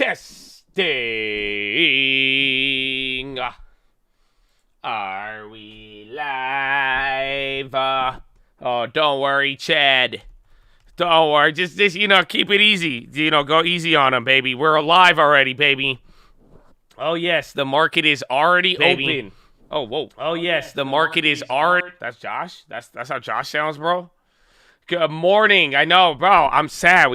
Testing. Are we live? Oh, don't worry, Chad. Don't worry. Just keep it easy. Go easy on them, baby. We're alive already, baby. Oh, yes, the market is already open. Oh, whoa. Oh, yes, the market is already... That's Josh? That's how Josh sounds, bro? Good morning. I know, bro. I'm sad.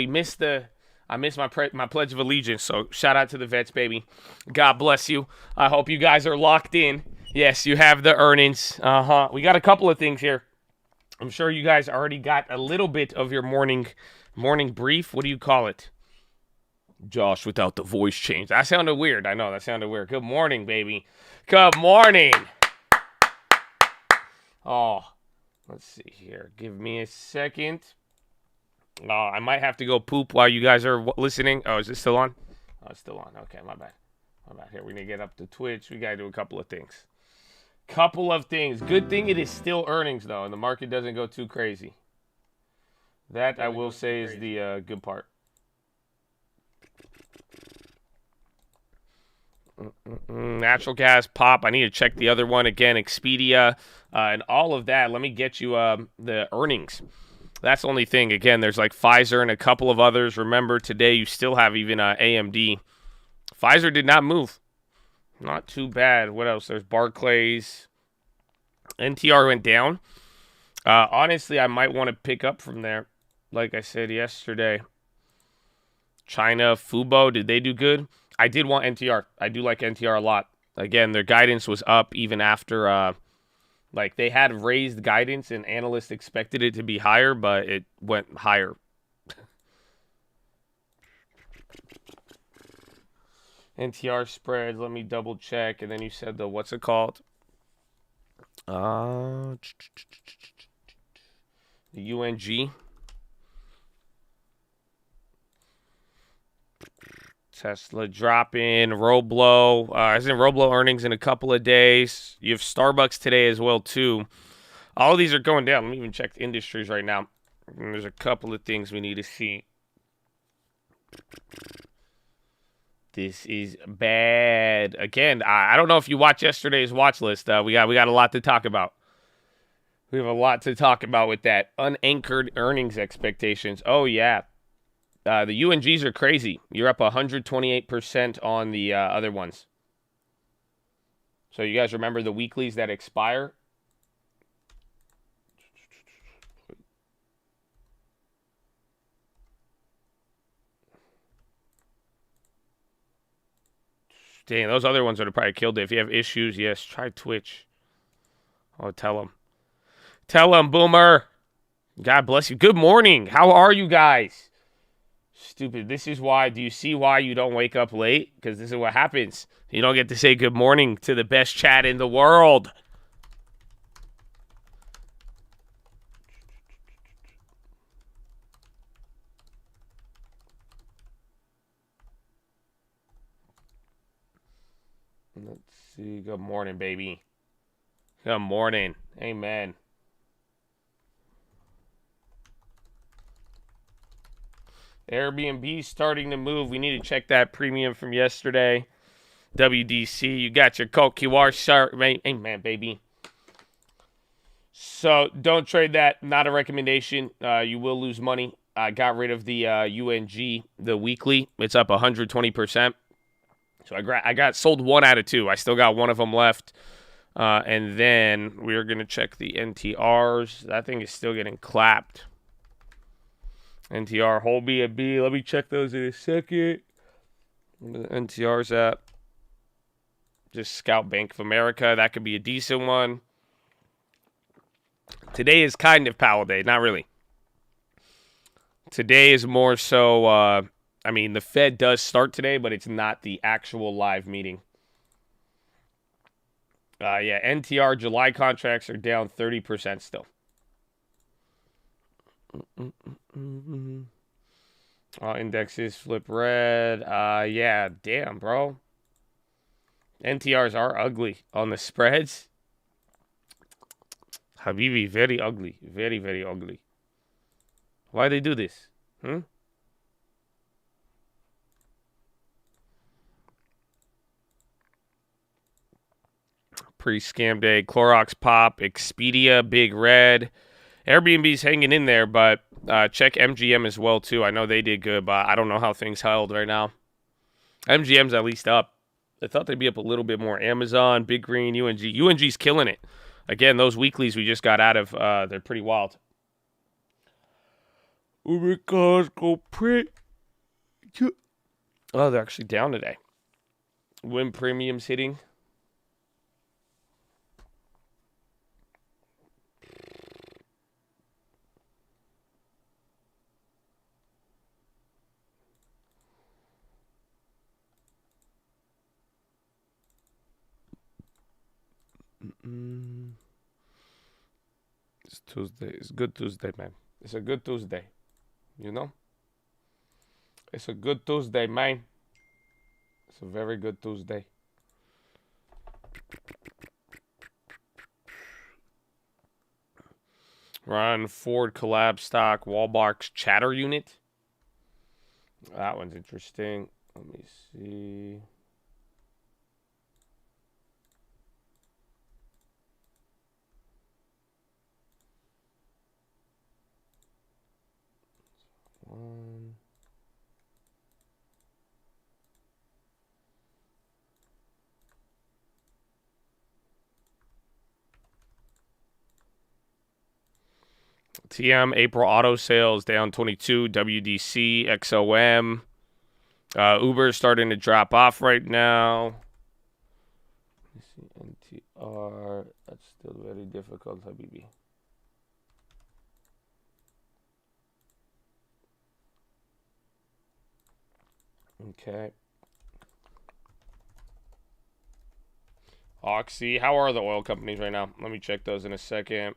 I missed my Pledge of Allegiance, so shout out to the vets, baby. God bless you. I hope you guys are locked in. Yes, you have the earnings. We got a couple of things here. I'm sure you guys already got a little bit of your morning brief. What do you call it? Josh without the voice change. That sounded weird. I know, that sounded weird. Good morning, baby. Good morning. Oh, let's see here. Give me a second. I might have to go poop while you guys are listening. Oh, is this still on? Oh, it's still on. Okay, my bad. Here, we need to get up to Twitch. We got to do a couple of things. Good thing it is still earnings, though, and the market doesn't go too crazy. That, I will say, is the good part. Natural gas pop. I need to check the other one again. Expedia and all of that. Let me get you the earnings. That's the only thing. Again, there's like Pfizer and a couple of others. Remember, today you still have even AMD. Pfizer did not move. Not too bad. What else? There's Barclays. NTR went down. Honestly, I might want to pick up from there. Like I said yesterday. China, Fubo, did they do good? I did want NTR. I do like NTR a lot. Again, their guidance was up even after, they had raised guidance and analysts expected it to be higher, but it went higher. NTR spreads, let me double check. And then you said the, what's it called? The UNG. Tesla dropping, Roblo. Isn't Roblo earnings in a couple of days? You have Starbucks today as well, too. All of these are going down. Let me even check the industries right now. And there's a couple of things we need to see. This is bad. Again, I don't know if you watched yesterday's watch list. We got a lot to talk about. We have a lot to talk about with that. Unanchored earnings expectations. Oh, yeah. The UNGs are crazy. You're up 128% on the other ones. So you guys remember the weeklies that expire? Dang, those other ones would have probably killed it. If you have issues, yes, try Twitch. Oh, tell them. Tell them, Boomer. God bless you. Good morning. How are you guys? Stupid. This is why. Do you see why you don't wake up late? Because this is what happens. You don't get to say good morning to the best chat in the world. Let's see. Good morning, baby. Good morning. Amen. Airbnb starting to move. We need to check that premium from yesterday. WDC, you got your Coke QR chart. Amen, baby. So don't trade that. Not a recommendation. You will lose money. I got rid of the UNG, the weekly. It's up 120%. So I got sold 1 out of 2. I still got one of them left. And then we're going to check the NTRs. That thing is still getting clapped. NTR, whole BNB. Let me check those in a second. Where the NTR's at. Just Scout Bank of America. That could be a decent one. Today is kind of Powell Day. Not really. Today is more so, the Fed does start today, but it's not the actual live meeting. NTR July contracts are down 30% still. Indexes flip red. Yeah, damn, bro. NTRs are ugly on the spreads. Habibi, very ugly. Very, very ugly. Why they do this? pretty scam day. Clorox pop, Expedia, big red. Airbnb's hanging in there, but check MGM as well, too. I know they did good, but I don't know how things held right now. MGM's at least up. I thought they'd be up a little bit more. Amazon, Big Green, UNG. UNG's killing it. Again, those weeklies we just got out of, they're pretty wild. Uber cars go pretty. Oh, they're actually down today. Win premiums hitting. It's Tuesday. It's good Tuesday, man. It's a good Tuesday. You know? It's a good Tuesday, man. It's a very good Tuesday. Ron Ford collab stock, Wallbox chatter unit. That one's interesting. Let me see. One. TM April auto sales down 22. WDC XOM. Uber is starting to drop off right now. Let me see NTR. That's still very difficult, Habibi. Okay. Oxy. How are the oil companies right now? Let me check those in a second.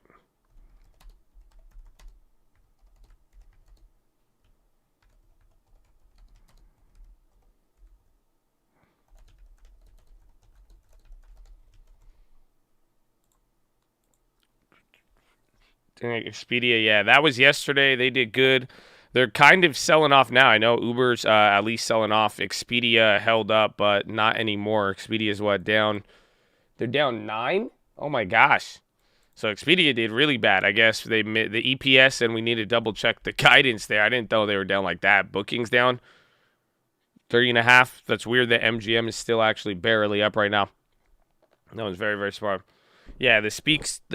Expedia, yeah, that was yesterday. They did good. They're kind of selling off now. I know Uber's at least selling off. Expedia held up, but not anymore. Expedia's what, down? They're down 9? Oh, my gosh. So Expedia did really bad. I guess the EPS, and we need to double-check the guidance there. I didn't know they were down like that. Bookings down 30.5. That's weird that MGM is still actually barely up right now. That was very, very smart. Yeah, the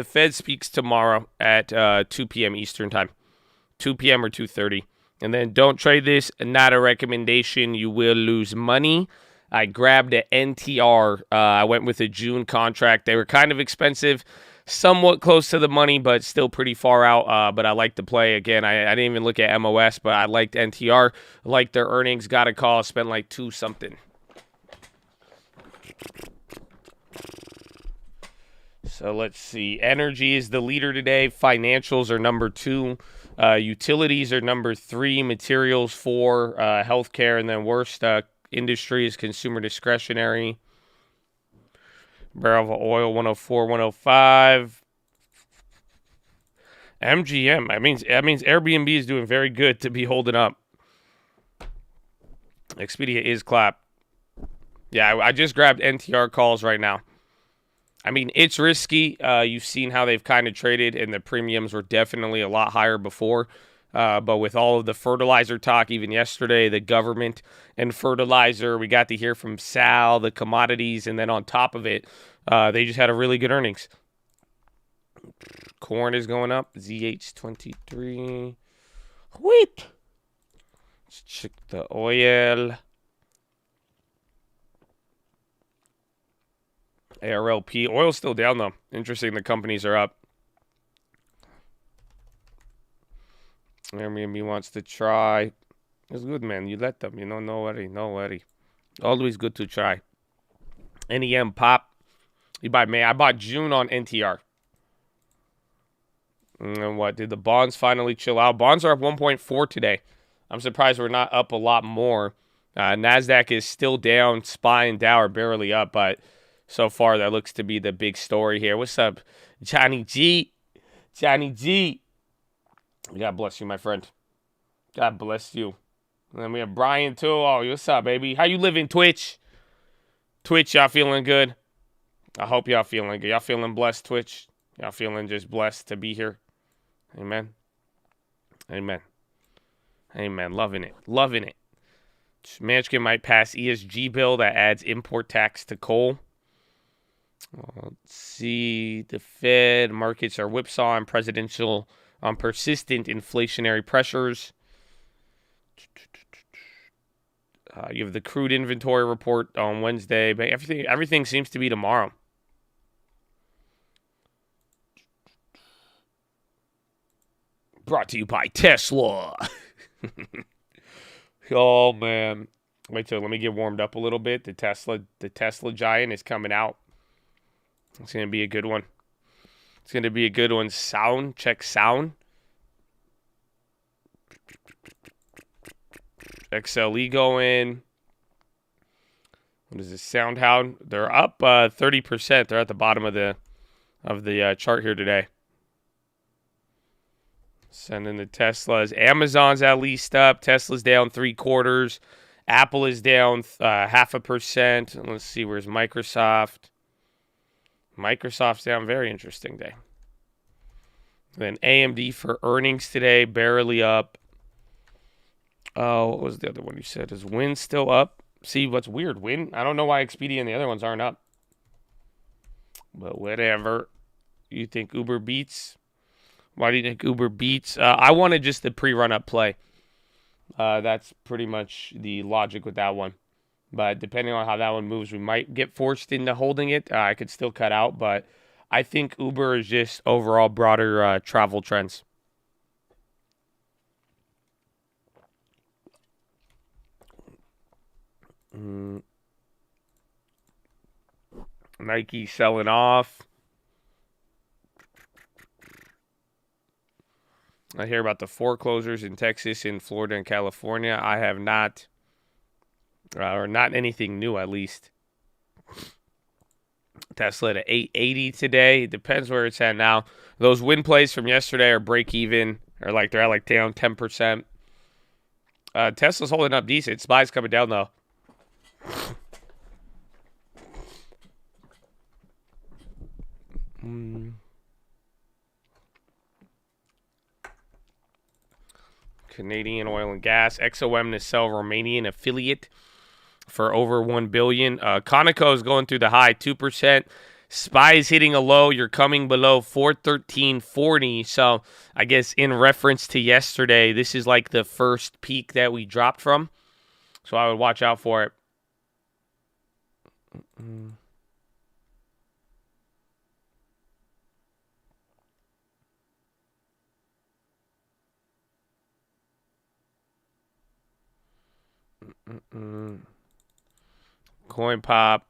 Fed speaks tomorrow at 2 p.m. Eastern time. 2 p.m. or 2:30. And then don't trade this. Not a recommendation. You will lose money. I grabbed an NTR. I went with a June contract. They were kind of expensive. Somewhat close to the money, but still pretty far out. But I like to play. Again, I didn't even look at MOS, but I liked NTR. I liked their earnings. Got a call. Spent like 2 something. So let's see. Energy is the leader today. Financials are number 2. Utilities are number 3. Materials 4. Healthcare, and then worst industry is consumer discretionary. Barrel of oil 104, 105. MGM. That means Airbnb is doing very good to be holding up. Expedia is clapped. Yeah, I just grabbed NTR calls right now. I mean, it's risky. You've seen how they've kind of traded, and the premiums were definitely a lot higher before. But with all of the fertilizer talk, even yesterday, the government and fertilizer, we got to hear from Sal, the commodities, and then on top of it, they just had a really good earnings. Corn is going up. ZH23. Wheat. Let's check the oil. ARLP. Oil's still down, though. Interesting, the companies are up. Airbnb wants to try. It's good, man. You let them. No worry. Always good to try. NEM pop. You buy May. I bought June on NTR. And what? Did the bonds finally chill out? Bonds are up 1.4 today. I'm surprised we're not up a lot more. NASDAQ is still down. SPY and Dow are barely up, but so far that looks to be the big story here. What's up, Johnny G? Johnny G. God bless you, my friend. God bless you. And then we have Brian, too. Oh, what's up, baby? How you living, Twitch? Twitch, y'all feeling good? I hope y'all feeling good. Y'all feeling blessed, Twitch? Y'all feeling just blessed to be here? Amen. Amen. Amen. Loving it. Loving it. Manchin might pass ESG bill that adds import tax to coal. Let's see. The Fed markets are whipsaw on persistent inflationary pressures. You have the crude inventory report on Wednesday, but everything seems to be tomorrow. Brought to you by Tesla. Oh man. Wait till let me get warmed up a little bit. The Tesla giant is coming out. It's gonna be a good one. It's gonna be a good one. Sound. Check sound. XLE going. What is this? SoundHound. They're up 30%. They're at the bottom of the chart here today. Sending the Teslas. Amazon's at least up. Tesla's down 3/4. Apple is down 0.5%. Let's see, where's Microsoft? Microsoft's down. Very interesting day. Then AMD for earnings today, barely up. Oh, what was the other one you said? Is Win still up? See, what's weird, Win? I don't know why Expedia and the other ones aren't up. But whatever. You think Uber beats? Why do you think Uber beats? I wanted just the pre-run-up play. That's pretty much the logic with that one. But depending on how that one moves, we might get forced into holding it. I could still cut out, but I think Uber is just overall broader travel trends. Nike selling off. I hear about the foreclosures in Texas, in Florida, and California. I have not, or not anything new at least. Tesla at 880 today. It depends where it's at now. Those win plays from yesterday are break even, or like they're at like down 10%. Tesla's holding up decent. SPY's coming down though. Canadian oil and gas. XOM to sell Romanian affiliate for over $1 billion. Conoco is going through the high 2%. SPY is hitting a low. You're coming below 413.40. So I guess in reference to yesterday, this is like the first peak that we dropped from. So I would watch out for it. Coin Pop,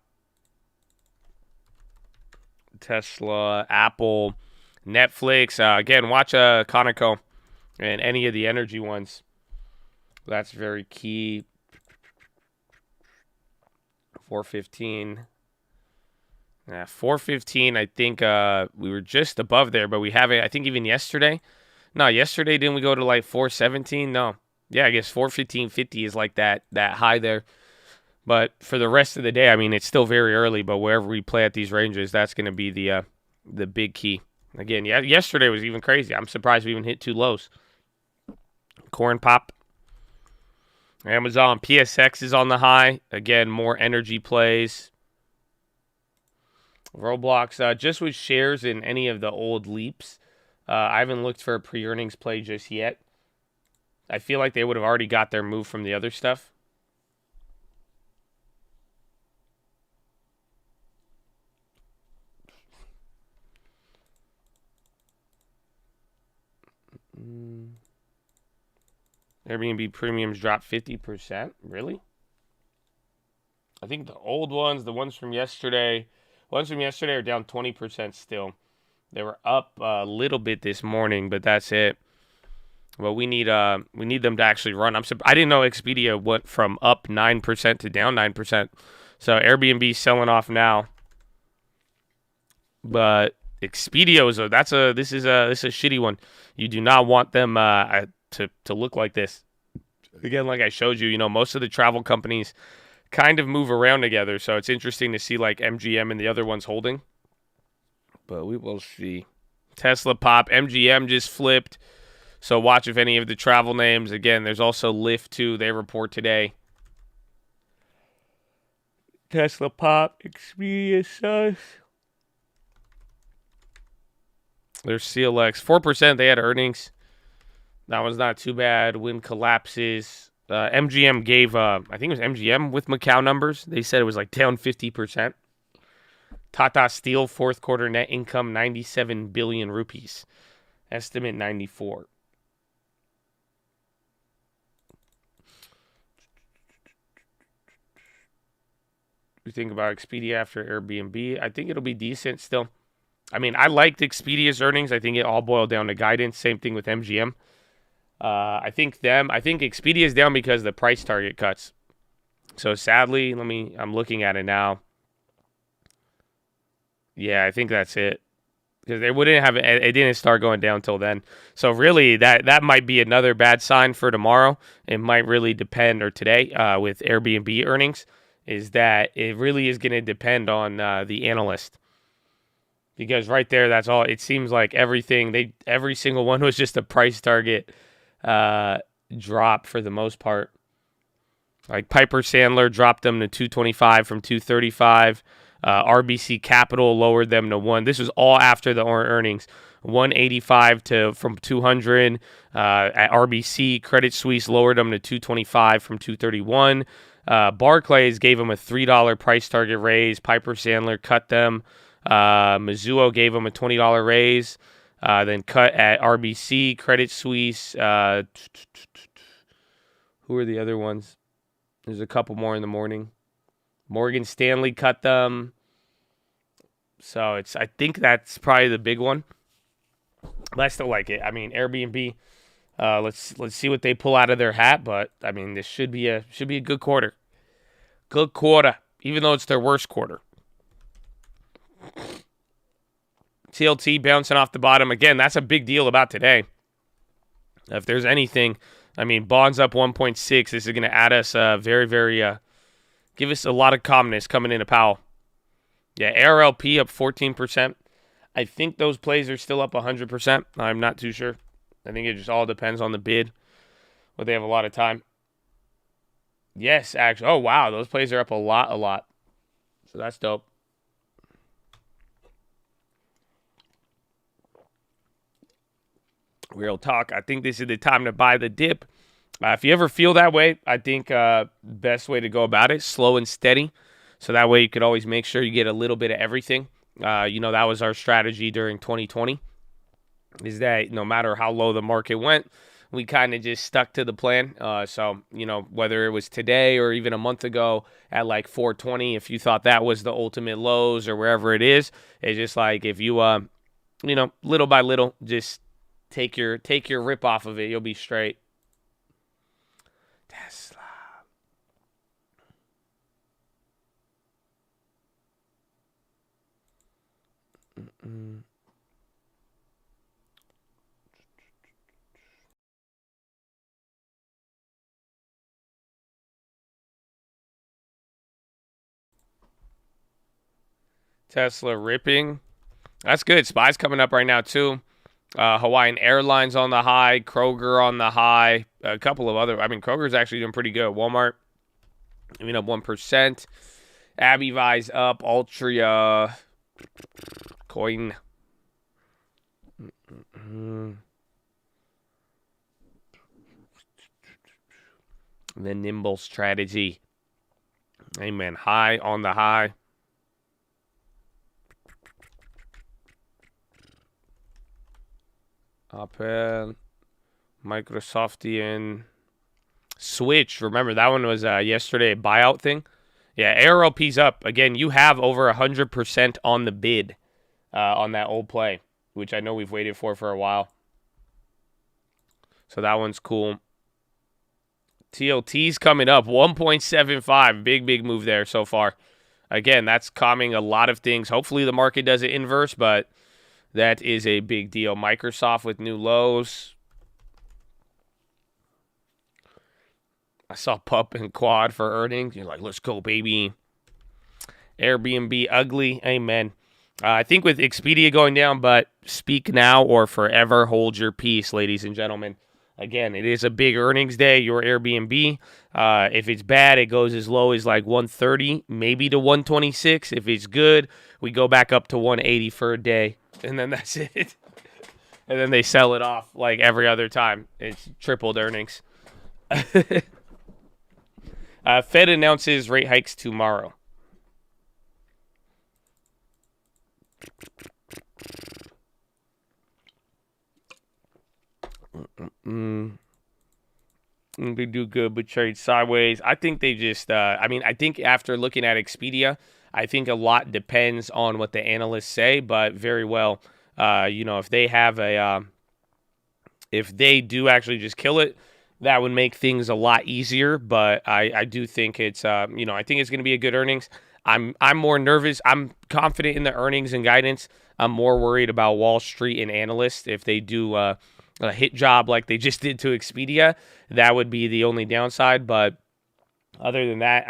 Tesla, Apple, Netflix. Again, watch Conoco and any of the energy ones. That's very key. 415. Yeah, 415. I think we were just above there, but we haven't. I think even yesterday. No, yesterday didn't we go to like 417? No. Yeah, I guess 415.50 is like that high there. But for the rest of the day, I mean, it's still very early, but wherever we play at these ranges, that's going to be the big key. Again, yeah, yesterday was even crazy. I'm surprised we even hit two lows. Corn Pop. Amazon PSX is on the high. Again, more energy plays. Roblox, just with shares in any of the old leaps. I haven't looked for a pre-earnings play just yet. I feel like they would have already got their move from the other stuff. Airbnb premiums dropped 50%. Really? I think the old ones, the ones from yesterday are down 20% still. They were up a little bit this morning, but that's it. Well, we need them to actually run. I didn't know Expedia went from up 9% to down 9%. So Airbnb selling off now. But Expedia this is a shitty one. You do not want them to look like this. Again, like I showed you, most of the travel companies kind of move around together. So it's interesting to see like MGM and the other ones holding. But we will see. Tesla pop. MGM just flipped. So watch if any of the travel names. Again, there's also Lyft too. They report today. Tesla pop. Expedia sus. There's CLX. 4% they had earnings. That was not too bad. Wind collapses. MGM gave, I think it was MGM with Macau numbers. They said it was like down 50%. Tata Steel, fourth quarter net income, 97 billion rupees. Estimate 94. We think about Expedia after Airbnb. I think it'll be decent still. I mean, I liked Expedia's earnings. I think it all boiled down to guidance. Same thing with MGM. I think Expedia is down because of the price target cuts. So sadly, I'm looking at it now. Yeah, I think that's it. Because they wouldn't have it didn't start going down till then. So really that might be another bad sign for tomorrow. It might really depend, or today, with Airbnb earnings, is that it really is going to depend on the analyst. Because right there, that's all. It seems like every single one was just a price target drop for the most part. Like Piper Sandler dropped them to 225 from 235. RBC Capital lowered them to 1. This was all after the earnings. 185 from 200. At RBC, Credit Suisse lowered them to 225 from 231. Barclays gave them a $3 price target raise. Piper Sandler cut them. Mizuho gave them a $20 raise. Then cut at RBC, Credit Suisse. Who are the other ones? There's a couple more in the morning. Morgan Stanley cut them. So I think that's probably the big one. But I still like it. I mean, Airbnb. Let's see what they pull out of their hat. But I mean, this should be a good quarter. Good quarter, even though it's their worst quarter. TLT bouncing off the bottom. Again, that's a big deal about today. If there's anything, I mean, bonds up 1.6. This is going to add us very, very, give us a lot of calmness coming into Powell. Yeah, ARLP up 14%. I think those plays are still up 100%. I'm not too sure. I think it just all depends on the bid. But they have a lot of time. Yes, actually. Oh, wow. Those plays are up a lot. So that's dope. Real talk. I think this is the time to buy the dip. If you ever feel that way, I think best way to go about it, slow and steady. So that way you could always make sure you get a little bit of everything. That was our strategy during 2020, is that no matter how low the market went, we kind of just stuck to the plan. So whether it was today or even a month ago at like 420, if you thought that was the ultimate lows or wherever it is, it's just like if you, little by little, just take your rip off of it, you'll be straight. Tesla. Tesla ripping. That's good. SPY's coming up right now too. Hawaiian Airlines on the high. Kroger on the high. A couple of other. I mean, Kroger's actually doing pretty good. Walmart, up 1%. ABNB up. Altria. Coin. The nimble strategy. Amen. High on the high. Apple, Microsoftian, Switch. Remember that one was yesterday a buyout thing. Yeah, ARLP's up again. You have over 100% on the bid on that old play, which I know we've waited for a while. So that one's cool. TLT's coming up 1.75. Big move there so far. Again, that's calming a lot of things. Hopefully the market does it inverse, but that is a big deal. Microsoft with new lows. I saw Pup and Quad for earnings. You're like, let's go, baby. Airbnb ugly. Amen. I think with Expedia going down, but speak now or forever hold your peace, ladies and gentlemen. Again, it is a big earnings day, your Airbnb. If it's bad, it goes as low as like 130, maybe to 126. If it's good, we go back up to 180 for a day, and then that's it. And then they sell it off like every other time. It's tripled earnings. Fed announces rate hikes tomorrow. They do good, but trade sideways. I think they just, I think after looking at Expedia, I think a lot depends on what the analysts say, but very well, if they have if they do actually just kill it, that would make things a lot easier. But I do think it's, I think it's going to be a good earnings. I'm more nervous. I'm confident in the earnings and guidance. I'm more worried about Wall Street and analysts. If they do a hit job like they just did to Expedia, that would be the only downside. But other than that,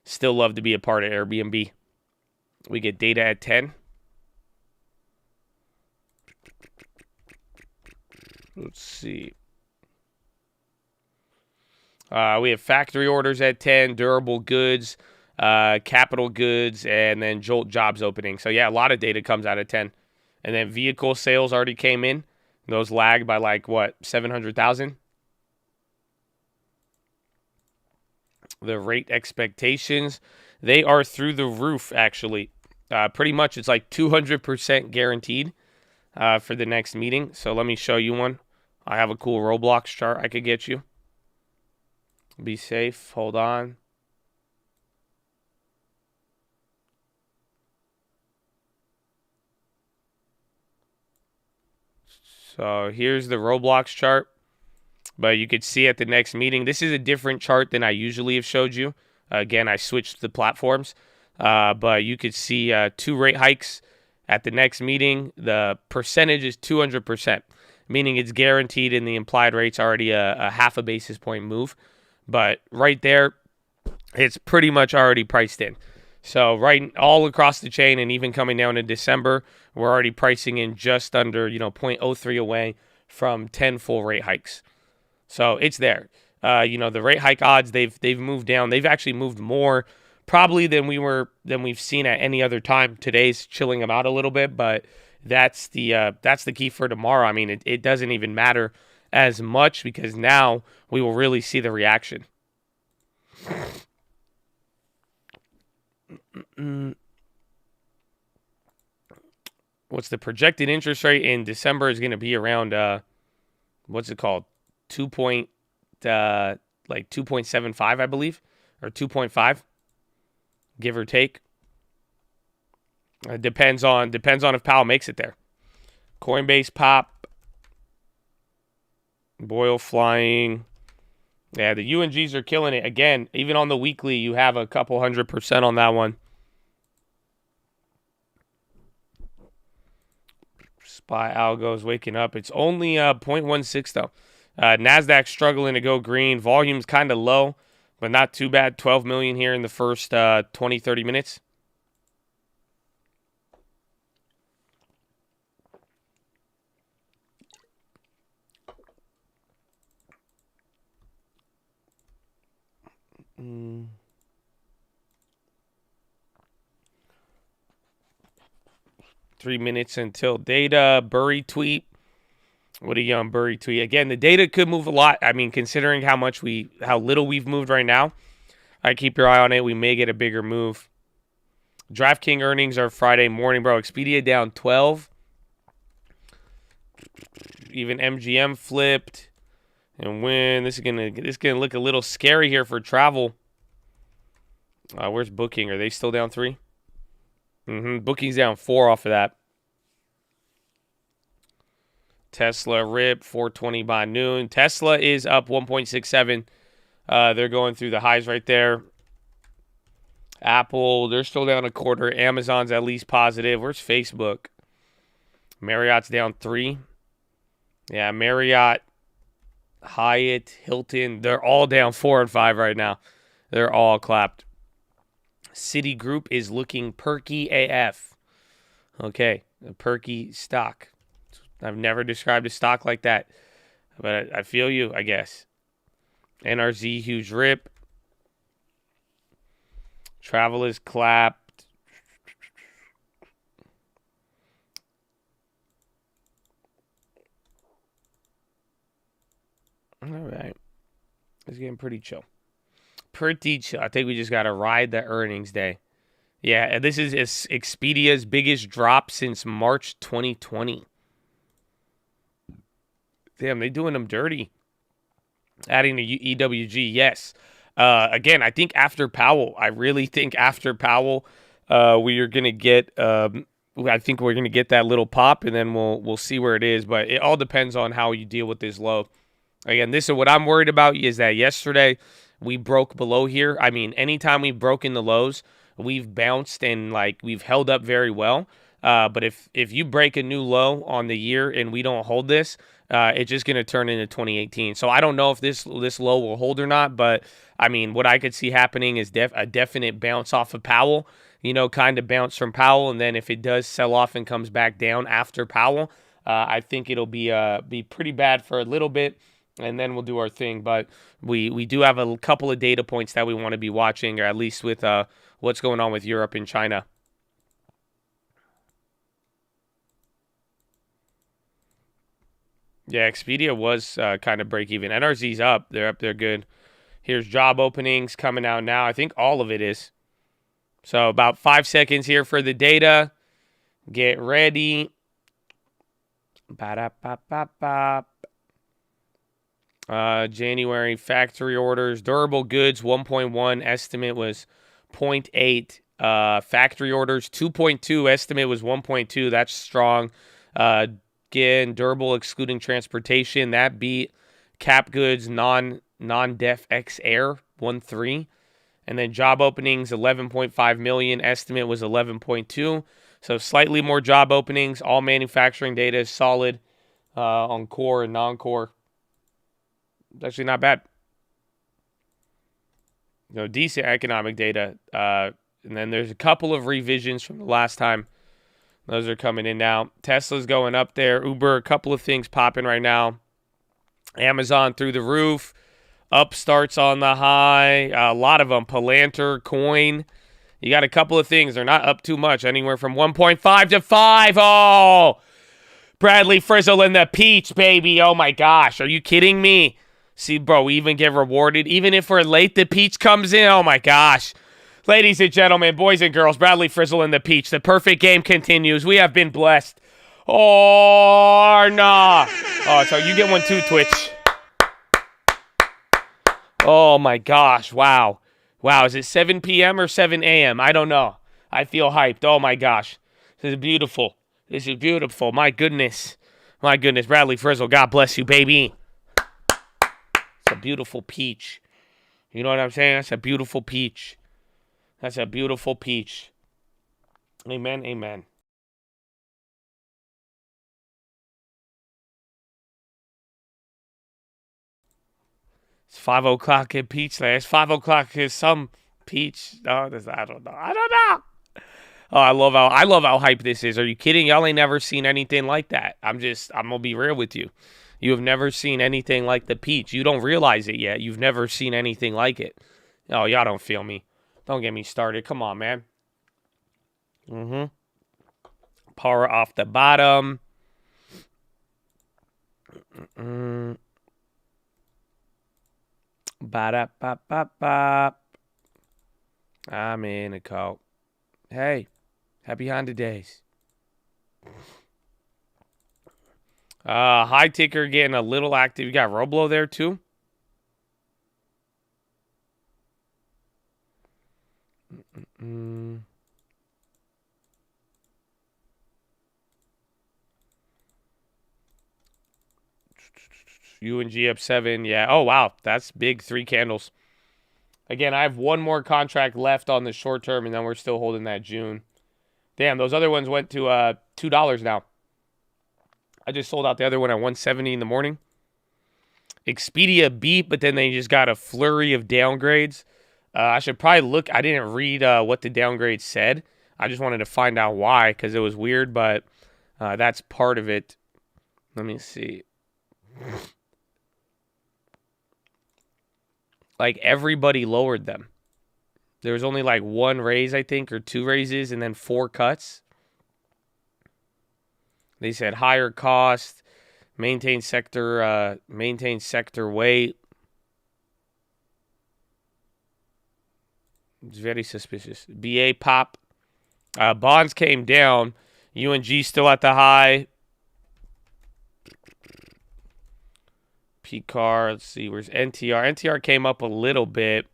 still love to be a part of Airbnb. We get data at 10. Let's see. We have factory orders at 10, durable goods, capital goods, and then Jolt jobs opening. So, yeah, a lot of data comes out of 10. And then vehicle sales already came in. Those lagged by 700,000. The rate expectations, they are through the roof, actually. Pretty much it's 200% guaranteed for the next meeting. So let me show you one. I have a cool Roblox chart I could get you. Be safe. Hold on. So here's the Roblox chart. But you could see at the next meeting, this is a different chart than I usually have showed you. Again, I switched the platforms. But you could see 2 rate hikes at the next meeting. The percentage is 200%, meaning it's guaranteed and the implied rate's already a half a basis point move. But right there, it's pretty much already priced in. So right all across the chain and even coming down in December, we're already pricing in just under 0.03 away from 10 full rate hikes. So it's there. The rate hike odds, they've moved down. They've actually moved more probably than we've seen at any other time. Today's chilling them out a little bit, but that's the key for tomorrow. It doesn't even matter as much because now we will really see the reaction. What's the projected interest rate in December is going to be around what's it called? 2.75, I believe, or 2.5, give or take. Depends on if Powell makes it there. Coinbase pop. Boyle flying. Yeah, the UNGs are killing it. Again, even on the weekly, you have a couple 100% on that one. SPY algos waking up. It's only 0.16 though. NASDAQ struggling to go green. Volume's kind of low, but not too bad. 12 million here in the first 20, 30 minutes. Mm. 3 minutes until data. Burry tweet. What a young Burry tweet. Again, the data could move a lot. Considering how little we've moved right now, I keep your eye on it. We may get a bigger move. DraftKings earnings are Friday morning, bro. Expedia down 12. Even MGM flipped. And when this is gonna look a little scary here for travel. Where's Booking? Are they still down 3? Booking's down 4 off of that. Tesla rip 420 by noon. Tesla is up 1.67. They're going through the highs right there. Apple, they're still down a quarter. Amazon's at least positive. Where's Facebook? Marriott's down 3. Yeah, Marriott Hyatt, Hilton, they're all down 4 and 5 right now. They're all clapped. Citigroup is looking perky AF. Okay, a perky stock. I've never described a stock like that, but I feel you, I guess. NRZ, huge rip. Travel is clapped. All right. It's getting pretty chill. Pretty chill. I think we just got to ride the earnings day. Yeah, this is Expedia's biggest drop since March 2020. Damn, they doing them dirty. Adding the EWG, yes. Again, I think after Powell, I really think after Powell, we are gonna get. I think we're gonna get that little pop, and then we'll see where it is. But it all depends on how you deal with this low. Again, this is what I'm worried about is that yesterday we broke below here. I mean, anytime we've broken the lows, we've bounced and like we've held up very well. But if you break a new low on the year and we don't hold this, it's just going to turn into 2018. So I don't know if this low will hold or not. But I mean, what I could see happening is a definite bounce off of Powell. You know, kind of bounce from Powell, and then if it does sell off and comes back down after Powell, I think it'll be pretty bad for a little bit. And then we'll do our thing. But we do have a couple of data points that we want to be watching, or at least with what's going on with Europe and China. Yeah, Expedia was kind of break even. NRZ's up. They're up. They're good. Here's job openings coming out now. I think all of it is. So about 5 seconds here for the data. Get ready. Ba-da-ba-ba-ba. January factory orders, durable goods 1.1, estimate was 0.8. Factory orders 2.2, estimate was 1.2. That's strong. Again, durable excluding transportation, that beat cap goods non-def X air 1.3. And then job openings 11.5 million, estimate was 11.2. So slightly more job openings. All manufacturing data is solid on core and non-core. It's actually not bad. You know, decent economic data. And then there's a couple of revisions from the last time. Those are coming in now. Tesla's going up there. Uber, a couple of things popping right now. Amazon through the roof. Upstarts on the high. A lot of them. Palantir, Coin. You got a couple of things. They're not up too much. Anywhere from 1.5 to 5. Oh! Bradley Frizzle in the peach, baby. Oh, my gosh. Are you kidding me? See, bro, we even get rewarded. Even if we're late, the peach comes in. Oh, my gosh. Ladies and gentlemen, boys and girls, Bradley Frizzle in the peach. The perfect game continues. We have been blessed. Oh, nah. Oh, so you get one too, Twitch. Oh, my gosh. Wow. Wow, is it 7 p.m. or 7 a.m.? I don't know. I feel hyped. Oh, my gosh. This is beautiful. This is beautiful. My goodness. My goodness. Bradley Frizzle, God bless you, baby. It's a beautiful peach. You know what I'm saying? That's a beautiful peach. That's a beautiful peach. Amen, amen. It's 5 o'clock in Peachland. It's 5 o'clock in some peach. Oh, I don't know. I don't know. Oh, I love how hype this is. Are you kidding? Y'all ain't never seen anything like that. I'm gonna be real with you. You have never seen anything like the peach. You don't realize it yet. You've never seen anything like it. Oh, y'all don't feel me. Don't get me started. Come on, man. Power off the bottom. Ba-da-ba-ba-ba. I'm in a cult. Hey, happy Honda days. High ticker getting a little active. You got Roblo there too. UNG up 7. Yeah. Oh, wow. That's big. 3 candles. Again, I have one more contract left on the short term, and then we're still holding that June. Damn, those other ones went to $2 now. I just sold out the other one at $170 in the morning. Expedia beat, but then they just got a flurry of downgrades. I should probably look. I didn't read what the downgrade said. I just wanted to find out why because it was weird, but that's part of it. Let me see. Like everybody lowered them. There was only like one raise, I think, or two raises, and then 4 cuts. They said higher cost, maintain sector weight. It's very suspicious. BA pop. Bonds came down. UNG still at the high. PCAR, let's see, where's NTR? NTR came up a little bit.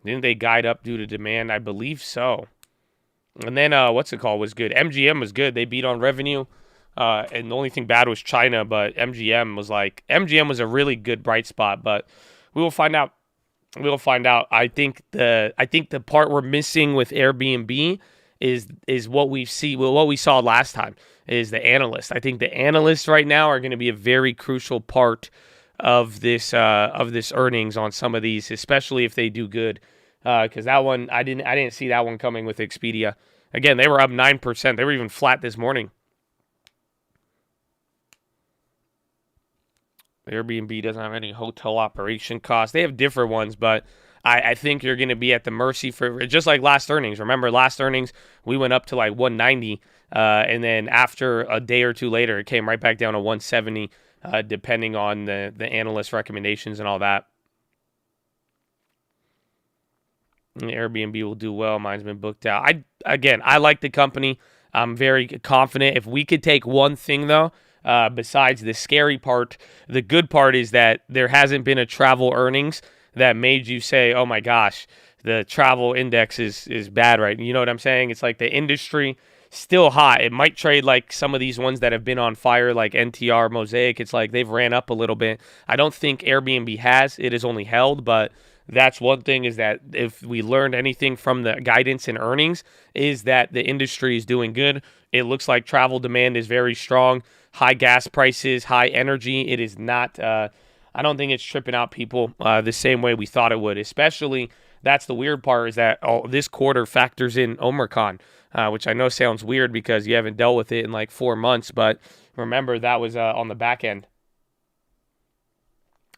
Didn't they guide up due to demand? I believe so. And then, what's it called, was good. MGM was good. They beat on revenue. And the only thing bad was China, but MGM was a really good bright spot, but we will find out. We'll find out. I think the part we're missing with Airbnb is what we saw last time is the analysts. I think the analysts right now are going to be a very crucial part of this earnings on some of these, especially if they do good. Because that one I didn't see that one coming with Expedia. Again, they were up 9%. They were even flat this morning. Airbnb doesn't have any hotel operation costs. They have different ones, but I think you're going to be at the mercy for just like last earnings. Remember, last earnings, we went up to like 190, and then after a day or two later, it came right back down to 170, depending on the analyst recommendations and all that. And Airbnb will do well. Mine's been booked out. I like the company. I'm very confident. If we could take one thing, though, besides the scary part, the good part is that there hasn't been a travel earnings that made you say, oh my gosh, the travel index is bad, right? You know what I'm saying? It's like the industry still hot. It might trade like some of these ones that have been on fire, like NTR, Mosaic. It's like they've ran up a little bit. I don't think Airbnb has. It is only held, but that's one thing is that if we learned anything from the guidance and earnings is that the industry is doing good. It looks like travel demand is very strong. High gas prices, high energy. It is not, I don't think it's tripping out people the same way we thought it would. Especially, that's the weird part is that this quarter factors in Omicron, which I know sounds weird because you haven't dealt with it in like 4 months. But remember, that was on the back end.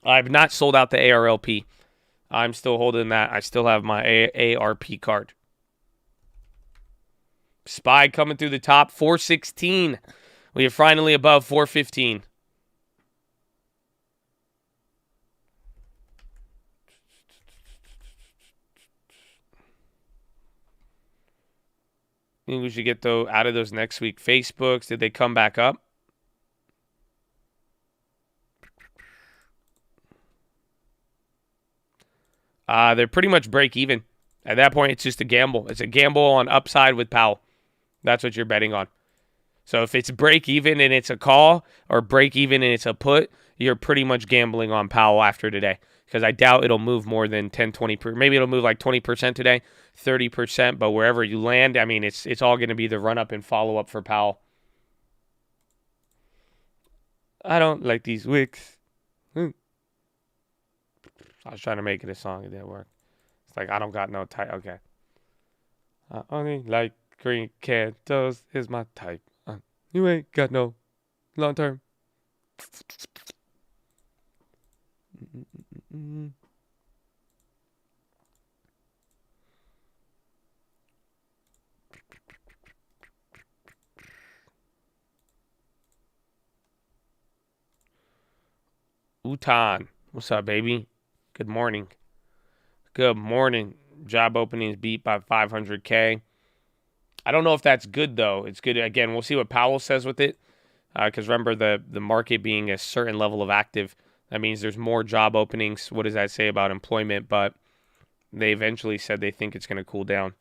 I've not sold out the ARLP. I'm still holding that. I still have my ARP card. SPY coming through the top, 416. We are finally above 415. I think we should get out of those next week. Facebooks, did they come back up? They're pretty much break even. At that point, it's just a gamble. It's a gamble on upside with Powell. That's what you're betting on. So if it's break even and it's a call or break even and it's a put, you're pretty much gambling on Powell after today. Because I doubt it'll move more than 10, 20%. Maybe it'll move like 20% today, 30%. But wherever you land, I mean, it's all going to be the run-up and follow-up for Powell. I don't like these wicks. I was trying to make it a song. It didn't work. It's like, I don't got no type. Okay. I only like green candles is my type. You ain't got no long term. Utan. What's up, baby? Good morning. Good morning. Job openings beat by 500K. I don't know if that's good, though. It's good. Again, we'll see what Powell says with it. Because remember, the market being a certain level of active, that means there's more job openings. What does that say about employment? But they eventually said they think it's going to cool down.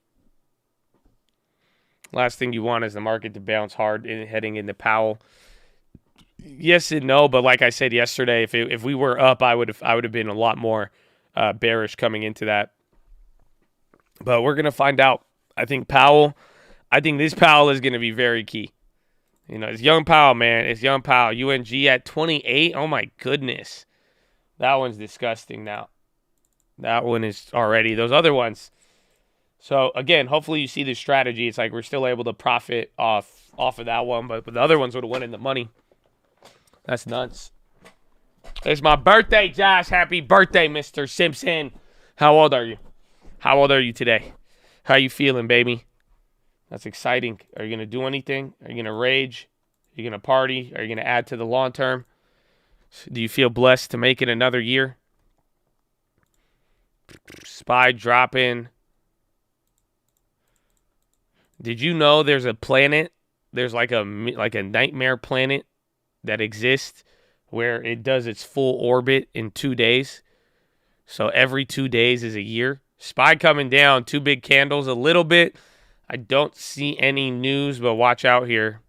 Last thing you want is the market to bounce hard heading into Powell. Yes and no, but like I said yesterday, if we were up, I would have been a lot more bearish coming into that. But we're going to find out. I think this Powell is going to be very key. You know, it's young Powell, man. It's young Powell. UNG at 28. Oh, my goodness. That one's disgusting now. That one is already. Those other ones. So, again, hopefully you see this strategy. It's like we're still able to profit off of that one, but the other ones would have won in the money. That's nuts. It's my birthday, Josh. Happy birthday, Mr. Simpson. How old are you? How old are you today? How you feeling, baby? That's exciting. Are you going to do anything? Are you going to rage? Are you going to party? Are you going to add to the long term? Do you feel blessed to make it another year? SPY dropping. Did you know there's a planet? There's like a nightmare planet that exists where it does its full orbit in 2 days. So every 2 days is a year. SPY coming down, 2 big candles, a little bit. I don't see any news, but watch out here.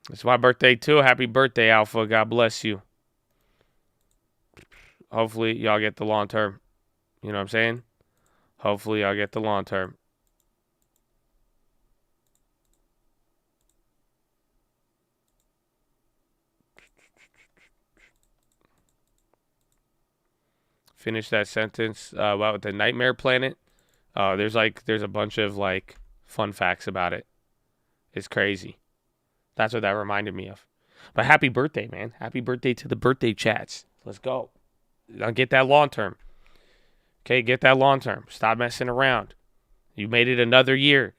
It's my birthday too. Happy birthday, Alpha. God bless you. Hopefully y'all get the long term. You know what I'm saying? Hopefully y'all get the long term. Finish that sentence about the nightmare planet. There's a bunch of like fun facts about it. It's crazy. That's what that reminded me of. But happy birthday, man. Happy birthday to the birthday chats. Let's go. Now get that long term. Okay, get that long term. Stop messing around. You made it another year.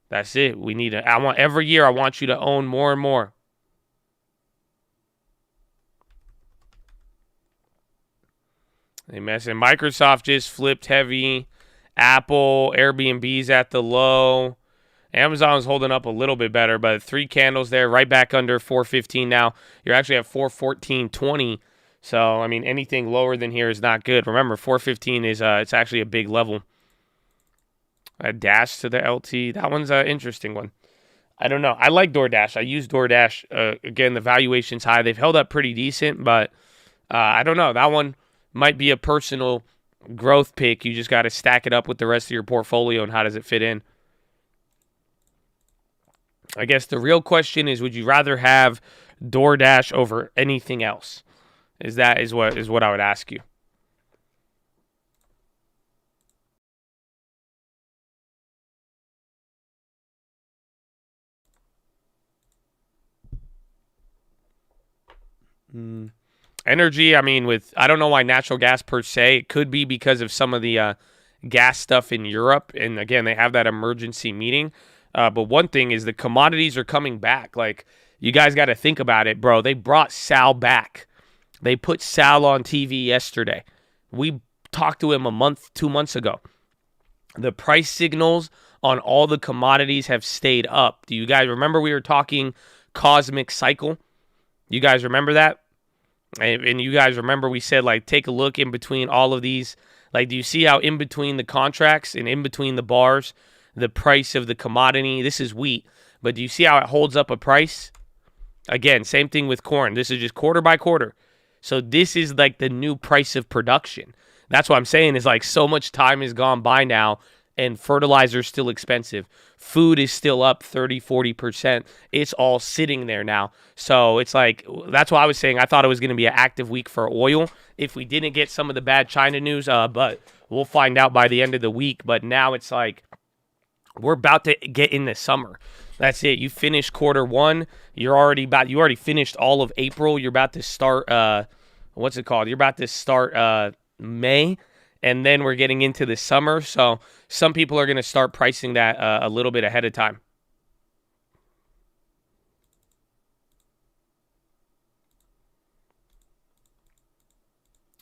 That's it. Every year I want you to own more and more. They messing. Microsoft just flipped heavy. Apple, Airbnb's at the low. Amazon's holding up a little bit better, but 3 candles there, right back under 415 now. You're actually at 414.20. So, I mean, anything lower than here is not good. Remember, 415 is it's actually a big level. A dash to the LT. That one's an interesting one. I don't know. I like DoorDash. I use DoorDash. Again, the valuation's high. They've held up pretty decent, but I don't know. That one might be a personal growth pick. You just got to stack it up with the rest of your portfolio and how does it fit in. I guess the real question is, would you rather have DoorDash over anything else? Is what I would ask you. Energy, I mean, I don't know why natural gas per se. It could be because of some of the gas stuff in Europe. And again, they have that emergency meeting. But one thing is the commodities are coming back. Like, you guys got to think about it, bro. They brought Sal back. They put Sal on TV yesterday. We talked to him 2 months ago. The price signals on all the commodities have stayed up. Do you guys remember we were talking cosmic cycle? You guys remember that? And you guys remember we said, like, take a look in between all of these. Like, do you see how in between the contracts and in between the bars, the price of the commodity, this is wheat, but do you see how it holds up a price? Again, same thing with corn. This is just quarter by quarter. So this is like the new price of production. That's what I'm saying is, like, so much time has gone by now and fertilizer is still expensive. Food is still up 30, 40%. It's all sitting there now. So it's like, that's why I was saying I thought it was going to be an active week for oil if we didn't get some of the bad China news. But we'll find out by the end of the week. But now it's like we're about to get into summer. That's it. You finished quarter 1. You already finished all of April. You're about to start, what's it called? You're about to start May. And then we're getting into the summer. So some people are going to start pricing that a little bit ahead of time.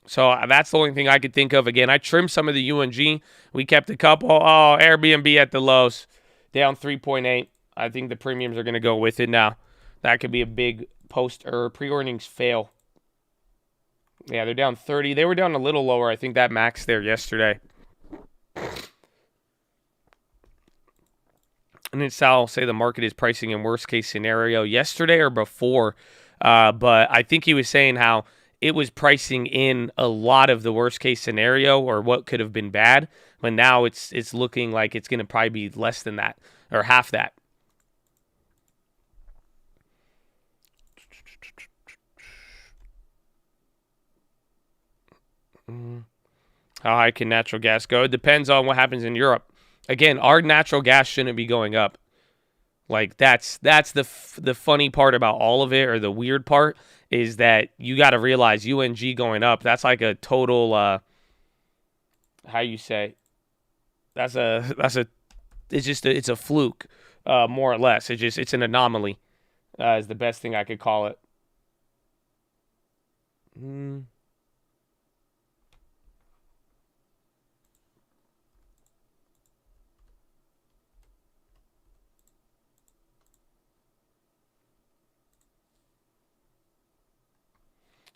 So that's the only thing I could think of. Again, I trimmed some of the UNG. We kept a couple. Oh, Airbnb at the lows. Down 3.8. I think the premiums are going to go with it now. That could be a big pre-earnings fail. Yeah, they're down 30. They were down a little lower. I think that maxed there yesterday. And then Sal say the market is pricing in worst case scenario yesterday or before. But I think he was saying how it was pricing in a lot of the worst case scenario or what could have been bad. But now it's looking like it's going to probably be less than that or half that. How high can natural gas go? It depends on what happens in Europe. Again, our natural gas shouldn't be going up. Like that's the funny part about all of it, or the weird part, is that you got to realize UNG going up. That's like a total how you say? That's a it's a fluke, more or less. It's an anomaly. Is the best thing I could call it. Mm.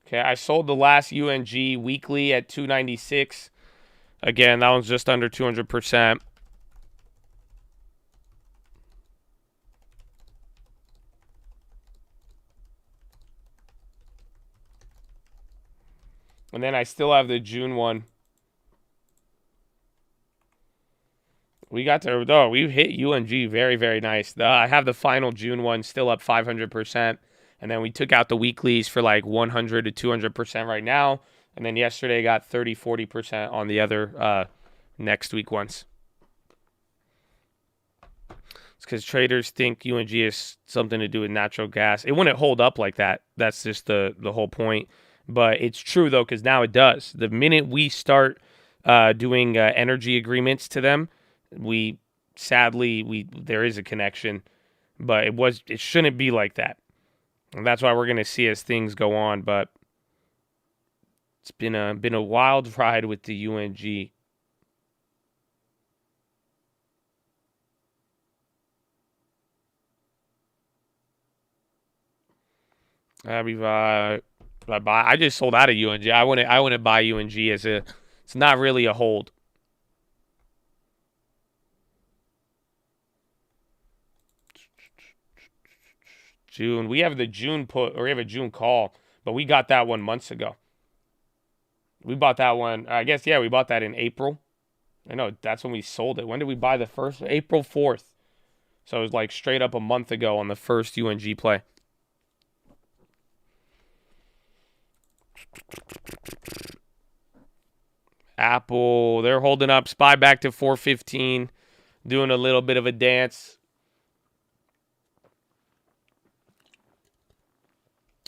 Okay, I sold the last UNG weekly at 296. Again, that one's just under 200%. And then I still have the June one. We got to, oh, we hit UNG very, very nice. I have the final June one still up 500%. And then we took out the weeklies for like 100 to 200% right now. And then yesterday got 30, 40% on the other next week ones. It's because traders think UNG has something to do with natural gas. It wouldn't hold up like that. That's just the whole point. But it's true, though, because now it does. The minute we start doing energy agreements to them, sadly there is a connection. But it shouldn't be like that. And that's why we're going to see as things go on. But it's been a wild ride with the UNG. I just sold out of UNG. I wouldn't buy UNG as it's not really a hold. June. We have the June put, or we have a June call, but we got that one months ago. We bought that one, I guess, yeah, we bought that in April. I know, that's when we sold it. When did we buy the first? April 4th. So it was like straight up a month ago on the first UNG play. Apple, they're holding up. SPY back to 415, doing a little bit of a dance.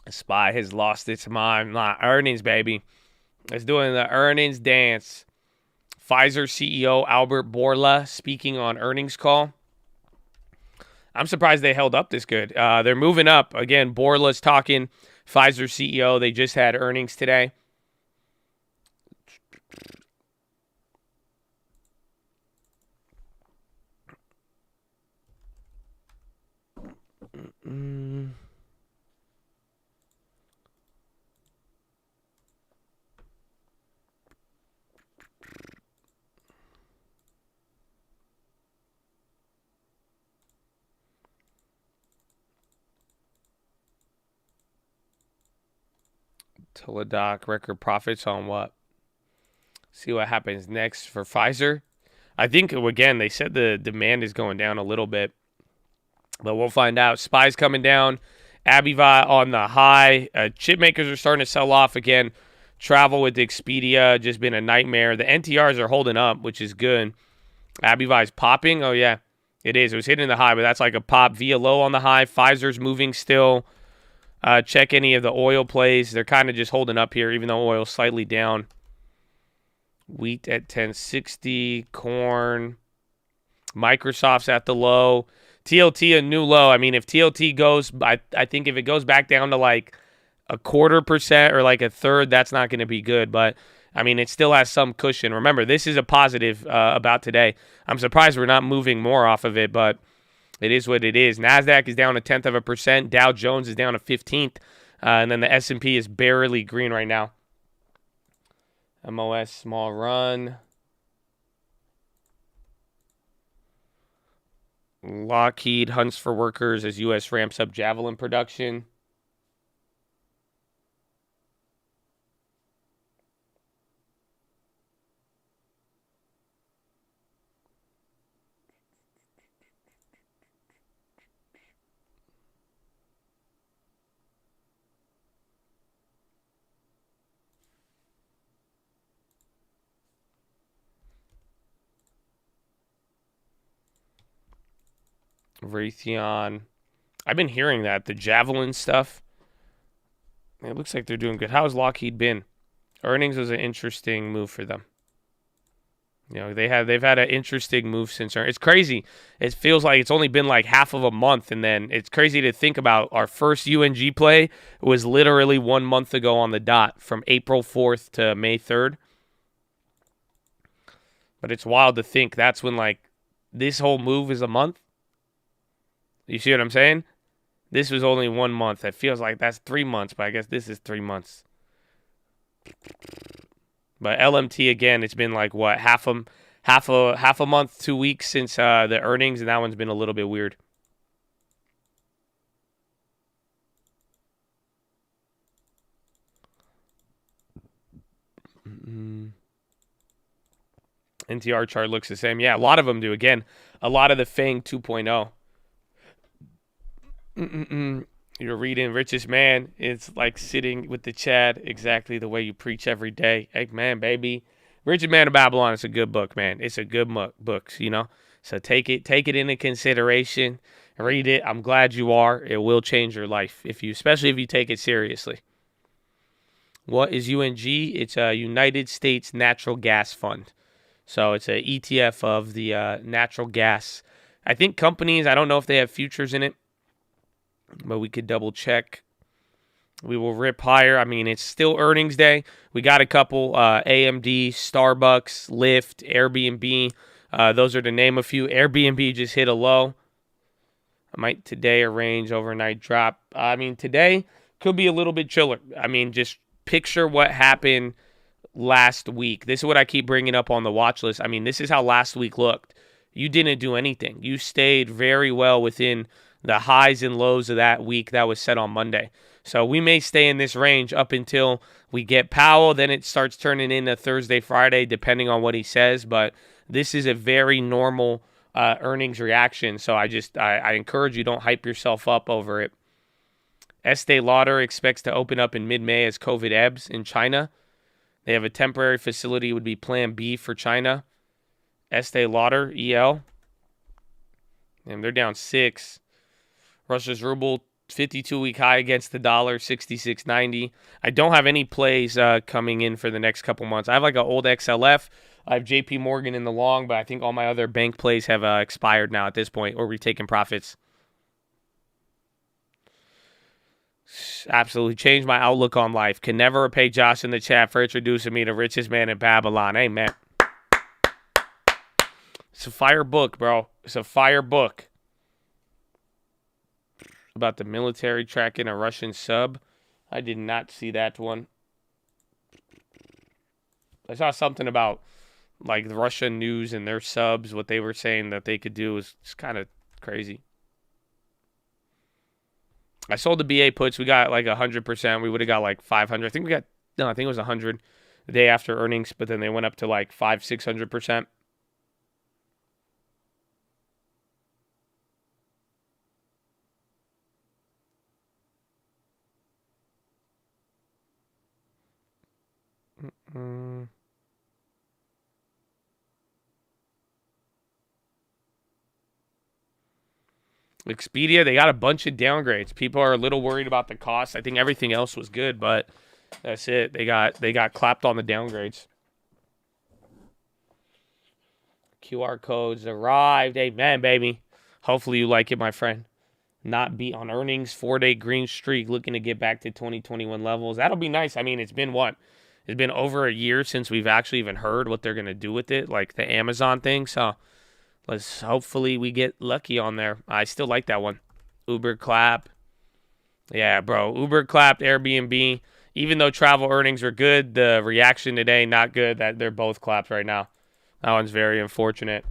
SPY has lost its mind. Not earnings, baby. It's doing the earnings dance. Pfizer CEO Albert Bourla speaking on earnings call. I'm surprised they held up this good. They're moving up. Again, Bourla's talking. Pfizer CEO, they just had earnings today. Teladoc record profits on what? See what happens next for Pfizer. I think, again, they said the demand is going down a little bit, but we'll find out. SPY's coming down. Abiva on the high. Chip makers are starting to sell off again. Travel with Expedia just been a nightmare. The NTRs are holding up, which is good. Abiva's popping. Oh, yeah, it is. It was hitting the high, but that's like a pop. Via low on the high. Pfizer's moving still. Check any of the oil plays. They're kind of just holding up here, even though oil's slightly down. Wheat at 1060. Corn. Microsoft's at the low. TLT a new low. I mean, if TLT goes, I think if it goes back down to like 0.25% or like a third, that's not going to be good. But, I mean, it still has some cushion. Remember, this is a positive about today. I'm surprised we're not moving more off of it, but it is what it is. NASDAQ is down 0.1%. Dow Jones is down 15th. And then the S&P is barely green right now. MOS small run. Lockheed hunts for workers as U.S. ramps up Javelin production. Raytheon. I've been hearing that. The Javelin stuff. It looks like they're doing good. How's Lockheed been? Earnings was an interesting move for them. You know, they've had an interesting move since. It's crazy. It feels like it's only been like half of a month, and then it's crazy to think about our first UNG play was literally 1 month ago on the dot, from April 4th to May 3rd. But it's wild to think that's when like this whole move is a month. You see what I'm saying? This was only 1 month. It feels like that's 3 months, but I guess this is 3 months. But LMT again, it's been like what half a month, 2 weeks since the earnings, and that one's been a little bit weird. NTR chart looks the same. Yeah, a lot of them do. Again, a lot of the FANG 2.0. You're reading Richest Man. It's like sitting with the Chad, exactly the way you preach every day. Eggman, baby. Richest Man of Babylon is a good book, man. It's a good book, you know. So take it into consideration. Read it. I'm glad you are. It will change your life, especially if you take it seriously. What is UNG? It's a United States Natural Gas Fund. So it's an ETF of the natural gas. I think companies, I don't know if they have futures in it, but we could double check. We will rip higher. I mean, it's still earnings day. We got a couple, AMD, Starbucks, Lyft, Airbnb. Those are to name a few. Airbnb just hit a low. I might today arrange overnight drop. I mean, today could be a little bit chiller. I mean, just picture what happened last week. This is what I keep bringing up on the watch list. I mean, this is how last week looked. You didn't do anything. You stayed very well within the highs and lows of that week that was set on Monday. So we may stay in this range up until we get Powell. Then it starts turning into Thursday, Friday, depending on what he says. But this is a very normal earnings reaction. So I encourage you, don't hype yourself up over it. Estee Lauder expects to open up in mid-May as COVID ebbs in China. They have a temporary facility, would be Plan B for China. Estee Lauder, EL. And they're down 6. Russia's ruble, 52-week high against the dollar, 66.90. I don't have any plays coming in for the next couple months. I have like an old XLF. I have JP Morgan in the long, but I think all my other bank plays have expired now at this point, or we've taken profits. Absolutely changed my outlook on life. Can never repay Josh in the chat for introducing me to Richest Man in Babylon. Amen. It's a fire book, bro. It's a fire book. About the military tracking a Russian sub. I did not see that one. I saw something about like the Russian news and their subs, what they were saying that they could do was just kind of crazy. I sold the BA puts. We got like 100%. We would have got like 500. I think it was 100 the day after earnings, but then they went up to like 600%. Expedia, they got a bunch of downgrades. People are a little worried about the cost. I think everything else was good, but that's it. They got clapped on the downgrades. QR codes arrived. Amen, baby. Hopefully you like it, my friend. Not beat on earnings. 4-day green streak, looking to get back to 2021 levels. That'll be nice. I mean, it's been what? It's been over a year since we've actually even heard what they're going to do with it, like the Amazon thing. So hopefully we get lucky on there. I still like that one. Uber clap. Yeah, bro. Uber clapped, Airbnb. Even though travel earnings were good, the reaction today, not good. That they're both clapped right now. That one's very unfortunate.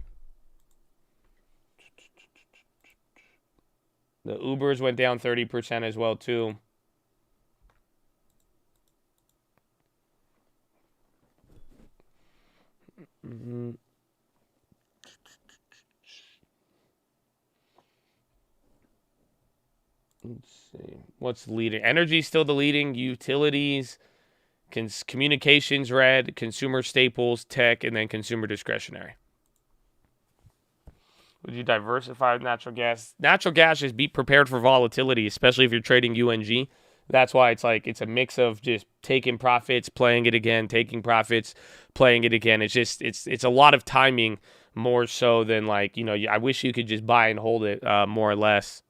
The Ubers went down 30% as well, too. Let's see. What's leading? Energy still the leading. Utilities, communications red, consumer staples, tech, and then consumer discretionary. Would you diversify with natural gas? Natural gas, just be prepared for volatility, especially if you're trading UNG. That's why it's like it's a mix of just taking profits, playing it again, taking profits, playing it again. It's just it's a lot of timing more so than like, you know, I wish you could just buy and hold it more or less.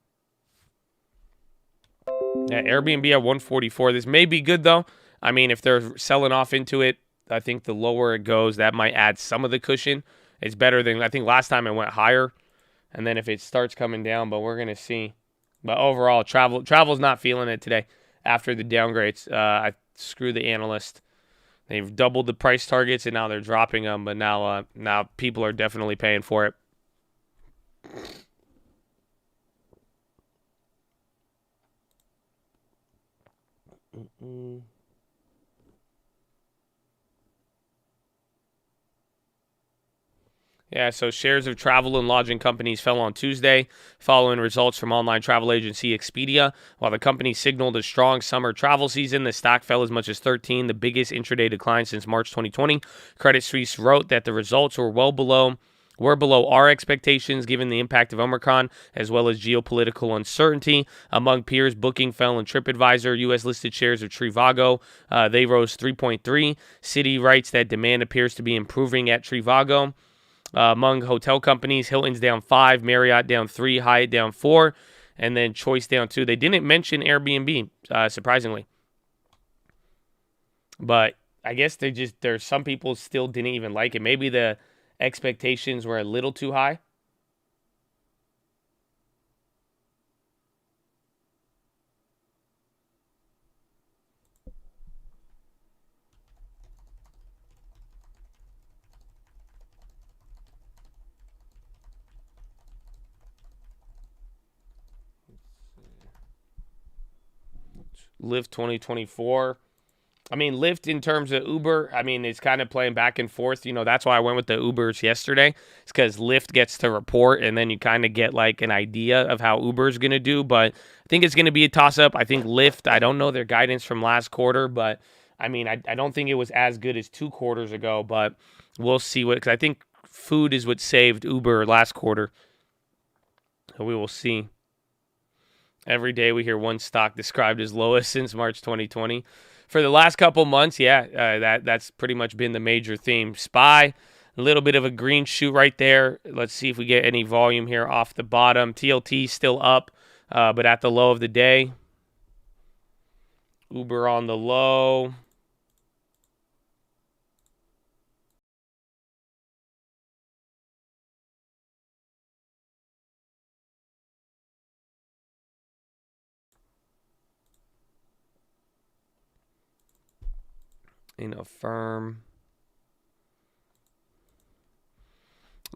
Yeah, Airbnb at 144. This may be good though. I mean, if they're selling off into it, I think the lower it goes, that might add some of the cushion. It's better than I think last time it went higher. And then if it starts coming down, but we're gonna see. But overall, travel's not feeling it today after the downgrades. I screw the analyst. They've doubled the price targets and now they're dropping them. But now people are definitely paying for it. Yeah, so shares of travel and lodging companies fell on Tuesday following results from online travel agency Expedia. While the company signaled a strong summer travel season, the stock fell as much as 13, the biggest intraday decline since March 2020. Credit Suisse wrote that the results were below our expectations given the impact of Omicron as well as geopolitical uncertainty. Among peers, Booking fell in TripAdvisor. U.S.-listed shares of Trivago, they rose 3.3. Citi writes that demand appears to be improving at Trivago. Among hotel companies, Hilton's down 5, Marriott down 3, Hyatt down 4, and then Choice down 2. They didn't mention Airbnb, surprisingly. But I guess there's some people still didn't even like it. Maybe the expectations were a little too high. Lyft 2024. I mean, Lyft in terms of Uber, I mean, it's kind of playing back and forth. You know, that's why I went with the Ubers yesterday. It's because Lyft gets to report, and then you kind of get like an idea of how Uber's going to do. But I think it's going to be a toss-up. I think Lyft, I don't know their guidance from last quarter, but I mean, I don't think it was as good as 2 quarters ago, but we'll see what, because I think food is what saved Uber last quarter. So we will see. Every day we hear one stock described as lowest since March 2020. For the last couple months, that's pretty much been the major theme. SPY, a little bit of a green shoot right there. Let's see if we get any volume here off the bottom. TLT still up, but at the low of the day. Uber on the low. Firm.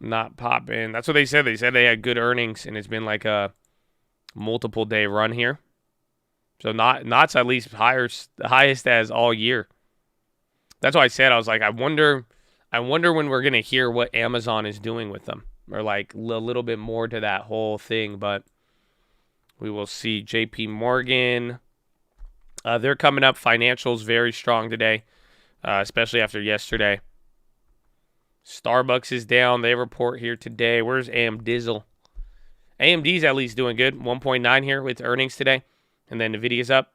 Not popping. That's what they said. They said they had good earnings, and it's been like a multiple day run here. So not's at least the highest as all year. That's why I said I was like, I wonder when we're gonna hear what Amazon is doing with them, or like a little bit more to that whole thing. But we will see. JP Morgan, they're coming up. Financials very strong today. Especially after yesterday. Starbucks is down. They report here today. Where's AMD? AMD's at least doing good. 1.9 here with earnings today. And then NVIDIA's up.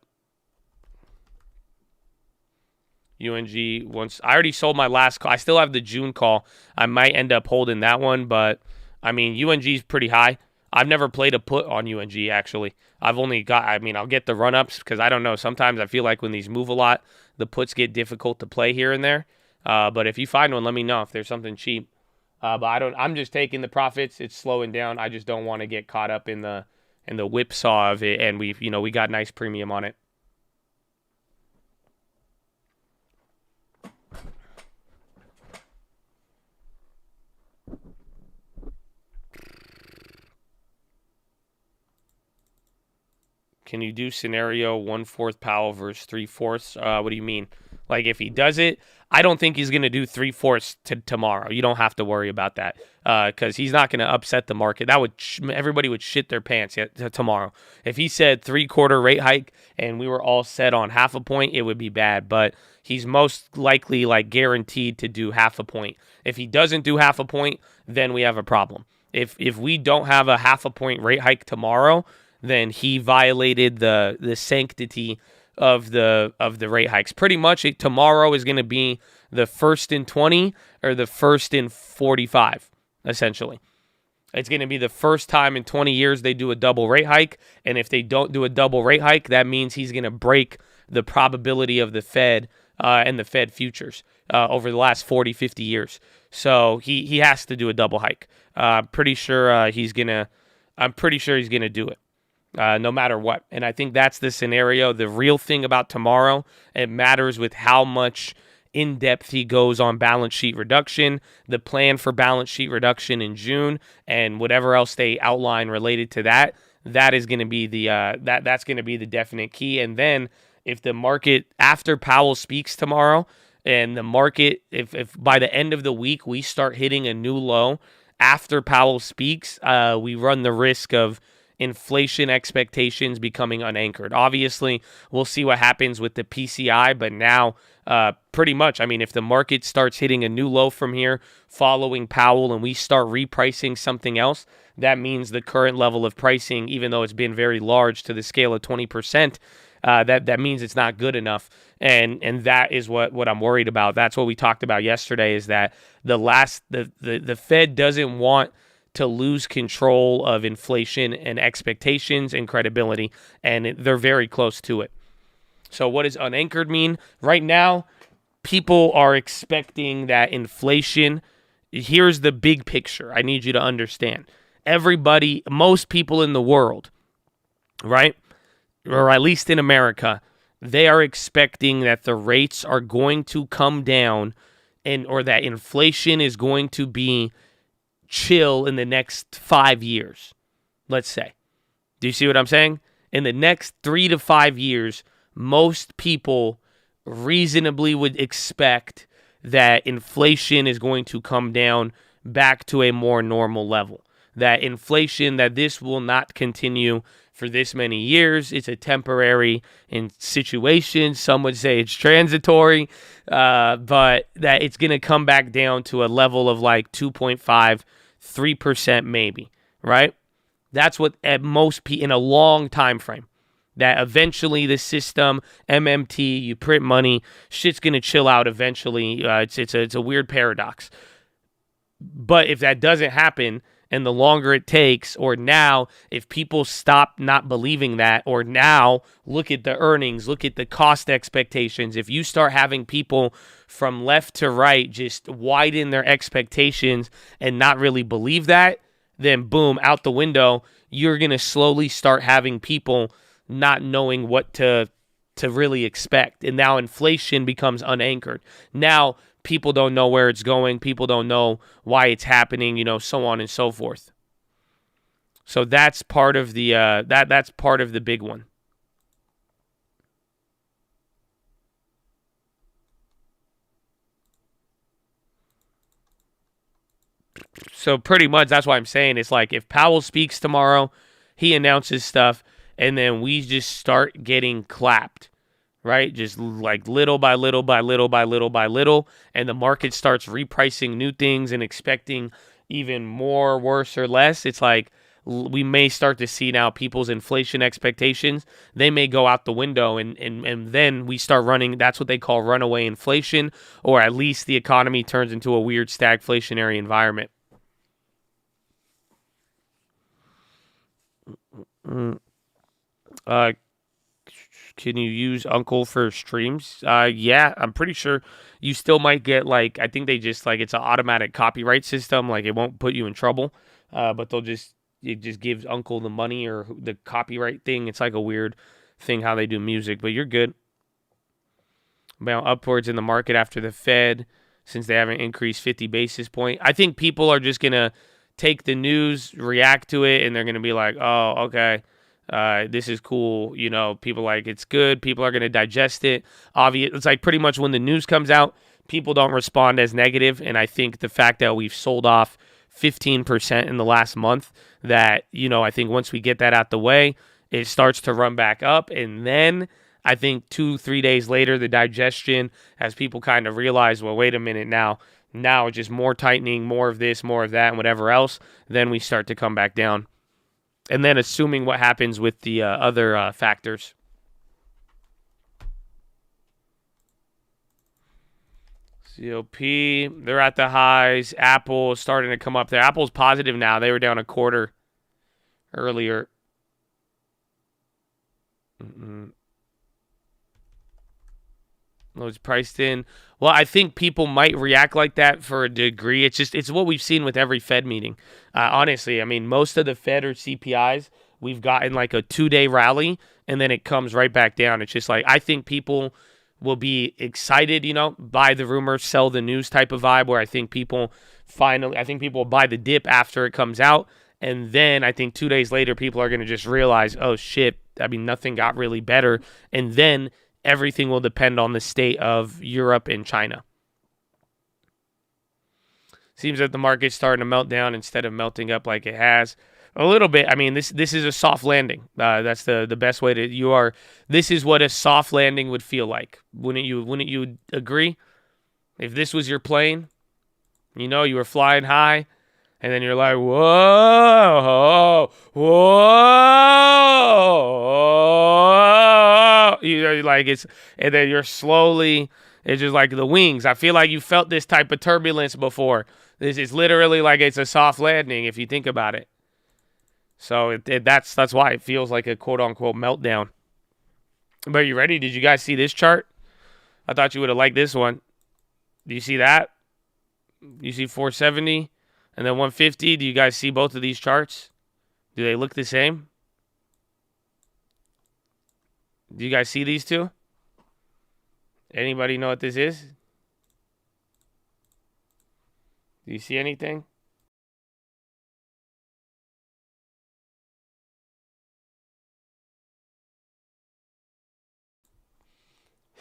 UNG, I already sold my last call. I still have the June call. I might end up holding that one, but I mean, UNG's pretty high. I've never played a put on UNG, actually. I'll get the run-ups because I don't know. Sometimes I feel like when these move a lot, the puts get difficult to play here and there. But if you find one, let me know if there's something cheap. But I'm just taking the profits. It's slowing down. I just don't want to get caught up in the whipsaw of it. And we got nice premium on it. Can you do scenario 1/4 Powell versus 3/4? What do you mean? Like if he does it, I don't think he's going to do 3/4 tomorrow. You don't have to worry about that because he's not going to upset the market. Everybody would shit their pants tomorrow. If he said 3/4 rate hike and we were all set on 0.5 point, it would be bad. But he's most likely like guaranteed to do 0.5 point. If he doesn't do 0.5 point, then we have a problem. If we don't have a 0.5 point rate hike tomorrow, then he violated the sanctity of the rate hikes. Pretty much, tomorrow is going to be the first in 20 or the first in 45, essentially. It's going to be the first time in 20 years they do a double rate hike, and if they don't do a double rate hike, that means he's going to break the probability of the Fed and the Fed futures over the last 40, 50 years. So he has to do a double hike. I'm pretty sure he's going to do it. No matter what. And I think that's the scenario. The real thing about tomorrow, it matters with how much in-depth he goes on balance sheet reduction, the plan for balance sheet reduction in June, and whatever else they outline related to that. That is going to be that's going to be the definite key. And then if the market, after Powell speaks tomorrow, and the market, if by the end of the week we start hitting a new low after Powell speaks, we run the risk of inflation expectations becoming unanchored. Obviously, we'll see what happens with the PCI, but now pretty much, I mean, if the market starts hitting a new low from here following Powell and we start repricing something else, that means the current level of pricing, even though it's been very large to the scale of 20%, that means it's not good enough. And that is what I'm worried about. That's what we talked about yesterday, is that the Fed doesn't want to lose control of inflation and expectations and credibility, and they're very close to it. So what does unanchored mean? Right now, people are expecting that inflation, here's the big picture I need you to understand. Everybody, most people in the world, right, or at least in America, they are expecting that the rates are going to come down or that inflation is going to be chill in the next 5 years, let's say. Do you see what I'm saying? In the next 3 to 5 years, most people reasonably would expect that inflation is going to come down back to a more normal level. That inflation, that this will not continue for this many years. It's a temporary situation. Some would say it's transitory, but that it's going to come back down to a level of like 2.5, 3% maybe, right? That's what at most in a long time frame. That eventually the system, MMT, you print money, shit's going to chill out eventually. It's a weird paradox. But if that doesn't happen, and the longer it takes, or now, if people stop not believing that, or now look at the earnings, look at the cost expectations, if you start having people from left to right just widen their expectations and not really believe that, then boom, out the window, you're going to slowly start having people not knowing what to really expect. And now inflation becomes unanchored. Now people don't know where it's going. People don't know why it's happening, so on and so forth. So that's part of the that's part of the big one. So pretty much that's why I'm saying it's like if Powell speaks tomorrow, he announces stuff, and then we just start getting clapped. Right? Just like little by little by little by little by little. And the market starts repricing new things and expecting even more, worse, or less. It's like we may start to see now people's inflation expectations. They may go out the window and then we start running. That's what they call runaway inflation, or at least the economy turns into a weird stagflationary environment. Can you use Uncle for streams? Yeah, I'm pretty sure you still might get I think they just it's an automatic copyright system. It won't put you in trouble, but it just gives Uncle the money or the copyright thing. It's like a weird thing how they do music, but you're good. Bound upwards in the market after the Fed, since they haven't increased 50 basis point. I think people are just going to take the news, react to it, and they're going to be like, oh, okay. This is cool. People it's good. People are going to digest it. Obvious. It's pretty much when the news comes out, people don't respond as negative. And I think the fact that we've sold off 15% in the last month, that, I think once we get that out the way, it starts to run back up. And then I think 2-3 days later, the digestion, as people kind of realize, well, wait a minute now, Now just more tightening, more of this, more of that, and whatever else. Then we start to come back down. And then assuming what happens with the other factors. COP, they're at the highs. Apple is starting to come up there. Apple's positive now. They were down a quarter earlier. It's priced in. Well, I think people might react like that for a degree. It's what we've seen with every Fed meeting. Honestly, I mean, most of the Fed or CPIs, we've gotten like a 2-day rally, and then it comes right back down. It's just like, I think people will be excited, buy the rumor, sell the news type of vibe, where I think people will buy the dip after it comes out. And then I think 2 days later, people are going to just realize, oh, shit, I mean, nothing got really better. And then everything will depend on the state of Europe and China. Seems that the market's starting to melt down instead of melting up like it has. A little bit. I mean, this is a soft landing. That's the best way to. This is what a soft landing would feel like. Wouldn't you agree? If this was your plane, you were flying high, and then you're like, whoa, whoa, and then you're slowly. It's just like the wings. I feel like you felt this type of turbulence before. This is literally like it's a soft landing if you think about it. So that's why it feels like a quote-unquote meltdown. But are you ready? Did you guys see this chart? I thought you would have liked this one. Do you see that? You see 470 and then 150? Do you guys see both of these charts? Do they look the same? Do you guys see these two? Anybody know what this is? Do you see anything?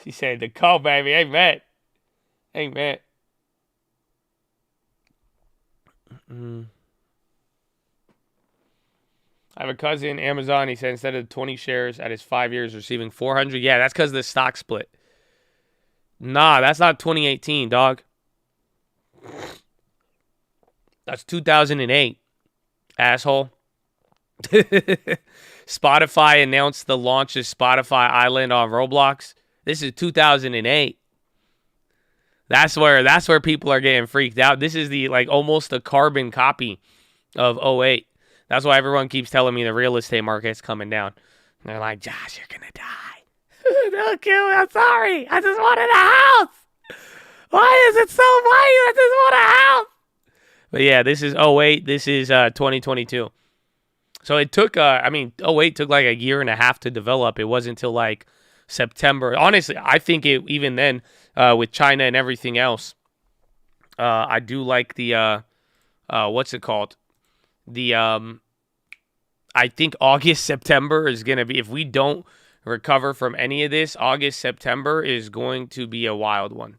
She said, the call, baby. Amen. Amen. I have a cousin, Amazon. He said instead of 20 shares at his 5 years, receiving 400. Yeah, that's because of the stock split. Nah, that's not 2018, dog. That's 2008, asshole. Spotify announced the launch of Spotify Island on Roblox. This is 2008. That's where people are getting freaked out. This is the almost a carbon copy of '08. That's why everyone keeps telling me the real estate market's coming down. And they're like, Josh, you're gonna die. Don't kill me. I'm sorry. I just wanted a house. Why is it so white? I just want a house. But yeah, this is '08. This is 2022. So it took, '08 took like a year and a half to develop. It wasn't until like September. Honestly, I think even then, with China and everything else, I do like the, what's it called? I think August, September is going to be, if we don't recover from any of this, August, September is going to be a wild one.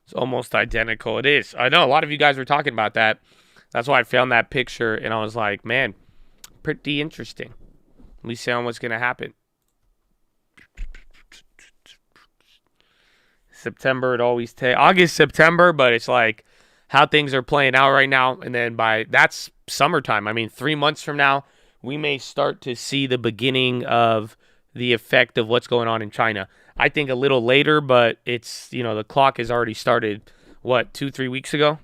It's almost identical. It is. I know a lot of you guys were talking about that. That's why I found that picture, and I was like, man, pretty interesting. Let me see on what's going to happen. September, it always takes August, September, but it's like how things are playing out right now. And then that's summertime. I mean, 3 months from now, we may start to see the beginning of the effect of what's going on in China. I think a little later, but it's, the clock has already started, 2-3 weeks ago?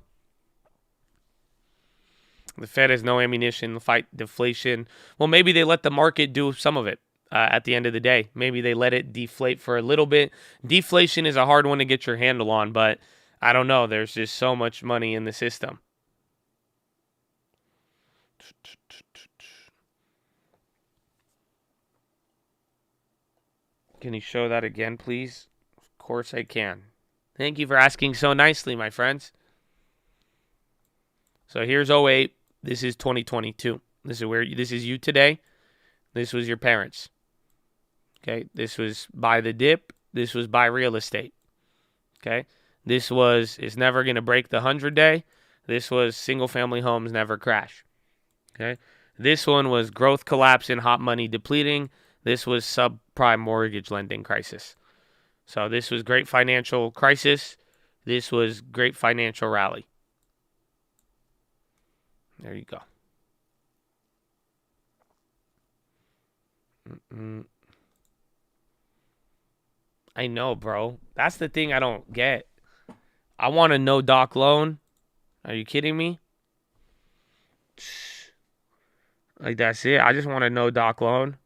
The Fed has no ammunition to fight deflation. Well, maybe they let the market do some of it at the end of the day. Maybe they let it deflate for a little bit. Deflation is a hard one to get your handle on, but I don't know. There's just so much money in the system. Can you show that again, please? Of course I can. Thank you for asking so nicely, my friends. So here's '08. This is 2022. This is you today. This was your parents. Okay, this was buy the dip. This was buy real estate. Okay. This was, it's never going to break the 100-day. This was single family homes never crash. Okay. This one was growth collapse and hot money depleting. This was subprime mortgage lending crisis. So this was great financial crisis. This was great financial rally. There you go. I know, bro. That's the thing I don't get. I want a no doc loan. Are you kidding me? Like, that's it. I just want a no doc loan.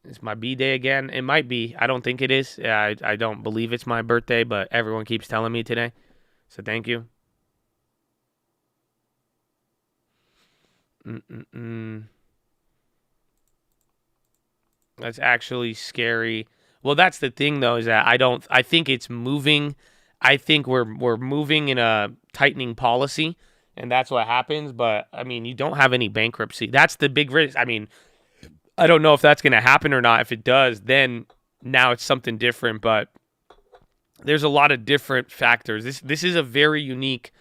It's my B-day again. It might be. I don't think it is. Yeah, I don't believe it's my birthday, but everyone keeps telling me today. So thank you. That's actually scary. Well, that's the thing, though, is that I think it's moving. I think we're moving in a tightening policy, and that's what happens. But, I mean, you don't have any bankruptcy. That's the big risk. I mean, I don't know if that's going to happen or not. If it does, then now it's something different. But there's a lot of different factors. This is a very unique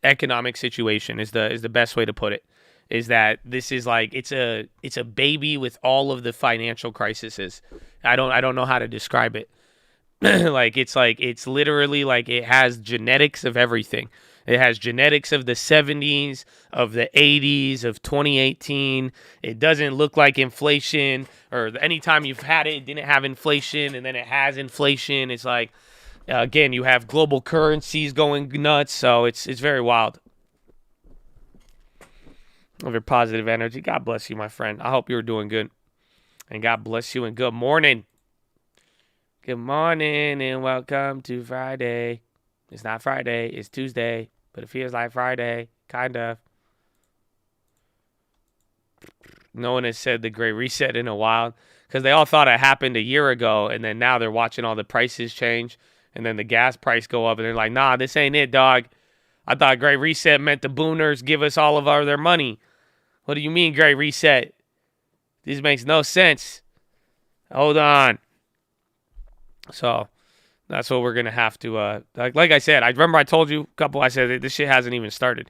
economic situation is the best way to put it. Is that this is like it's a baby with all of the financial crises. I don't know how to describe it. it's literally like it has genetics of everything. It has genetics of the 70s, of the 80s, of 2018. It doesn't look like inflation, or anytime you've had it, it didn't have inflation, and then it has inflation. It's like, again, you have global currencies going nuts, so it's very wild. Of your positive energy. God bless you, my friend. I hope you're doing good. And God bless you, and good morning. Good morning, and welcome to Friday. It's not Friday, it's Tuesday, but it feels like Friday, kind of. No one has said the Great Reset in a while, because they all thought it happened a year ago, and then now they're watching all the prices change, and then the gas price go up, and they're like, nah, this ain't it, dog. I thought Great Reset meant the booners give us all of their money. What do you mean, Great Reset? This makes no sense. Hold on. So that's what we're going to have to, like I said, I remember I told you I said this shit hasn't even started.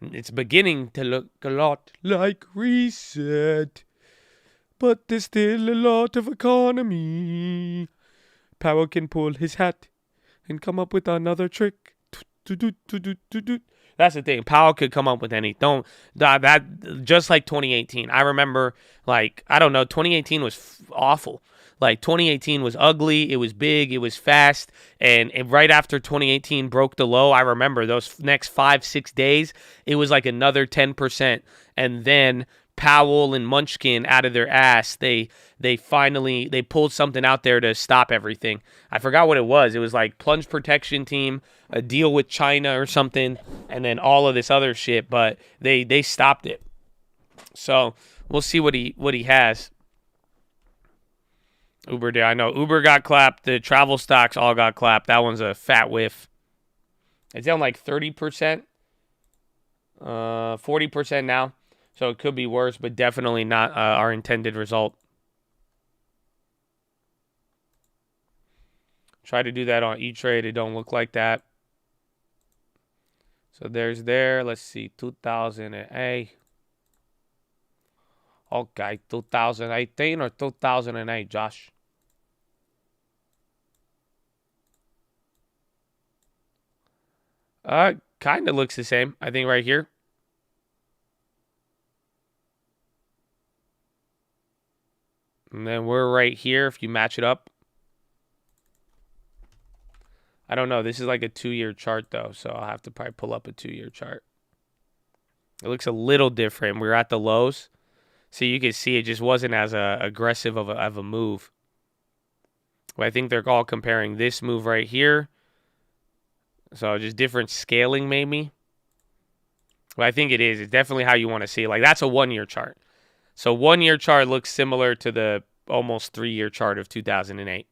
It's beginning to look a lot like Reset, but there's still a lot of economy. Powell can pull his hat and come up with another trick. That's the thing. Powell could come up with anything. That just like 2018. I remember, like, I don't know, 2018 was awful. Like, 2018 was ugly. It was big. It was fast. And right after 2018 broke the low, I remember those next 5-6 days, it was like another 10%. And then Powell and Munchkin out of their ass, they finally pulled something out there to stop everything. I forgot what it was. It was like plunge protection team, a deal with China or something, and then all of this other shit. But they stopped it. So we'll see what he has. Uber did. I know Uber got clapped. The travel stocks all got clapped. That one's a fat whiff. It's down like 30%, 40% now. So it could be worse, but definitely not our intended result. Try to do that on E-Trade. It don't look like that. So there's there. Let's see. 2008. Okay. 2018 or 2008, Josh? Kind of looks the same. I think right here. And then we're right here if you match it up. I don't know. This is like a 2-year chart, though, so I'll have to probably pull up a 2-year chart. It looks a little different. We're at the lows. So you can see it just wasn't as aggressive of a move. But I think they're all comparing this move right here. So just different scaling, maybe. But I think it is. It's definitely how you want to see it. Like, that's a 1-year chart. So 1-year chart looks similar to the almost 3-year chart of 2008.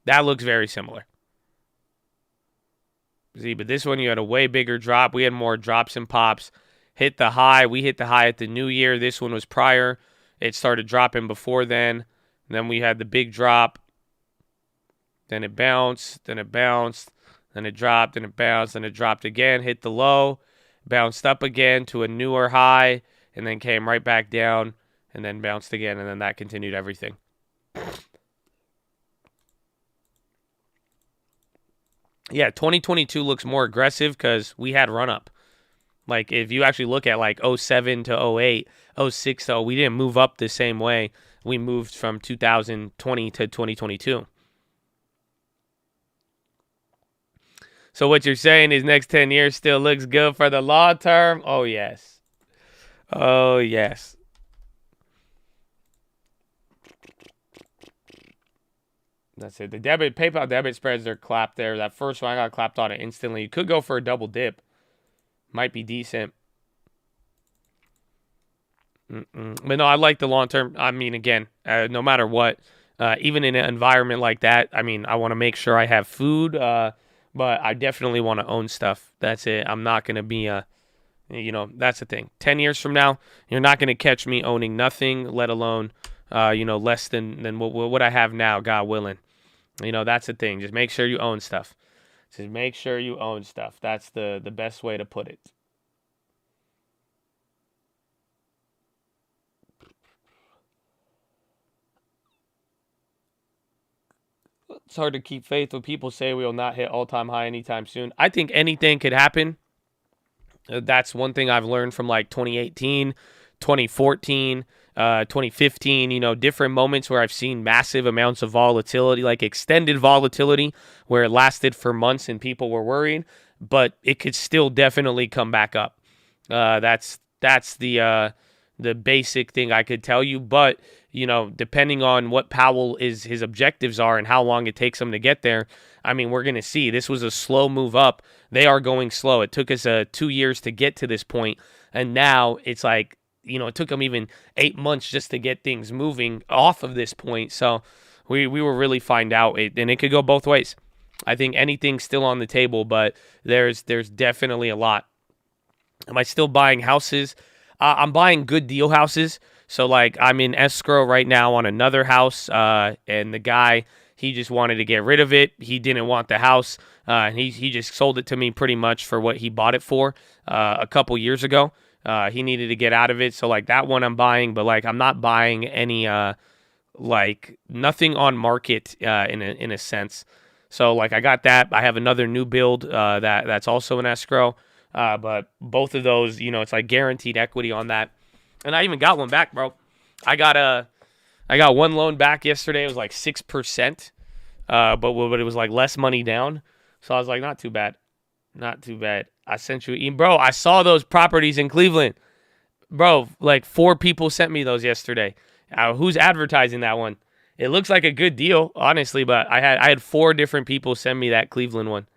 That looks very similar. See, but this one you had a way bigger drop. We had more drops and pops. Hit the high. We hit the high at the new year. This one was prior. It started dropping before then. And then we had the big drop. then it bounced, then it bounced, then it dropped, then it bounced, then it dropped again, hit the low, bounced up again to a newer high, and then came right back down, and then bounced again, and then that continued everything. Yeah, 2022 looks more aggressive because we had run up. Like, if you actually look at like 07 to 08, 06 though, we didn't move up the same way. We moved from 2020 to 2022. So what you're saying is next 10 years still looks good for the long term? Oh, yes. Oh, yes. That's it. The PayPal debit spreads are clapped there. That first one, I got clapped on it instantly. You could go for a double dip. Might be decent. But no, I like the long term. I mean, again, no matter what, even in an environment like that, I mean, I want to make sure I have food, but I definitely want to own stuff. That's it. I'm not going to be that's the thing. 10 years from now, you're not going to catch me owning nothing, let alone, less than what I have now, God willing. That's the thing. Just make sure you own stuff. Just make sure you own stuff. That's the best way to put it. It's hard to keep faith when people say we will not hit all-time high anytime soon. I think anything could happen. That's one thing I've learned from like 2018, 2014, 2015, different moments where I've seen massive amounts of volatility, like extended volatility, where it lasted for months and people were worried, but it could still definitely come back up. That's the basic thing I could tell you, but depending on what Powell his objectives are and how long it takes him to get there, I mean, we're going to see. This was a slow move up. They are going slow. It took us 2 years to get to this point, and now it's like, it took them even 8 months just to get things moving off of this point. So we will really find out, and it could go both ways. I think anything's still on the table, but there's definitely a lot. Am I still buying houses? I'm buying good deal houses. So, like, I'm in escrow right now on another house, and the guy, he just wanted to get rid of it. He didn't want the house, and he just sold it to me pretty much for what he bought it for a couple years ago. He needed to get out of it, so, like, that one I'm buying, but, like, I'm not buying any, nothing on market in a sense. So, like, I got that. I have another new build that's also in escrow, but both of those, it's like guaranteed equity on that. And I even got one back, bro. I got one loan back yesterday. It was like 6%, but it was like less money down. So I was like, not too bad. Not too bad. I sent you, bro, I saw those properties in Cleveland. Bro, like 4 people sent me those yesterday. Who's advertising that one? It looks like a good deal, honestly, but I had 4 different people send me that Cleveland one.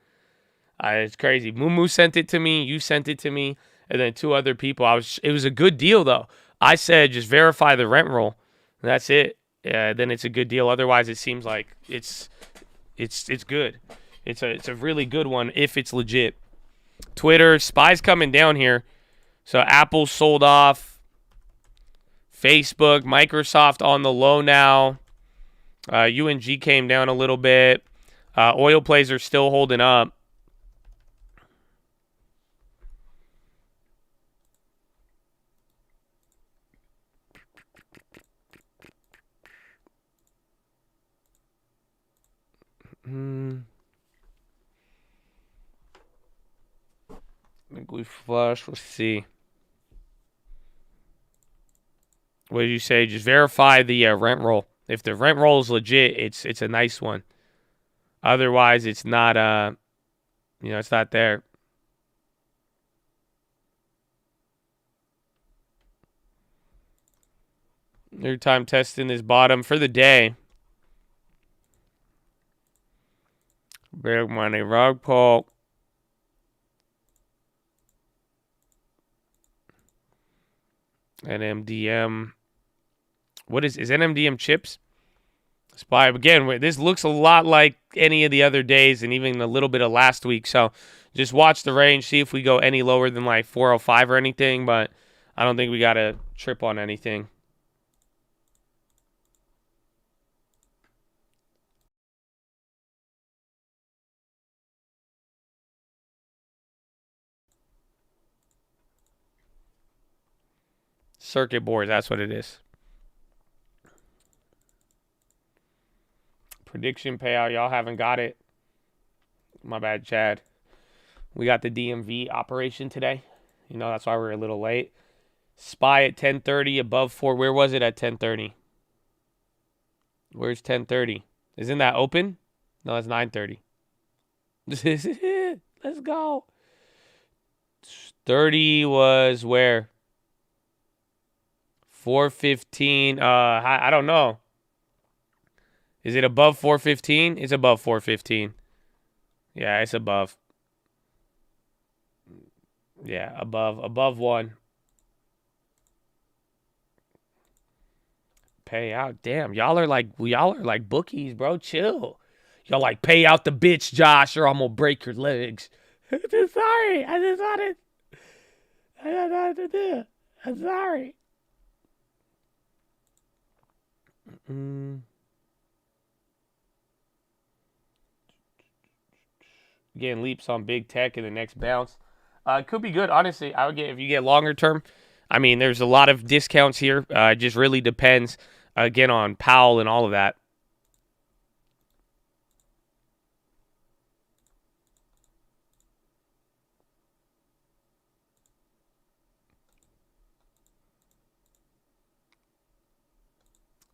It's crazy. Mumu sent it to me. You sent it to me. And then 2 other people. It was a good deal, though. I said just verify the rent roll. That's it. Then it's a good deal. Otherwise, it seems like it's good. It's a really good one if it's legit. Twitter, SPY's coming down here. So Apple sold off. Facebook, Microsoft on the low now. UNG came down a little bit. Oil plays are still holding up. I think we flush. Let's see. What did you say? Just verify the rent roll. If the rent roll is legit, it's a nice one. Otherwise, it's not. It's not there. Third time testing this bottom for the day. Big money rug pull. NMDM. What is NMDM chips? SPY. Again, this looks a lot like any of the other days and even a little bit of last week. So just watch the range, see if we go any lower than like 405 or anything. But I don't think we got to trip on anything. Circuit boards, that's what it is. Prediction payout, y'all haven't got it. My bad, Chad. We got the DMV operation today. You know, that's why we're a little late. SPY at 10:30, above 4. Where was it at 10:30? Where's 10:30? Isn't that open? No, it's 9:30. Let's go. 30 was where? 415. I don't know. Is it above 415? It's above 415. Yeah, it's above. Yeah, above 1. Pay out. Damn, y'all are like bookies, bro. Chill. Y'all like, pay out the bitch, Josh, or I'm gonna break your legs. Sorry, I just wanted. I don't know what to do. I'm sorry. Getting leaps on big tech in the next bounce. It could be good, honestly. I would get, if you get longer term. I mean, there's a lot of discounts here. It just really depends, again, on Powell and all of that.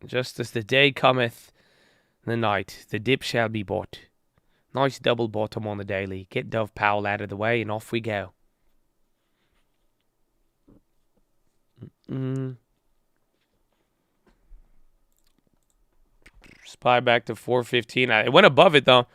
Just as the day cometh, the night, the dip shall be bought. Nice double bottom on the daily. Get Dove Powell out of the way and off we go. SPY back to 415. It went above it, though.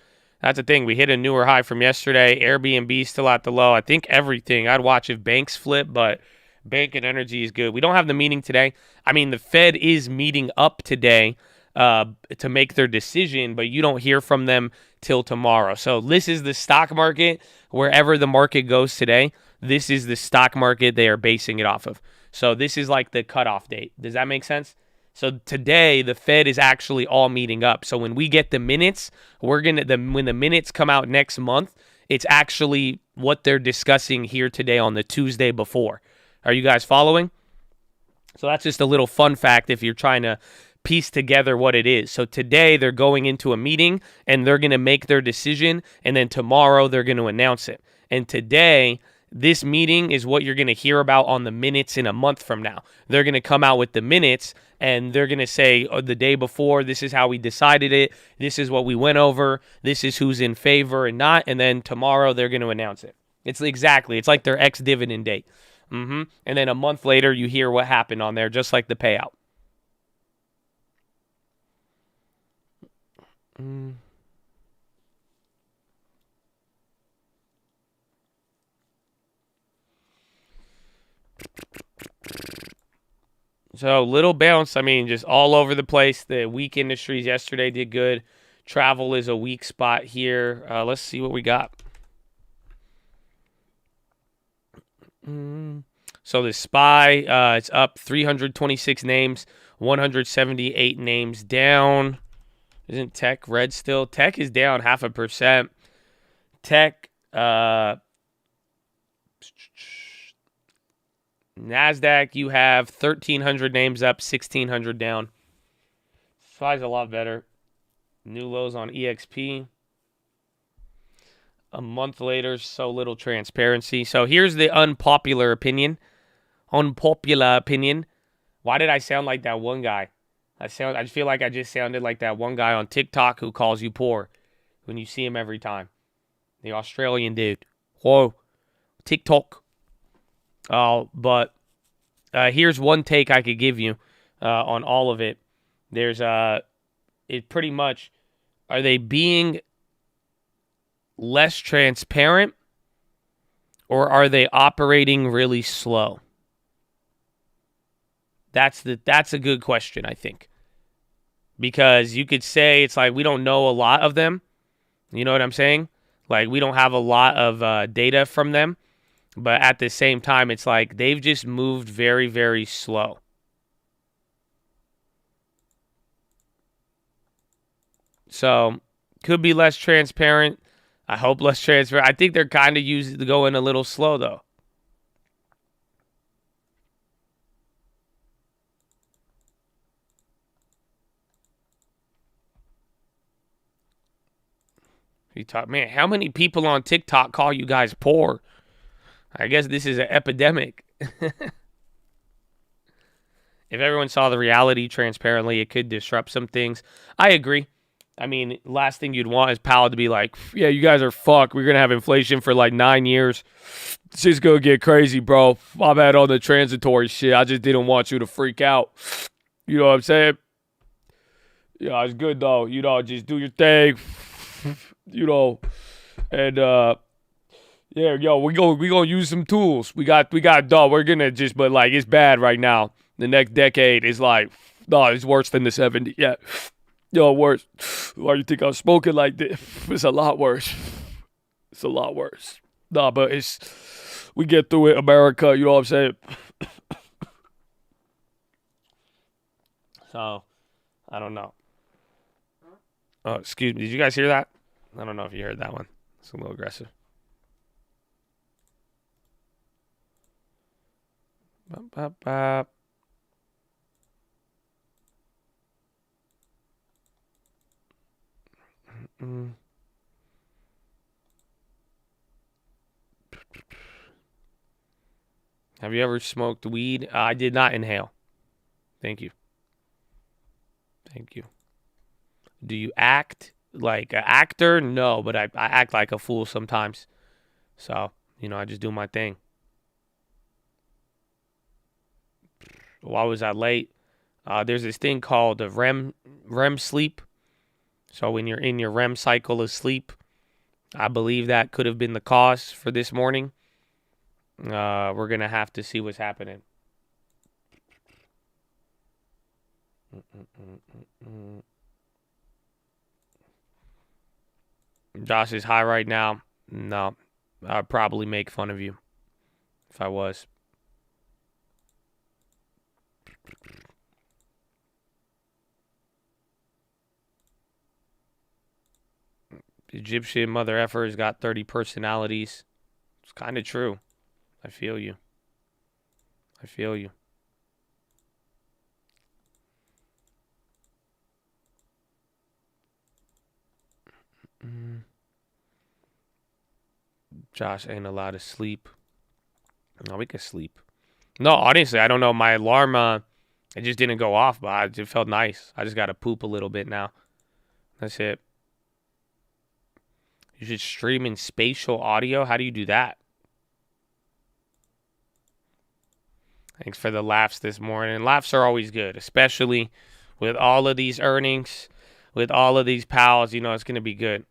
That's the thing. We hit a newer high from yesterday. Airbnb still at the low. I think everything. I'd watch if banks flip, but bank and energy is good. We don't have the meeting today. I mean, the Fed is meeting up today to make their decision, but you don't hear from them till tomorrow. So this is the stock market. Wherever the market goes today, this is the stock market they are basing it off of. So this is like the cutoff date. Does that make sense? So today, the Fed is actually all meeting up. So when we get the minutes, when the minutes come out next month, it's actually what they're discussing here today on the Tuesday before. Are you guys following? So that's just a little fun fact if you're trying to piece together what it is. So today, they're going into a meeting, and they're going to make their decision, and then tomorrow, they're going to announce it. And today, this meeting is what you're going to hear about on the minutes in a month from now. They're going to come out with the minutes, and they're going to say, oh, the day before, this is how we decided it. This is what we went over. This is who's in favor and not. And then tomorrow, they're going to announce it. It's like their ex-dividend date. And then a month later, you hear what happened on there, just like the payout. So little bounce. I mean, just all over the place. The weak industries yesterday did good. Travel is a weak spot here. Let's see what we got. So the SPY, it's up 326 names, 178 names down. Isn't tech red still? Tech is down 0.5%. Tech, NASDAQ, you have 1,300 names up, 1,600 down. SPY's a lot better. New lows on EXP. A month later, so little transparency. So here's the unpopular opinion. Unpopular opinion. Why did I sound like that one guy? I feel like I just sounded like that one guy on TikTok who calls you poor when you see him every time. The Australian dude. Whoa. TikTok. But here's one take I could give you on all of it. There's it pretty much, are they being less transparent, or are they operating really slow? That's a good question, I think. Because you could say it's like we don't know a lot of them. You know what I'm saying? Like we don't have a lot of data from them. But at the same time, it's like they've just moved very, very slow. So could be less transparent. I hope less transparent. I think they're kind of going a little slow, though. You talk, man, how many people on TikTok call you guys poor? I guess this is an epidemic. If everyone saw the reality transparently, it could disrupt some things. I agree. I mean, last thing you'd want is Powell to be like, yeah, you guys are fucked. We're going to have inflation for like 9 years. It's just going to get crazy, bro. My bad on the transitory shit. I just didn't want you to freak out. You know what I'm saying? Yeah, it's good, though. You know, just do your thing. You know, and, yeah, yo, we gonna use some tools. We got, dog. We're going to just, but like, it's bad right now. The next decade is like, no, it's worse than the 70s. Yeah. Yo, worse. Why you think I'm smoking like this? It's a lot worse. It's a lot worse. Nah, but we get through it, America. You know what I'm saying? So, I don't know. Oh, excuse me. Did you guys hear that? I don't know if you heard that one. It's a little aggressive. Bop, bop, bop. Have you ever smoked weed? I did not inhale. Thank you. Thank you. Do you act like an actor? No, but I act like a fool sometimes. So, you know, I just do my thing. Why was I late? There's this thing called the REM sleep. So when you're in your REM cycle of sleep, I believe that could have been the cause for this morning. We're going to have to see what's happening. Josh is high right now. No, I'd probably make fun of you if I was. Egyptian mother effer's got 30 personalities. It's kind of true. I feel you. I feel you. Josh ain't allowed to sleep. No, we can sleep. No, honestly, I don't know. My alarm, it just didn't go off, but it felt nice. I just got to poop a little bit now. That's it. You should stream in spatial audio. How do you do that? Thanks for the laughs this morning. Laughs are always good, especially with all of these earnings, with all of these pals. You know, it's going to be good.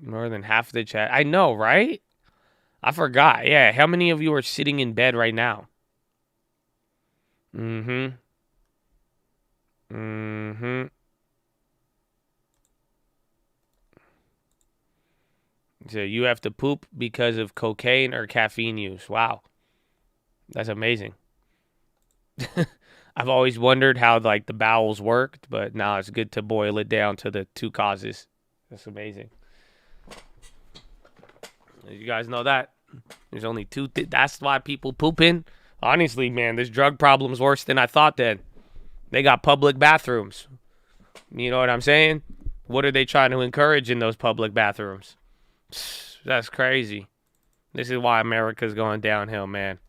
More than half the chat. I know, right? I forgot. Yeah, how many of you are sitting in bed right now? Mm-hmm. So you have to poop because of cocaine or caffeine use. Wow. That's amazing. I've always wondered how like the bowels worked, but now it's good to boil it down to the two causes. That's amazing. You guys know that? There's only two. That's why people pooping. Honestly, man, this drug problem's worse than I thought then. They got public bathrooms. You know what I'm saying? What are they trying to encourage in those public bathrooms? That's crazy. This is why America's going downhill, man.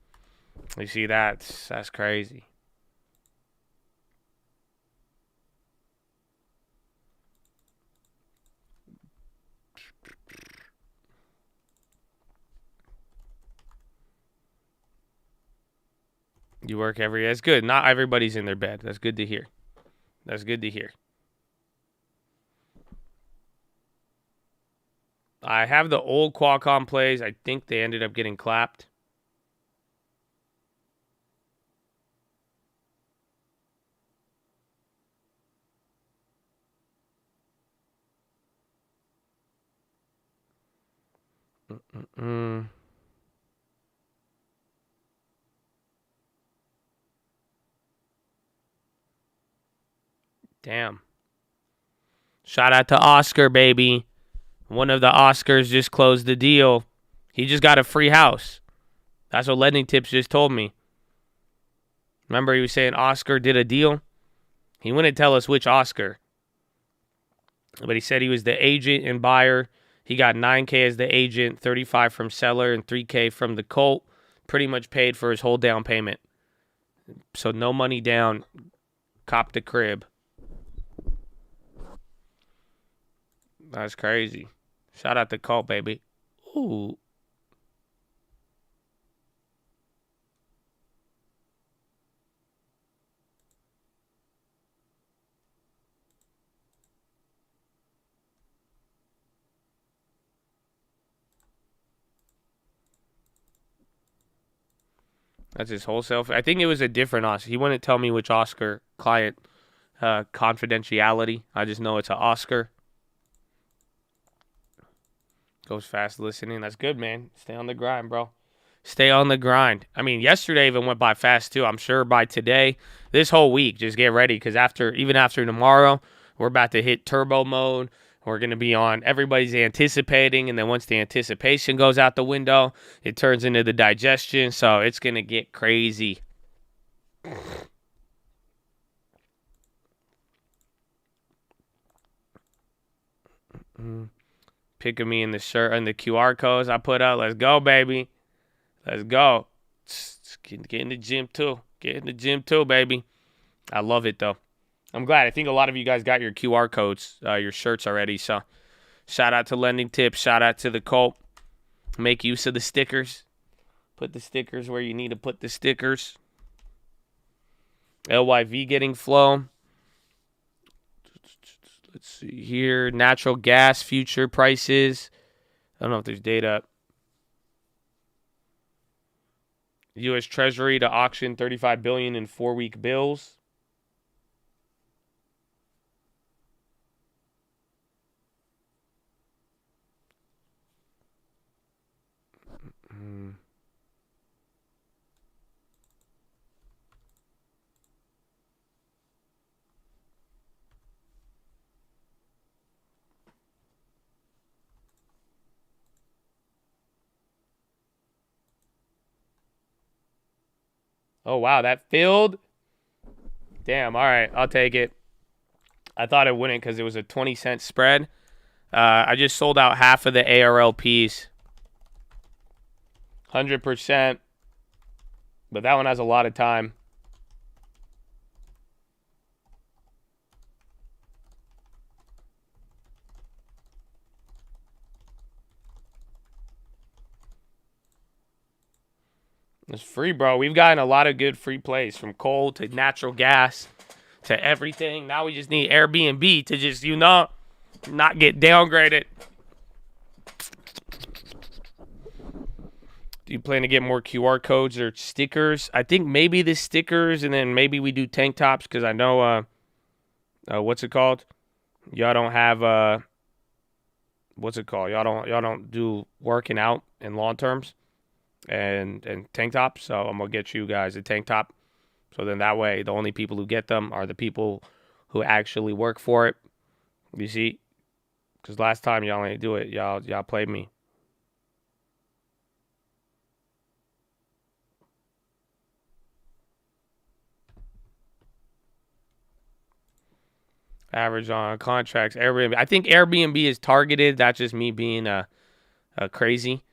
You see that? That's crazy. You work every day. That's good. Not everybody's in their bed. That's good to hear. That's good to hear. I have the old Qualcomm plays. I think they ended up getting clapped. Damn. Shout out to Oscar, baby. One of the Oscars just closed the deal. He just got a free house. That's what Lending Tips just told me. Remember he was saying Oscar did a deal? He wouldn't tell us which Oscar. But he said he was the agent and buyer. He got $9K as the agent, $35 from seller, and $3K from the cult. Pretty much paid for his whole down payment. So no money down. Cop the crib. That's crazy. Shout out to cult, baby. Ooh. That's his wholesale. I think it was a different Oscar. He wouldn't tell me which Oscar. Client confidentiality. I just know it's an Oscar. Goes fast listening. That's good, man. Stay on the grind, bro. Stay on the grind. I mean, yesterday even went by fast, too. I'm sure by today, this whole week, just get ready. Because even after tomorrow, we're about to hit turbo mode. We're going to be on, everybody's anticipating, and then once the anticipation goes out the window, it turns into the digestion, so it's going to get crazy. Picking me in the shirt and the QR codes I put out. Let's go, baby. Let's go. Get in the gym, too. Get in the gym, too, baby. I love it, though. I'm glad. I think a lot of you guys got your QR codes, your shirts already. So shout out to Lending Tips. Shout out to the cult. Make use of the stickers. Put the stickers where you need to put the stickers. LYV getting flow. Let's see here. Natural gas future prices. I don't know if there's data. U.S. Treasury to auction $35 billion in 4-week bills. Oh, wow, that filled? Damn, all right, I'll take it. I thought it wouldn't because it was a 20-cent spread. I just sold out half of the ARLPs. 100%. But that one has a lot of time. It's free, bro. We've gotten a lot of good free plays from coal to natural gas to everything. Now we just need Airbnb to just, not get downgraded. Do you plan to get more QR codes or stickers? I think maybe the stickers, and then maybe we do tank tops because I know, what's it called? Y'all don't have, what's it called? Y'all don't do working out in long terms. And tank tops, so I'm gonna get you guys a tank top. So then that way, the only people who get them are the people who actually work for it. You see, because last time y'all ain't do it, y'all played me. Average on contracts, Airbnb. I think Airbnb is targeted. That's just me being a crazy.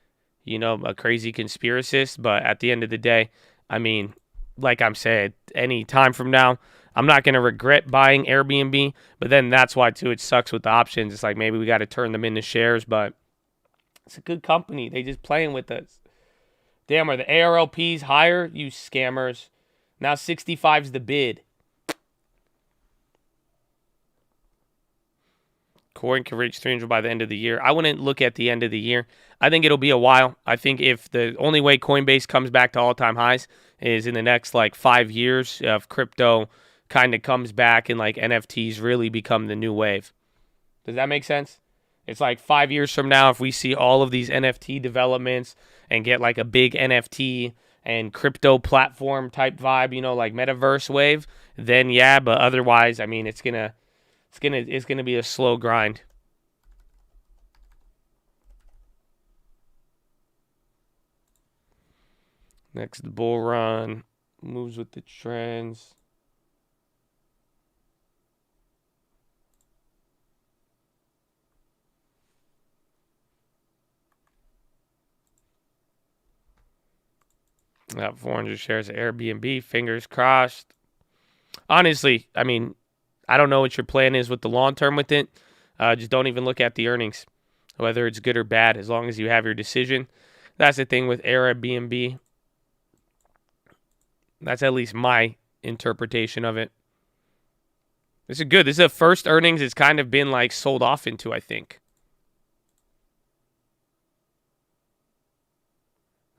A crazy conspiracist, but at the end of the day, I mean, like I'm saying, any time from now, I'm not going to regret buying Airbnb, but then that's why, too, it sucks with the options. It's like maybe we got to turn them into shares, but it's a good company. They just playing with us. Damn, are the ARLPs higher? You scammers. Now 65's the bid. Coin can reach 300 by the end of the year. I wouldn't look at the end of the year. I think it'll be a while. I think if the only way Coinbase comes back to all-time highs is in the next 5 years, if crypto kind of comes back and NFTs really become the new wave. Does that make sense? It's 5 years from now, if we see all of these NFT developments and get a big NFT and crypto platform type vibe, like metaverse wave, then yeah, but otherwise, I mean, it's going to It's gonna be a slow grind. Next bull run moves with the trends. Got 400 shares of Airbnb. Fingers crossed. Honestly, I mean, I don't know what your plan is with the long term with it. Just don't even look at the earnings, whether it's good or bad, as long as you have your decision. That's the thing with Airbnb. That's at least my interpretation of it. This is good. This is the first earnings it's kind of been like sold off into, I think.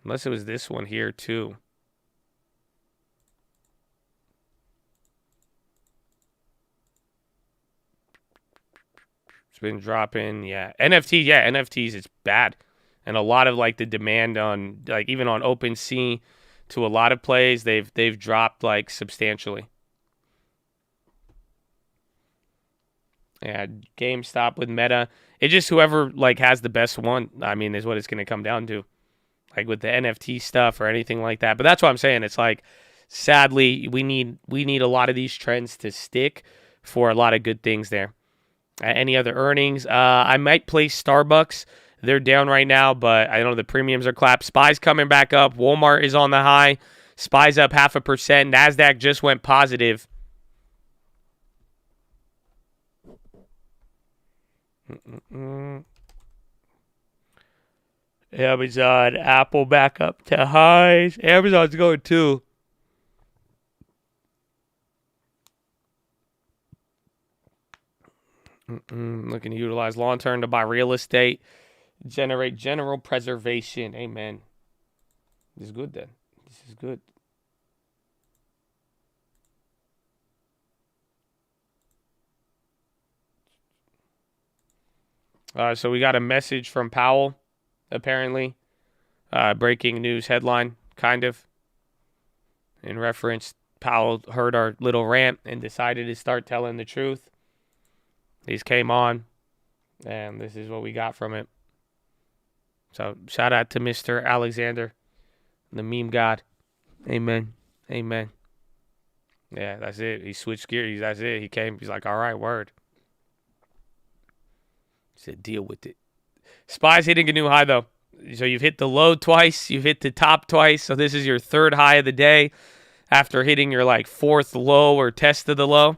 Unless it was this one here too. It's been dropping. Yeah. NFT. Yeah. NFTs. It's bad. And a lot of like the demand on like even on OpenSea to a lot of plays, they've dropped like substantially. Yeah. GameStop with Meta. It just whoever like has the best one, I mean, is what it's going to come down to. Like with the NFT stuff or anything like that. But that's what I'm saying. It's like, sadly, we need a lot of these trends to stick for a lot of good things there. Any other earnings? I might place Starbucks. They're down right now, but I know the premiums are clapped. SPY's coming back up. Walmart is on the high. SPY's up 0.5%. NASDAQ just went positive. Amazon, Apple back up to highs. Amazon's going too. Looking to utilize long term to buy real estate, generate general preservation. Amen. This is good then. This is good. So we got a message from Powell. Apparently, breaking news headline, kind of, in reference. Powell heard our little rant and decided to start telling the truth. These came on, and this is what we got from it. So, shout out to Mr. Alexander, the meme god. Amen. Amen. Yeah, that's it. He switched gears. That's it. He came. He's like, all right, word. He said, deal with it. SPY's hitting a new high, though. So you've hit the low twice. You've hit the top twice. So this is your third high of the day after hitting your, like, fourth low or test of the low.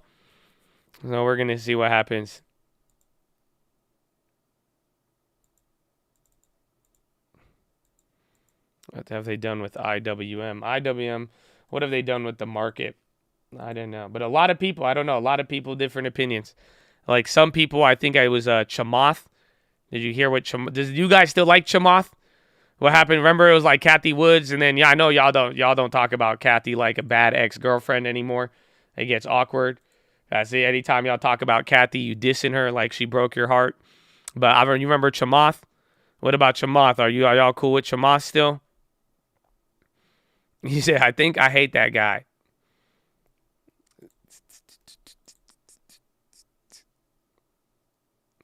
So we're going to see what happens. What have they done with IWM? IWM, what have they done with the market? I don't know. But a lot of people, I don't know. A lot of people, different opinions. Like some people, I think I was Chamath. Did you hear what Chamath? Do you guys still like Chamath? What happened? Remember, it was like Kathy Woods, and then I know y'all don't talk about Kathy like a bad ex-girlfriend anymore. It gets awkward. That's it. Anytime y'all talk about Kathy, you dissing her like she broke your heart. But you remember Chamath? What about Chamath? Are y'all cool with Chamath still? He said, I think I hate that guy.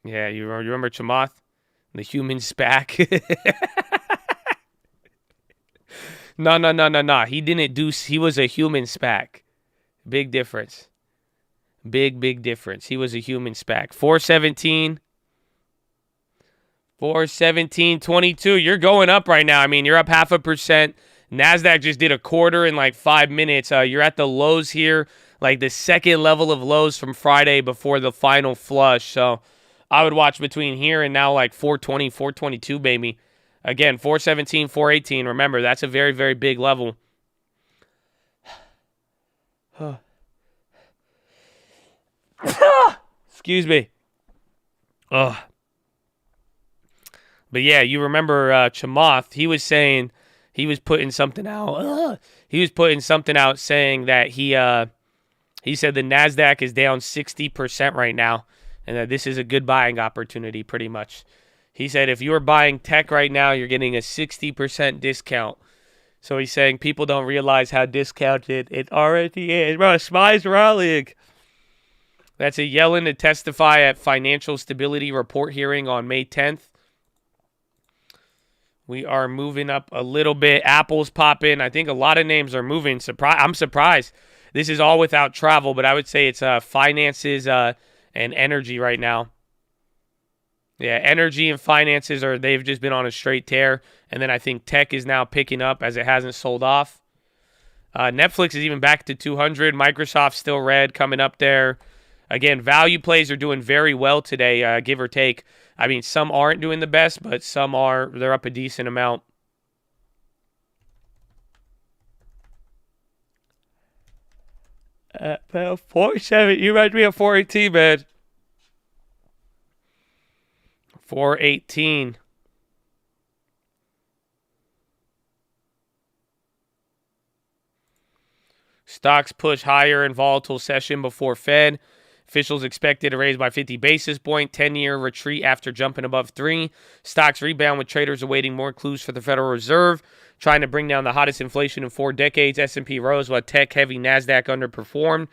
Yeah, you remember Chamath? The human SPAC? No. He didn't do... He was a human SPAC. Big difference. Big difference. He was a human SPAC. 417. 417.22. You're going up right now. I mean, you're up 0.5%. NASDAQ just did a quarter in like 5 minutes. You're at the lows here, like the second level of lows from Friday before the final flush. So I would watch between here and now like 420, 422, baby. Again, 417, 418. Remember, that's a very, very big level. Excuse me. But yeah, you remember Chamath. He was saying... He was putting something out. He was putting something out saying that he said the NASDAQ is down 60% right now and that this is a good buying opportunity pretty much. He said if you are buying tech right now, you're getting a 60% discount. So he's saying people don't realize how discounted it already is. Bro, SPY's rallying. That's a Yellen to testify at financial stability report hearing on May 10th. We are moving up a little bit. Apple's popping. I think a lot of names are moving. I'm surprised. This is all without travel, but I would say it's finances and energy right now. Yeah, energy and finances they've just been on a straight tear. And then I think tech is now picking up as it hasn't sold off. Netflix is even back to 200. Microsoft's still red, coming up there. Again, value plays are doing very well today, give or take. I mean, some aren't doing the best, but some are. They're up a decent amount. Well, 4.7. You might be at 418, man. 418. Stocks push higher in volatile session before Fed. Officials expected to raise by 50 basis points. 10-year retreat after jumping above 3. Stocks rebound with traders awaiting more clues for the Federal Reserve, trying to bring down the hottest inflation in 4 decades. S&P rose while tech-heavy NASDAQ underperformed.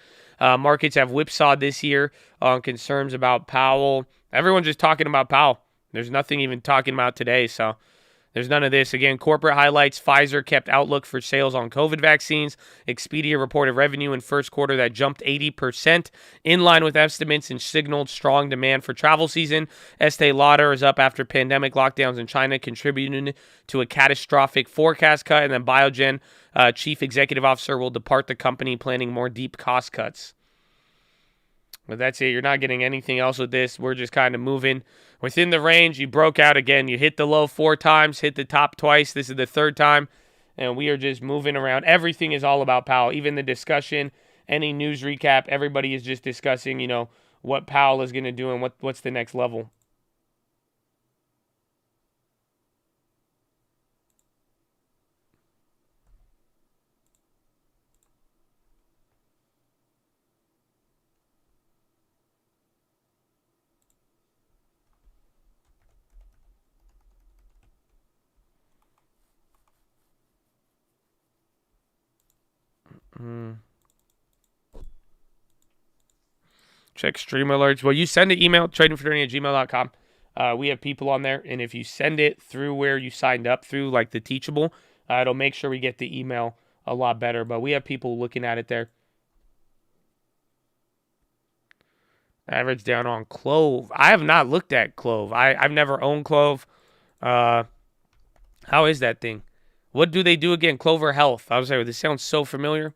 Markets have whipsawed this year on concerns about Powell. Everyone's just talking about Powell. There's nothing even talking about today, so there's none of this. Again, corporate highlights. Pfizer kept outlook for sales on COVID vaccines. Expedia reported revenue in first quarter that jumped 80%, in line with estimates and signaled strong demand for travel season. Estee Lauder is up after pandemic lockdowns in China, contributing to a catastrophic forecast cut. And then Biogen chief executive officer will depart the company, planning more deep cost cuts. But that's it. You're not getting anything else with this. We're just kind of moving within the range. You broke out again. You hit the low 4 times, hit the top twice. This is the 3rd time. And we are just moving around. Everything is all about Powell. Even the discussion, any news recap, everybody is just discussing, what Powell is going to do and what's the next level. Check stream alerts. Well, you send an email, tradingfraternity@gmail.com. We have people on there, and if you send it through where you signed up through, like the Teachable, it'll make sure we get the email a lot better. But we have people looking at it there. Average down on Clove. I have not looked at Clove. I've never owned Clove. How is that thing? What do they do again? Clover Health. I was like, this sounds so familiar.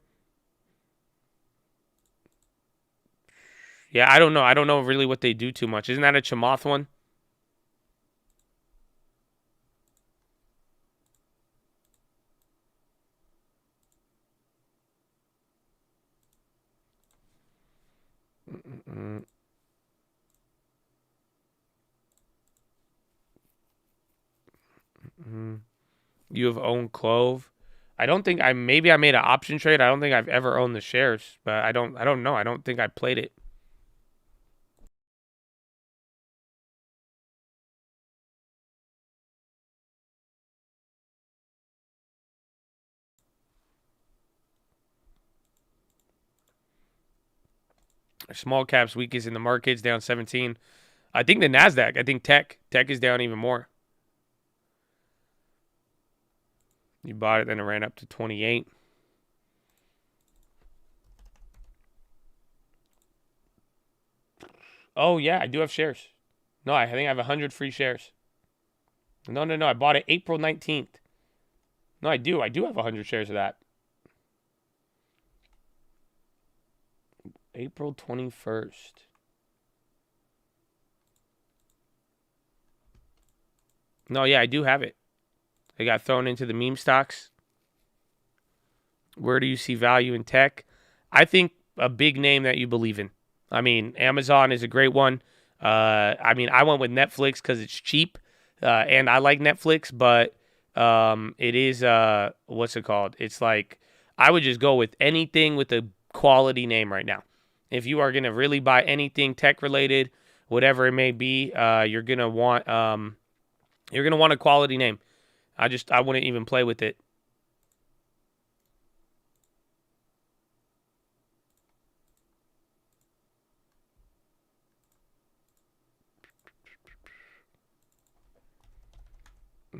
Yeah, I don't know. I don't know really what they do too much. Isn't that a Chamath one? You have owned Clove. I don't think maybe I made an option trade. I don't think I've ever owned the shares, but I don't know. I don't think I played it. Small caps weakest in the markets, down 17. I think the NASDAQ, I think tech is down even more. You bought it, then it ran up to 28. Oh, yeah, I do have shares. No, I think I have 100 free shares. No. I bought it April 19th. No, I do. I do have 100 shares of that. April 21st. No, yeah, I do have it. It got thrown into the meme stocks. Where do you see value in tech? I think a big name that you believe in. I mean, Amazon is a great one. I went with Netflix because it's cheap, and I like Netflix, but it is, what's it called? It's like, I would just go with anything with a quality name right now. If you are going to really buy anything tech-related, whatever it may be, you're going to want a quality name. I wouldn't even play with it.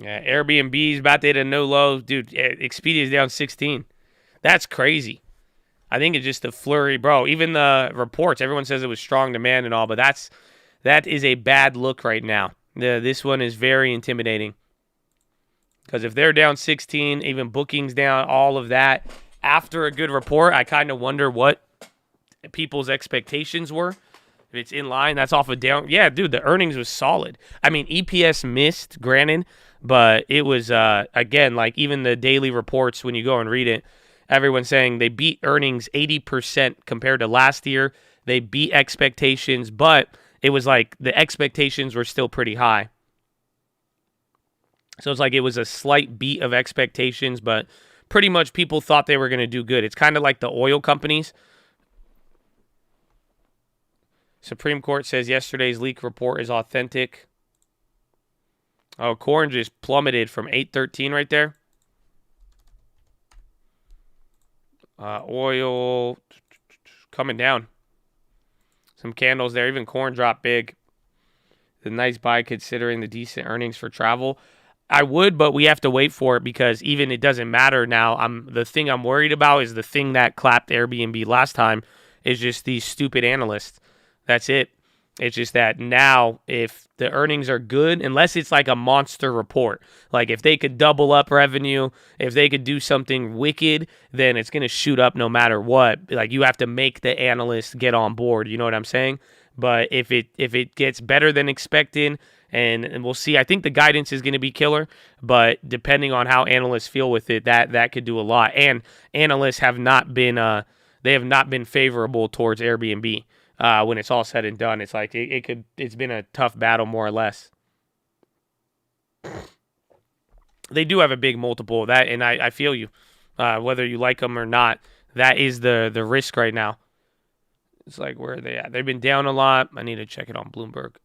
Yeah, Airbnb's about to hit a new low. Dude, Expedia's down 16. That's crazy. I think it's just a flurry, bro. Even the reports, everyone says it was strong demand and all, but that is a bad look right now. This one is very intimidating. Because if they're down 16, even bookings down, all of that, after a good report, I kind of wonder what people's expectations were. If it's in line, that's off a down. Yeah, dude, the earnings was solid. I mean, EPS missed, granted, but it was, again, like even the daily reports, when you go and read it, everyone's saying they beat earnings 80% compared to last year. They beat expectations, but it was like the expectations were still pretty high. So it's like it was a slight beat of expectations, but pretty much people thought they were going to do good. It's kind of like the oil companies. Supreme Court says yesterday's leak report is authentic. Oh, corn just plummeted from 813 right there. Oil coming down. Some candles there. Even corn dropped big. The nice buy considering the decent earnings for travel. I would, but we have to wait for it because even it doesn't matter now. The thing I'm worried about is the thing that clapped Airbnb last time is just these stupid analysts. That's it. It's just that now if the earnings are good, unless it's like a monster report, like if they could double up revenue, if they could do something wicked, then it's going to shoot up no matter what. Like you have to make the analysts get on board. You know what I'm saying? But if it gets better than expected, and we'll see. I think the guidance is going to be killer, but depending on how analysts feel with it, that could do a lot. And analysts have not been favorable towards Airbnb. When it's all said and done, it's like it's been a tough battle more or less. They do have a big multiple of that, and I feel you. Whether you like them or not, that is the risk right now. It's like, where are they at? They've been down a lot. I need to check it on Bloomberg.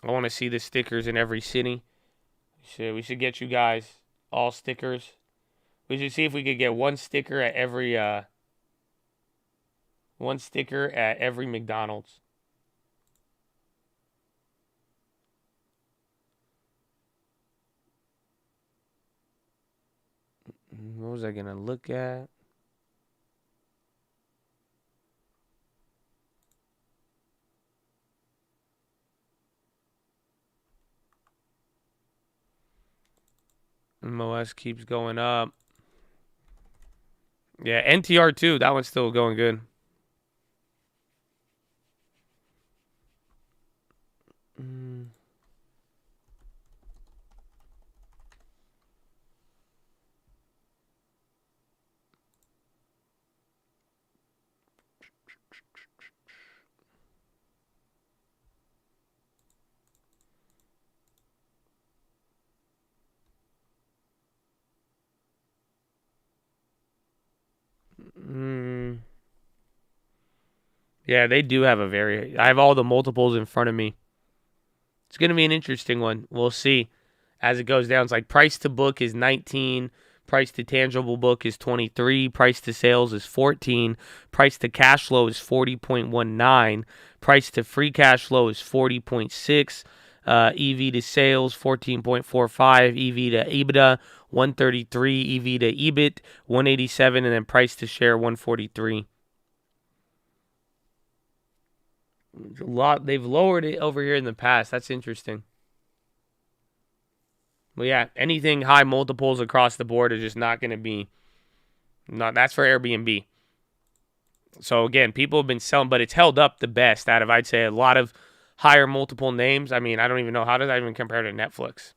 I want to see the stickers in every city. We should get you guys all stickers. We should see if we could get one sticker at every McDonald's. What was I gonna look at? MOS keeps going up. Yeah, NTR too. That one's still going good. Yeah, they do have I have all the multiples in front of me. It's going to be an interesting one. We'll see as it goes down. It's like price to book is 19, price to tangible book is 23, price to sales is 14, price to cash flow is 40.19, price to free cash flow is 40.6, EV to sales 14.45, EV to EBITDA 133, EV to EBIT 187, and then price to share 143. A lot. They've lowered it over here in the past. That's interesting. Well, yeah, anything high multiples across the board is just not going to be. That's for Airbnb. So again, people have been selling, but it's held up the best out of, I'd say, a lot of higher multiple names. I mean, I don't even know, how does that even compare to Netflix?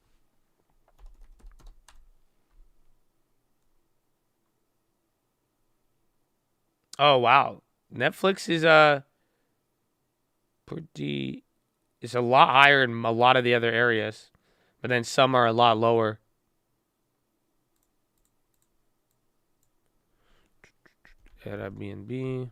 Oh wow, Netflix is it's a lot higher in a lot of the other areas, but then some are a lot lower. At ABNB,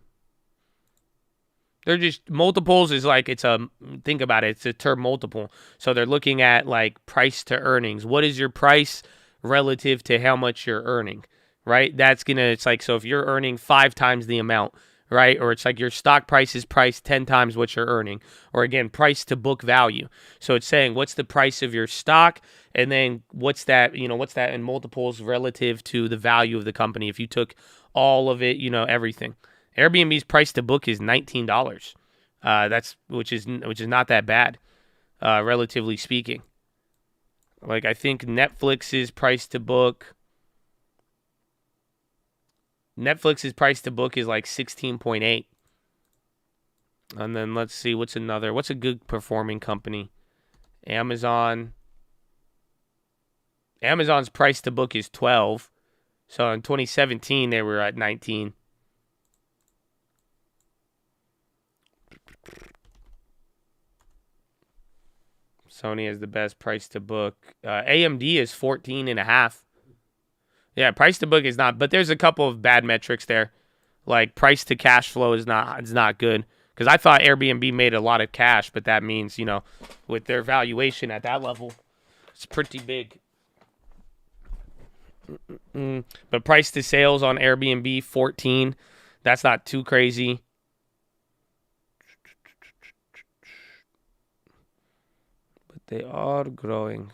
they're just multiples is like think about it, it's a term multiple. So they're looking at like price to earnings. What is your price relative to how much you're earning, right? It's like, so if you're earning 5 times the amount, right? Or it's like your stock price is priced 10 times what you're earning. Or again, price to book value. So it's saying what's the price of your stock, and then what's that in multiples relative to the value of the company. If you took all of it, everything. Airbnb's price to book is $19. Which is not that bad, relatively speaking. Like I think Netflix's price to book is like 16.8. And then let's see what's a good performing company. Amazon's price to book is 12. So in 2017 they were at 19. Sony has the best price to book. AMD is 14.5. Yeah, price to book is not, but there's a couple of bad metrics there. Like price to cash flow is not good. Because I thought Airbnb made a lot of cash, but that means, with their valuation at that level, it's pretty big. But price to sales on Airbnb, 14. That's not too crazy. But they are growing.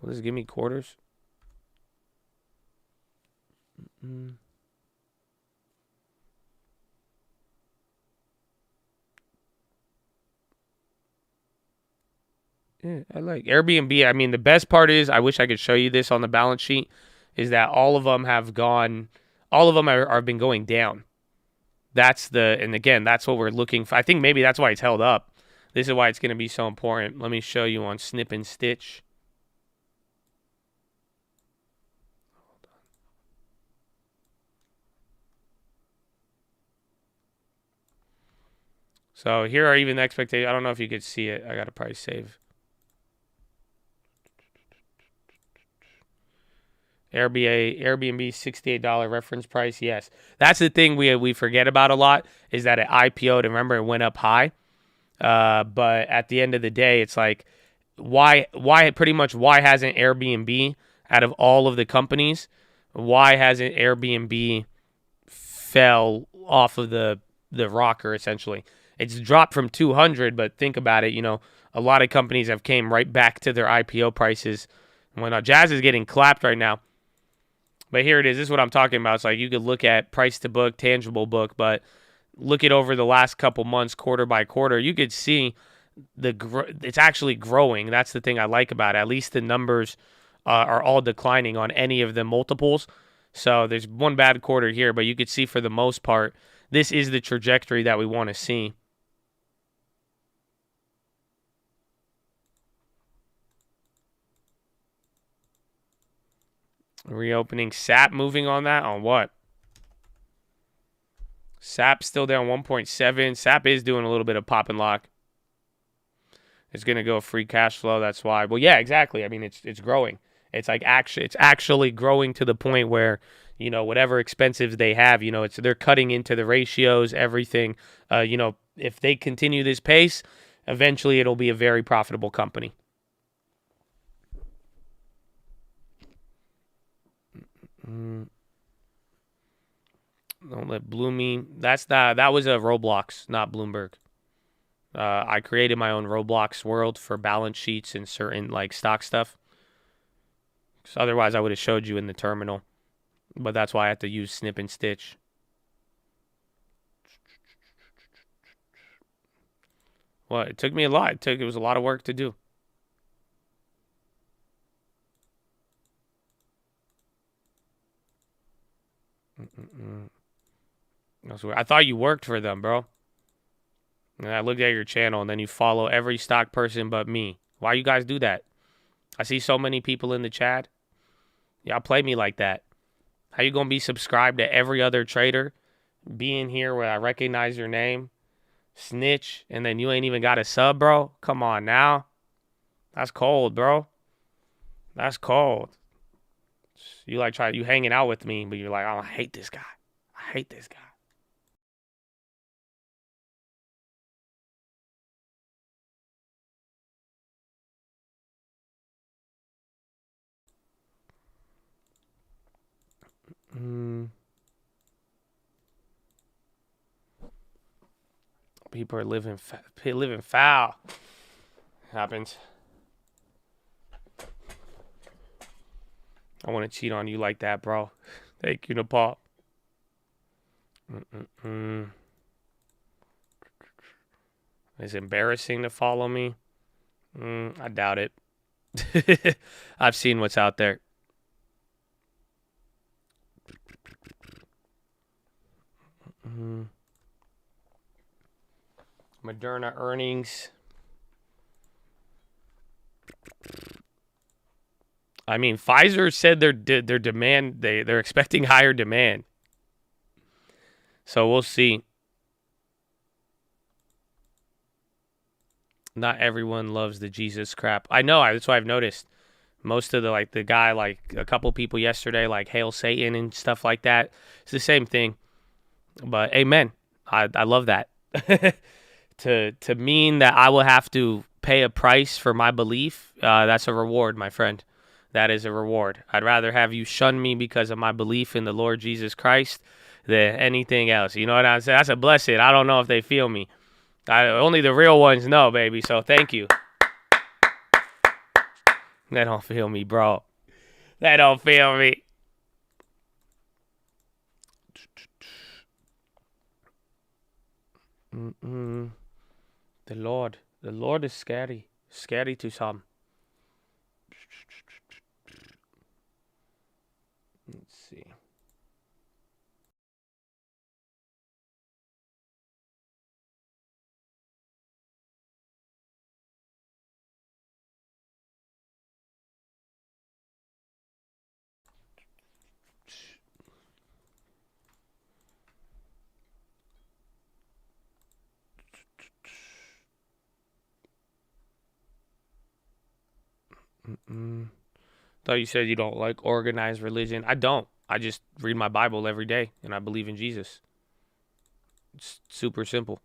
Will this give me quarters? Yeah, I like Airbnb. I mean, the best part is, I wish I could show you this on the balance sheet, is that all of them have been going down. And again, that's what we're looking for. I think maybe that's why it's held up. This is why it's going to be so important. Let me show you on Snip and Stitch. So here are even the expectations. I don't know if you could see it. I got to probably save. Airbnb $68 reference price. Yes, that's the thing we forget about a lot, is that it IPO'd. And remember, it went up high. But at the end of the day, it's like, why hasn't Airbnb, out of all of the companies, why hasn't Airbnb fell off of the rocker essentially? It's dropped from 200, but think about it. A lot of companies have came right back to their IPO prices. When Jazz is getting clapped right now. But here it is. This is what I'm talking about. It's like you could look at price to book, tangible book, but look at over the last couple months, quarter by quarter, you could see it's actually growing. That's the thing I like about it. At least the numbers are all declining on any of the multiples. So there's one bad quarter here, but you could see for the most part, this is the trajectory that we want to see. Reopening. SAP moving on that? On what? SAP still down 1.7. SAP is doing a little bit of pop and lock. It's going to go free cash flow. That's why. Well, yeah, exactly. I mean, it's growing. It's actually growing to the point where, whatever expenses they have, they're cutting into the ratios, everything. If they continue this pace, eventually it'll be a very profitable company. Don't let Bloomy. That was a Roblox, not Bloomberg. I created my own Roblox world for balance sheets and certain like stock stuff. So otherwise, I would have showed you in the terminal. But that's why I had to use Snip and Stitch. Well, it took me a lot. It was a lot of work to do. I thought you worked for them, bro. And I looked at your channel, and then you follow every stock person but me. Why you guys do that? I see so many people in the chat. Y'all play me like that. How you gonna be subscribed to every other trader, be in here where I recognize your name, snitch, and then you ain't even got a sub, bro? Come on now. That's cold, bro. That's cold. You hanging out with me, but you're like, oh, I hate this guy. I hate this guy. People are living foul. Happens. I want to cheat on you like that, bro. Thank you, Nepal. It's embarrassing to follow me. I doubt it. I've seen what's out there. Moderna earnings. I mean, Pfizer said their demand, they're expecting higher demand. So we'll see. Not everyone loves the Jesus crap. I know, that's what I've noticed. Most of the guy, a couple people yesterday, Hail Satan and stuff like that. It's the same thing. But amen. I love that. To mean that I will have to pay a price for my belief, that's a reward, my friend. That is a reward. I'd rather have you shun me because of my belief in the Lord Jesus Christ than anything else. You know what I'm saying? That's a blessing. I don't know if they feel me. Only the real ones know, baby. So thank you. They don't feel me, bro. They don't feel me. The Lord is scary. Scary to some. Let's see. Thought you said you don't like organized religion. I don't. I just read my Bible every day, and I believe in Jesus. It's super simple.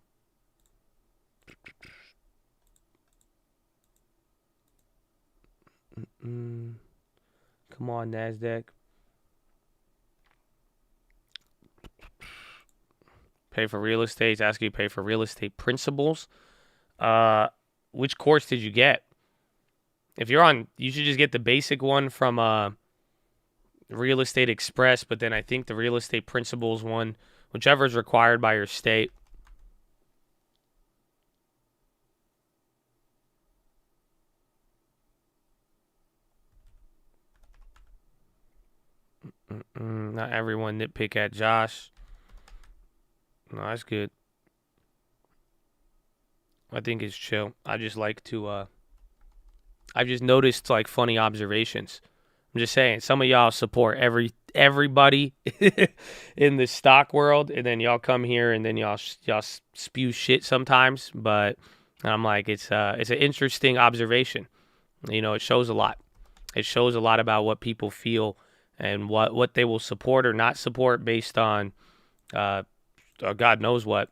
Come on, NASDAQ. Pay for real estate. It's asking you to pay for real estate principles. Which course did you get? If you're on, you should just get the basic one from Real Estate Express, but then I think the Real Estate Principles one, whichever is required by your state. Not everyone nitpick at Josh. No, that's good. I think it's chill. I just like to, I've just noticed funny observations. I'm just saying, some of y'all support everybody in the stock world, and then y'all come here and then y'all spew shit sometimes. But I'm like, it's an interesting observation. You know, it shows a lot. It shows a lot about what people feel and what they will support or not support based on God knows what.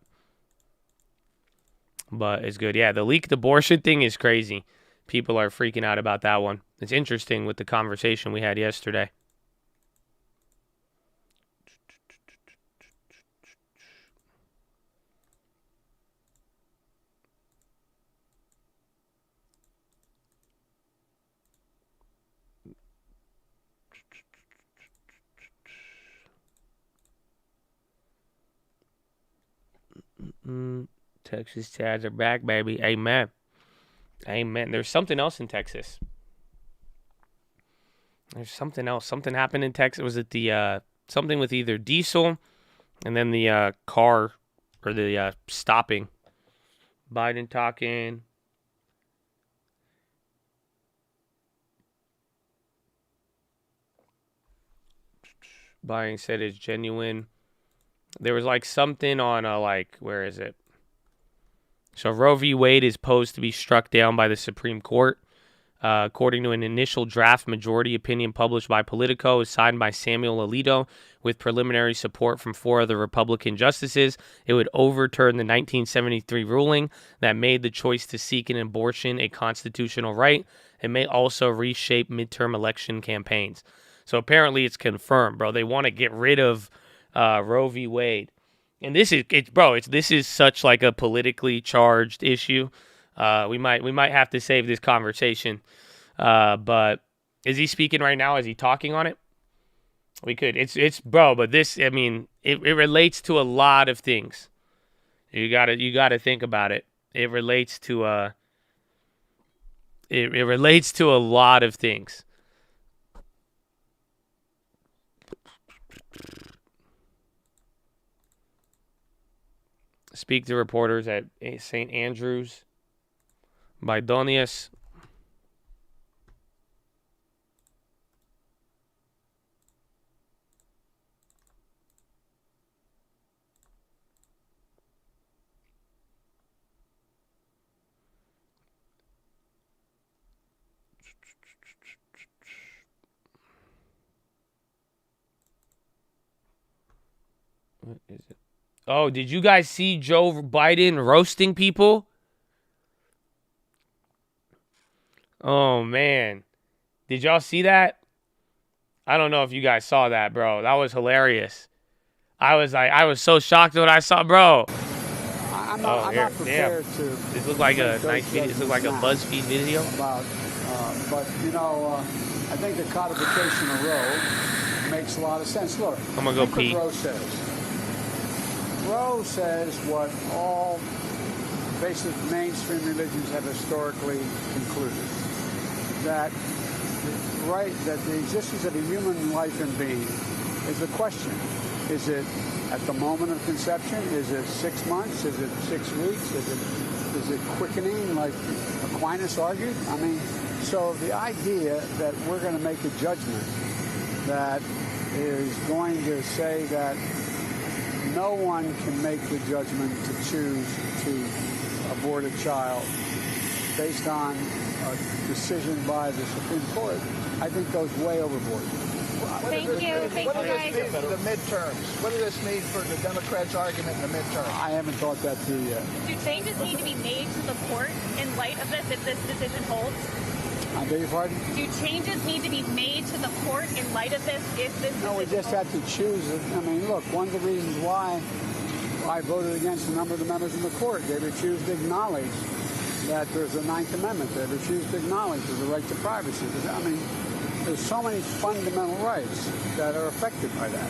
But it's good. Yeah, the leaked abortion thing is crazy. People are freaking out about that one. It's interesting with the conversation we had yesterday. Texas Chads are back, baby. Amen. Amen. There's something else in Texas. There's something else. Something happened in Texas. Was it the something with either diesel and then the car or the stopping? Biden talking. Biden said it's genuine. There was something on where is it? So Roe v. Wade is posed to be struck down by the Supreme Court. According to an initial draft majority opinion published by Politico, is signed by Samuel Alito with preliminary support from 4 other Republican justices. It would overturn the 1973 ruling that made the choice to seek an abortion a constitutional right. It may also reshape midterm election campaigns. So apparently it's confirmed, bro. They want to get rid of Roe v. Wade. And this is such like a politically charged issue. We might have to save this conversation. But is he speaking right now? Is he talking on it? We could. It's bro, but this, I mean, it relates to a lot of things. You gotta think about it. It relates to it relates to a lot of things. Speak to reporters at St. Andrews. Bidonius. What is it? Oh, did you guys see Joe Biden roasting people? Oh, man. Did y'all see that? I don't know if you guys saw that, bro. That was hilarious. I was so shocked when I saw, bro. I'm not prepared to. This looked like a nice video. This looked like a BuzzFeed video. But I think the codification of Roe makes a lot of sense. Look, I'm gonna go pee. Roe says. Roe says what all basic mainstream religions have historically concluded: that the existence of a human life and being is a question. Is it at the moment of conception? Is it 6 months? Is it 6 weeks? Is it quickening, like Aquinas argued? I mean, so the idea that we're going to make a judgment that is going to say that no one can make the judgment to choose to abort a child based on a decision by the Supreme Court, I think goes way overboard. Thank you guys. The midterms. What does this mean for the Democrats' argument in the midterms? I haven't thought that through yet. Do changes need to be made to the court in light of this if this decision holds? I beg your pardon? Do changes need to be made to the court in light of this if this decision No, we just have to choose it. I mean, look, one of the reasons why I voted against a number of the members in the court, they refused to acknowledge that there's a Ninth Amendment. They refused to acknowledge there's a right to privacy. I mean, there's so many fundamental rights that are affected by that,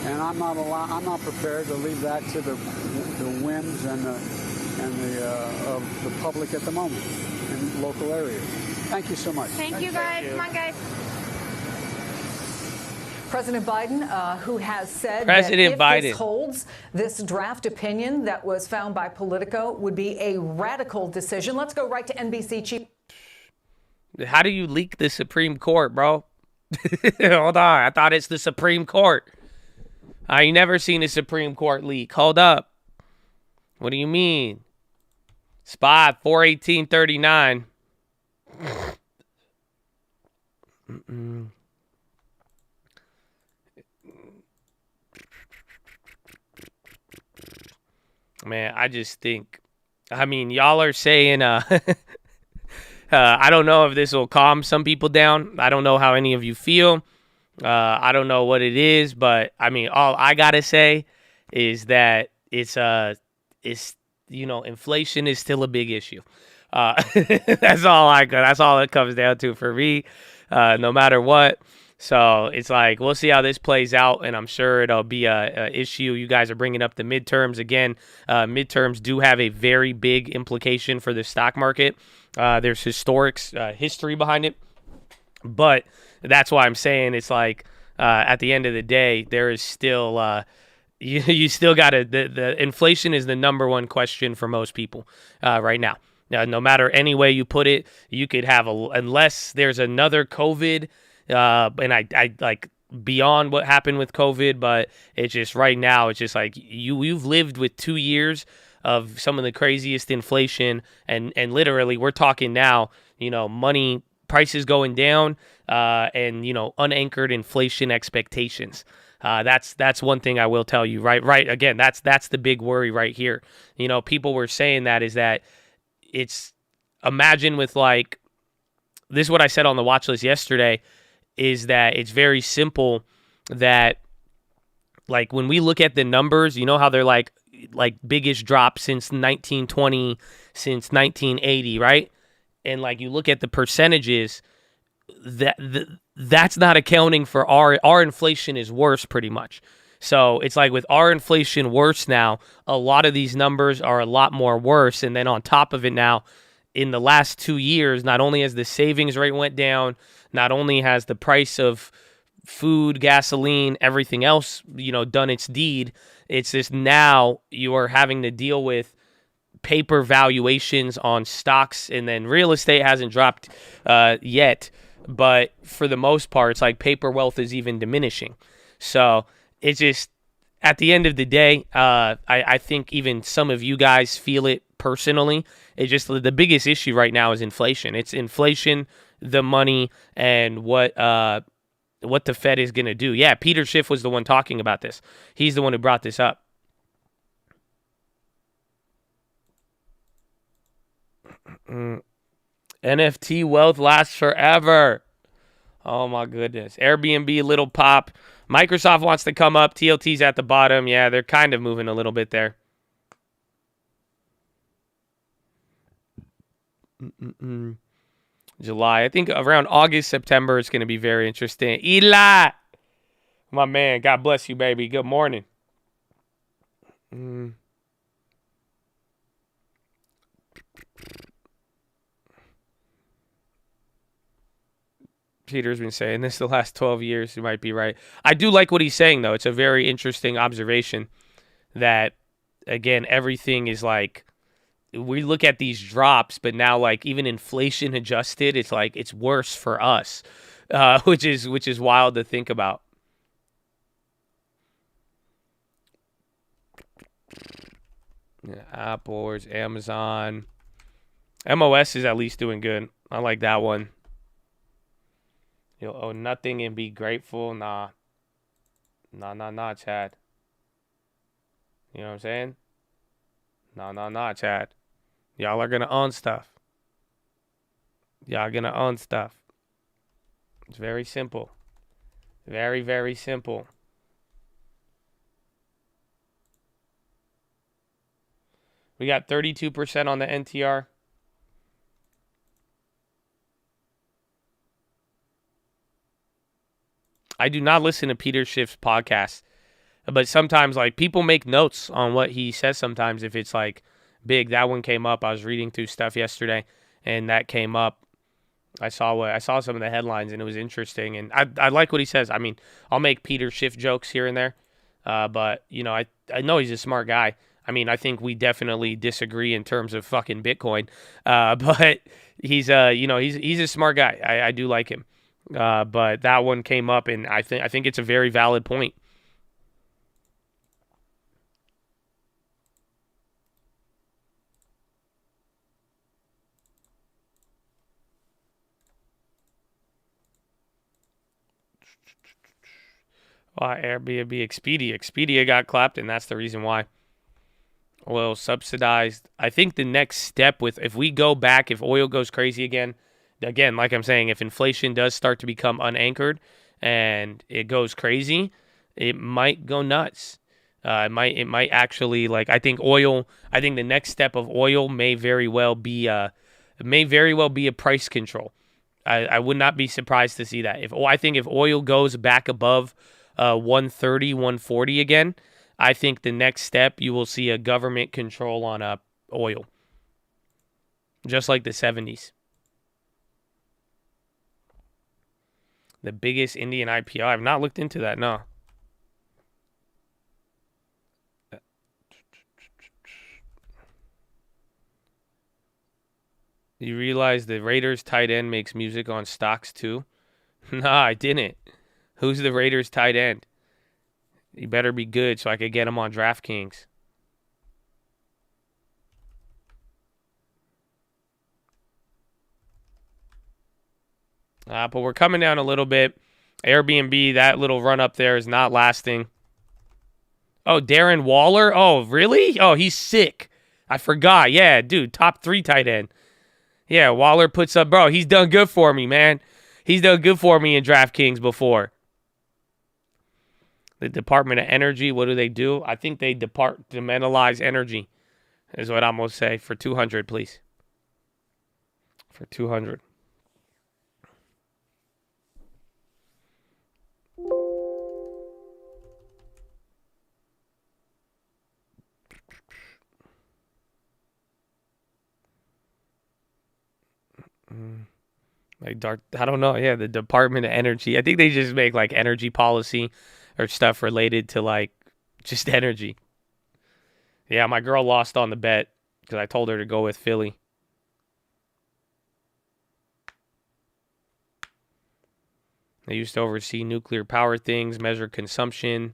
and I'm not prepared to leave that to the whims and the of the public at the moment in local areas. Thank you so much. Thank you, guys. Come on, guys. President Biden, who has said President that if Biden this holds, this draft opinion that was found by Politico would be a radical decision. Let's go right to NBC Chief. How do you leak the Supreme Court, bro? Hold on. I thought it's the Supreme Court. I ain't never seen a Supreme Court leak. Hold up. What do you mean? Spot 41839. Man, I just think, I mean, y'all are saying, I don't know if this will calm some people down. I don't know how any of you feel. I don't know what it is, but I mean, all I gotta say is that it's inflation is still a big issue. That's all it comes down to for me, no matter what. So it's like, we'll see how this plays out, and I'm sure it'll be a issue. You guys are bringing up the midterms again. Midterms do have a very big implication for the stock market. There's history behind it, but that's why I'm saying it's like, at the end of the day, there is still you still got to the inflation is the number one question for most people right now. No matter any way you put it, you could have unless there's another COVID. And I like beyond what happened with COVID, but it's just right now, it's just like you've lived with 2 years of some of the craziest inflation, and literally we're talking now, money prices going down, and unanchored inflation expectations. That's one thing I will tell you, right. Again, that's the big worry right here. People were saying that is that it's, imagine with like, this is what I said on the watch list yesterday, is that it's very simple that like when we look at the numbers, you know how they're like biggest drop since 1920, since 1980, right? And like you look at the percentages, that's not accounting for our inflation is worse pretty much. So it's like with our inflation worse now, a lot of these numbers are a lot more worse. And then on top of it now, in the last 2 years, not only has the savings rate went down, not only has the price of food, gasoline, everything else, done its deed, it's just now you are having to deal with paper valuations on stocks, and then real estate hasn't dropped yet. But for the most part, it's like paper wealth is even diminishing. So it's just, at the end of the day, I think even some of you guys feel it personally. It's just the biggest issue right now is inflation. It's inflation, the money, and what the Fed is going to do. Yeah, Peter Schiff was the one talking about this. He's the one who brought this up. NFT wealth lasts forever. Oh my goodness. Airbnb, little pop. Microsoft wants to come up. TLT's at the bottom. Yeah, they're kind of moving a little bit there. July. I think around August, September, it's going to be very interesting. Eli! My man, God bless you, baby. Good morning. Peter's been saying this the last 12 years. He might be right. I do like what he's saying, though. It's a very interesting observation that, again, everything is like, we look at these drops, but now, like, even inflation adjusted, it's like it's worse for us, which is wild to think about. Yeah, Apple or Amazon. MOS is at least doing good. I like that one. You'll owe nothing and be grateful. Nah, Chad. You know what I'm saying? Nah, Chad. Y'all are going to own stuff. Y'all going to own stuff. It's very simple. Very, very simple. We got 32% on the NTR. I do not listen to Peter Schiff's podcast, but sometimes like people make notes on what he says sometimes if it's like big. That one came up. I was reading through stuff yesterday and that came up. I saw some of the headlines and it was interesting, and I like what he says. I mean, I'll make Peter Schiff jokes here and there, but I know he's a smart guy. I mean, I think we definitely disagree in terms of fucking Bitcoin, but he's a smart guy. I do like him. But that one came up, and I think it's a very valid point. Airbnb, Expedia got clapped, and that's the reason why. Oil subsidized. I think the next step if we go back, if oil goes crazy again, like I'm saying, if inflation does start to become unanchored and it goes crazy, it might go nuts. It might actually, like, I think the next step of oil may very well be a price control. I would not be surprised to see that. I think if oil goes back above 130, 140 again, I think the next step you will see a government control on oil, just like the 70s. The biggest Indian IPO. I've not looked into that, no. You realize the Raiders tight end makes music on stocks too? Nah, I didn't. Who's the Raiders tight end? He better be good so I could get him on DraftKings. But we're coming down a little bit. Airbnb, that little run up there is not lasting. Oh, Darren Waller? Oh, really? Oh, he's sick. I forgot. Yeah, dude, top 3 tight end. Yeah, Waller puts up, bro, he's done good for me, man. He's done good for me in DraftKings before. The Department of Energy, what do? I think they departmentalize energy, is what I'm going to say. For 200, please. For 200. I don't know. Yeah, the Department of Energy. I think they just make like energy policy or stuff related to like just energy. Yeah, my girl lost on the bet because I told her to go with Philly. They used to oversee nuclear power things, measure consumption.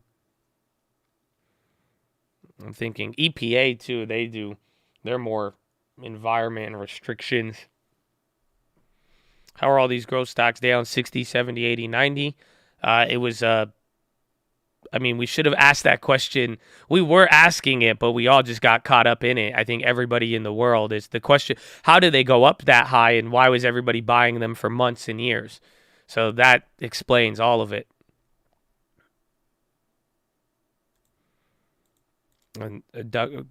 I'm thinking EPA too. They're more environment and restrictions. How are all these growth stocks down 60, 70, 80, 90? It was, we should have asked that question. We were asking it, but we all just got caught up in it. I think everybody in the world is the question, how did they go up that high and why was everybody buying them for months and years? So that explains all of it. And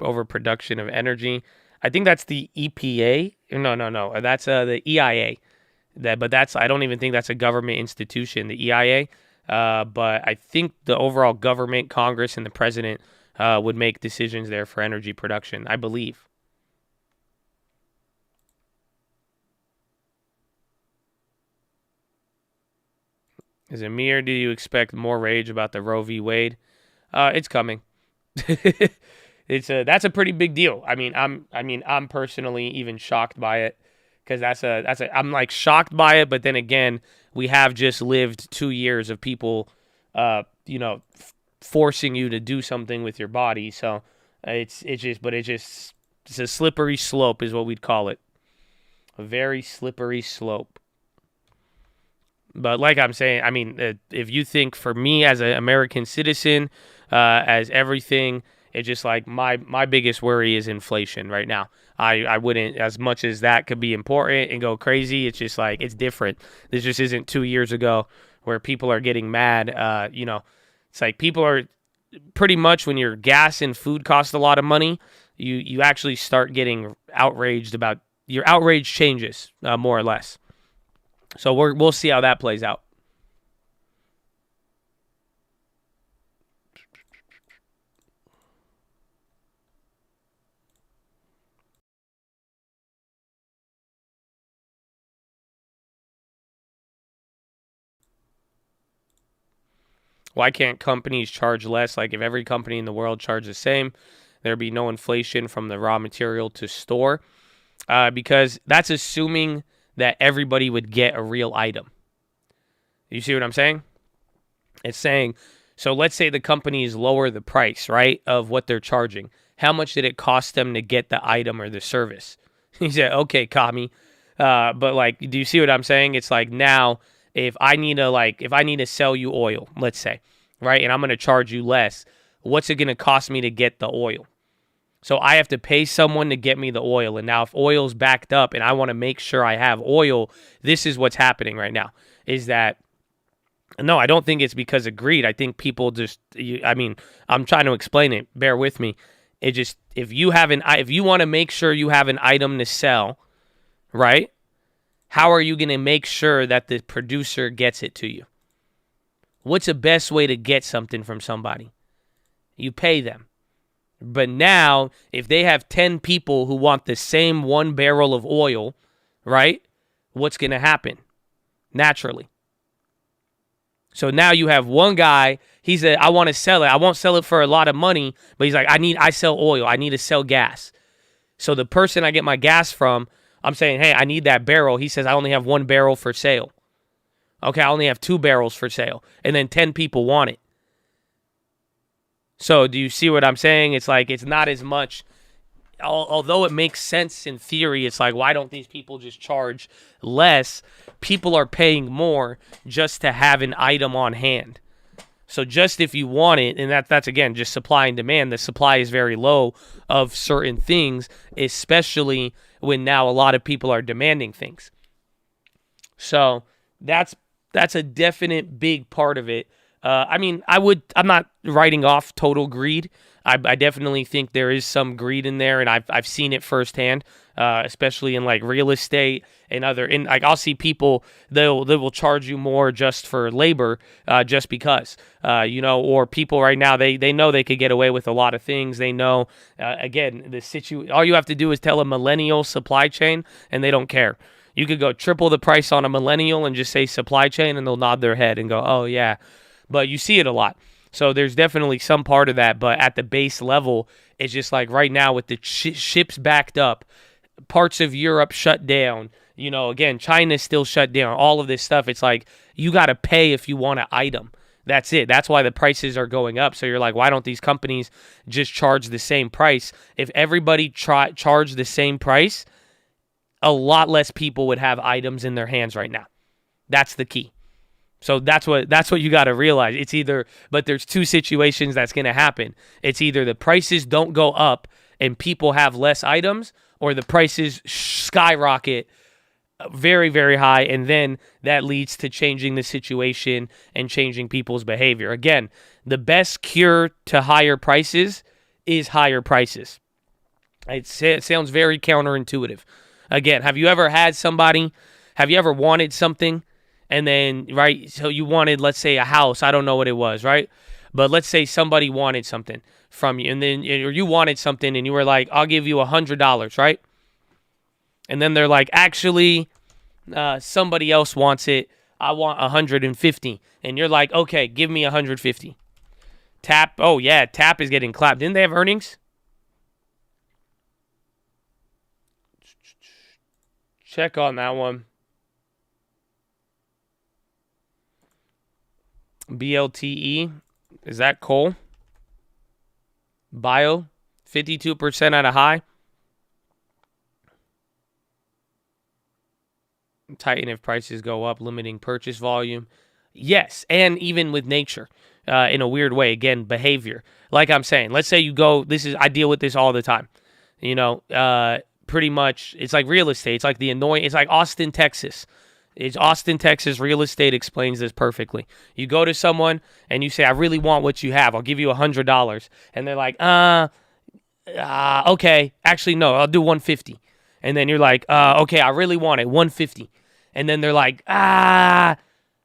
overproduction of energy. I think that's the EPA. No. That's the EIA. I don't even think that's a government institution, the EIA. But I think the overall government, Congress, and the president would make decisions there for energy production, I believe. Is it me or do you expect more rage about the Roe v. Wade? It's coming. That's a pretty big deal. I'm personally even shocked by it. Because I'm like shocked by it, but then again, we have just lived 2 years of people, forcing you to do something with your body. So it's a slippery slope, is what we'd call it. A very slippery slope. But like I'm saying, if you think for me as an American citizen, as everything, it's just like my biggest worry is inflation right now. I wouldn't, as much as that could be important and go crazy, it's just like, it's different. This just isn't 2 years ago where people are getting mad. It's like people are pretty much, when your gas and food cost a lot of money, you actually start getting outraged about, your outrage changes, more or less. So we'll see how that plays out. Why can't companies charge less? Like if every company in the world charged the same, there'd be no inflation from the raw material to store. Because that's assuming that everybody would get a real item. You see what I'm saying? It's saying, so let's say the companies lower the price, right, of what they're charging. How much did it cost them to get the item or the service? He said, okay, commie. But like, do you see what I'm saying? It's like now, if I need to sell you oil, let's say, right, and I'm going to charge you less, what's it going to cost me to get the oil? So I have to pay someone to get me the oil. And now if oil's backed up and I want to make sure I have oil, this is what's happening right now. Is that, no, I don't think it's because of greed. I think people just, I'm trying to explain it. Bear with me. It just, if you want to make sure you have an item to sell, right? How are you going to make sure that the producer gets it to you? What's the best way to get something from somebody? You pay them. But now, if they have 10 people who want the same 1 barrel of oil, right? What's going to happen? Naturally. So now you have one guy, he said, I want to sell it. I won't sell it for a lot of money, but he's like, I sell oil. I need to sell gas. So the person I get my gas from, I'm saying, hey, I need that barrel. He says, I only have 1 barrel for sale. Okay, I only have 2 barrels for sale. And then 10 people want it. So do you see what I'm saying? It's like, it's not as much, although it makes sense in theory, it's like, why don't these people just charge less? People are paying more just to have an item on hand. So just if you want it, and that's again, just supply and demand, the supply is very low of certain things, especially when now a lot of people are demanding things. So that's a definite big part of it. I mean, I'm not writing off total greed. I definitely think there is some greed in there, and I've seen it firsthand, especially in like real estate and like I'll see people they will charge you more just for labor, just because, or people right now they know they could get away with a lot of things. They know, again, all you have to do is tell a millennial supply chain, and they don't care. You could go triple the price on a millennial and just say supply chain, and they'll nod their head and go, oh yeah, but you see it a lot. So there's definitely some part of that, but at the base level, it's just like right now with the ships backed up, parts of Europe shut down, again, China's still shut down, all of this stuff. It's like you got to pay if you want an item. That's it. That's why the prices are going up. So you're like, why don't these companies just charge the same price? If everybody charged the same price, a lot less people would have items in their hands right now. That's the key. So that's what you got to realize. But there's two situations that's going to happen. It's either the prices don't go up and people have less items, or the prices skyrocket very, very high, and then that leads to changing the situation and changing people's behavior. Again, the best cure to higher prices is higher prices. It sounds very counterintuitive. Again, have you ever wanted something? And then, right, so you wanted, let's say, a house. I don't know what it was, right? But let's say somebody wanted something from you, or you wanted something, and you were like, I'll give you $100, right? And then they're like, actually, somebody else wants it. I want 150. And you're like, okay, give me 150. Tap, oh yeah, Tap is getting clapped. Didn't they have earnings? Check on that one. BLTE, is that coal? Bio, 52% at a high. Tighten if prices go up, limiting purchase volume. Yes, and even with nature, in a weird way. Again, behavior. Like I'm saying, let's say you go, I deal with this all the time. Pretty much, it's like real estate. It's like it's like Austin, Texas. Austin, Texas real estate explains this perfectly. You go to someone and you say, I really want what you have. I'll give you $100. And they're like, okay. Actually, no, I'll do 150. And then you're like, okay, I really want it, 150. And then they're like, I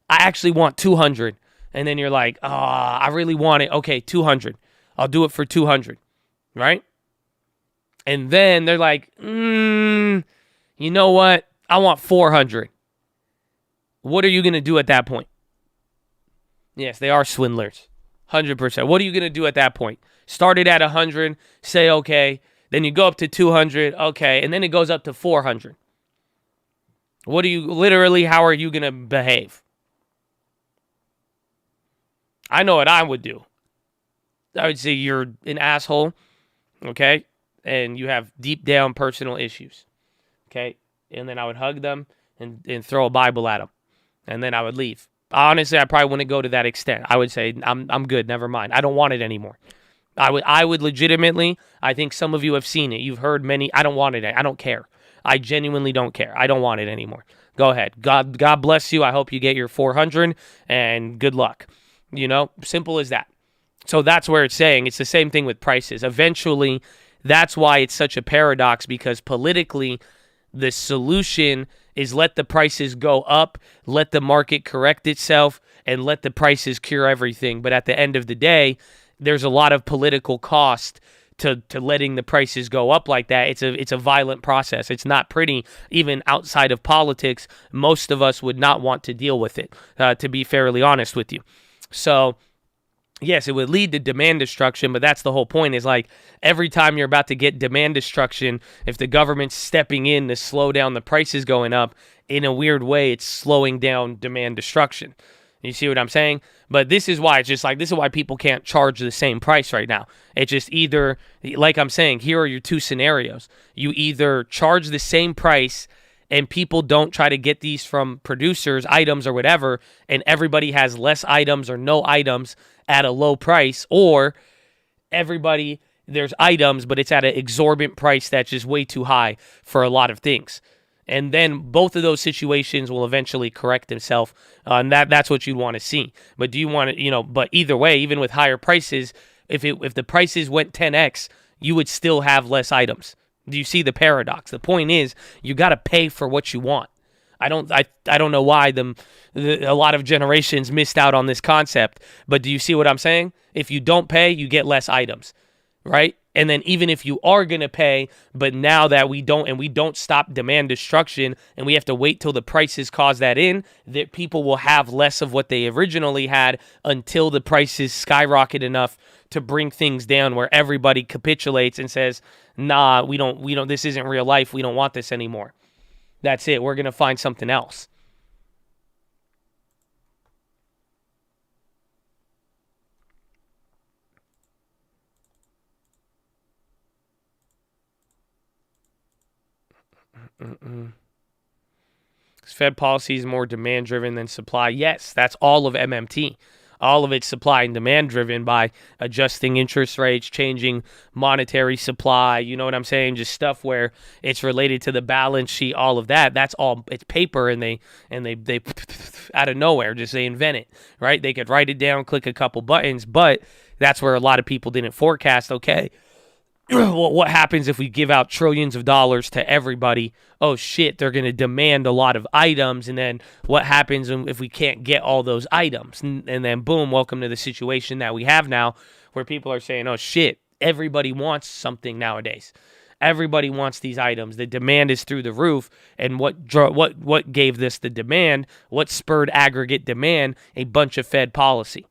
actually want 200. And then you're like, I really want it. Okay, 200. I'll do it for 200. Right? And then they're like, you know what? I want 400. What are you going to do at that point? Yes, they are swindlers. 100%. What are you going to do at that point? Start it at 100, say okay, then you go up to 200, okay, and then it goes up to 400. How are you going to behave? I know what I would do. I would say you're an asshole, okay, and you have deep down personal issues, okay, and then I would hug them and throw a Bible at them. And then I would leave. Honestly, I probably wouldn't go to that extent. I would say, I'm good, never mind. I don't want it anymore. I would legitimately, I think some of you have seen it. You've heard many, I don't want it. I don't care. I genuinely don't care. I don't want it anymore. Go ahead. God bless you. I hope you get your 400 and good luck. Simple as that. So that's where it's saying. It's the same thing with prices. Eventually, that's why it's such a paradox, because politically, the solution is let the prices go up, let the market correct itself, and let the prices cure everything. But at the end of the day, there's a lot of political cost to letting the prices go up like that. It's a violent process. It's not pretty. Even outside of politics, most of us would not want to deal with it, to be fairly honest with you. So yes, it would lead to demand destruction, but that's the whole point, is like every time you're about to get demand destruction, if the government's stepping in to slow down the prices going up, in a weird way, it's slowing down demand destruction. You see what I'm saying? But this is why this is why people can't charge the same price right now. It's just either, like I'm saying, here are your two scenarios. You either charge the same price and people don't try to get these from producers, items or whatever, and everybody has less items or no items at a low price, or there's items, but it's at an exorbitant price that's just way too high for a lot of things. And then both of those situations will eventually correct themselves, and that's what you want to see. But do you want to, but either way, even with higher prices, if the prices went 10x, you would still have less items. Do you see the paradox? The point is, you got to pay for what you want. I don't know why a lot of generations missed out on this concept, but do you see what I'm saying? If you don't pay, you get less items, right? And then even if you are going to pay, but now that we don't stop demand destruction and we have to wait till the prices cause that people will have less of what they originally had until the prices skyrocket enough to bring things down where everybody capitulates and says, nah, we don't, this isn't real life. We don't want this anymore. That's it. We're going to find something else. Fed policy is more demand driven than supply. Yes, that's all of MMT. All of it's supply and demand driven by adjusting interest rates, changing monetary supply. You know what I'm saying? Just stuff where it's related to the balance sheet, all of that. That's all, it's paper, and they out of nowhere, just they invent it, right? They could write it down, click a couple buttons, but that's where a lot of people didn't forecast, okay, what happens if we give out trillions of dollars to everybody? Oh shit, they're going to demand a lot of items, and then what happens if we can't get all those items? And then boom, welcome to the situation that we have now, where people are saying, oh shit, everybody wants something nowadays. Everybody wants these items. The demand is through the roof, and what gave this the demand? What spurred aggregate demand? A bunch of Fed policy.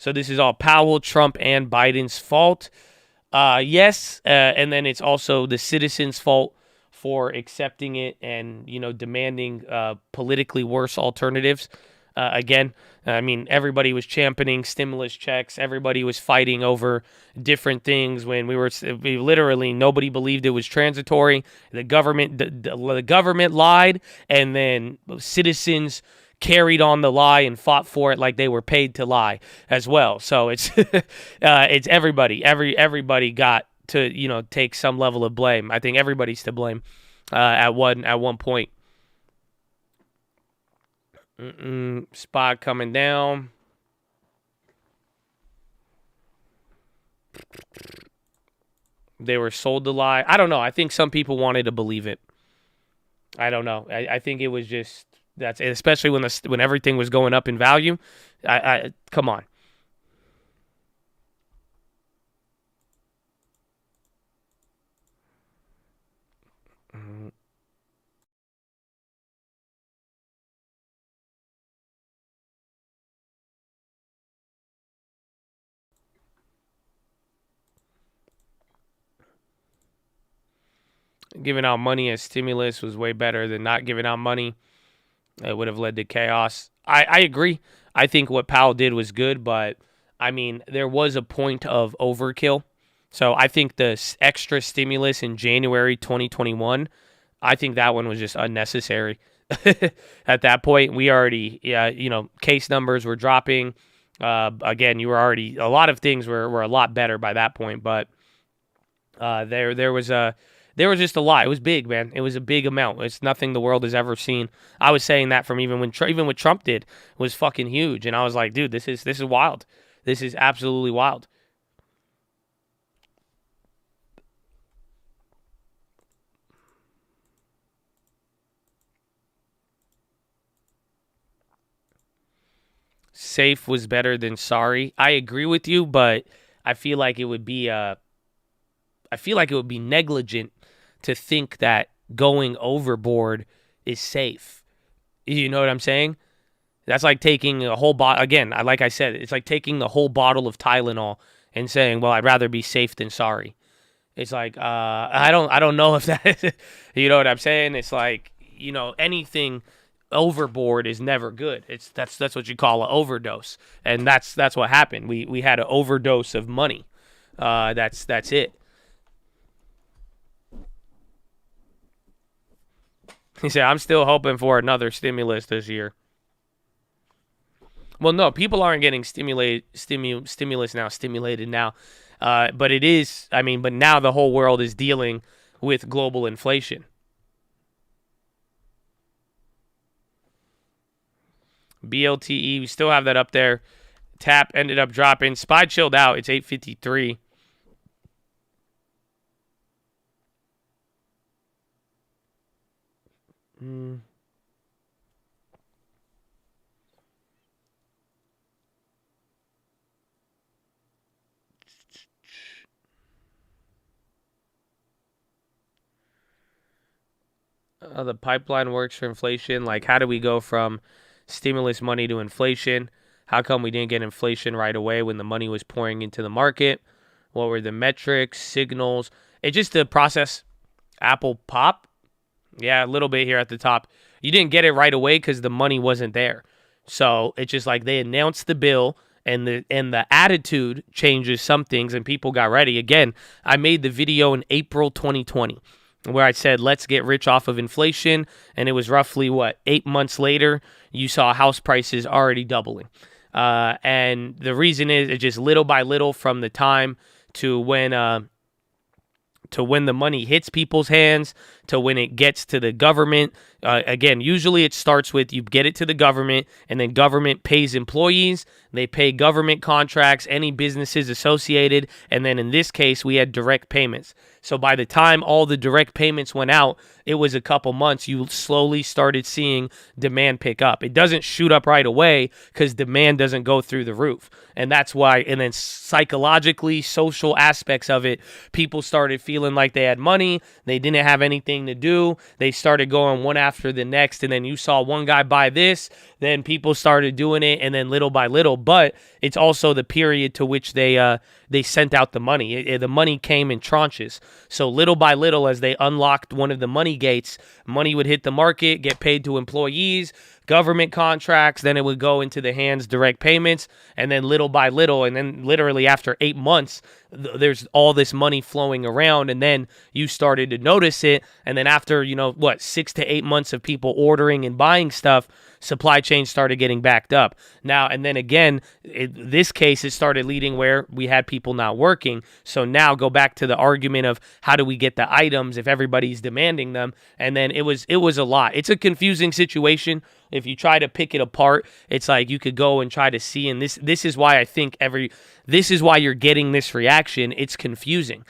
So this is all Powell, Trump, and Biden's fault. Yes, and then it's also the citizens' fault for accepting it and, demanding politically worse alternatives. Again, I mean, everybody was championing stimulus checks. Everybody was fighting over different things when we literally, nobody believed it was transitory. The government lied, and then citizens carried on the lie and fought for it like they were paid to lie as well. So it's it's everybody. Everybody got to take some level of blame. I think everybody's to blame at one point. Spot coming down. They were sold the lie. I don't know. I think some people wanted to believe it. I don't know. I think it was just. That's especially when everything was going up in value. I come on. Giving out money as stimulus was way better than not giving out money. It would have led to chaos. I agree. I think what Powell did was good, but, I mean, there was a point of overkill. So I think the extra stimulus in January 2021, I think that one was just unnecessary. At that point, we already, case numbers were dropping. Again, a lot of things were a lot better by that point, but there was just a lot. It was big, man. It was a big amount. It's nothing the world has ever seen. I was saying that from even what Trump did was fucking huge, and I was like, dude, this is wild. This is absolutely wild. Safe was better than sorry. I agree with you, but I feel like it would be negligent to think that going overboard is safe. You know what I'm saying? That's like taking a whole bottle. Again, like I said, it's like taking the whole bottle of Tylenol and saying, well, I'd rather be safe than sorry. It's like, I don't know if that is, you know what I'm saying? It's like, anything overboard is never good. That's what you call an overdose. And that's what happened. We had an overdose of money. That's it. He said, I'm still hoping for another stimulus this year. Well, no, people aren't getting stimulated now. But it is, but now the whole world is dealing with global inflation. BLTE, we still have that up there. TAP ended up dropping. SPY chilled out. It's 853. The pipeline works for inflation. Like, how do we go from stimulus money to inflation? How come we didn't get inflation right away when the money was pouring into the market? What were the metrics, signals? It's just the process. Apple pop. Yeah, a little bit here at the top. You didn't get it right away because the money wasn't there. So it's just like they announced the bill and the attitude changes some things and people got ready. Again, I made the video in April 2020 where I said, let's get rich off of inflation. And it was roughly, 8 months later, you saw house prices already doubling. And the reason is it's just little by little from the time to when the money hits people's hands to when it gets to the government. Again, usually it starts with you get it to the government and then government pays employees. They pay government contracts, any businesses associated. And then in this case, we had direct payments. So by the time all the direct payments went out, it was a couple months. You slowly started seeing demand pick up. It doesn't shoot up right away because demand doesn't go through the roof. And that's why, and then psychologically, social aspects of it, people started feeling like they had money. They didn't have anything to do. They started going one after the next. And then you saw one guy buy this, then people started doing it, and then little by little. But it's also the period to which they sent out the money. The money came in tranches. So little by little, as they unlocked one of the money gates, money would hit the market, get paid to employees, government contracts, then it would go into the hands, direct payments, and then little by little, and then literally after 8 months, there's all this money flowing around, and then you started to notice it, and then after, 6 to 8 months of people ordering and buying stuff, supply chain started getting backed up. Now, and then again, this case, it started leading where we had people not working. So now go back to the argument of how do we get the items if everybody's demanding them? And then it was a lot. It's a confusing situation. If you try to pick it apart, it's like you could go and try to see. And this is why I think this is why you're getting this reaction. It's confusing.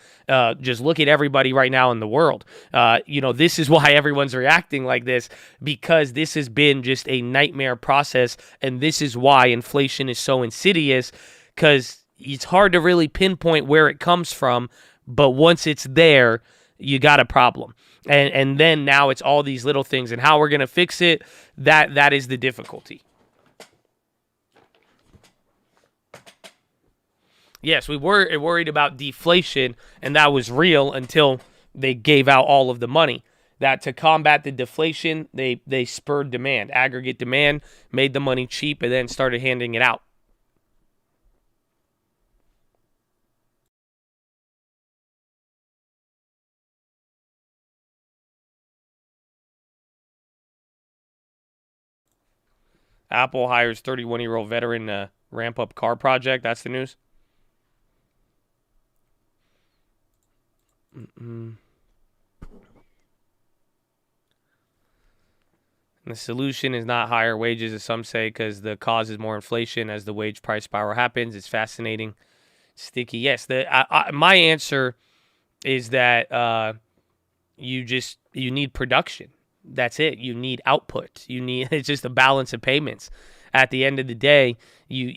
Just look at everybody right now in the world. This is why everyone's reacting like this, because this has been just a nightmare process. And this is why inflation is so insidious, because it's hard to really pinpoint where it comes from. But once it's there, you got a problem. And then now it's all these little things, and how we're going to fix it, that is the difficulty. Yes, we were worried about deflation, and that was real until they gave out all of the money. That to combat the deflation, they spurred demand, aggregate demand, made the money cheap, and then started handing it out. Apple hires 31-year-old veteran to ramp up car project. That's the news. And the solution is not higher wages, as some say, because the cause is more inflation as the wage price spiral happens. It's fascinating. Sticky. Yes, my answer is that you need production. That's it. You need output. It's just a balance of payments. At the end of the day, you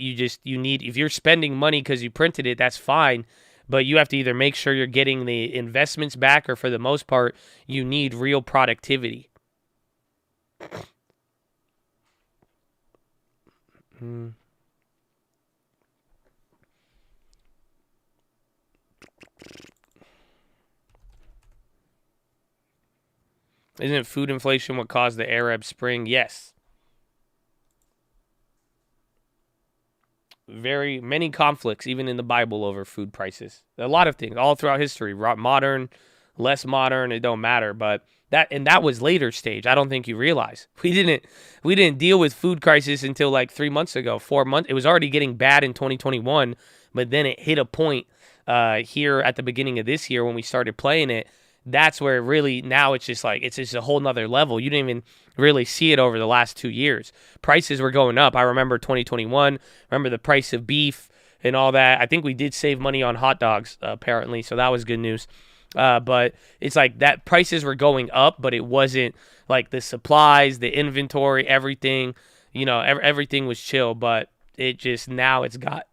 need, if you're spending money because you printed it, that's fine. But you have to either make sure you're getting the investments back, or for the most part, you need real productivity. Isn't food inflation what caused the Arab Spring? Yes. Very many conflicts, even in the Bible, over food prices. A lot of things, all throughout history. Modern, less modern, it don't matter. But that was later stage. I don't think you realize. We didn't deal with food crisis until like 3 months ago, 4 months. It was already getting bad in 2021, but then it hit a point here at the beginning of this year when we started playing it. that's where really now it's just like it's just a whole nother level. You didn't even really see it over the last 2 years. Prices were going up. I remember 2021. Remember the price of beef and all that. I think we did save money on hot dogs apparently, so that was good news. But it's like that prices were going up, but it wasn't like the supplies, the inventory, everything. You know, everything was chill. But it just now it's got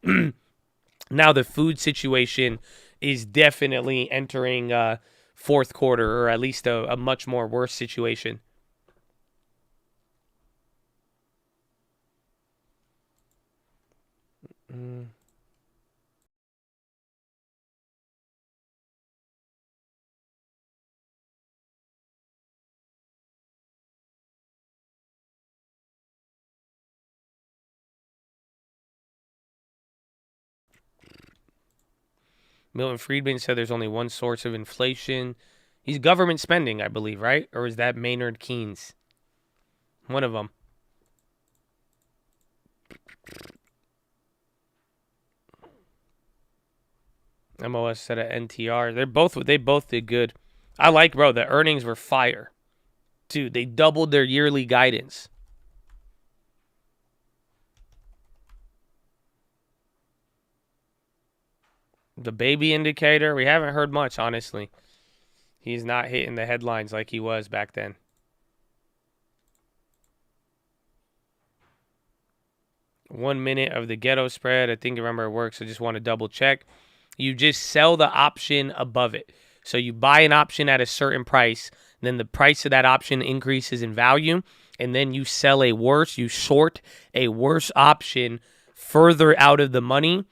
now the food situation is definitely entering fourth quarter, or at least a much more worse situation. Milton Friedman said there's only one source of inflation. He's government spending, I believe, right? Or is that Maynard Keynes? One of them. MOS said at NTR. They both did good. I like, bro, the earnings were fire. Dude, they doubled their yearly guidance. The baby indicator, we haven't heard much, honestly. He's not hitting the headlines like he was back then. 1 minute of the ghetto spread. I think remember it works. I just want to double check. You just sell the option above it. So you buy an option at a certain price, then the price of that option increases in value, and then you sell you short a worse option further out of the money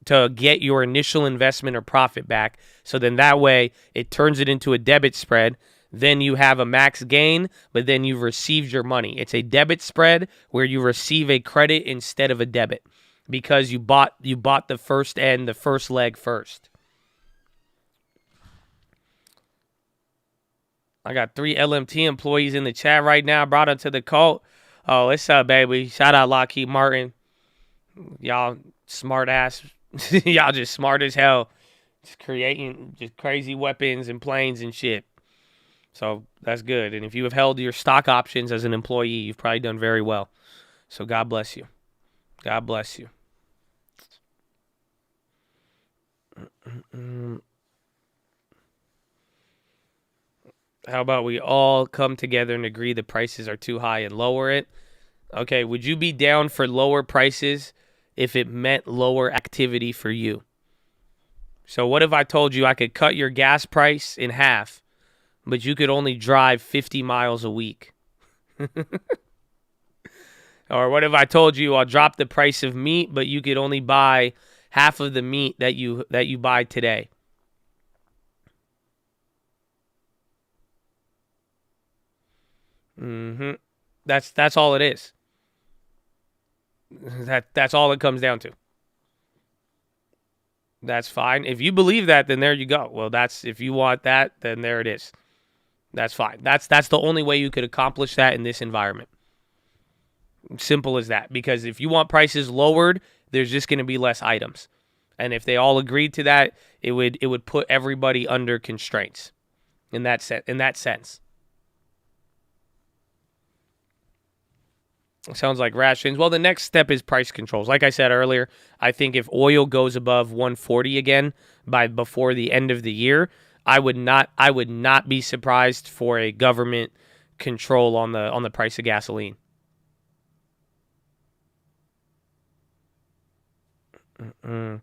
to get your initial investment or profit back. So then that way it turns it into a debit spread. Then you have a max gain, but then you've received your money. It's a debit spread where you receive a credit instead of a debit because you bought the first leg first. I got 3 LMT employees in the chat right now. Brought them to the cult. Oh, what's up, baby? Shout out Lockheed Martin. Y'all smart ass. Y'all just smart as hell. Just creating just crazy weapons and planes and shit. So that's good. And if you have held your stock options as an employee, you've probably done very well. So God bless you. God bless you. How about we all come together and agree the prices are too high and lower it? Okay, would you be down for lower prices if it meant lower activity for you? So what if I told you I could cut your gas price in half, but you could only drive 50 miles a week? Or what if I told you I'll drop the price of meat, but you could only buy half of the meat that you buy today? That's all it is. That's all it comes down to. That's fine. If you believe that, then there you go. Well, if you want that, then there it is. That's fine. That's the only way you could accomplish that in this environment. Simple as that. Because if you want prices lowered, there's just going to be less items. And if they all agreed to that, it would put everybody under constraints in that sense. Sounds like rations. Well, the next step is price controls. Like I said earlier, I think if oil goes above 140 again before the end of the year, I would not be surprised for a government control on the price of gasoline. Then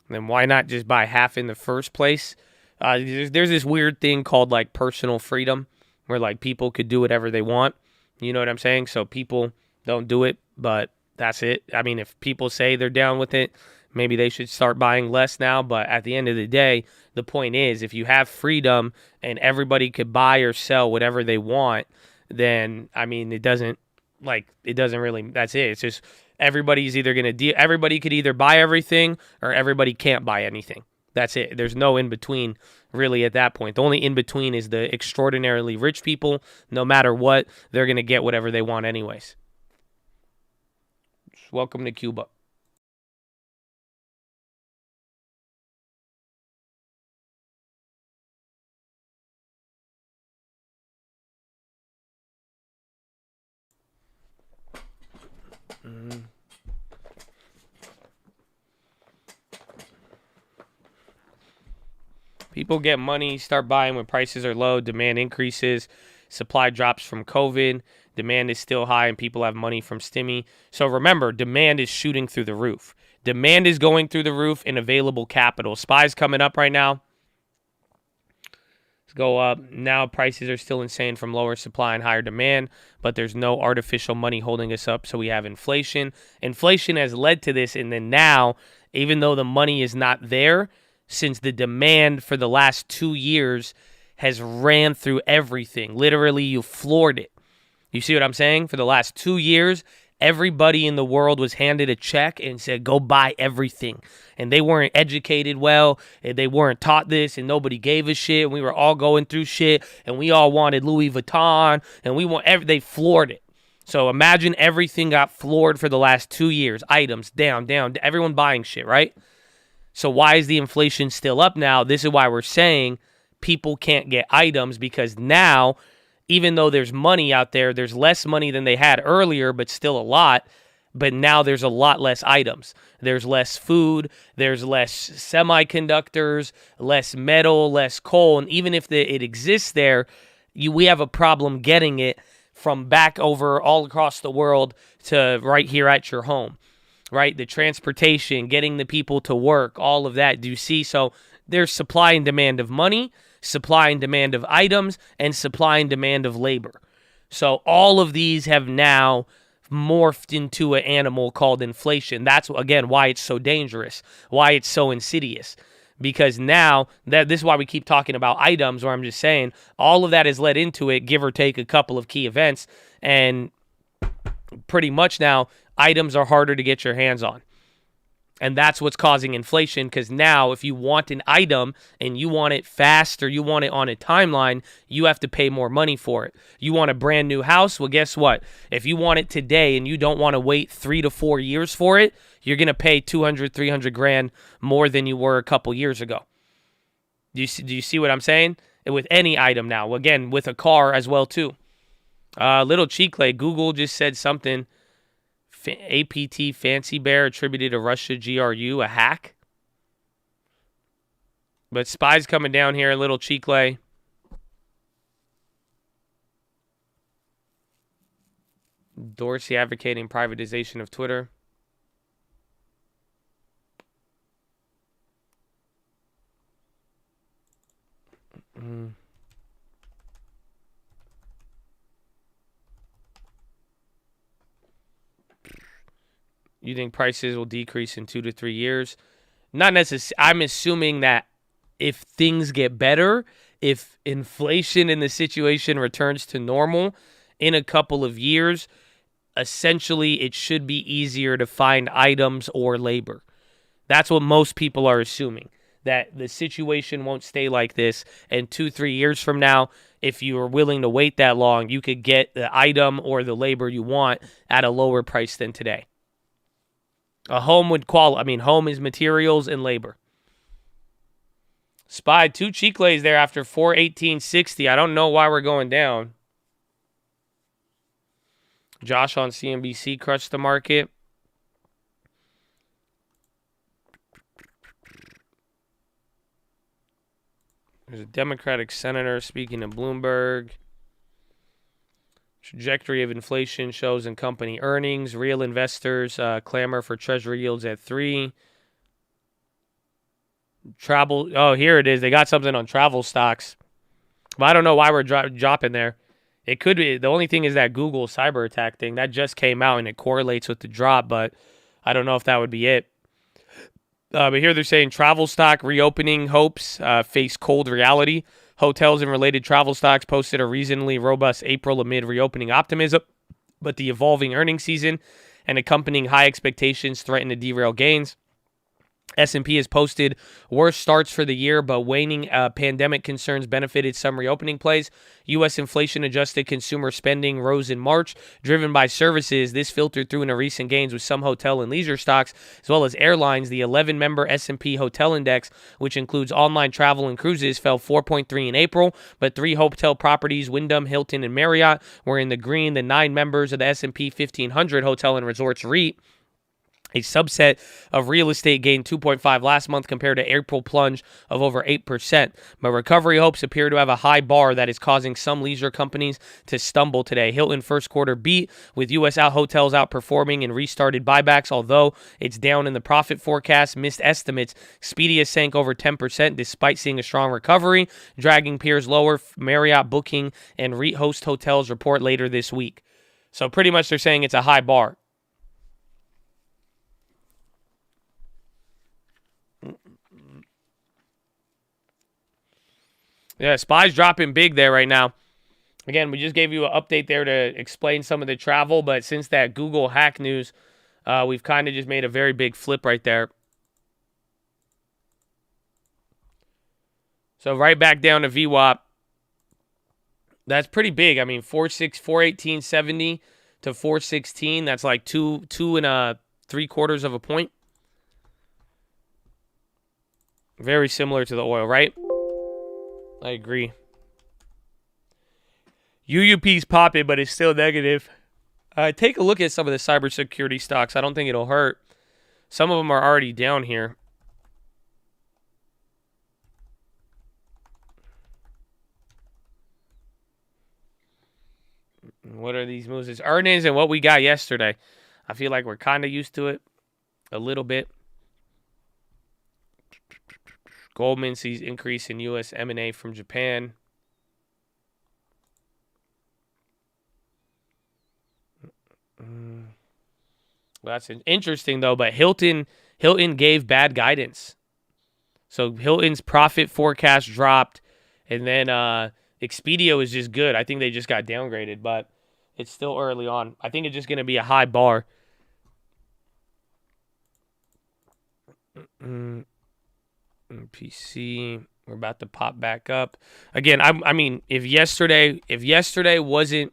why not just buy half in the first place? There's this weird thing called like personal freedom, where like people could do whatever they want. You know what I'm saying? So people don't do it, but that's it. I mean, if people say they're down with it, maybe they should start buying less now. But at the end of the day, the point is, if you have freedom and everybody could buy or sell whatever they want, then, I mean, it doesn't really, that's it. It's just everybody's either going to, everybody could either buy everything or everybody can't buy anything. That's it. There's no in between really at that point. The only in between is the extraordinarily rich people. No matter what, they're going to get whatever they want anyways. Welcome to Cuba. People get money, start buying when prices are low, demand increases, supply drops from COVID, demand is still high, and people have money from stimmy. So remember, demand is shooting through the roof. Demand is going through the roof in available capital. SPY's coming up right now. Let's go up. Now prices are still insane from lower supply and higher demand, but there's no artificial money holding us up, so we have inflation. Inflation has led to this, and then now, even though the money is not there, since the demand for the last 2 years has ran through everything. Literally, you floored it. You see what I'm saying? For the last 2 years, everybody in the world was handed a check and said, go buy everything. And they weren't educated well, and they weren't taught this, and nobody gave a shit. And we were all going through shit, and we all wanted Louis Vuitton, and they floored it. So imagine everything got floored for the last 2 years. Items, down, everyone buying shit, right? So why is the inflation still up now? This is why we're saying people can't get items, because now, even though there's money out there, there's less money than they had earlier, but still a lot. But now there's a lot less items. There's less food. There's less semiconductors, less metal, less coal. And even if it exists there, we have a problem getting it from back over all across the world to right here at your home. Right? The transportation, getting the people to work, all of that. Do you see? So there's supply and demand of money, supply and demand of items, and supply and demand of labor. So all of these have now morphed into an animal called inflation. That's, again, why it's so dangerous, why it's so insidious. Because now, this is why we keep talking about items, where I'm just saying all of that has led into it, give or take a couple of key events. And pretty much now, items are harder to get your hands on. And that's what's causing inflation, because now if you want an item and you want it fast or you want it on a timeline, you have to pay more money for it. You want a brand new house? Well, guess what? If you want it today and you don't want to wait 3 to 4 years for it, you're going to pay 200, 300 grand more than you were a couple years ago. Do you see what I'm saying? With any item now. Well, again, with a car as well, too. Little Cheeklay, Google just said something. APT Fancy Bear attributed to Russia GRU a hack. But SPY's coming down here, Little Cheeklay. Dorsey advocating privatization of Twitter. You think prices will decrease in 2 to 3 years? Not necessarily. I'm assuming that if things get better, if inflation in the situation returns to normal in a couple of years, essentially it should be easier to find items or labor. That's what most people are assuming, that the situation won't stay like this. And 2-3 years from now, if you are willing to wait that long, you could get the item or the labor you want at a lower price than today. A home would home is materials and labor. SPY, 2 Cheeklays there after 418.60. I don't know why we're going down. Josh on CNBC crushed the market. There's a Democratic senator speaking to Bloomberg. Trajectory of inflation shows in company earnings. Real investors clamor for treasury yields at 3. Travel. Oh, here it is. They got something on travel stocks. But I don't know why we're dropping there. It could be. The only thing is that Google cyber attack thing. That just came out and it correlates with the drop. But I don't know if that would be it. But here they're saying travel stock reopening hopes face cold reality. Hotels and related travel stocks posted a reasonably robust April amid reopening optimism, but the evolving earnings season and accompanying high expectations threaten to derail gains. S&P has posted worse starts for the year, but waning pandemic concerns benefited some reopening plays. U.S. inflation-adjusted consumer spending rose in March, driven by services. This filtered through into recent gains with some hotel and leisure stocks, as well as airlines. The 11-member S&P Hotel Index, which includes online travel and cruises, fell 4.3 in April, but 3 hotel properties, Wyndham, Hilton, and Marriott, were in the green. The 9 members of the S&P 1500 Hotel and Resorts REIT, a subset of real estate, gained 2.5 last month compared to April plunge of over 8%. But recovery hopes appear to have a high bar that is causing some leisure companies to stumble today. Hilton first quarter beat, with U.S. hotels outperforming and restarted buybacks, although it's down in the profit forecast. Missed estimates. Expedia sank over 10% despite seeing a strong recovery, dragging peers lower. Marriott, Booking, and REIT host hotels report later this week. So pretty much they're saying it's a high bar. Yeah, SPY's dropping big there right now. Again, we just gave you an update there to explain some of the travel, but since that Google hack news, we've kind of just made a very big flip right there. So right back down to VWAP. That's pretty big. I mean, 418.70 to 416. That's like 2.75 of a point. Very similar to the oil, right? I agree. UUP's popping, but it's still negative. Take a look at some of the cybersecurity stocks. I don't think it'll hurt. Some of them are already down here. What are these moves? It's earnings and what we got yesterday. I feel like we're kind of used to it a little bit. Goldman sees increase in U.S. M&A from Japan. That's interesting, though. But Hilton gave bad guidance. So Hilton's profit forecast dropped. And then Expedia is just good. I think they just got downgraded. But it's still early on. I think it's just going to be a high bar. PC, we're about to pop back up again. I mean, if yesterday wasn't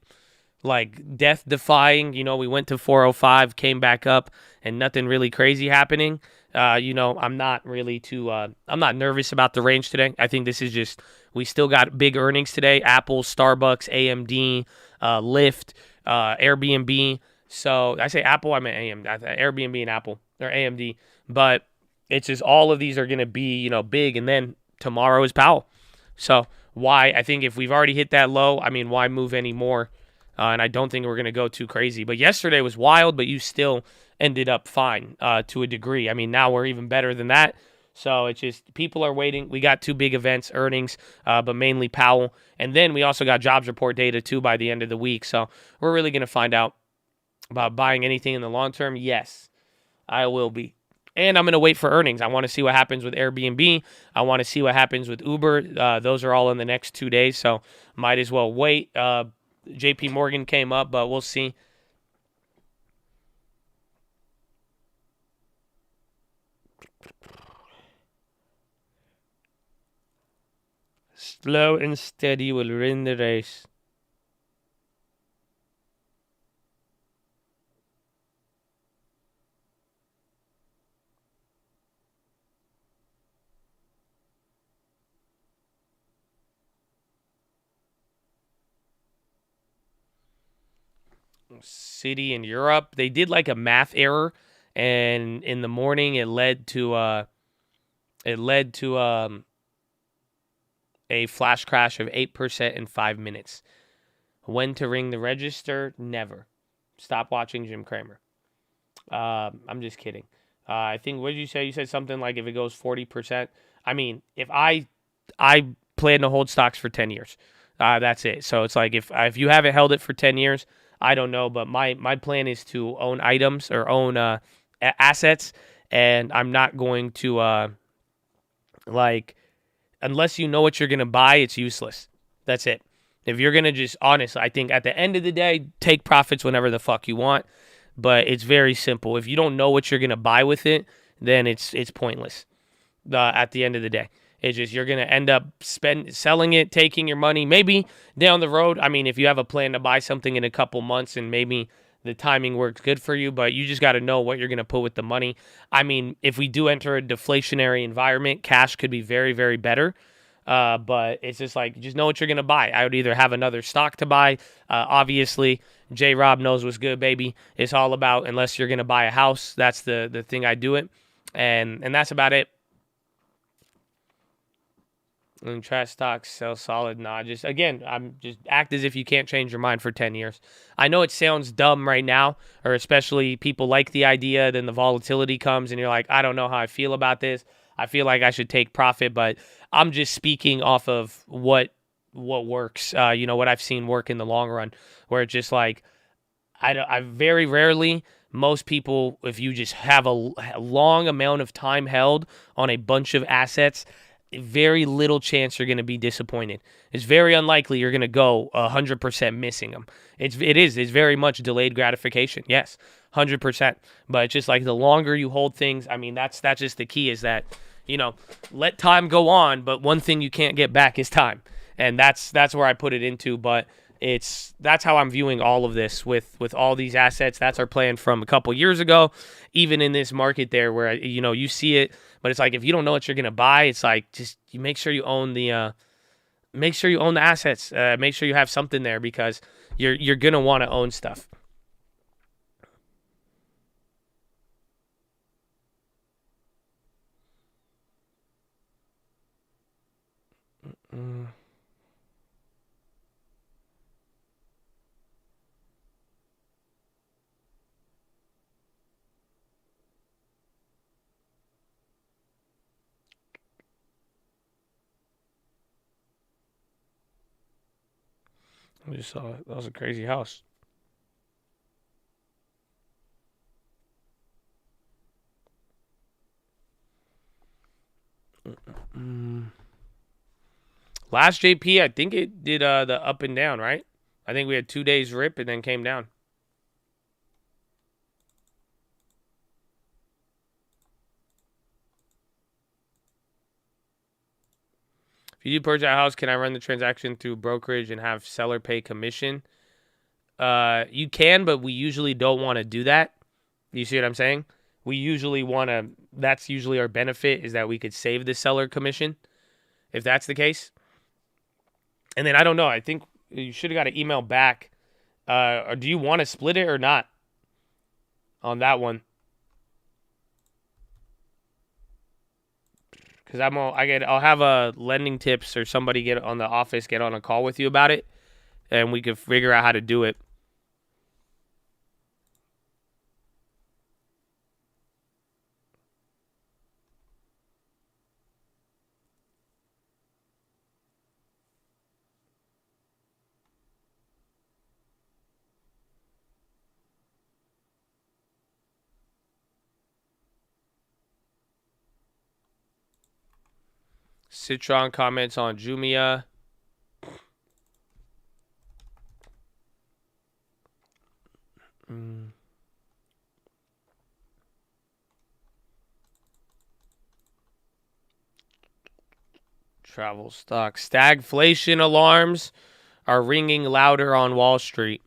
like death defying, we went to 405, came back up, and nothing really crazy happening. I'm not really I'm not nervous about the range today. I think this is just, we still got big earnings today: Apple, Starbucks, AMD, Lyft, Airbnb. So I say Apple, I meant AMD, Airbnb and Apple, or AMD, but it's just all of these are going to be, big, and then tomorrow is Powell. So why? I think if we've already hit that low, I mean, why move any more? And I don't think we're going to go too crazy. But yesterday was wild, but you still ended up fine to a degree. I mean, now we're even better than that. So it's just people are waiting. We got 2 big events, earnings, but mainly Powell. And then we also got jobs report data, too, by the end of the week. So we're really going to find out about buying anything in the long term. Yes, I will be. And I'm going to wait for earnings. I want to see what happens with Airbnb. I want to see what happens with Uber. Those are all in the next 2 days, so might as well wait. JP Morgan came up, but we'll see. Slow and steady will win the race. City in Europe, they did like a math error, and in the morning it led to a flash crash of 8% in 5 minutes. When to ring the register? Never. Stop watching Jim Cramer. I'm just kidding. I think, what did you say? You said something like if it goes 40%. I mean, if I plan to hold stocks for 10 years. That's it. So it's like if you haven't held it for 10 years, I don't know, but my plan is to own items or own assets, and I'm not going to unless you know what you're going to buy, it's useless. That's it. If you're going to just, honestly, I think at the end of the day, take profits whenever the fuck you want, but it's very simple. If you don't know what you're going to buy with it, then it's pointless. At the end of the day, it's just you're gonna end up selling it, taking your money. Maybe down the road, I mean, if you have a plan to buy something in a couple months and maybe the timing works good for you, but you just got to know what you're going to put with the money. I mean, if we do enter a deflationary environment, cash could be very, very better. But it's just like, just know what you're going to buy. I would either have another stock to buy. Obviously, J-Rob knows what's good, baby. It's all about, unless you're going to buy a house, that's the thing I do it. And that's about it. And trash stocks sell solid. Nah, I'm just act as if you can't change your mind for 10 years. I know it sounds dumb right now, or especially people like the idea, then the volatility comes and you're like, I don't know how I feel about this. I feel like I should take profit, but I'm just speaking off of what works, what I've seen work in the long run, where it's just like, I very rarely, most people, if you just have a long amount of time held on a bunch of assets, very little chance you're going to be disappointed. It's very unlikely you're going to go 100% missing them. It's very much delayed gratification. Yes, 100%. But it's just like the longer you hold things, I mean, that's just the key, is that, let time go on, but one thing you can't get back is time. And that's where I put it into, but that's how I'm viewing all of this with all these assets. That's our plan from a couple years ago, even in this market there where, you see it. But it's like, if you don't know what you're going to buy, it's like, just you make sure you own the assets. Make sure you have something there, because you're going to want to own stuff. I just saw it. That was a crazy house. Last JP, I think it did the up and down, right? I think we had 2 days rip and then came down. If you do purchase a house, can I run the transaction through brokerage and have seller pay commission? You can, but we usually don't want to do that. You see what I'm saying? We usually want to, that's usually our benefit, is that we could save the seller commission, if that's the case. And then I don't know, I think you should have got an email back. Or do you want to split it or not on that one? Because I'll have a lending tips or somebody get on the office, get on a call with you about it, and we could figure out how to do it. Citron comments on Jumia. Travel stocks. Stagflation alarms are ringing louder on Wall Street.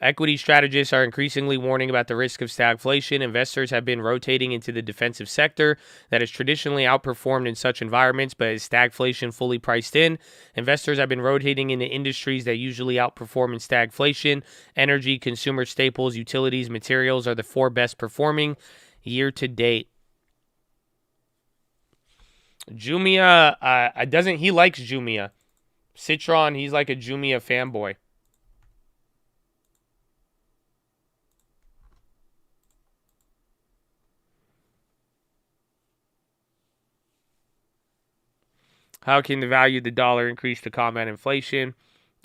Equity strategists are increasingly warning about the risk of stagflation. Investors have been rotating into the defensive sector that has traditionally outperformed in such environments, but is stagflation fully priced in? Investors have been rotating into industries that usually outperform in stagflation. Energy, consumer staples, utilities, materials are the 4 best performing year to date. Jumia, he likes Jumia. Citron, he's like a Jumia fanboy. How can the value of the dollar increase to combat inflation?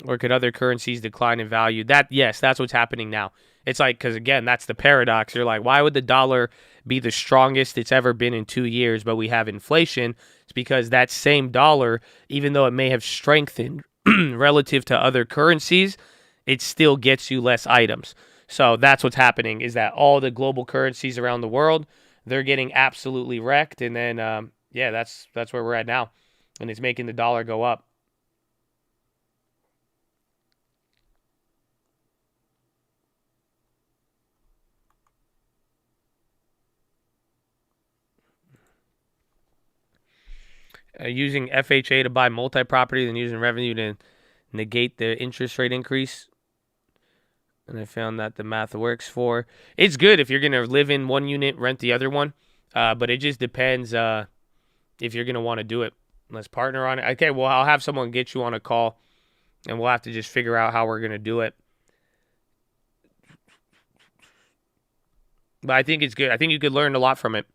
Or could other currencies decline in value? Yes, that's what's happening now. It's like, because again, that's the paradox. You're like, why would the dollar be the strongest it's ever been in 2 years, but we have inflation? It's because that same dollar, even though it may have strengthened relative to other currencies, it still gets you less items. So that's what's happening, is that all the global currencies around the world, they're getting absolutely wrecked. And then, yeah, that's where we're at now. And it's making the dollar go up. Using FHA to buy multi-property, then using revenue to negate the interest rate increase. And I found that the math works for. It's good if you're going to live in one unit, rent the other one. But it just depends if you're going to want to do it. Let's partner on it. Okay, well, I'll have someone get you on a call, and we'll have to just figure out how we're going to do it. But I think it's good. I think you could learn a lot from it.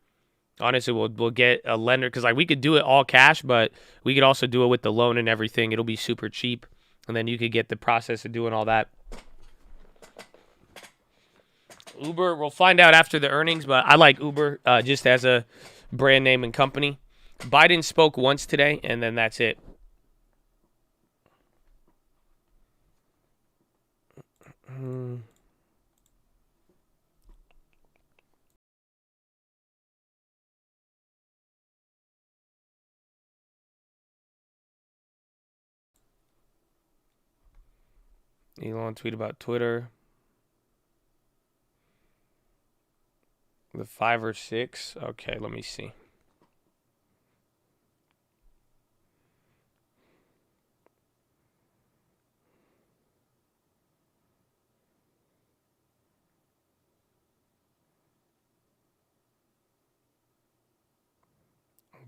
Honestly, we'll get a lender because like we could do it all cash, but we could also do it with the loan and everything. It'll be super cheap, and then you could get the process of doing all that. Uber, we'll find out after the earnings, but I like Uber just as a brand name and company. Biden spoke once today, and then that's it. Elon tweet about Twitter. The 5 or 6. Okay, let me see.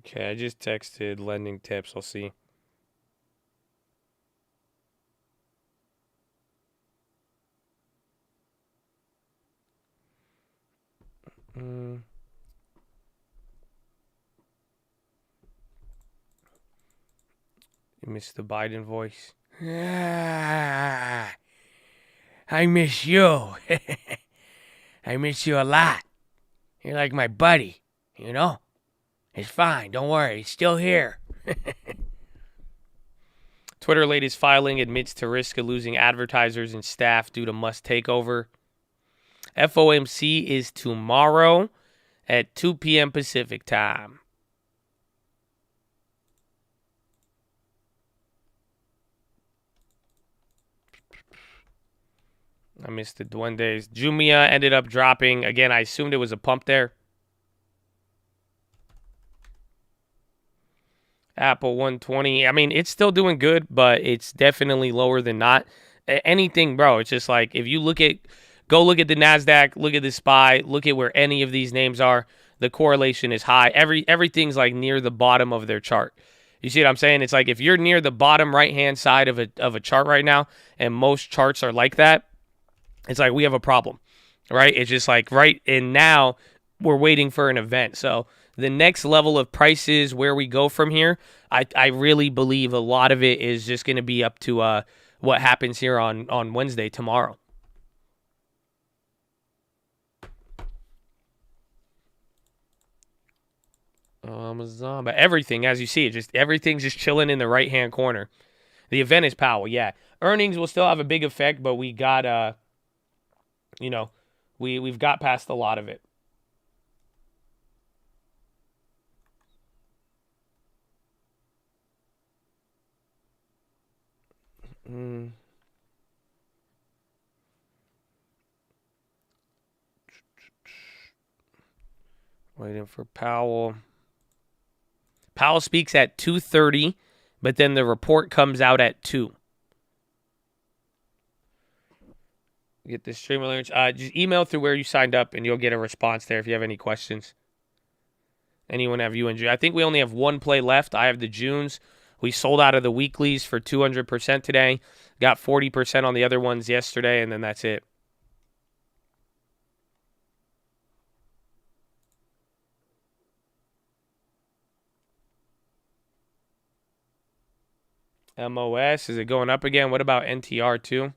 Okay, I just texted lending tips. I'll see. You missed the Biden voice. I miss you. I miss you a lot. You're like my buddy, you know? It's fine. Don't worry. It's still here. Twitter latest filing admits to risk of losing advertisers and staff due to Musk takeover. FOMC is tomorrow at 2 p.m. Pacific time. I missed the Duendes. Jumia ended up dropping. Again, I assumed it was a pump there. Apple 120. I mean, it's still doing good, but it's definitely lower than not. Anything, bro. It's just like if you go look at the NASDAQ, look at the SPY, look at where any of these names are. The correlation is high. Everything's like near the bottom of their chart. You see what I'm saying? It's like if you're near the bottom right-hand side of a chart right now, and most charts are like that, it's like we have a problem, right? It's just like right and now we're waiting for an event. So the next level of prices, where we go from here, I really believe a lot of it is just going to be up to what happens here on Wednesday, tomorrow. Amazon, but everything, as you see, everything's just chilling in the right-hand corner. The event is Powell, yeah. Earnings will still have a big effect, but we got, we've got past a lot of it. Waiting for Powell. Powell speaks at 2:30, but then the report comes out at 2. Get the stream alerts. Just email through where you signed up, and you'll get a response there if you have any questions. Anyone have UNG? I think we only have one play left. I have the Junes. We sold out of the weeklies for 200% today. Got 40% on the other ones yesterday, and then that's it. MOS, is it going up again? What about NTR too?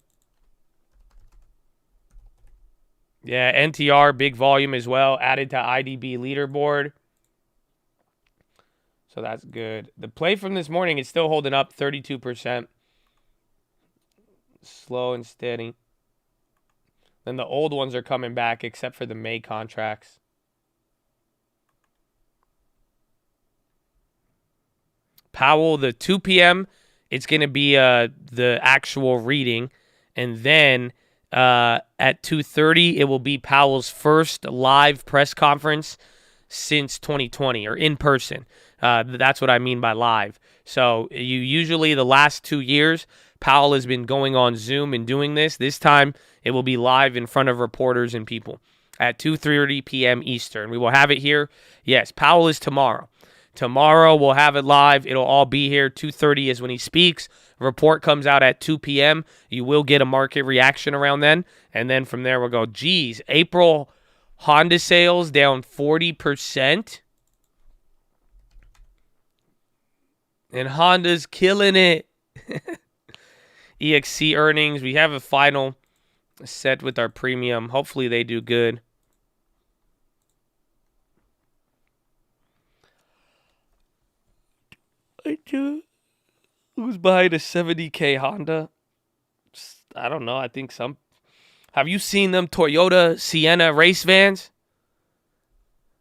Yeah, NTR, big volume as well. Added to IDB leaderboard. So that's good. The play from this morning is still holding up 32%. Slow and steady. Then the old ones are coming back except for the May contracts. Powell, the 2 p.m., it's going to be the actual reading. And then at 2:30, it will be Powell's first live press conference since 2020, or in person. That's what I mean by live. So you usually, the last 2 years, Powell has been going on Zoom and doing this. This time, it will be live in front of reporters and people at 2:30 p.m. Eastern. We will have it here. Yes, Powell is tomorrow. Tomorrow, we'll have it live. It'll all be here. 2:30 is when he speaks. Report comes out at 2 p.m. You will get a market reaction around then. And then from there, we'll go, geez, April Honda sales down 40%. And Honda's killing it. EXC earnings. We have a final set with our premium. Hopefully they do good. Who's behind a 70K Honda? I don't know. I think some. Have you seen them Toyota Sienna race vans?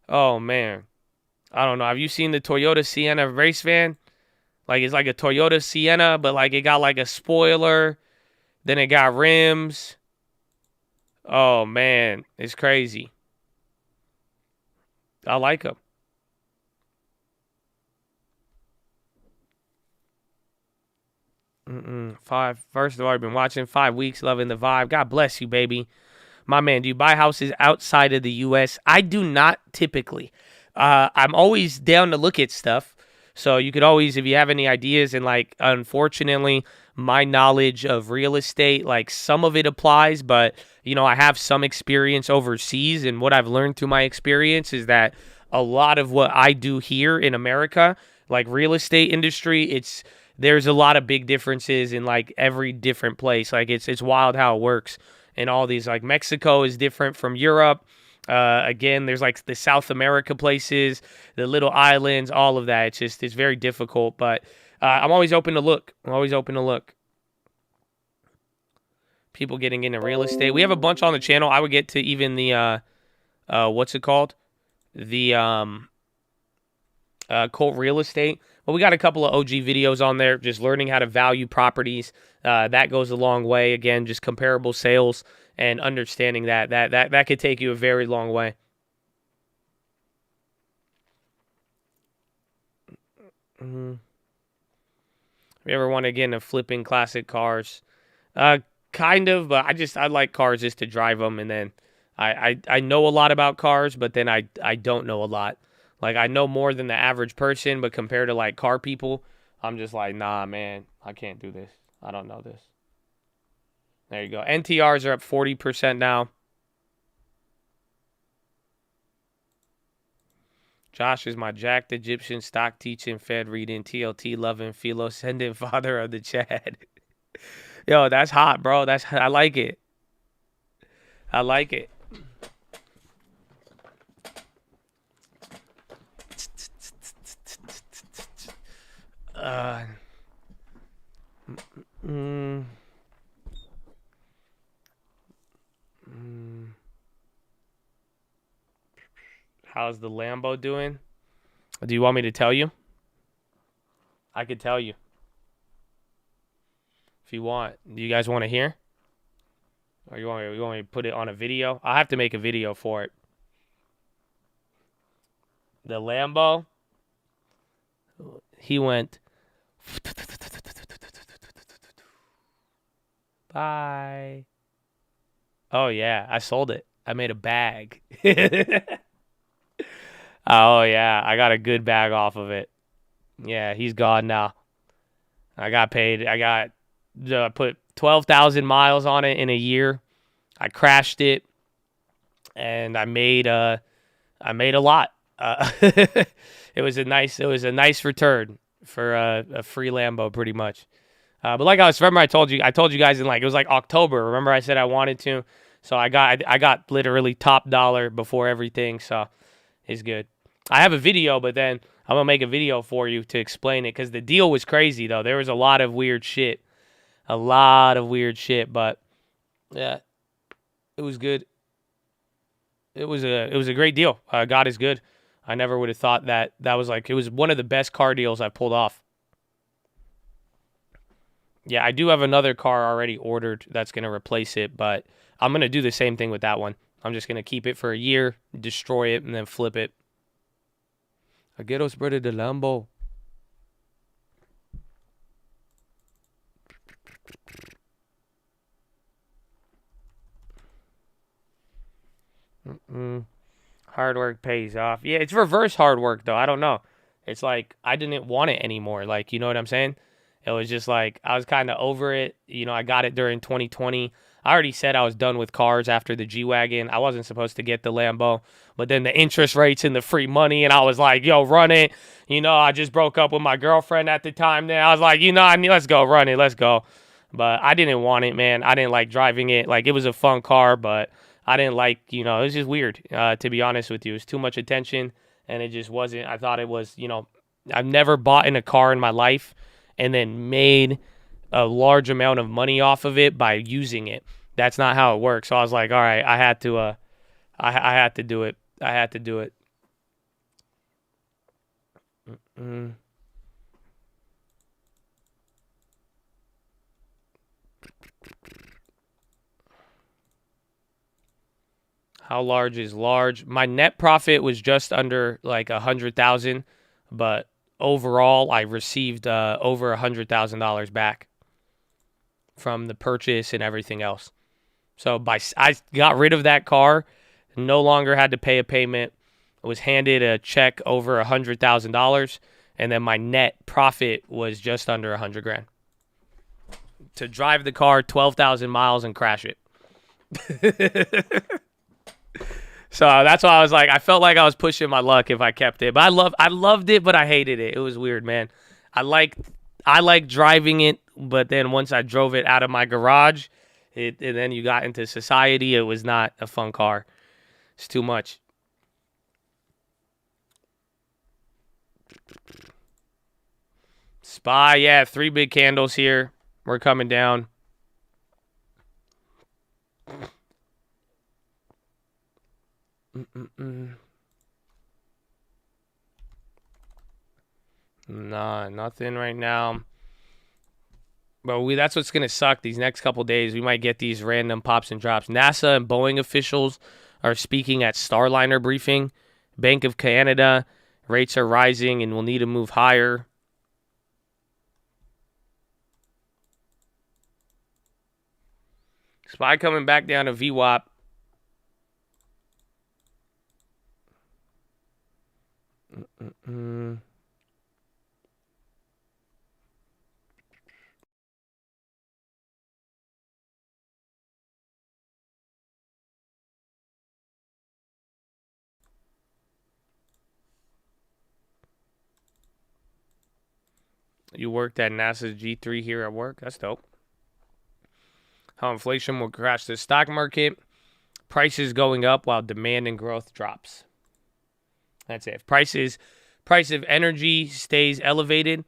Oh, man. I don't know. Have you seen the Toyota Sienna race van? Like, it's like a Toyota Sienna, but like it got like a spoiler. Then it got rims. Oh, man. It's crazy. I like them. First of all, I've been watching 5 weeks, loving the vibe. God bless you, baby. My man, do you buy houses outside of the U.S.? I do not typically. I'm always down to look at stuff. So you could always, if you have any ideas, and like, unfortunately, my knowledge of real estate, like some of it applies, but, you know, I have some experience overseas, and what I've learned through my experience is that a lot of what I do here in America, like real estate industry, there's a lot of big differences in like every different place. Like it's wild how it works. And all these, like Mexico is different from Europe. Again, there's like the South America places, the little islands, all of that. It's very difficult, but I'm always open to look. People getting into real estate. We have a bunch on the channel. I would get to even the, what's it called? The cult real estate. But we got a couple of OG videos on there, just learning how to value properties. That goes a long way. Again, just comparable sales and understanding that could take you a very long way. If you ever want to get into flipping classic cars, kind of, but I like cars just to drive them, and then I know a lot about cars, but then I don't know a lot. Like, I know more than the average person, but compared to, like, car people, I'm just like, nah, man, I can't do this. I don't know this. There you go. NTRs are up 40% now. Josh is my jacked Egyptian stock teaching, Fed reading, TLT loving, PHILO sending, father of the Chad. Yo, that's hot, bro. I like it. I like it. How's the Lambo doing? Do you want me to tell you? I could tell you. If you want. Do you guys want to hear? Or you want me to put it on a video? I'll have to make a video for it. The Lambo, he went... Bye. Oh, yeah. I sold it. I made a bag. Oh, yeah. I got a good bag off of it. Yeah, he's gone now. I got paid. I put 12,000 miles on it in a year. I crashed it, and I made a lot. It was a nice return for a free Lambo, pretty much. But like remember I told you guys in, like, it was like October. Remember I said I wanted to, so I got literally top dollar before everything. So it's good. I have a video, but then I'm gonna make a video for you to explain it, because the deal was crazy though. There was a lot of weird shit, but yeah, it was good. It was a great deal. God is good. I never would have thought that was like, it was one of the best car deals I pulled off. Yeah, I do have another car already ordered that's going to replace it, but I'm going to do the same thing with that one. I'm just going to keep it for a year, destroy it, and then flip it. I quiero spread the Lambo. Hard work pays off. Yeah, it's reverse hard work, though. I don't know. It's like I didn't want it anymore. Like, you know what I'm saying? It was just like I was kind of over it. You know, I got it during 2020. I already said I was done with cars after the G-Wagon. I wasn't supposed to get the Lambo, but then the interest rates and the free money, and I was like, yo, run it. You know, I just broke up with my girlfriend at the time. Then I was like, you know, let's go, run it, let's go. But I didn't want it, man. I didn't like driving it. Like, it was a fun car, but I didn't like, you know, it was just weird, to be honest with you. It was too much attention, and it just wasn't. I thought it was, you know, I've never bought in a car in my life and then made a large amount of money off of it by using it. That's not how it works. So I was like, all right, I had to do it. I had to do it. How large is large? My net profit was just under like 100,000, but overall I received over $100,000 back from the purchase and everything else. So I got rid of that car, no longer had to pay a payment. I was handed a check over $100,000, and then my net profit was just under 100 grand. To drive the car 12,000 miles and crash it. So that's why I was like, I felt like I was pushing my luck if I kept it. But I loved it, but I hated it. It was weird, man. I like driving it, but then once I drove it out of my garage, and then you got into society, it was not a fun car. It's too much. Spy, yeah, 3 big candles here. We're coming down. Nah, nothing right now. But that's what's going to suck these next couple days. We might get these random pops and drops. NASA and Boeing officials are speaking at Starliner briefing. Bank of Canada, rates are rising and will need to move higher. SPY coming back down to VWAP. You worked at NASA's G3 here at work? That's dope. How inflation will crash the stock market. Prices going up while demand and growth drops. That's it. If price of energy stays elevated,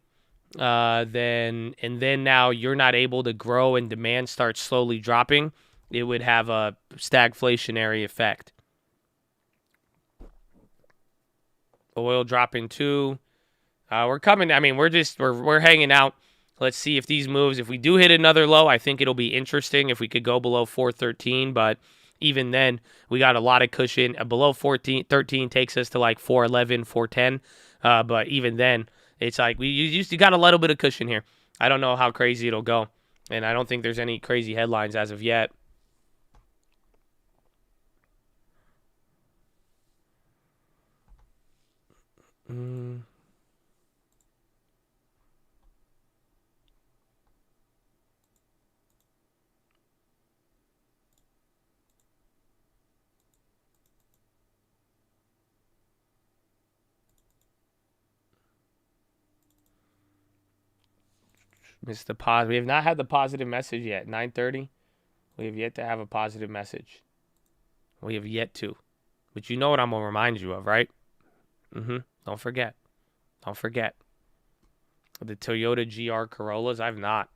then now you're not able to grow and demand starts slowly dropping, it would have a stagflationary effect. Oil dropping too. We're coming. I mean, we're hanging out. Let's see if these moves, if we do hit another low, I think it'll be interesting if we could go below 413. But even then, we got a lot of cushion. Below 13 takes us to like 411, 410. But even then, it's like you got a little bit of cushion here. I don't know how crazy it'll go. And I don't think there's any crazy headlines as of yet. Missed the pause. We have not had the positive message yet. 9:30. We have yet to have a positive message. We have yet to. But you know what I'm going to remind you of, right? Don't forget. Don't forget. The Toyota GR Corollas, I've not.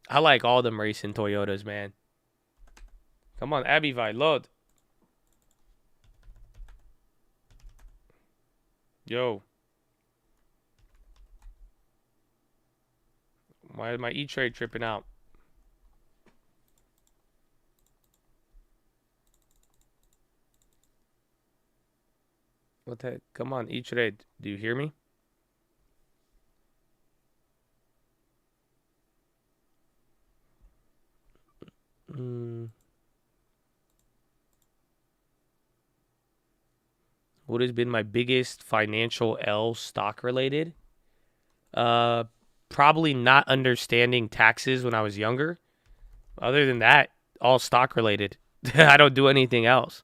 I like all them racing Toyotas, man. Come on, Abivai, load. Yo. Why is my E-Trade tripping out? What the heck? Come on, E-Trade. Do you hear me? What has been my biggest financial L stock related? Probably not understanding taxes when I was younger. Other than that, all stock related. I don't do anything else.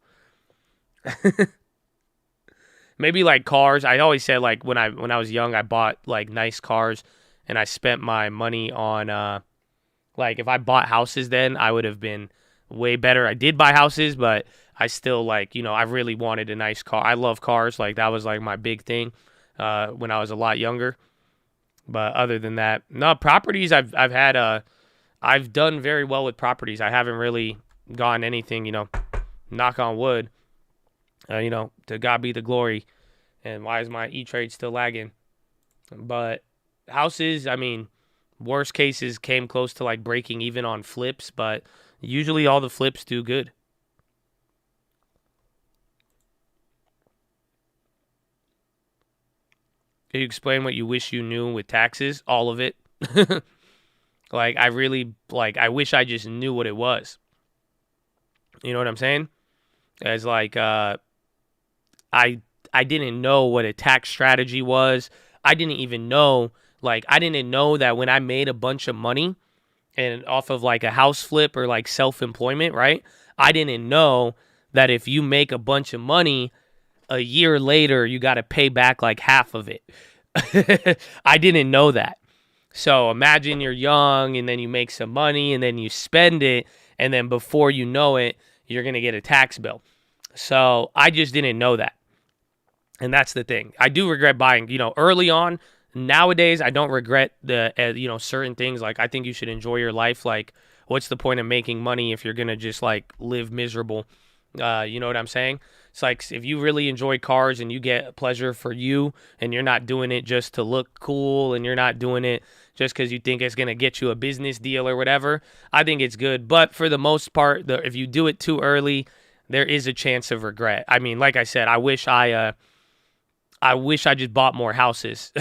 Maybe like cars. I always said like when I was young, I bought like nice cars, and I spent my money on like if I bought houses then I would have been way better. I did buy houses, but I still like, you know, I really wanted a nice car. I love cars. Like that was like my big thing when I was a lot younger. But other than that, no, properties I've had I've done very well with properties. I haven't really gotten anything, you know, knock on wood. You know, to God be the glory. And why is my E-Trade still lagging? But houses, I mean, worst cases came close to like breaking even on flips, but usually all the flips do good. Can you explain what you wish you knew with taxes? All of it. Like, I really, like, I wish I just knew what it was. You know what I'm saying? As like, I didn't know what a tax strategy was. I didn't even know, like, I didn't know that when I made a bunch of money and off of like a house flip or like self-employment, right? I didn't know that if you make a bunch of money, a year later, you got to pay back like half of it. I didn't know that. So imagine you're young and then you make some money and then you spend it. And then before you know it, you're going to get a tax bill. So I just didn't know that. And that's the thing. I do regret buying, you know, early on. Nowadays, I don't regret the, you know, certain things. Like, I think you should enjoy your life. Like, what's the point of making money if you're going to just, like, live miserable? You know what I'm saying? It's like if you really enjoy cars and you get pleasure for you and you're not doing it just to look cool and you're not doing it just because you think it's going to get you a business deal or whatever, I think it's good. But for the most part, if you do it too early, there is a chance of regret. I mean, like I said, I wish I just bought more houses.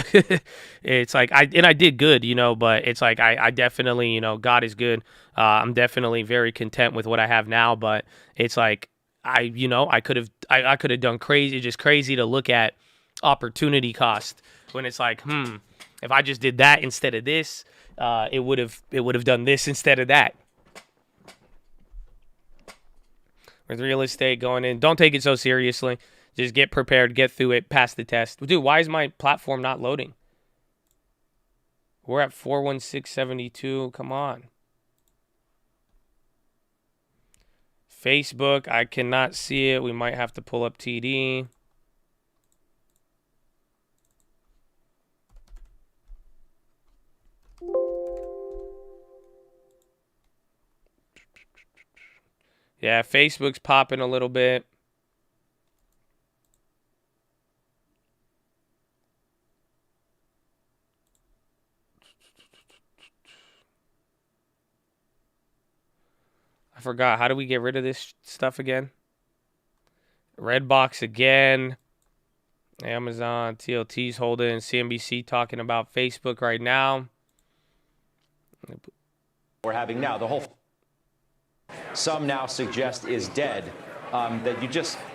It's like, I did good, you know, but it's like, I definitely, you know, God is good. I'm definitely very content with what I have now, but it's like, I could have done crazy. It's just crazy to look at opportunity cost when it's like, if I just did that instead of this, it would have done this instead of that. With real estate going in, don't take it so seriously. Just get prepared, get through it, pass the test. Dude, why is my platform not loading? We're at 41672. Come on. Facebook, I cannot see it. We might have to pull up TD. Yeah, Facebook's popping a little bit. I forgot. How do we get rid of this stuff again? Redbox again. Amazon, TLT's holding. CNBC talking about Facebook right now. We're having now the whole. Some now suggest is dead. That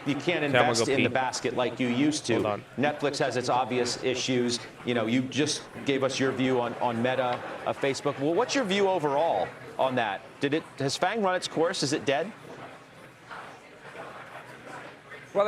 you can't invest in the basket like you used to. Netflix has its obvious issues. You know, you just gave us your view on Meta, Facebook. Well, what's your view overall on that? Has FANG run its course? Is it dead? Well,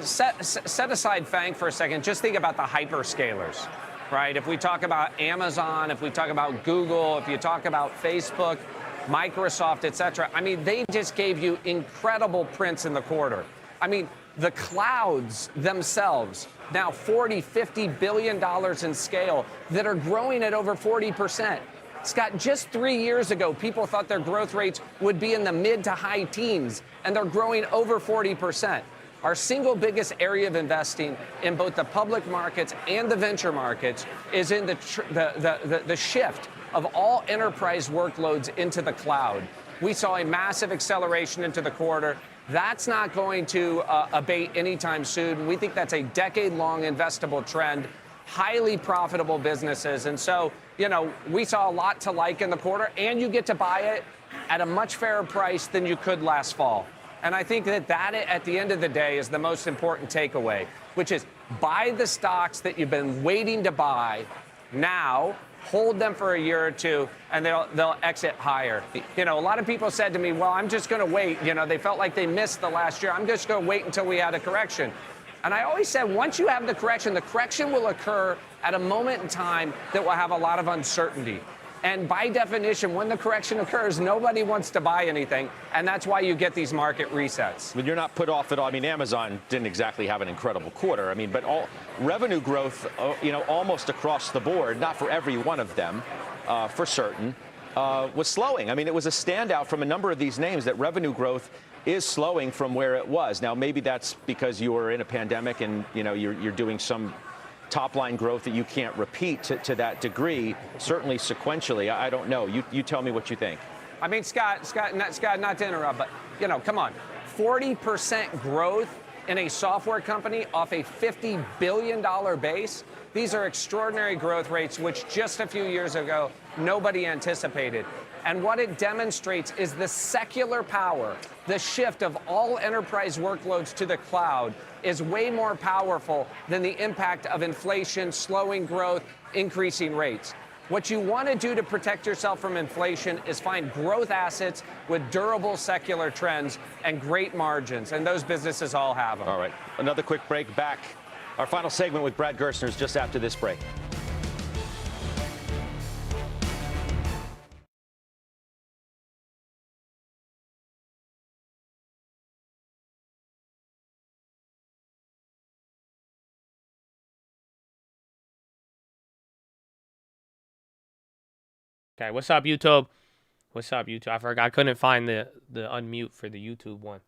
set aside FANG for a second. Just think about the hyperscalers, right? If we talk about Amazon, if we talk about Google, if you talk about Facebook, Microsoft, et cetera. I mean, they just gave you incredible prints in the quarter. I mean, the clouds themselves, now $40-50 billion in scale, that are growing at over 40%. Scott, just 3 years ago, people thought their growth rates would be in the mid to high teens, and they're growing over 40%. Our single biggest area of investing in both the public markets and the venture markets is in the shift of all enterprise workloads into the cloud. We saw a massive acceleration into the quarter. That's not going to abate anytime soon. We think that's a decade-long investable trend, highly profitable businesses. And so, we saw a lot to like in the quarter, and you get to buy it at a much fairer price than you could last fall. And I think that at the end of the day is the most important takeaway, which is buy the stocks that you've been waiting to buy now, hold them for a year or two, and they'll exit higher. A lot of people said to me, well, I'm just going to wait. They felt like they missed the last year. I'm just going to wait until we had a correction. And I always said, once you have the correction will occur at a moment in time that will have a lot of uncertainty. And by definition, when the correction occurs, nobody wants to buy anything, and that's why you get these market resets. But you're not put off at all. I mean, Amazon didn't exactly have an incredible quarter. I mean, but all revenue growth, almost across the board, not for every one of them, for certain, was slowing. I mean, it was a standout from a number of these names that revenue growth is slowing from where it was. Now, maybe that's because you were in a pandemic and, you're doing some top-line growth that you can't repeat to that degree, certainly sequentially. I don't know. You tell me what you think. I mean, Scott, not to interrupt, but, come on. 40% growth in a software company off a $50 billion base. These are extraordinary growth rates, which just a few years ago, nobody anticipated. And what it demonstrates is the secular power, the shift of all enterprise workloads to the cloud is way more powerful than the impact of inflation, slowing growth, increasing rates. What you want to do to protect yourself from inflation is find growth assets with durable secular trends and great margins, and those businesses all have them. All right, another quick break. Back. Our final segment with Brad Gerstner is just after this break. Okay, what's up, YouTube? What's up, YouTube? I forgot. I couldn't find the unmute for the YouTube one.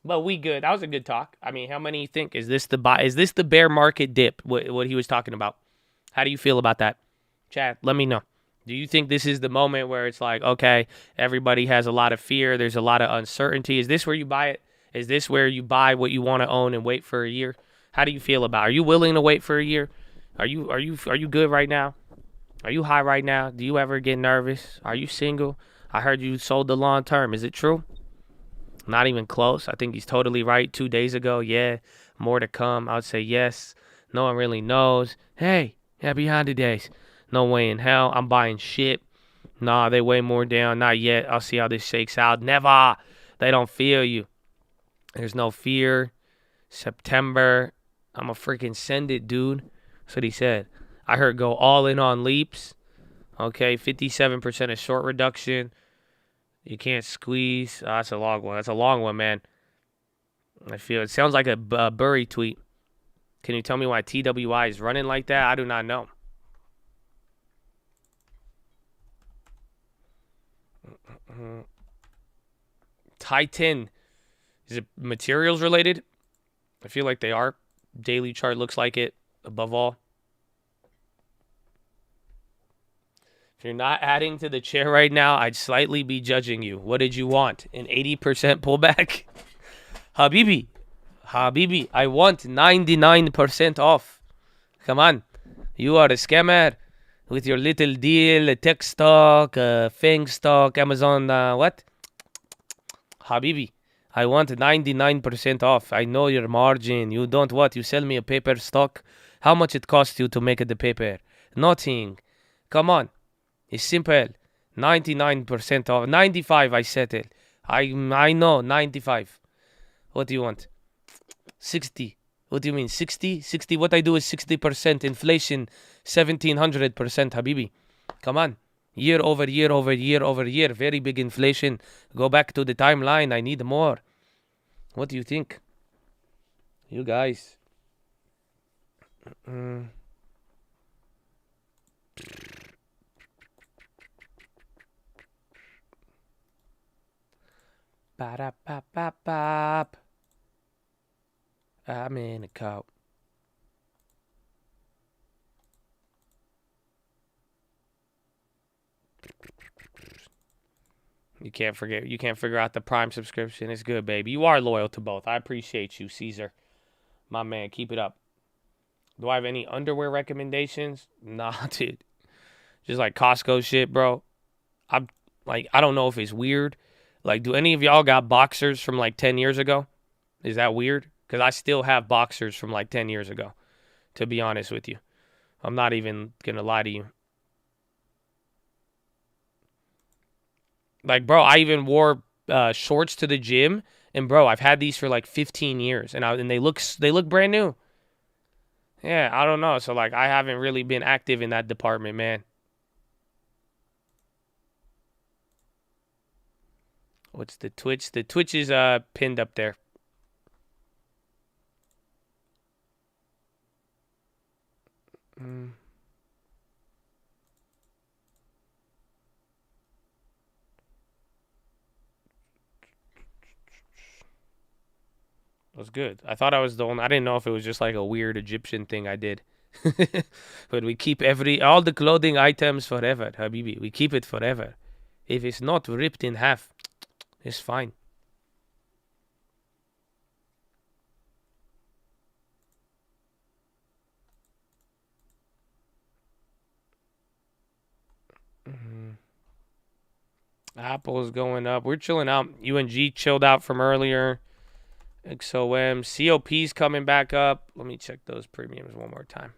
But we good. That was a good talk. I mean, how many think is this the buy? Is this the bear market dip? What he was talking about? How do you feel about that? Chat, let me know. Do you think this is the moment where it's like, okay, everybody has a lot of fear, there's a lot of uncertainty? Is this where you buy it? Is this where you buy what you want to own and wait for a year? How do you feel about it? Are you willing to wait for a year? Are you good right now? Are you high right now? Do you ever get nervous? Are you single? I heard you sold the long term. Is it true? Not even close. I think he's totally right. 2 days ago, yeah, more to come. I would say yes. No one really knows. Hey, happy holidays. No way in hell. I'm buying shit. Nah, they way more down. Not yet. I'll see how this shakes out. Never. They don't feel you. There's no fear. September. I'm a freaking send it, dude. That's what he said. I heard go all in on leaps. Okay, 57% of short reduction. You can't squeeze. Oh, that's a long one. That's a long one, man. I feel it sounds like a Burry tweet. Can you tell me why TWI is running like that? I do not know. Titan. Is it materials related? I feel like they are. Daily chart looks like it, above all. If you're not adding to the chair right now, I'd slightly be judging you. What did you want? An 80% pullback? Habibi, I want 99% off. Come on. You are a scammer with your little deal, tech stock, Fang stock, Amazon, what? Habibi, I want 99% off. I know your margin. You don't what? You sell me a paper stock? How much it costs you to make the paper? Nothing. Come on. It's simple. 99% off. 95 I settle. I know. 95. What do you want? 60. What do you mean? 60? 60. What I do is 60% inflation. 1700%, Habibi. Come on. Year over year over year over year. Very big inflation. Go back to the timeline. I need more. What do you think? You guys. Ba-da-ba-ba-bop. I'm in a coat. You can't forget. You can't figure out the Prime subscription. It's good, baby. You are loyal to both. I appreciate you, Caesar. My man, keep it up. Do I have any underwear recommendations? Nah, dude. Just like Costco shit, bro. I'm like, I don't know if it's weird. Like, do any of y'all got boxers from like 10 years ago? Is that weird? Because I still have boxers from like 10 years ago, to be honest with you. I'm not even going to lie to you. Like, bro, I even wore shorts to the gym, and bro, I've had these for like 15 years, and they look brand new. Yeah, I don't know. So like, I haven't really been active in that department, man. What's the Twitch? The Twitch is pinned up there. Was good. I thought I was the only. I didn't know if it was just like a weird Egyptian thing I did. But we keep all the clothing items forever, Habibi. We keep it forever. If it's not ripped in half, it's fine. Apple's going up. We're chilling out. UNG chilled out from earlier. XOM. COP's coming back up. Let me check those premiums one more time.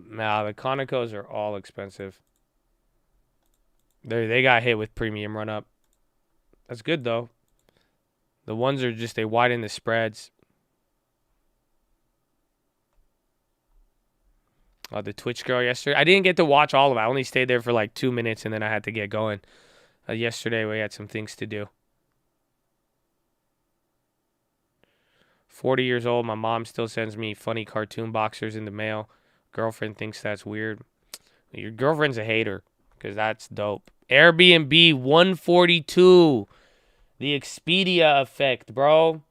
Nah, the Conocos are all expensive. They got hit with premium run up. That's good though. The ones are just, they widen the spreads. The Twitch girl yesterday. I didn't get to watch all of it. I only stayed there for like 2 minutes and then I had to get going. Yesterday we had some things to do. 40 years old. My mom still sends me funny cartoon boxers in the mail. Girlfriend thinks that's weird. Your girlfriend's a hater because that's dope. Airbnb 142. The Expedia effect, bro.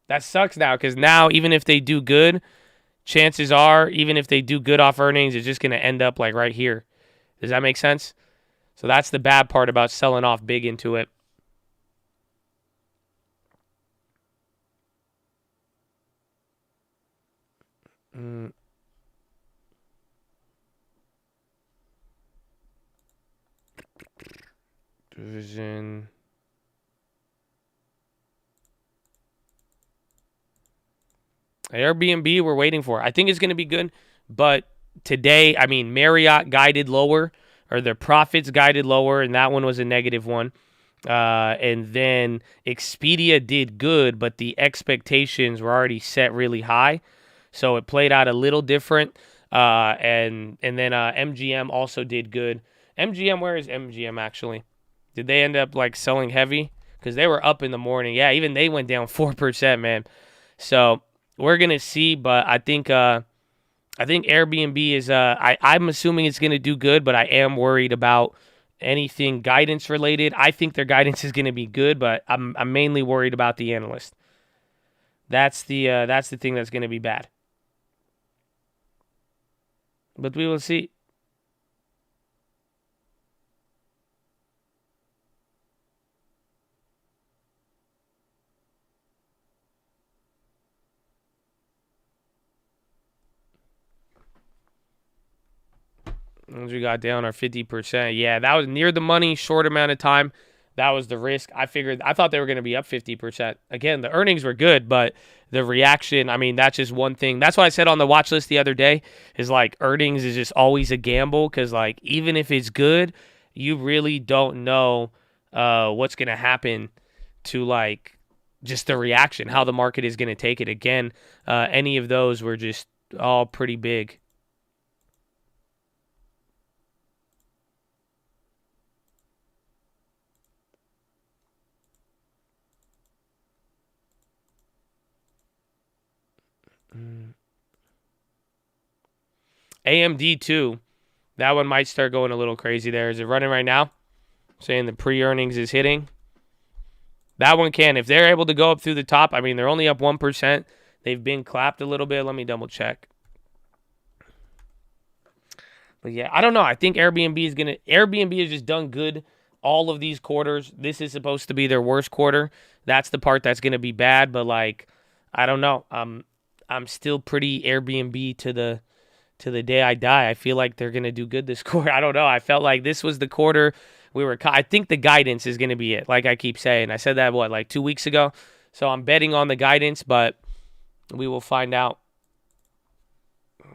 That sucks now because now even if they do good, chances are even if they do good off earnings, it's just going to end up like right here. Does that make sense? So that's the bad part about selling off big into it. Division. Airbnb we're waiting for. I think it's going to be good, but today, I mean, Marriott guided lower, or their profits guided lower, and that one was a negative one. And then Expedia did good, but the expectations were already set really high, so it played out a little different. And then MGM also did good. MGM, where is MGM actually? Did they end up like selling heavy? Because they were up in the morning. Yeah, even they went down 4%, man. So we're gonna see, but I think Airbnb is. I'm assuming it's gonna do good, but I am worried about anything guidance related. I think their guidance is gonna be good, but I'm mainly worried about the analyst. That's the thing that's gonna be bad. But we will see. Once we got down our 50%. Yeah, that was near the money, short amount of time. That was the risk. I thought they were going to be up 50%. Again, the earnings were good, but the reaction, I mean, that's just one thing. That's what I said on the watch list the other day, is like earnings is just always a gamble because like even if it's good, you really don't know what's going to happen to like just the reaction, how the market is going to take it. Again, any of those were just all pretty big. AMD too. That one might start going a little crazy there. Is it running right now? Saying the pre-earnings is hitting. That one can. If they're able to go up through the top, I mean, they're only up 1%. They've been clapped a little bit. Let me double check. But yeah, I don't know. I think Airbnb has just done good all of these quarters. This is supposed to be their worst quarter. That's the part that's going to be bad. But like, I don't know. I'm still pretty Airbnb to the day I die. I feel like they're going to do good this quarter. I don't know. I felt like this was the quarter I think the guidance is going to be it. Like I keep saying, I said that, like 2 weeks ago. So I'm betting on the guidance, but we will find out.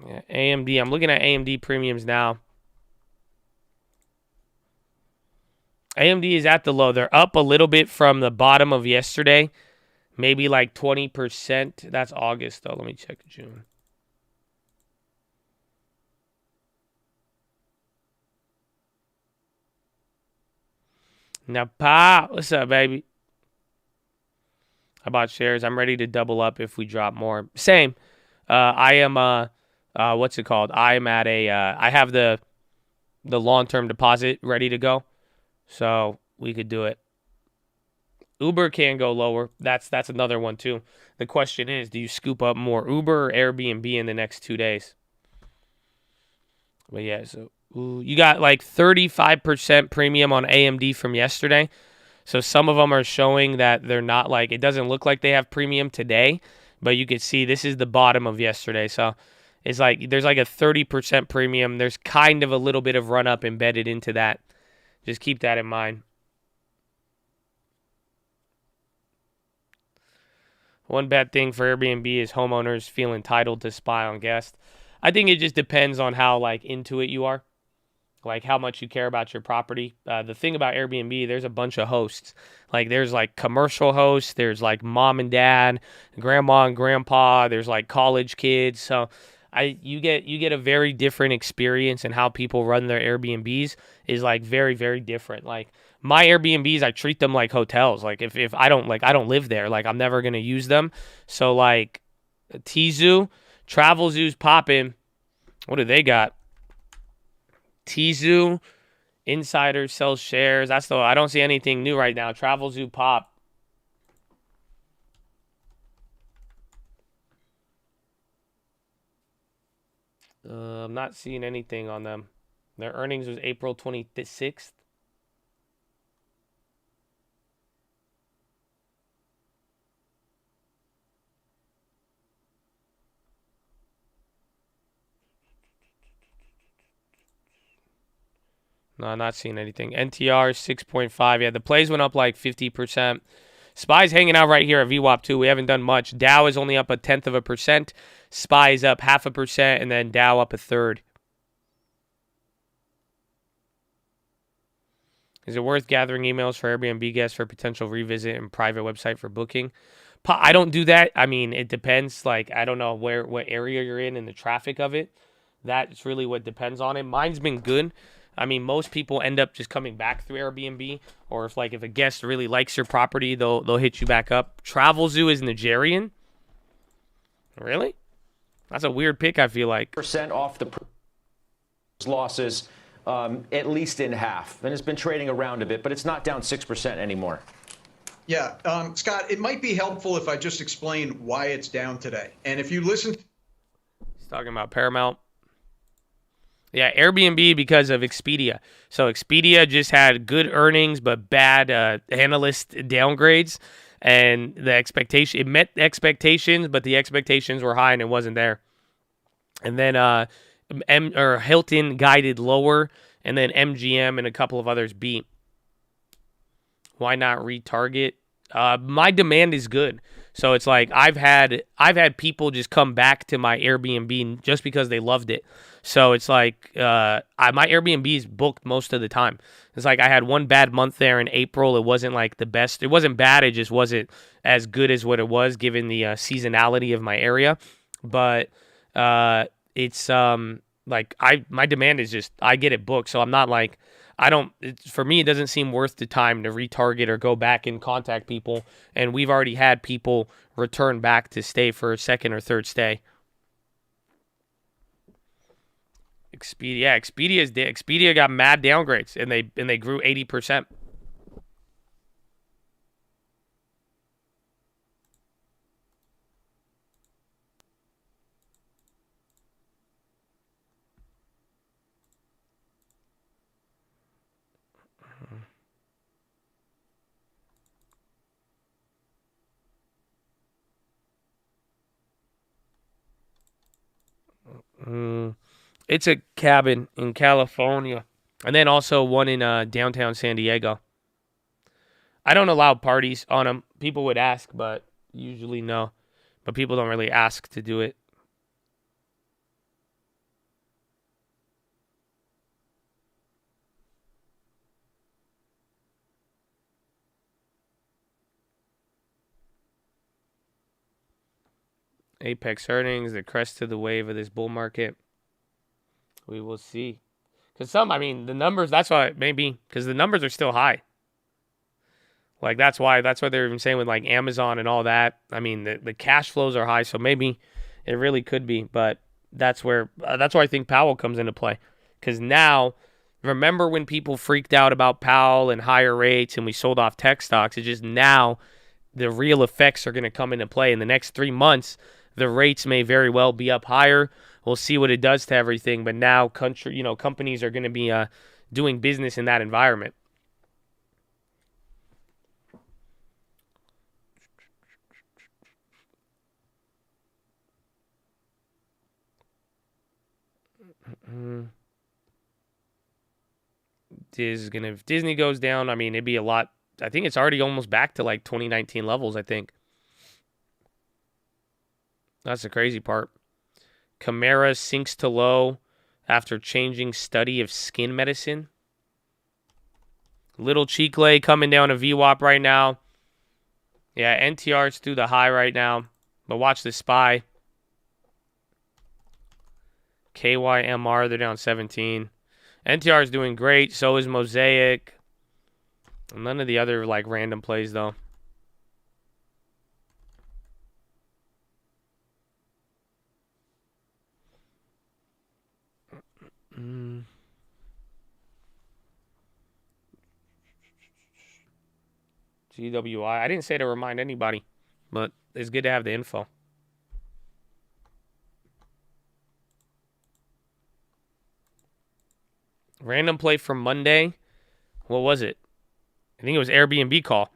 Yeah, AMD. I'm looking at AMD premiums now. AMD is at the low. They're up a little bit from the bottom of yesterday. Maybe like 20%. That's August, though. Let me check June. Now, Pa, what's up, baby? I bought shares. I'm ready to double up if we drop more. Same. I am, what's it called? I am at I have the long-term deposit ready to go. So we could do it. Uber can go lower. That's another one, too. The question is, do you scoop up more Uber or Airbnb in the next 2 days? But yeah, so you got like 35% premium on AMD from yesterday. So some of them are showing that they're not like, it doesn't look like they have premium today, but you could see this is the bottom of yesterday. So it's like, there's like a 30% premium. There's kind of a little bit of run up embedded into that. Just keep that in mind. One bad thing for Airbnb is homeowners feel entitled to spy on guests. I think it just depends on how like into it you are. Like how much you care about your property. The thing about Airbnb, there's a bunch of hosts. Like there's like commercial hosts. There's like mom and dad, grandma and grandpa. There's like college kids. So you get a very different experience, and how people run their Airbnbs is like very, very different. Like my Airbnbs, I treat them like hotels. Like if I don't live there, like I'm never gonna use them. So like Tzu, Travel Zoo's popping. What do they got? Tzu, Insider sells shares. I don't see anything new right now. Travel Zoo pop. I'm not seeing anything on them. Their earnings was April 26th. No, I'm not seeing anything. NTR 6.5. Yeah, the plays went up like 50%. SPY's hanging out right here at VWAP too. We haven't done much. Dow is only up 0.1%. SPY is up 0.5%, and then Dow up 1/3. Is it worth gathering emails for Airbnb guests for potential revisit and private website for booking? I don't do that. I mean, it depends. Like, I don't know what area you're in and the traffic of it. That's really what depends on it. Mine's been good. I mean, most people end up just coming back through Airbnb, or if a guest really likes your property, they'll hit you back up. Travel Zoo is Nigerian? Really? That's a weird pick, I feel like. Percent off the losses, at least in half. And it's been trading around a bit, but it's not down 6% anymore. Yeah, Scott, it might be helpful if I just explain why it's down today. And if you listen... He's talking about Paramount. Yeah, Airbnb because of Expedia. So Expedia just had good earnings but bad analyst downgrades, and the expectation, it met expectations, but the expectations were high and it wasn't there. And then Hilton guided lower, and then MGM and a couple of others beat. Why not retarget? My demand is good. So it's like I've had people just come back to my Airbnb just because they loved it. So it's like my Airbnb is booked most of the time. It's like I had one bad month there in April. It wasn't like the best. It wasn't bad. It just wasn't as good as what it was given the seasonality of my area. But it's like my demand is just I get it booked. So I'm not like for me, it doesn't seem worth the time to retarget or go back and contact people. And we've already had people return back to stay for a second or third stay. Expedia got mad downgrades, and they grew 80%. It's a cabin in California, and then also one in downtown San Diego. I don't allow parties on them. People would ask, but usually no. But people don't really ask to do it. Apex earnings, the crest to the wave of this bull market. We will see. Because the numbers, that's why, maybe, because the numbers are still high. Like, that's why they're even saying with, like, Amazon and all that. I mean, the cash flows are high, so maybe it really could be. But that's where I think Powell comes into play. Because now, remember when people freaked out about Powell and higher rates and we sold off tech stocks? It's just now the real effects are going to come into play. In the next 3 months, the rates may very well be up higher. We'll see what it does to everything. But now companies are going to be doing business in that environment. If Disney goes down, I mean, it'd be a lot. I think it's already almost back to like 2019 levels, I think. That's the crazy part. Chimera sinks to low after changing study of skin medicine. Little Chicle coming down to VWAP right now. Yeah, NTR's through the high right now. But watch the SPY. KYMR, they're down 17. NTR is doing great. So is Mosaic. None of the other like random plays though. GWI. I didn't say to remind anybody, but it's good to have the info. Random play from Monday. What was it? I think it was Airbnb call.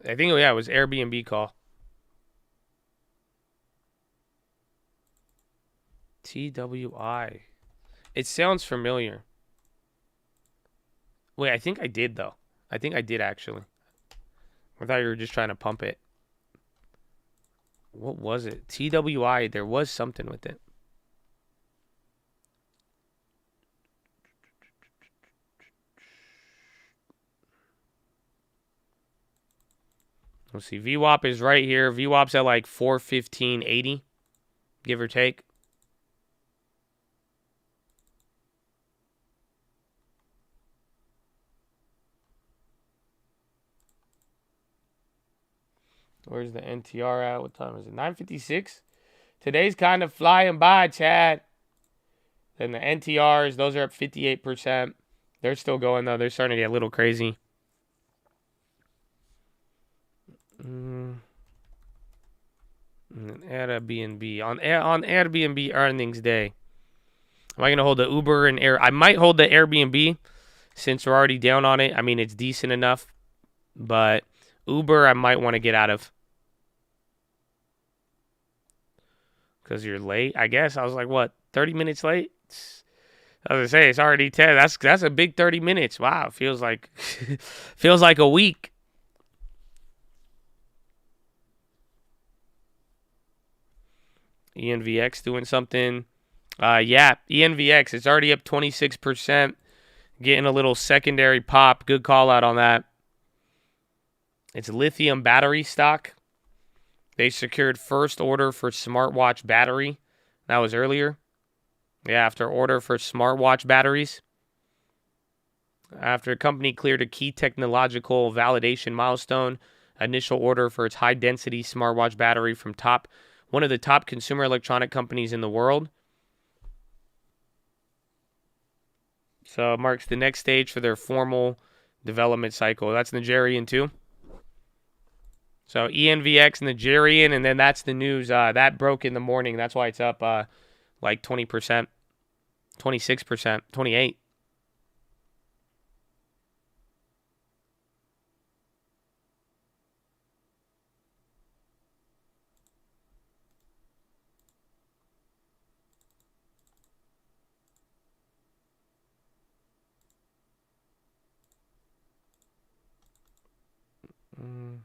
I think, it was Airbnb call. TWI. It sounds familiar. Wait, I think I did, though. I think I did, actually. I thought you were just trying to pump it. What was it? TWI. There was something with it. Let's see. VWAP is right here. VWAP's at like 415.80, give or take. Where's the NTR at? What time is it? 9:56. Today's kind of flying by, Chad. Then the NTRs, those are up 58%. They're still going, though. They're starting to get a little crazy. Airbnb. On Airbnb earnings day. Am I going to hold the Uber and Air? I might hold the Airbnb since we're already down on it. I mean, it's decent enough. But Uber, I might want to get out of. Because you're late, I guess. I was like, what, 30 minutes late? I was going to say, it's already 10. That's a big 30 minutes. Wow, feels like a week. ENVX doing something. Yeah, ENVX, it's already up 26%. Getting a little secondary pop. Good call out on that. It's lithium battery stock. They secured first order for smartwatch battery. That was earlier. Yeah, after order for smartwatch batteries. After a company cleared a key technological validation milestone, initial order for its high-density smartwatch battery from one of the top consumer electronic companies in the world. So it marks the next stage for their formal development cycle. That's Nigerian too. So ENVX Nigerian, and then that's the news. That broke in the morning. That's why it's up like 20%, 26%, 28%. Mm.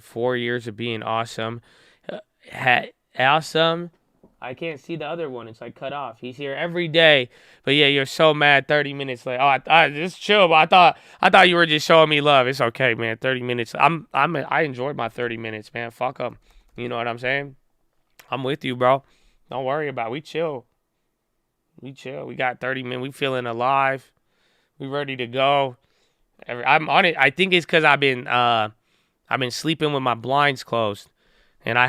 4 years of being awesome. Awesome. I can't see the other one. It's like cut off. He's here every day. But yeah, you're so mad. 30 minutes late. Oh, I just chill. But I thought you were just showing me love. It's okay, man. 30 minutes. I enjoyed my 30 minutes, man. Fuck them. You know what I'm saying? I'm with you, bro. Don't worry about it. We chill. We chill. We got 30 minutes. We feeling alive. We ready to go. I'm on it. I think it's because I've been sleeping with my blinds closed, and I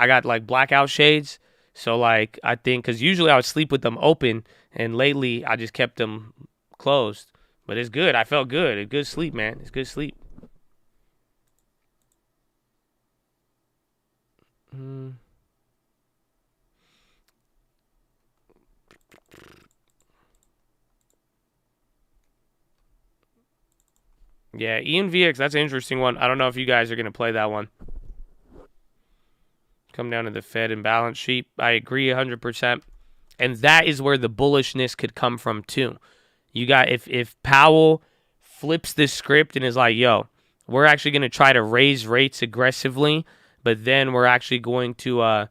got blackout shades. So like I think because usually I would sleep with them open, and lately I just kept them closed. But it's good. I felt good. It's good sleep, man. It's good sleep. Yeah, ENVX, that's an interesting one. I don't know if you guys are going to play that one. Come down to the Fed and balance sheet. I agree 100%. And that is where the bullishness could come from too. You got if Powell flips this script and is like, yo, we're actually going to try to raise rates aggressively, but then we're actually going to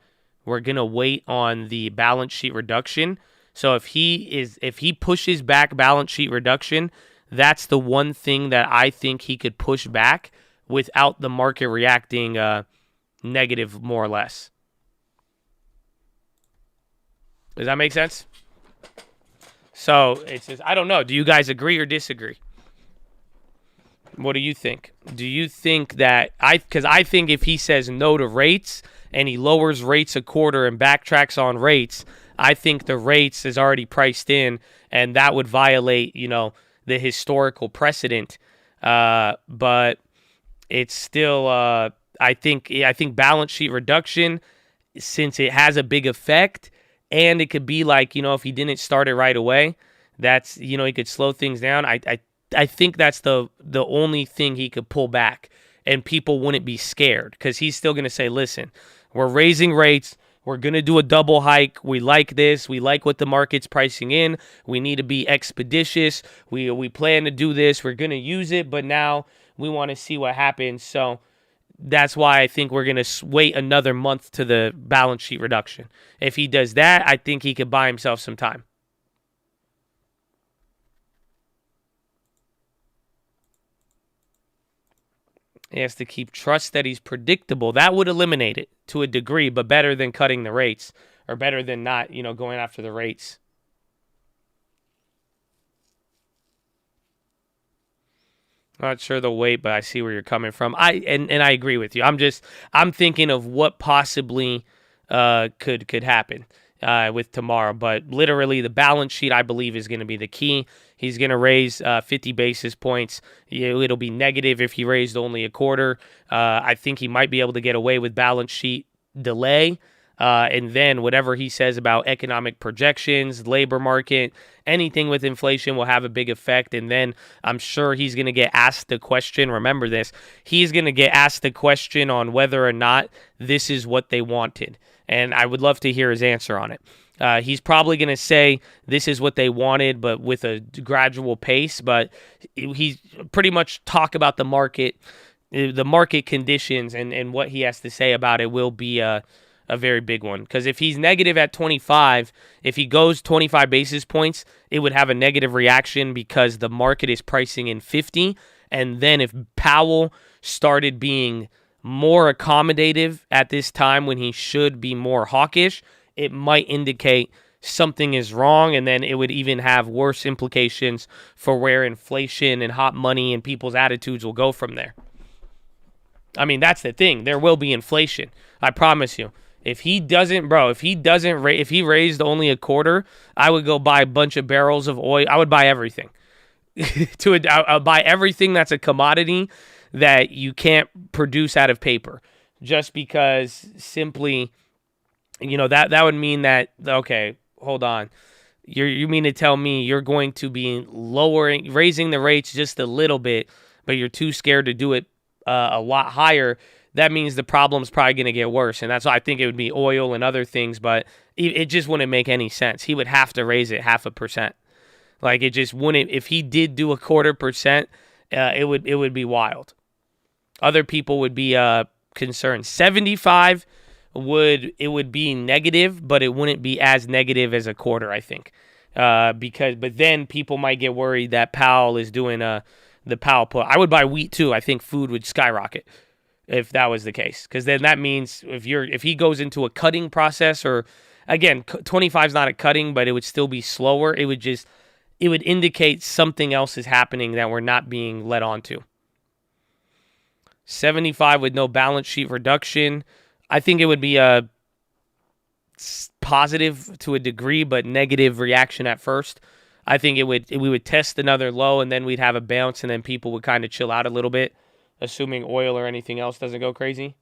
wait on the balance sheet reduction. So if he pushes back balance sheet reduction, that's the one thing that I think he could push back without the market reacting negative, more or less. Does that make sense? So it's just, I don't know. Do you guys agree or disagree? What do you think? Do you think that because I think if he says no to rates and he lowers rates a quarter and backtracks on rates, I think the rates is already priced in, and that would violate, the historical precedent. But it's still, I think balance sheet reduction, since it has a big effect, and it could be like, if he didn't start it right away, that's, he could slow things down. I think that's the only thing he could pull back, and people wouldn't be scared because he's still going to say, listen, we're raising rates. We're going to do a double hike. We like this. We like what the market's pricing in. We need to be expeditious. We plan to do this. We're going to use it, but now we want to see what happens. So that's why I think we're going to wait another month to the balance sheet reduction. If he does that, I think he could buy himself some time. He has to keep trust that he's predictable. That would eliminate it to a degree, but better than cutting the rates, or better than not, going after the rates. Not sure the weight, but I see where you're coming from. I agree with you. I'm thinking of what possibly could happen with tomorrow, but literally the balance sheet, I believe, is going to be the key. He's going to raise 50 basis points. It'll be negative if he raised only a quarter. I think he might be able to get away with balance sheet delay. And then whatever he says about economic projections, labor market, anything with inflation will have a big effect. And then I'm sure he's going to get asked the question. Remember this. He's going to get asked the question on whether or not this is what they wanted. And I would love to hear his answer on it. He's probably going to say this is what they wanted, but with a gradual pace. But he's pretty much talk about the market conditions, and what he has to say about it will be a very big one. Because if he's negative at 25, if he goes 25 basis points, it would have a negative reaction because the market is pricing in 50. And then if Powell started being more accommodative at this time when he should be more hawkish, it might indicate something is wrong, and then it would even have worse implications for where inflation and hot money and people's attitudes will go from there. I mean, that's the thing. There will be inflation. I promise you. If he raised only a quarter, I would go buy a bunch of barrels of oil. I would buy everything. I'll buy everything that's a commodity that you can't produce out of paper, just because simply, that would mean that, okay, hold on. You mean to tell me you're going to be raising the rates just a little bit, but you're too scared to do it a lot higher? That means the problem's probably going to get worse. And that's why I think it would be oil and other things, but it just wouldn't make any sense. He would have to raise it 0.5%. Like, it just wouldn't. If he did do 0.25%, it would be wild. Other people would be concerned. 75 would be negative, but it wouldn't be as negative as a quarter, I think. But then people might get worried that Powell is doing the Powell put. I would buy wheat too. I think food would skyrocket if that was the case, because then that means if he goes into a cutting process, or again, 25 is not a cutting, but it would still be slower. It would indicate something else is happening that we're not being led on to. 75 with no balance sheet reduction. I think it would be a positive to a degree, but negative reaction at first. I think we would test another low, and then we'd have a bounce, and then people would kind of chill out a little bit, assuming oil or anything else doesn't go crazy.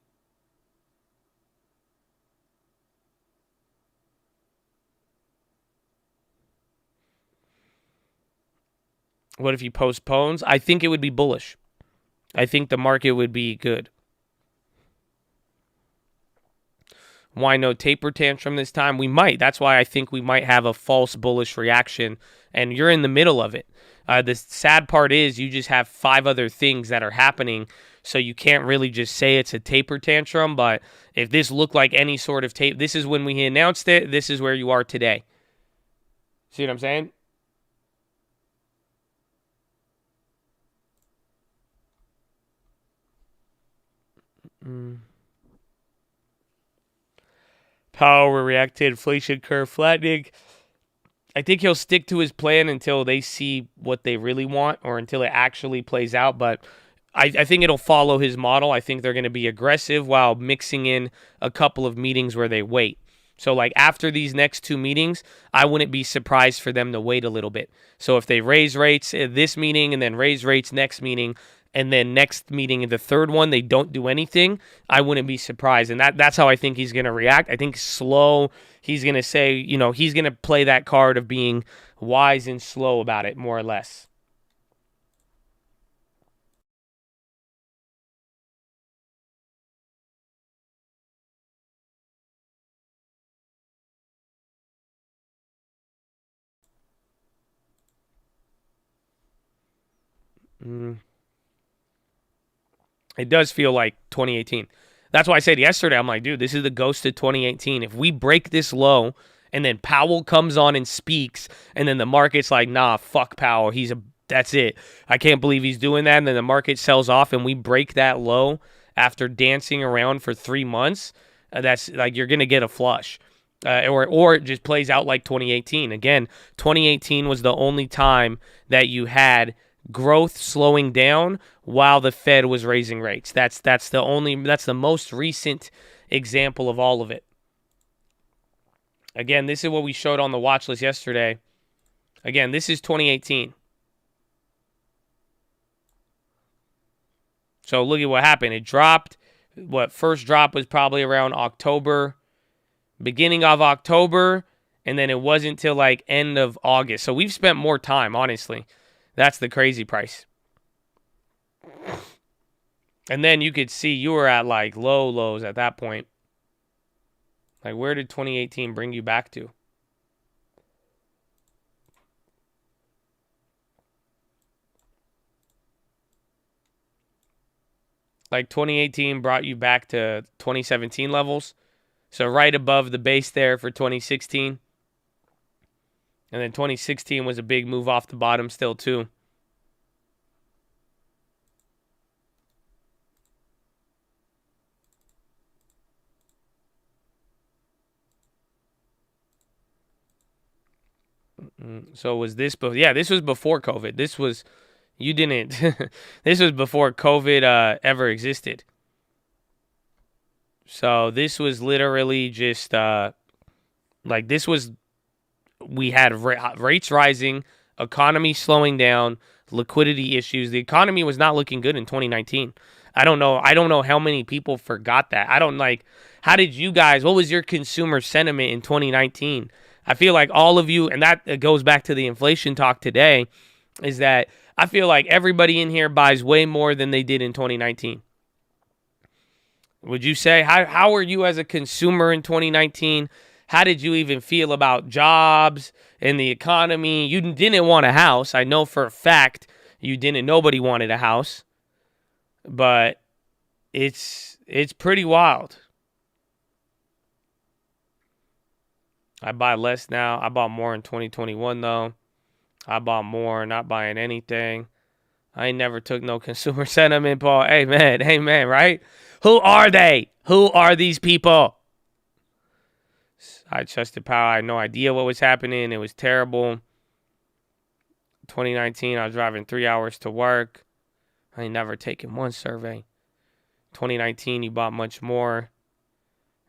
What if he postpones? I think it would be bullish. I think the market would be good. Why no taper tantrum this time? We might. That's why I think we might have a false bullish reaction, and you're in the middle of it. The sad part is you just have 5 other things that are happening, so you can't really just say it's a taper tantrum, but if this looked like any sort of tape, this is when we announced it, this is where you are today. See what I'm saying? Powell will react to inflation curve flattening. I think he'll stick to his plan until they see what they really want, or until it actually plays out. But I think it'll follow his model. I think they're going to be aggressive while mixing in a couple of meetings where they wait. So, like, after these next 2 meetings, I wouldn't be surprised for them to wait a little bit. So if they raise rates at this meeting and then raise rates next meeting, and then next meeting in the third one, they don't do anything, I wouldn't be surprised. And that's how I think he's going to react. I think slow, he's going to say, he's going to play that card of being wise and slow about it, more or less. It does feel like 2018. That's why I said yesterday, I'm like, dude, this is the ghost of 2018. If we break this low and then Powell comes on and speaks, and then the market's like, nah, fuck Powell. That's it. I can't believe he's doing that. And then the market sells off and we break that low after dancing around for 3 months. That's like, you're going to get a flush. Or it just plays out like 2018. Again, 2018 was the only time that you had growth slowing down while the Fed was raising rates. That's the most recent example of all of it. Again, this is what we showed on the watch list yesterday. Again, this is 2018. So look at what happened. It dropped. First drop was probably around October, beginning of October, and then it wasn't until like end of August. So we've spent more time, honestly. That's the crazy price. And then you could see you were at like lows at that point. Like, where did 2018 bring you back to? Like 2018 brought you back to 2017 levels. So right above the base there for 2016. And then 2016 was a big move off the bottom still too. So was this, yeah, this was before COVID. This was, you didn't, this was before COVID ever existed. So this was literally just, like this was, we had rates rising, economy slowing down, liquidity issues. The economy was not looking good in 2019. I don't know how many people forgot that. How did you guys, what was your consumer sentiment in 2019? I feel like all of you, and that goes back to the inflation talk today, is that I feel like everybody in here buys way more than they did in 2019. Would you say, how were you as a consumer in 2019? How did you even feel about jobs and the economy? You didn't want a house. I know for a fact you didn't. Nobody wanted a house. But it's pretty wild. I buy less now. I bought more in 2021, though. I bought more, not buying anything. I ain't never took no consumer sentiment, Paul. Hey, man, right? Who are they? Who are these people? I trusted power. I had no idea what was happening. It was terrible. 2019, I was driving 3 hours to work. I ain't never taken one survey. 2019, you bought much more.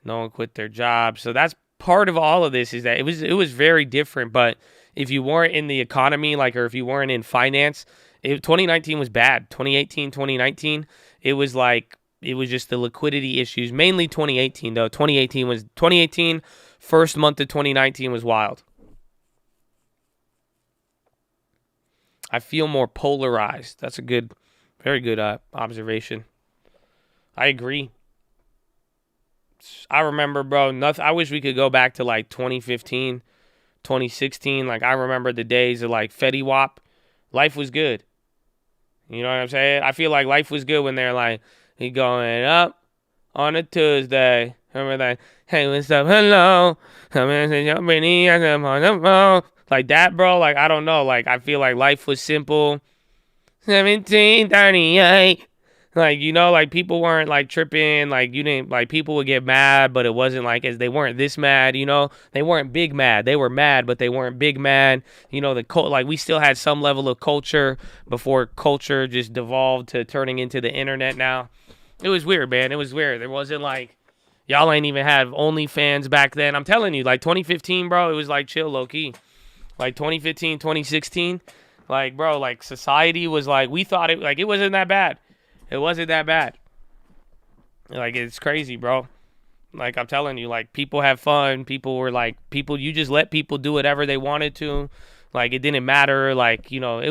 No one quit their job. So that's part of all of this, is that it was very different. But if you weren't in the economy, or if you weren't in finance, 2019 was bad. 2018, 2019, it was just the liquidity issues. Mainly 2018, though. 2018, first month of 2019 was wild. I feel more polarized. That's a very good observation. I agree. I remember, bro, I wish we could go back to 2015, 2016. I remember the days of Fetty Wap. Life was good. You know what I'm saying? I feel like life was good when they're he going up on a Tuesday. Remember that? Hey, what's up? Hello. Like that, bro. I don't know. I feel like life was simple. 1738. People weren't tripping. You didn't, people would get mad, but it wasn't as they weren't this mad, They weren't big mad. They were mad, but they weren't big mad. We still had some level of culture before culture just devolved to turning into the internet now. It was weird, man. It was weird. There wasn't y'all ain't even have OnlyFans back then. I'm telling you, 2015, bro, it was chill, low key. 2015, 2016, bro, society was we thought it, it wasn't that bad. It wasn't that bad. It's crazy, bro. I'm telling you, people have fun. People were you just let people do whatever they wanted to. It didn't matter. It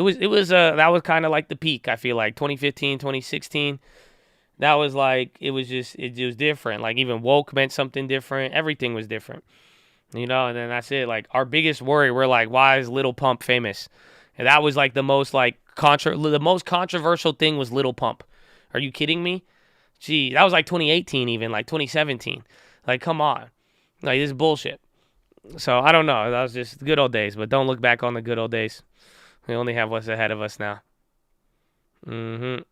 was that was kind of the peak, I feel 2015, 2016. That was it was different. Even woke meant something different. Everything was different. And then that's it. Our biggest worry, we're why is Lil Pump famous? And that was the most the most controversial thing was Lil Pump. Are you kidding me? Gee, that was 2018 even, 2017. Come on. This is bullshit. So, I don't know. That was just good old days, but don't look back on the good old days. We only have what's ahead of us now. Mm-hmm.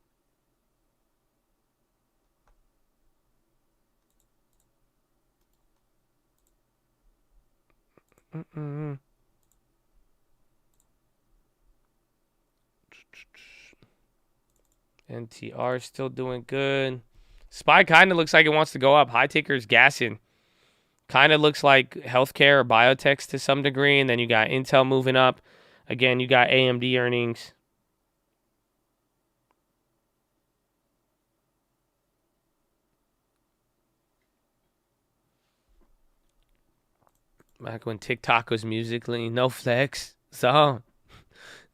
Mm-mm. NTR still doing good. SPY kind of looks like it wants to go up. High Taker's gassing. Kind of looks like healthcare or biotechs to some degree. And then you got Intel moving up. Again, you got AMD earnings. Back when TikTok was musically no flex. So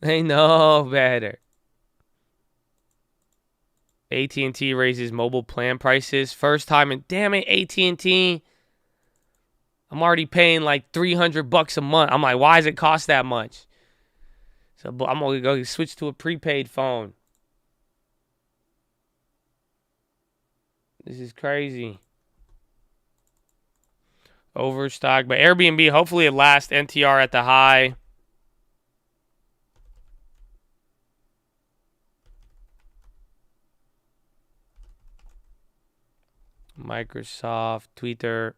they know better. AT&T raises mobile plan prices. First time in, damn it, AT&T. I'm already paying $300 a month. I'm why does it cost that much? So I'm going to go switch to a prepaid phone. This is crazy. Overstock. But Airbnb, hopefully it lasts. NTR at the high. Microsoft, Twitter.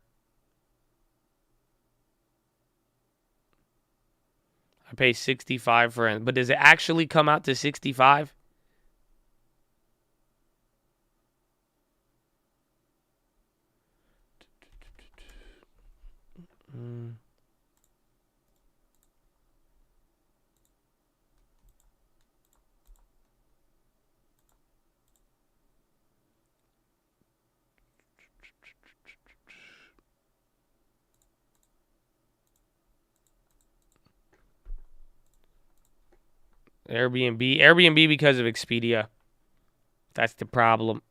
I pay 65 for it. But does it actually come out to 65? Airbnb because of Expedia. That's the problem.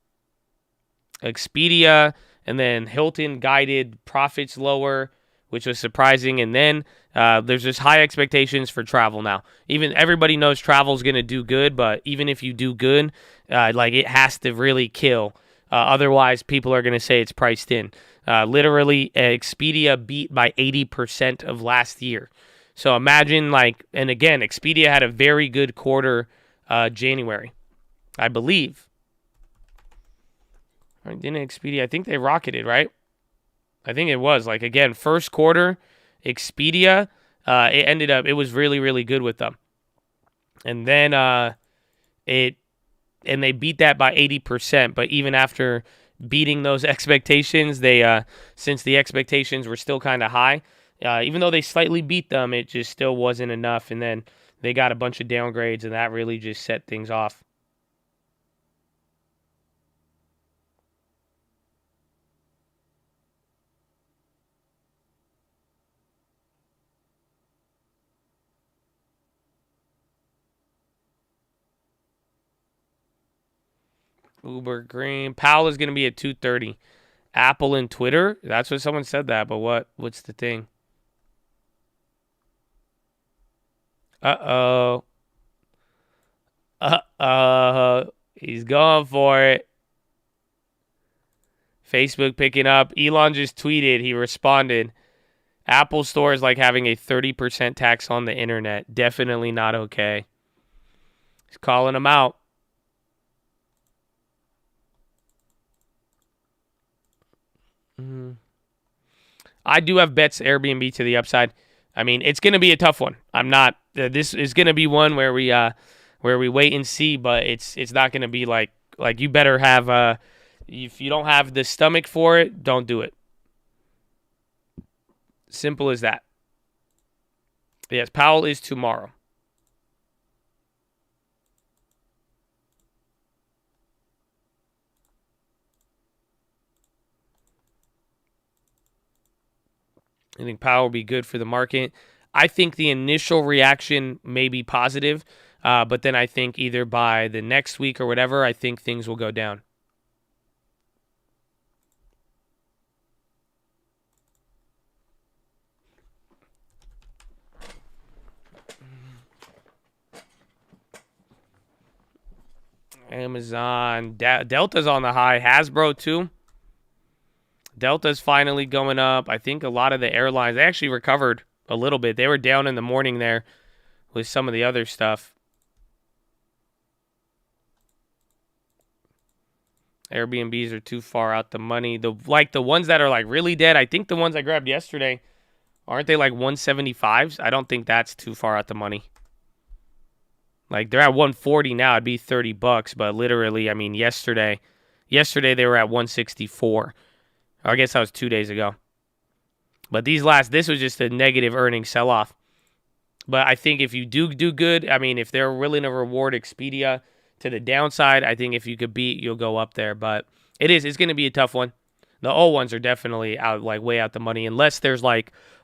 Expedia, and then Hilton guided profits lower, which was surprising. And then there's just high expectations for travel now. Even everybody knows travel's going to do good, but even if you do good, like it has to really kill. Otherwise, people are going to say it's priced in. Literally, Expedia beat by 80% of last year. So imagine and again, Expedia had a very good quarter January, I believe. Or didn't Expedia? I think they rocketed, right? I think it was. Again, first quarter, Expedia, it was really, really good with them. And then they beat that by 80%. But even after beating those expectations, since the expectations were still kind of high, even though they slightly beat them, it just still wasn't enough. And then they got a bunch of downgrades, and that really just set things off. Uber Green. Powell is going to be at 230. Apple and Twitter. That's what someone said that, but what's the thing? Uh-oh. He's going for it. Facebook picking up. Elon just tweeted. He responded. Apple Store is like having a 30% tax on the internet. Definitely not okay. He's calling them out. I do have bets Airbnb to the upside. I mean, it's going to be a tough one. I'm not. This is going to be one where we wait and see, but it's not going to be like you better have. If you don't have the stomach for it, don't do it. Simple as that. Yes, Powell is tomorrow. I think Powell will be good for the market. I think the initial reaction may be positive, but then I think either by the next week or whatever, I think things will go down. Amazon. Delta's on the high. Hasbro too. Delta's finally going up. I think a lot of the airlines, they actually recovered a little bit. They were down in the morning there with some of the other stuff. Airbnbs are too far out the money. The ones that are really dead, I think the ones I grabbed yesterday, aren't they 175s? I don't think that's too far out the money. They're at 140 now. It'd be $30, but literally, I mean, yesterday they were at 164. I guess that was 2 days ago. But this was just a negative earnings sell-off. But I think if you do good, I mean, if they're willing to reward Expedia to the downside, I think if you could beat, you'll go up there. But it's going to be a tough one. The old ones are definitely out, way out the money, unless there's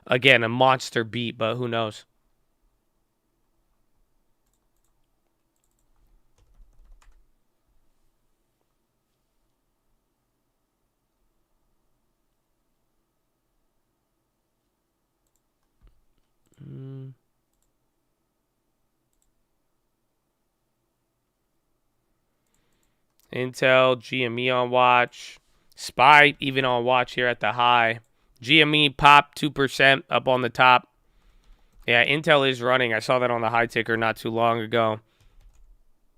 again, a monster beat, but who knows? Intel, GME on watch. SPY even on watch here at the high. GME pop 2% up on the top. Yeah, Intel is running. I saw that on the high ticker not too long ago.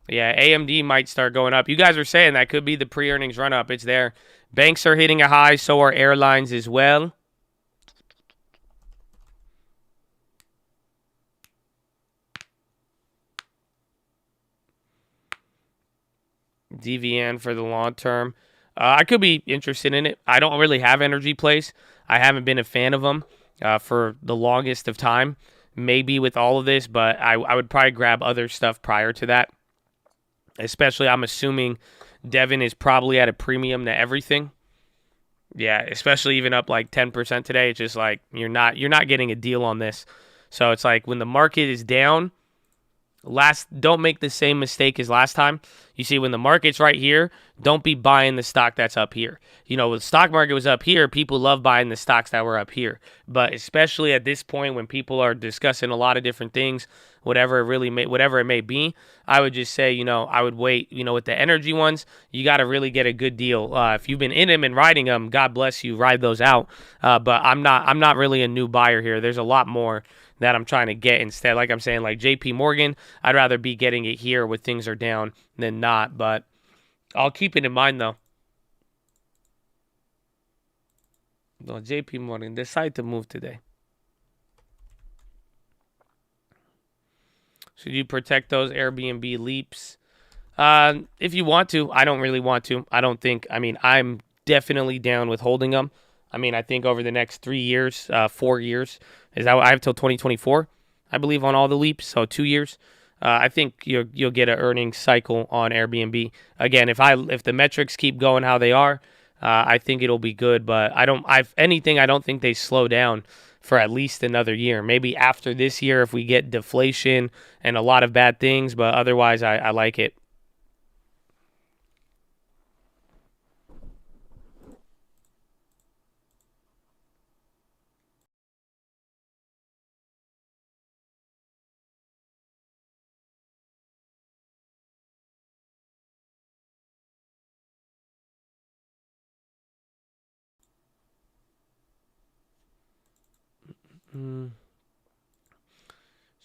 Yeah, AMD might start going up. You guys are saying that could be the pre-earnings run-up. It's there. Banks are hitting a high, so are airlines as well. DVN for the long term. I could be interested in it. I don't really have energy plays. I haven't been a fan of them for the longest of time. Maybe with all of this, but I would probably grab other stuff prior to that. Especially, I'm assuming Devin is probably at a premium to everything. Yeah, especially even up like 10% today. It's just like you're not getting a deal on this. So it's like when the market is down, don't make the same mistake as last time. You see, when the market's right here, don't be buying the stock that's up here. You know, when the stock market was up here, people love buying the stocks that were up here. But especially at this point when people are discussing a lot of different things, whatever it may be, I would just say, I would wait. With the energy ones, you got to really get a good deal. If you've been in them and riding them, God bless you, ride those out. But I'm not really a new buyer here. There's a lot more that I'm trying to get instead. Like I'm saying, like JP Morgan, I'd rather be getting it here when things are down than not. But I'll keep it in mind, though. No, JP Morgan decided to move today. Should you protect those Airbnb leaps? If you want to. I don't really want to. I'm definitely down with holding them. I think over the next 3 years, 4 years, is that I have till 2024, I believe, on all the leaps. So 2 years. I think you'll get an earnings cycle on Airbnb. Again, if the metrics keep going how they are, I think it'll be good. But I don't think they slow down for at least another year. Maybe after this year if we get deflation and a lot of bad things. But otherwise, I like it.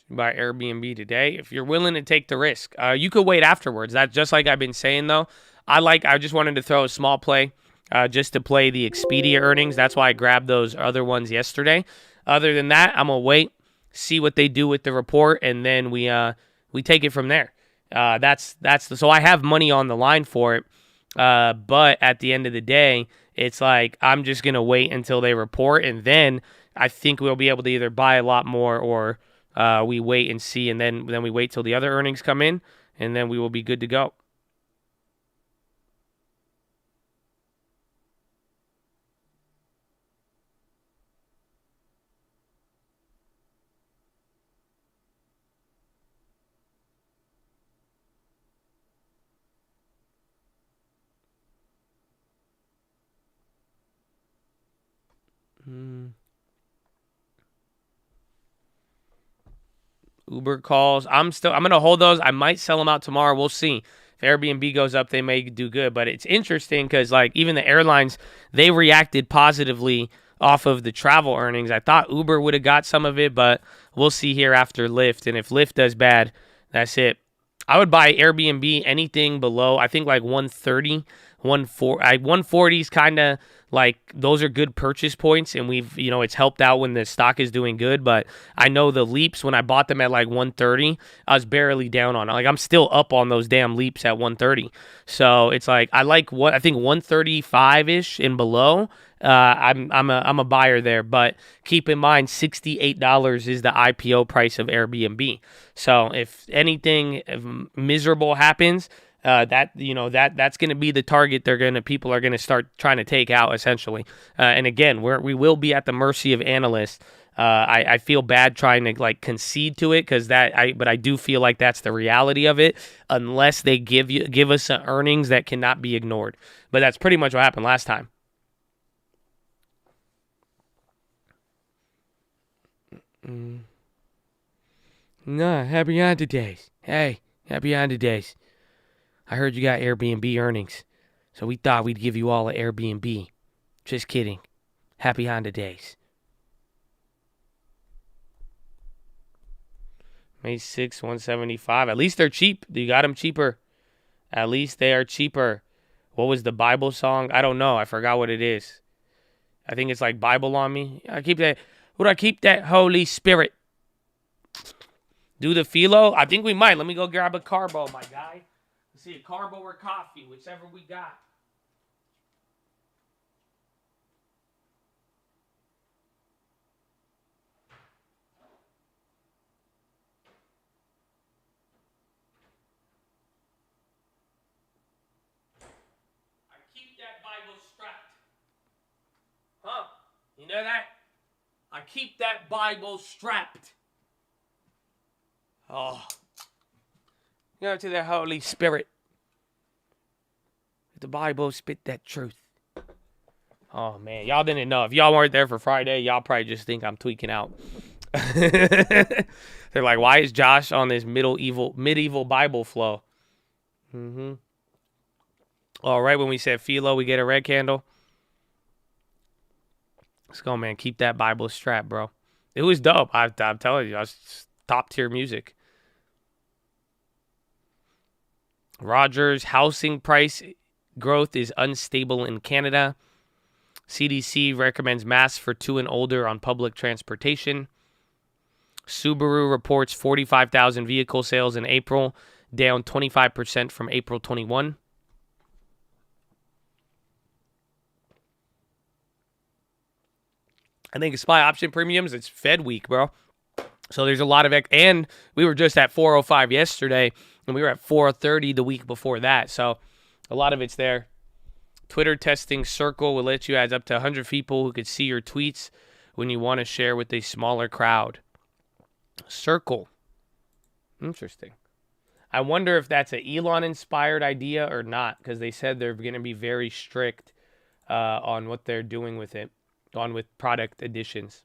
Buy Airbnb today if you're willing to take the risk. You could wait afterwards. That's just like I've been saying, though. I just wanted to throw a small play just to play the Expedia earnings. That's why I grabbed those other ones yesterday. Other than that, I'm gonna wait, see what they do with the report, and then we take it from there. So I have money on the line for it. But at the end of the day, it's like I'm just gonna wait until they report, and then I think we'll be able to either buy a lot more or we wait and see, and then we wait till the other earnings come in, and then we will be good to go. Uber calls. I'm going to hold those. I might sell them out tomorrow. We'll see. If Airbnb goes up, they may do good. But it's interesting because, like, even the airlines, they reacted positively off of the travel earnings. I thought Uber would have got some of it, but we'll see here after Lyft. And if Lyft does bad, that's it. I would buy Airbnb anything below, I think, like 130, 140. 140 is kind of like, those are good purchase points, and it's helped out when the stock is doing good. But I know the leaps, when I bought them at like 130, I was barely down on it. Like, I'm still up on those damn leaps at 130. So it's like, I think 135-ish and below. I'm a buyer there, but keep in mind $68 is the IPO price of Airbnb. So if anything miserable happens, that's going to be the target people are going to start trying to take out, essentially. And again, we will be at the mercy of analysts. I feel bad trying to like concede to it but I do feel like that's the reality of it, unless they give us earnings that cannot be ignored. But that's pretty much what happened last time. No, happy holidays. Hey, happy holidays. I heard you got Airbnb earnings. So we thought we'd give you all an Airbnb. Just kidding. Happy Honda days. May 6, 175. At least they're cheap. You got them cheaper. At least they are cheaper. What was the Bible song? I don't know. I forgot what it is. I think it's like Bible on me. I keep that. Would I keep that Holy Spirit? Do the PHILO? I think we might. Let me go grab a carbo, my guy. Let's see, a carbo or coffee, whichever we got. I keep that Bible strapped. Huh? You know that? I keep that Bible strapped. Oh. Go to the Holy Spirit. The Bible spit that truth. Oh, man. Y'all didn't know. If y'all weren't there for Friday, y'all probably just think I'm tweaking out. They're like, why is Josh on this medieval Bible flow? All right, when we said PHILO, we get a red candle. Let's go, man. Keep that Bible strapped, bro. It was dope. I'm telling you. I was top tier music. Rogers, housing price growth is unstable in Canada. CDC recommends masks for 2 and older on public transportation. Subaru reports 45,000 vehicle sales in April, down 25% from April 21. I think SPY option premiums, it's Fed week, bro. So there's a lot of, and we were just at 405 yesterday, and we were at 430 the week before that. So a lot of it's there. Twitter testing Circle will let you add up to 100 people who could see your tweets when you want to share with a smaller crowd. Circle. Interesting. I wonder if that's an Elon-inspired idea or not, because they said they're going to be very strict on what they're doing with it, with product additions.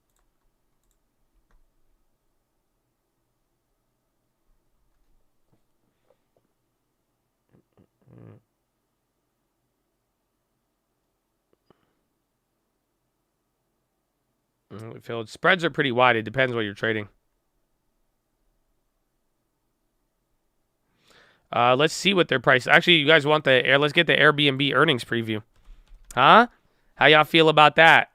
Filled. Spreads are pretty wide. It depends what you're trading. Let's see what their price. Actually, you guys want the air? Let's get the Airbnb earnings preview. Huh? How y'all feel about that?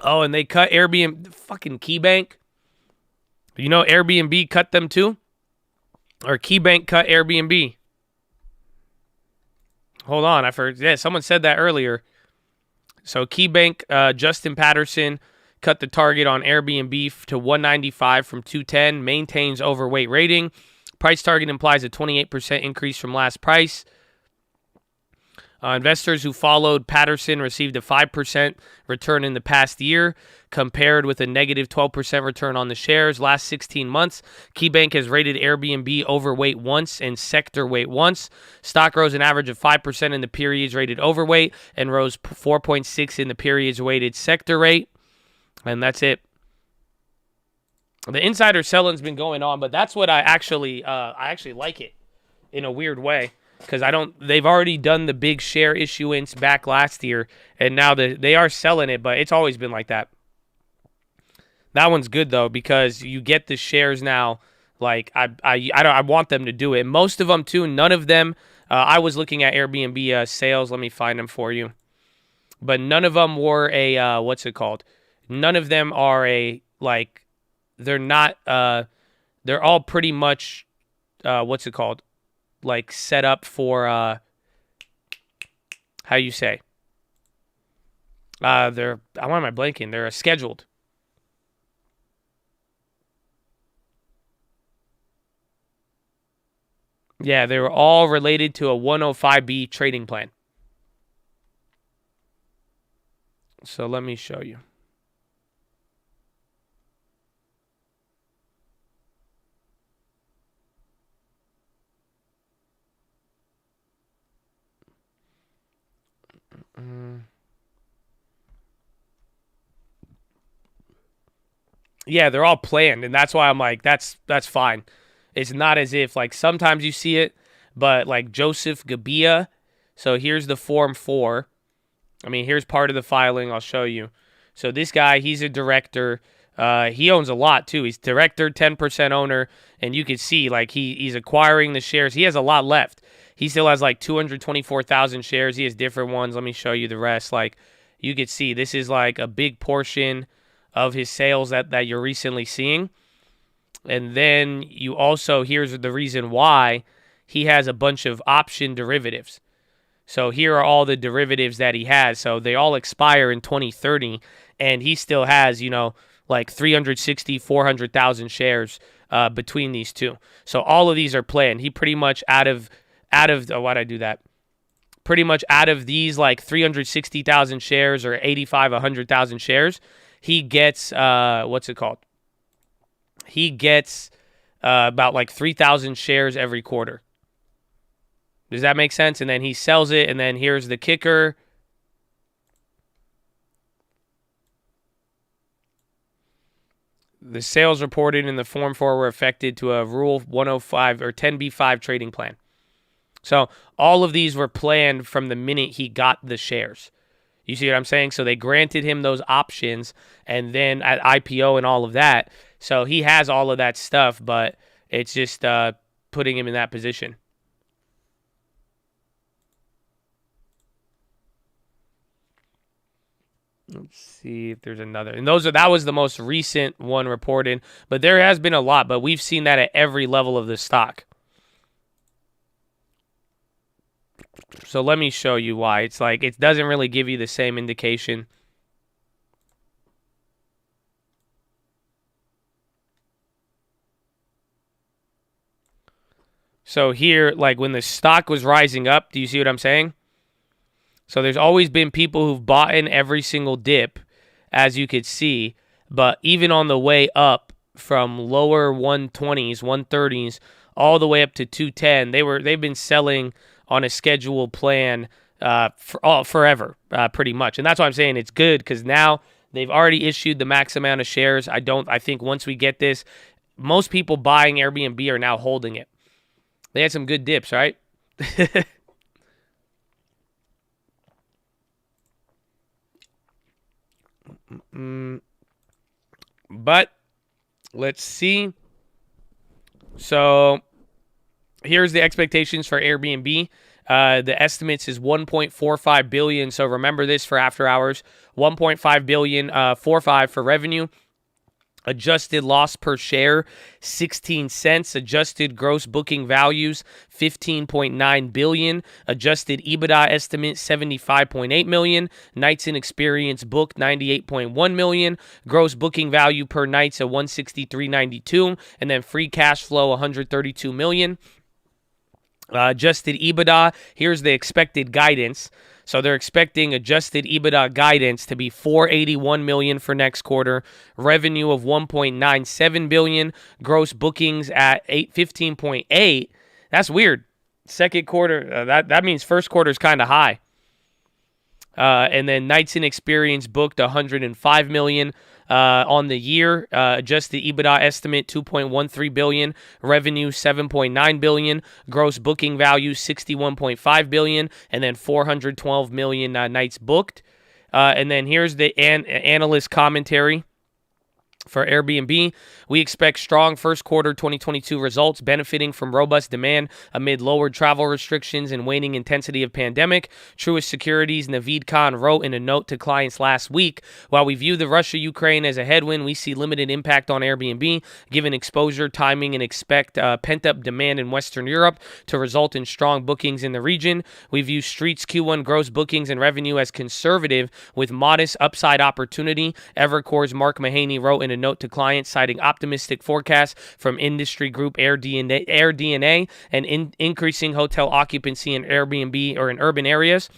Oh, and they cut Airbnb. Fucking KeyBank. You know Airbnb cut them too? Or KeyBank cut Airbnb? Hold on, I forgot. Yeah, someone said that earlier. So KeyBank, Justin Patterson cut the target on Airbnb to 195 from 210. Maintains overweight rating. Price target implies a 28% increase from last price. Investors who followed Patterson received a 5% return in the past year, compared with a negative 12% return on the shares. Last 16 months, KeyBank has rated Airbnb overweight once and sector weight once. Stock rose an average of 5% in the periods rated overweight and rose 4.6% in the periods weighted sector rate. And that's it. The insider selling's been going on, but that's what I actually like it in a weird way. Because they've already done the big share issuance back last year, and now they are selling it, but it's always been like that. That one's good though, because you get the shares now. Like I want them to do it. Most of them too. None of them. I was looking at Airbnb sales. Let me find them for you. But none of them were a what's it called? None of them are a like. They're not. They're all pretty much. What's it called? Like set up for how you say? They're. Why am I blanking? They're scheduled. Yeah, they were all related to a 105B trading plan. So let me show you. Yeah, they're all planned, and that's why I'm like, that's fine. It's not as if, like, sometimes you see it, but like Joseph Gabia. So here's the Form 4. I mean, here's part of the filing. I'll show you. So this guy, he's a director. He owns a lot, too. He's director, 10% owner, and you can see, like, he's acquiring the shares. He has a lot left. He still has, like, 224,000 shares. He has different ones. Let me show you the rest. Like, you can see, this is, like, a big portion of his sales that you're recently seeing. And then you also, here's the reason why, he has a bunch of option derivatives. So here are all the derivatives that he has. So they all expire in 2030, and he still has, you know, like 360, 400,000 shares between these two. So all of these are planned. He pretty much why'd I do that? Pretty much out of these like 360,000 shares or 85, 100,000 shares, he gets, what's it called? He gets about like 3,000 shares every quarter. Does that make sense? And then he sells it, and then here's the kicker. The sales reported in the Form 4 were affected to a Rule 105 or 10b-5 trading plan. So all of these were planned from the minute he got the shares. You see what I'm saying? So they granted him those options, and then at IPO and all of that. So he has all of that stuff, but it's just putting him in that position. Let's see if there's another. And that was the most recent one reported, but there has been a lot, but we've seen that at every level of the stock. So let me show you why. It's like it doesn't really give you the same indication. So here, like when the stock was rising up, do you see what I'm saying? So there's always been people who've bought in every single dip, as you could see. But even on the way up from lower 120s, 130s, all the way up to 210, they've been selling on a scheduled plan forever, pretty much. And that's why I'm saying it's good, because now they've already issued the max amount of shares. I think once we get this, most people buying Airbnb are now holding it. They had some good dips, right? But let's see. So here's the expectations for Airbnb. The estimates is 1.45 billion. So remember this for after hours. 1.5 billion, 45 for revenue. Adjusted loss per share, 16 cents. Adjusted gross booking values, 15.9 billion. Adjusted EBITDA estimate, 75.8 million. Nights in experience booked, 98.1 million. Gross booking value per night's at 163.92, and then free cash flow, 132 million. Adjusted EBITDA, here's the expected guidance. So they're expecting adjusted EBITDA guidance to be $481 million for next quarter, revenue of $1.97 billion, gross bookings at 15.8. That's weird. Second quarter, that means first quarter is kind of high. And then nights in experience booked $105 million on the year. Adjusted EBITDA estimate $2.13 billion, revenue $7.9 billion, gross booking value $61.5 billion, and then $412 million nights booked. And then here's the analyst commentary. For Airbnb, we expect strong first quarter 2022 results benefiting from robust demand amid lowered travel restrictions and waning intensity of pandemic. Truist Securities' Naveed Khan wrote in a note to clients last week, while we view the Russia-Ukraine as a headwind, we see limited impact on Airbnb, given exposure, timing, and expect pent-up demand in Western Europe to result in strong bookings in the region. We view Street's Q1 gross bookings and revenue as conservative with modest upside opportunity. Evercore's Mark Mahaney wrote in a note to clients citing optimistic forecasts from industry group AirDNA and increasing hotel occupancy in Airbnb or in urban areas.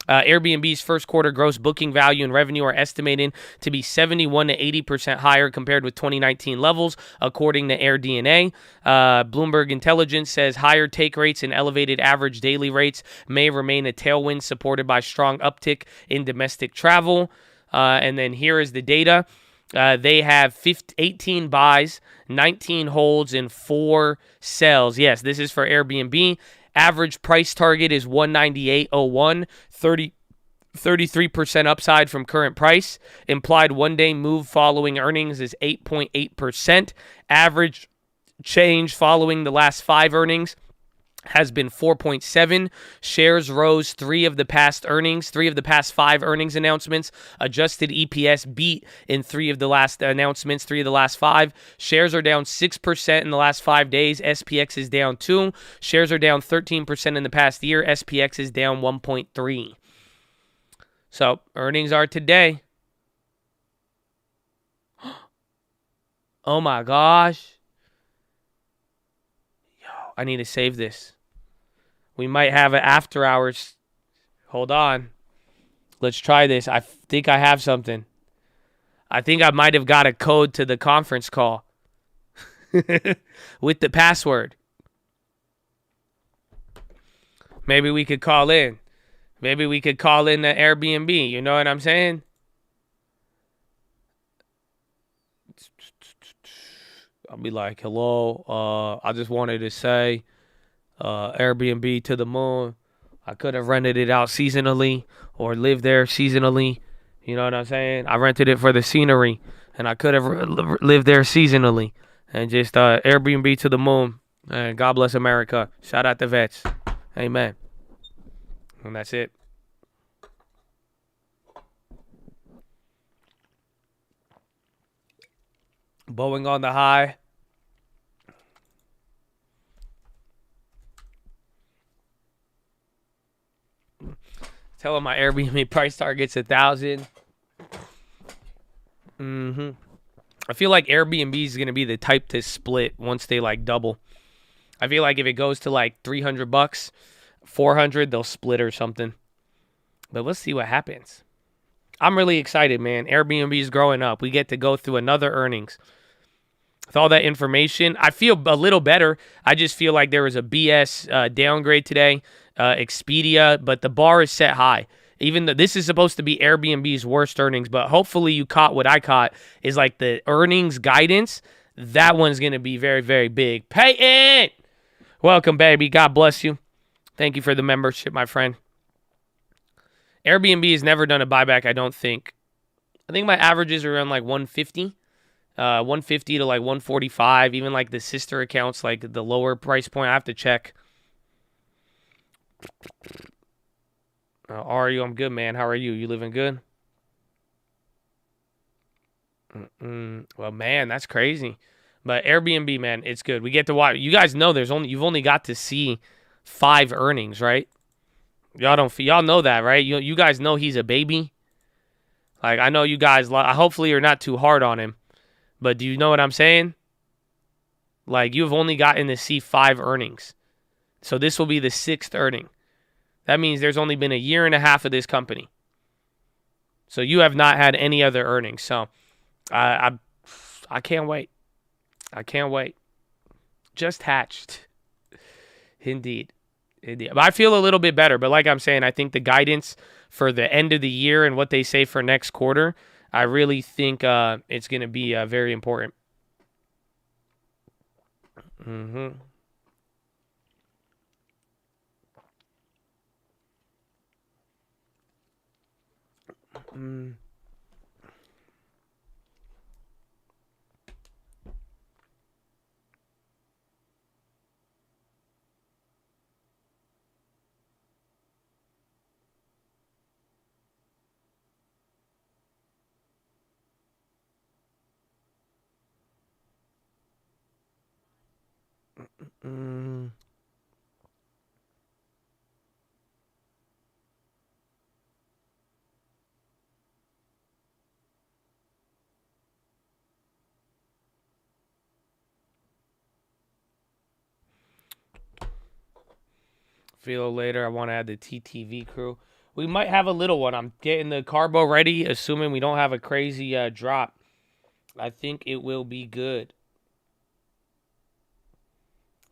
Airbnb's first quarter gross booking value and revenue are estimated to be 71 to 80% higher compared with 2019 levels, according to AirDNA. Bloomberg Intelligence says higher take rates and elevated average daily rates may remain a tailwind supported by strong uptick in domestic travel. And then here is the data. They have 18 buys, 19 holds, and 4 sells. Yes, this is for Airbnb. Average price target is 198.01, 33% upside from current price. Implied one-day move following earnings is 8.8%. Average change following the last 5 earnings has been 4.7. Shares rose 3 of the past 5 earnings announcements. Adjusted EPS beat in 3 of the last announcements, 3 of the last 5. Shares are down 6% in the last 5 days. SPX is down 2. Shares are down 13% in the past year. SPX is down 1.3. So, earnings are today. Oh my gosh. I need to save this. We might have an after hours. Hold on. Let's try this. I think I have something. I think I might have got a code to the conference call with the password. Maybe we could call in. Maybe we could call in the Airbnb. You know what I'm saying? I'll be like, hello, I just wanted to say Airbnb to the moon. I could have rented it out seasonally or lived there seasonally. You know what I'm saying? I rented it for the scenery, and I could have lived there seasonally. And just Airbnb to the moon. And God bless America. Shout out the vets. Amen. And that's it. Boeing on the high. Tell them my Airbnb price target's 1,000. I feel like Airbnb is gonna be the type to split once they like double. I feel like if it goes to like $300, 400, they'll split or something. But let's see what happens. I'm really excited, man. Airbnb is growing up. We get to go through another earnings. With all that information, I feel a little better. I just feel like there was a BS downgrade today. Expedia, but the bar is set high. Even though this is supposed to be Airbnb's worst earnings, but hopefully you caught what I caught is like the earnings guidance. That one's going to be very, very big. Peyton! Welcome, baby. God bless you. Thank you for the membership, my friend. Airbnb has never done a buyback, I don't think. I think my averages are around like 150. 150 to like 145. Even like the sister accounts, like the lower price point. I have to check. How are you? I'm good, man. How are you? You living good? Well, man, that's crazy. But Airbnb, man, it's good. We get to watch. You guys know you've only got to see 5 earnings, right? Y'all know that, right? You guys know he's a baby. Like, I know you guys. Hopefully, you're not too hard on him. But do you know what I'm saying? Like, you've only gotten to see 5 earnings. So this will be the 6th earning. That means there's only been a year and a half of this company. So you have not had any other earnings. So I can't wait. I can't wait. Just hatched. Indeed. But I feel a little bit better. But like I'm saying, I think the guidance for the end of the year and what they say for next quarter, I really think it's going to be very important. PHILO later. I want to add the TTV crew. We might have a little one. I'm getting the carbo ready, assuming we don't have a crazy drop. I think it will be good.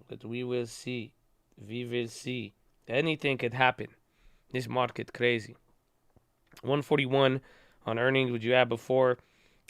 But we will see. We will see. Anything could happen. This market crazy. 141 on earnings. Would you add before?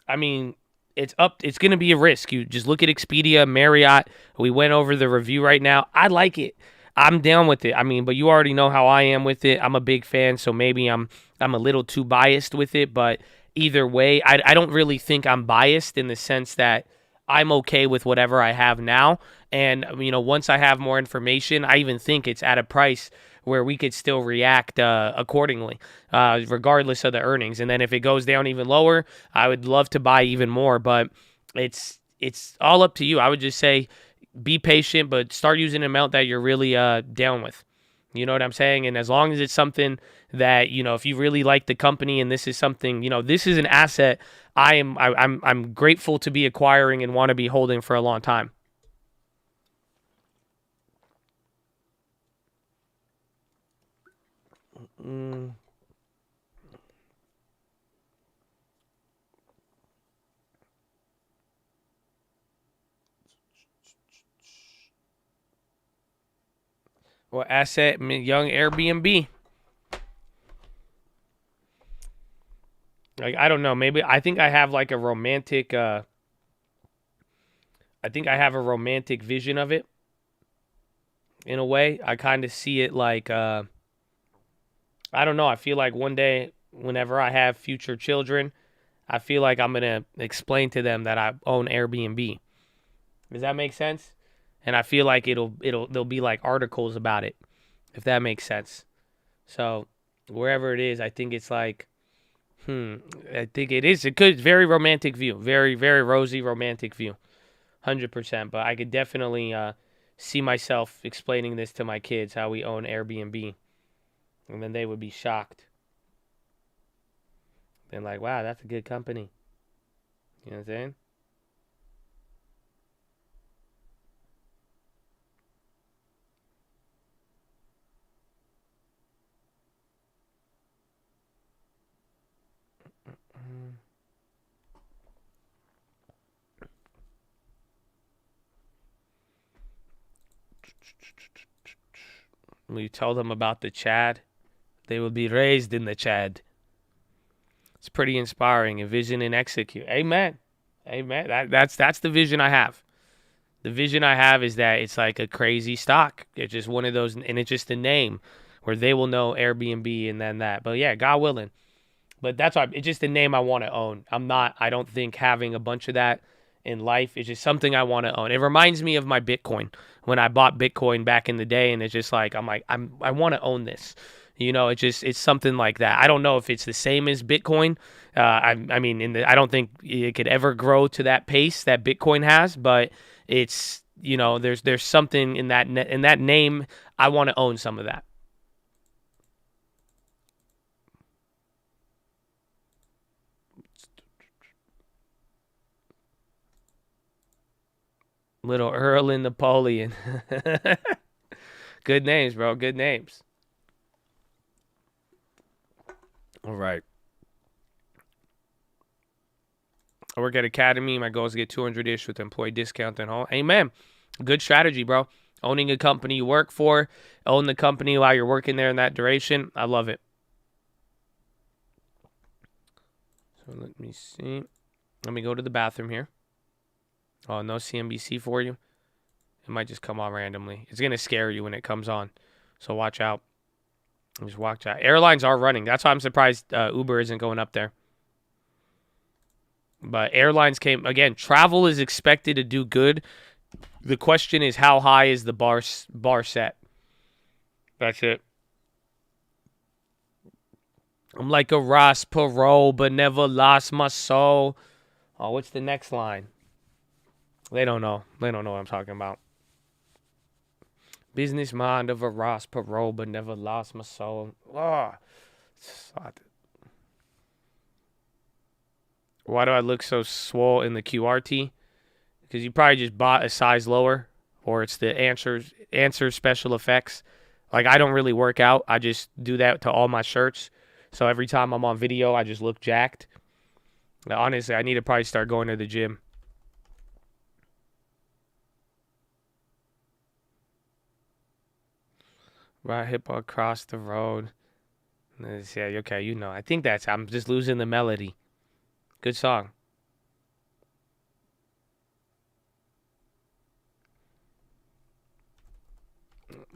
I mean, it's going to be a risk. You just look at Expedia, Marriott. We went over the review right now. I like it. I'm down with it. I mean, but you already know how I am with it. I'm a big fan, so maybe I'm a little too biased with it. But either way, I don't really think I'm biased in the sense that I'm okay with whatever I have now. And, once I have more information, I even think it's at a price where we could still react accordingly, regardless of the earnings. And then if it goes down even lower, I would love to buy even more. But it's all up to you. I would just say be patient, but start using an amount that you're really down with. You know what I'm saying? And as long as it's something that, if you really like the company and this is something, this is an asset I'm grateful to be acquiring and want to be holding for a long time. What asset? Young Airbnb. Like, I don't know. Maybe I think I have like a romantic. I think I have a romantic vision of it. In a way, I kind of see it like. I don't know. I feel like one day, whenever I have future children, I feel like I'm gonna explain to them that I own Airbnb. Does that make sense? And I feel like there'll be like articles about it, if that makes sense. So wherever it is, I think it's like, I think it is. It could very romantic view, very very rosy romantic view, 100%. But I could definitely see myself explaining this to my kids how we own Airbnb, and then they would be shocked. They're like, wow, that's a good company. You know what I'm saying? We tell them about the Chad, they will be raised in the Chad. It's pretty inspiring. Envision and execute. Amen. Amen. That's the vision I have. The vision I have is that it's like a crazy stock. It's just one of those, and it's just a name where they will know Airbnb and then that. But yeah, God willing. But that's why it's just a name I want to own. I don't think having a bunch of that in life is just something I want to own. It reminds me of my Bitcoin when I bought Bitcoin back in the day, and it's just like I want to own this. It's something like that. I don't know if it's the same as Bitcoin. I don't think it could ever grow to that pace that Bitcoin has, but it's there's something in that name. I want to own some of that. Little Earl and Napoleon. Good names, bro. Good names. All right. I work at Academy. My goal is to get 200-ish with employee discount and all. Amen. Good strategy, bro. Owning a company you work for. Own the company while you're working there in that duration. I love it. So let me see. Let me go to the bathroom here. Oh, no CNBC for you? It might just come on randomly. It's going to scare you when it comes on. So watch out. Just watch out. Airlines are running. That's why I'm surprised Uber isn't going up there. But airlines came. Again, travel is expected to do good. The question is, how high is the bar set? That's it. I'm like a Ross Perot, but never lost my soul. Oh, what's the next line? They don't know. They don't know what I'm talking about. Business mind of a Ross Perot, but never lost my soul. Oh. Why do I look so swole in the QRT? Because you probably just bought a size lower, or it's the answer special effects. Like, I don't really work out. I just do that to all my shirts. So every time I'm on video, I just look jacked. Now, honestly, I need to probably start going to the gym. Right hip across the road. Yeah, okay, I think I'm just losing the melody. Good song.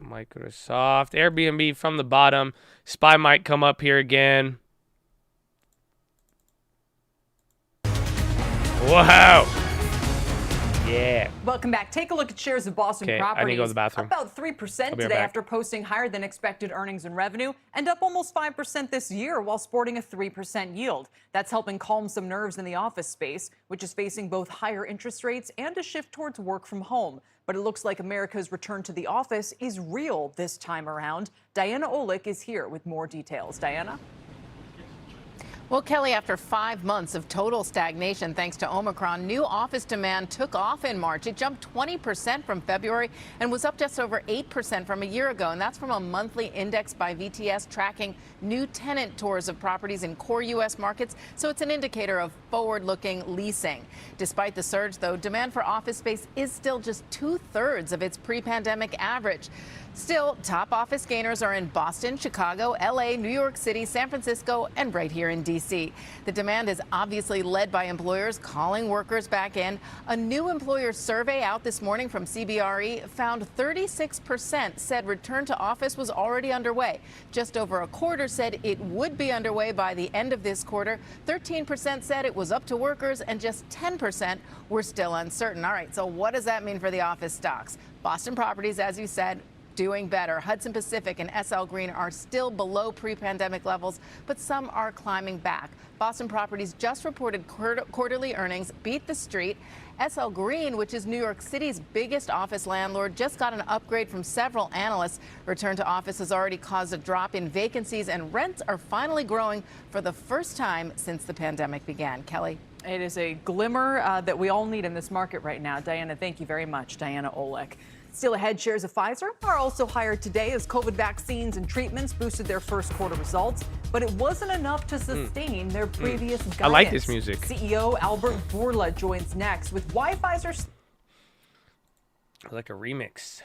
Microsoft. Airbnb from the bottom. SPY might come up here again. Wow. Yeah. Welcome back. Take a look at shares of Boston Properties. I need to go to the bathroom. About 3% today after posting higher than expected earnings and revenue, and up almost 5% this year while sporting a 3% yield. That's helping calm some nerves in the office space, which is facing both higher interest rates and a shift towards work from home. But it looks like America's return to the office is real this time around. Diana Olick is here with more details. Diana? Well, Kelly, after 5 months of total stagnation thanks to Omicron, new office demand took off in March. It jumped 20% from February and was up just over 8% from a year ago. And that's from a monthly index by VTS tracking new tenant tours of properties in core U.S. markets. So it's an indicator of forward-looking leasing. Despite the surge, though, demand for office space is still just 2/3 of its pre-pandemic average. Still, top office gainers are in Boston, Chicago, L.A., New York City, San Francisco, and right here in D.C. The demand is obviously led by employers calling workers back in. A new employer survey out this morning from CBRE found 36% said return to office was already underway. Just over a quarter said it would be underway by the end of this quarter. 13% said it was up to workers, and just 10% were still uncertain. All right, so what does that mean for the office stocks? Boston Properties, as you said, doing better. Hudson Pacific and SL Green are still below pre-pandemic levels, but some are climbing back. Boston Properties just reported quarterly earnings, beat the street. SL Green, which is New York City's biggest office landlord, just got an upgrade from several analysts. Return to office has already caused a drop in vacancies, and rents are finally growing for the first time since the pandemic began. Kelly? It is a glimmer that we all need in this market right now. Diana, thank you very much. Diana Olick. Still ahead, shares of Pfizer are also higher today as COVID vaccines and treatments boosted their first quarter results, but it wasn't enough to sustain their previous guidance. I like this music. CEO Albert Bourla joins next with why Pfizer... Like a remix.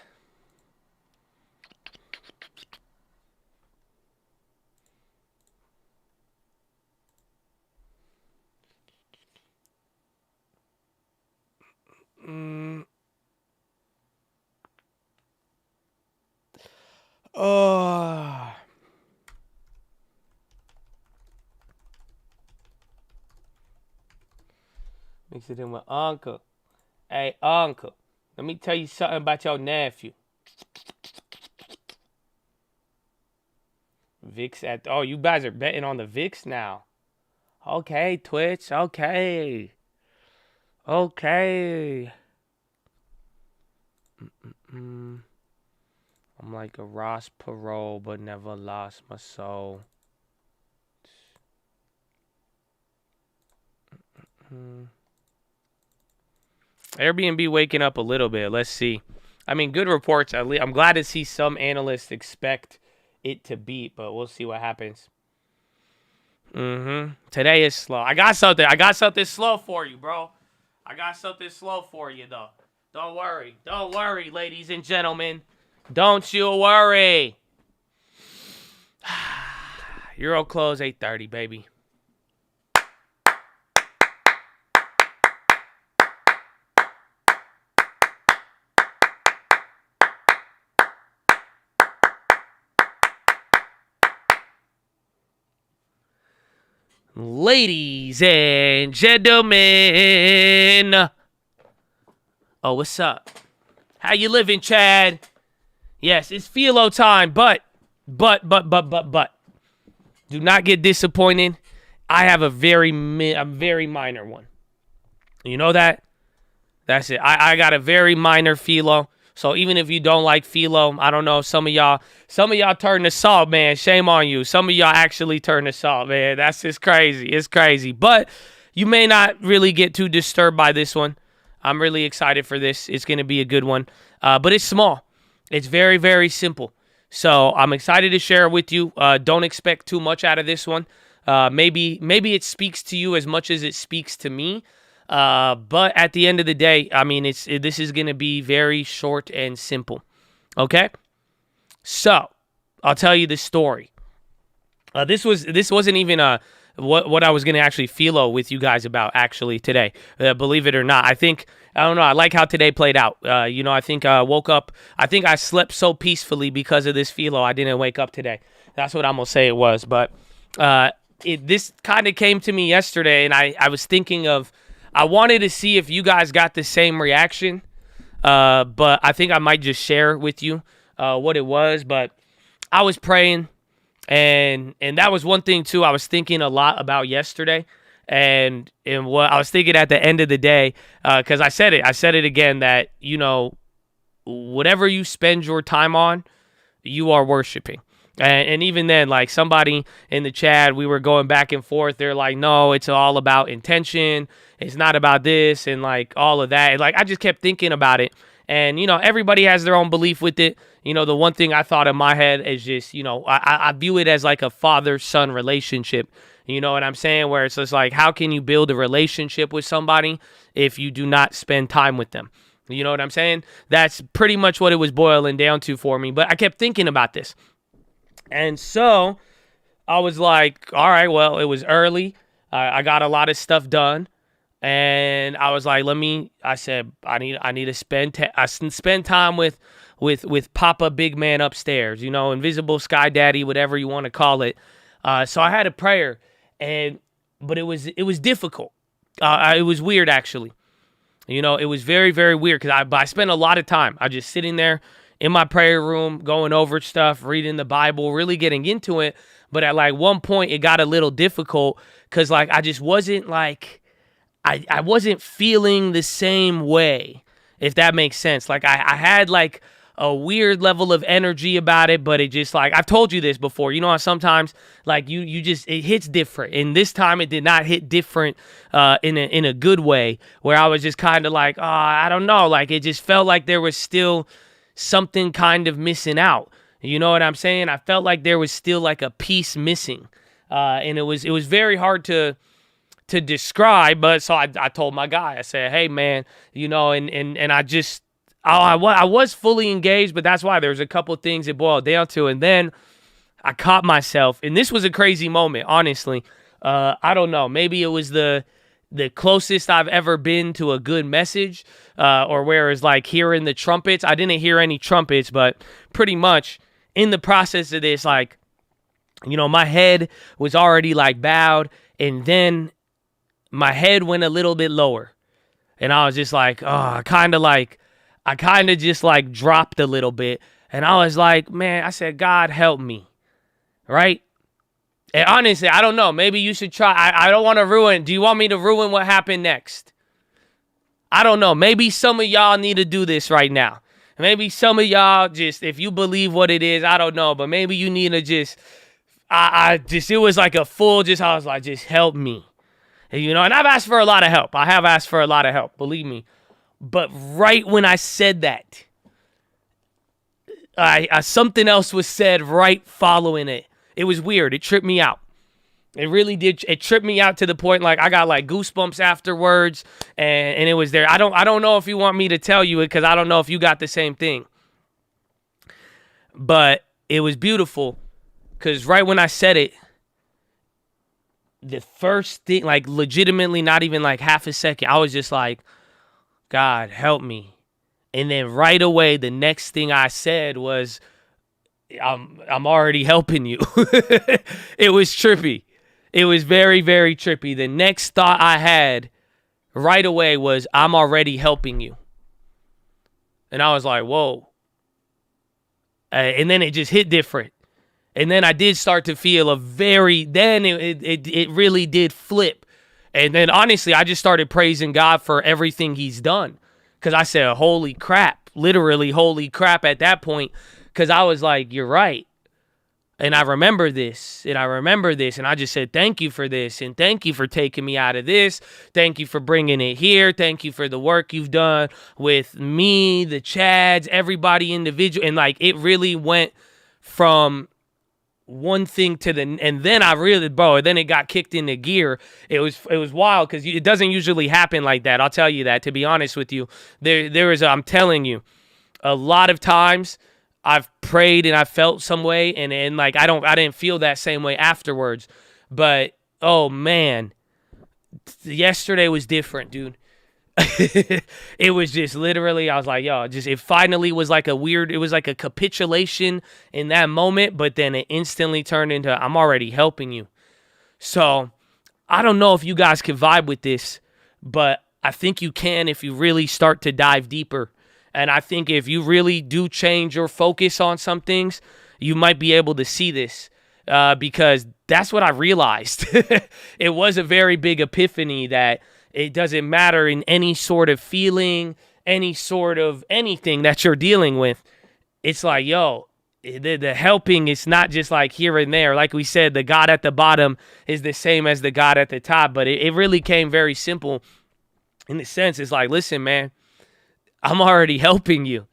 Oh. Mix it in with Uncle. Hey, Uncle, let me tell you something about your nephew. VIX at... Oh, you guys are betting on the VIX now. Okay, Twitch. Okay. Okay. I'm like a Ross Perot, but never lost my soul. Airbnb waking up a little bit. Let's see. I mean, good reports. I'm glad to see some analysts expect it to beat, but we'll see what happens. Today is slow. I got something slow for you, bro. I got something slow for you, though. Don't worry. Don't worry, ladies and gentlemen. Don't you worry. Euro close 8:30, baby. Ladies and gentlemen. Oh, what's up? How you living, Chad? Yes, it's PHILO time, but. Do not get disappointed. I have a very minor one. You know that? That's it. I got a very minor PHILO. So even if you don't like PHILO, I don't know, some of y'all turn to salt, man. Shame on you. Some of y'all actually turn to salt, man. That's just crazy. It's crazy. But you may not really get too disturbed by this one. I'm really excited for this. It's going to be a good one. But it's small. It's very, very simple. So I'm excited to share it with you. Don't expect too much out of this one. Maybe it speaks to you as much as it speaks to me. But at the end of the day, I mean, this is going to be very short and simple. Okay? So, I'll tell you the story. This wasn't even what I was going to actually philo with you guys about actually today. Believe it or not, I don't know. I like how today played out. I think I woke up. I think I slept so peacefully because of this philo. I didn't wake up today. That's what I'm going to say it was. But this kind of came to me yesterday, and I was thinking of, I wanted to see if you guys got the same reaction. But I think I might just share with you what it was. But I was praying. And that was one thing, too, I was thinking a lot about yesterday. And what I was thinking at the end of the day, because I said it again, that, whatever you spend your time on, you are worshiping. And even then, like somebody in the chat, we were going back and forth. They're like, no, it's all about intention. It's not about this and like all of that. And, like, I just kept thinking about it. And, everybody has their own belief with it. The one thing I thought in my head is just, I view it as like a father-son relationship. You know what I'm saying? Where it's just like, how can you build a relationship with somebody if you do not spend time with them? You know what I'm saying? That's pretty much what it was boiling down to for me. But I kept thinking about this. And so I was like, all right, well, it was early. I got a lot of stuff done. And I was like, I said, I need to spend time with Papa Big Man upstairs, Invisible Sky Daddy, whatever you want to call it. So I had a prayer, but it was difficult. It was weird, actually. It was very, very weird because I spent a lot of time. I just sitting there in my prayer room, going over stuff, reading the Bible, really getting into it. But at like one point, it got a little difficult because like I just wasn't like, I wasn't feeling the same way, if that makes sense. Like I had like a weird level of energy about it, but it just like, I've told you this before, how sometimes like you just, it hits different. And this time it did not hit different in a good way, where I was just kind of like, I don't know. Like it just felt like there was still something kind of missing out. You know what I'm saying? I felt like there was still like a piece missing. And it was very hard to describe, but so I told my guy, I said, hey man, and I was fully engaged, but that's why there's a couple of things it boiled down to. And then I caught myself, and this was a crazy moment, honestly. I don't know, maybe it was the closest I've ever been to a good message, or where it's like hearing the trumpets. I didn't hear any trumpets, but pretty much in the process of this, like, my head was already like bowed, and then my head went a little bit lower, and I was just like, I kind of just like dropped a little bit, and I was like, man, I said, God help me, right? And honestly, I don't know, maybe you should try. I don't want to ruin. Do you want me to ruin what happened next? I don't know. Maybe some of y'all need to do this right now. Maybe some of y'all just, if you believe what it is, I don't know, but maybe you need to just, it was like a full, I was like, just help me. And I've asked for a lot of help. I have asked for a lot of help, believe me. But right when I said that, something else was said right following it. It was weird. It tripped me out. It really did. It tripped me out to the point like I got like goosebumps afterwards, and it was there. I don't know if you want me to tell you it because I don't know if you got the same thing. But it was beautiful because right when I said it, the first thing, like legitimately not even like half a second, I was just like, God help me. And then right away, the next thing I said was, I'm already helping you. It was trippy. It was very, very trippy. The next thought I had right away was, I'm already helping you. And I was like, whoa. And then it just hit different. And then I did start to feel then it really did flip. And then honestly, I just started praising God for everything he's done. Because I said, holy crap, literally holy crap at that point. Because I was like, you're right. And I remember this, and I just said, thank you for this, and thank you for taking me out of this. Thank you for bringing it here. Thank you for the work you've done with me, the Chads, everybody individual. And like, it really went from one thing to and then I really, then it got kicked into gear. It was wild because it doesn't usually happen like that. I'll tell you that, to be honest with you. I'm telling you, a lot of times I've prayed and I felt some way, and like I didn't feel that same way afterwards. But oh man, yesterday was different, dude. It was just literally, I was like, yo, it finally was like it was like a capitulation in that moment, but then it instantly turned into, I'm already helping you. So I don't know if you guys can vibe with this, but I think you can if you really start to dive deeper. And I think if you really do change your focus on some things, you might be able to see this because that's what I realized. It was a very big epiphany that it doesn't matter in any sort of feeling, any sort of anything that you're dealing with. It's like, yo, the helping is not just like here and there. Like we said, the God at the bottom is the same as the God at the top. But it really came very simple in the sense. It's like, listen, man, I'm already helping you.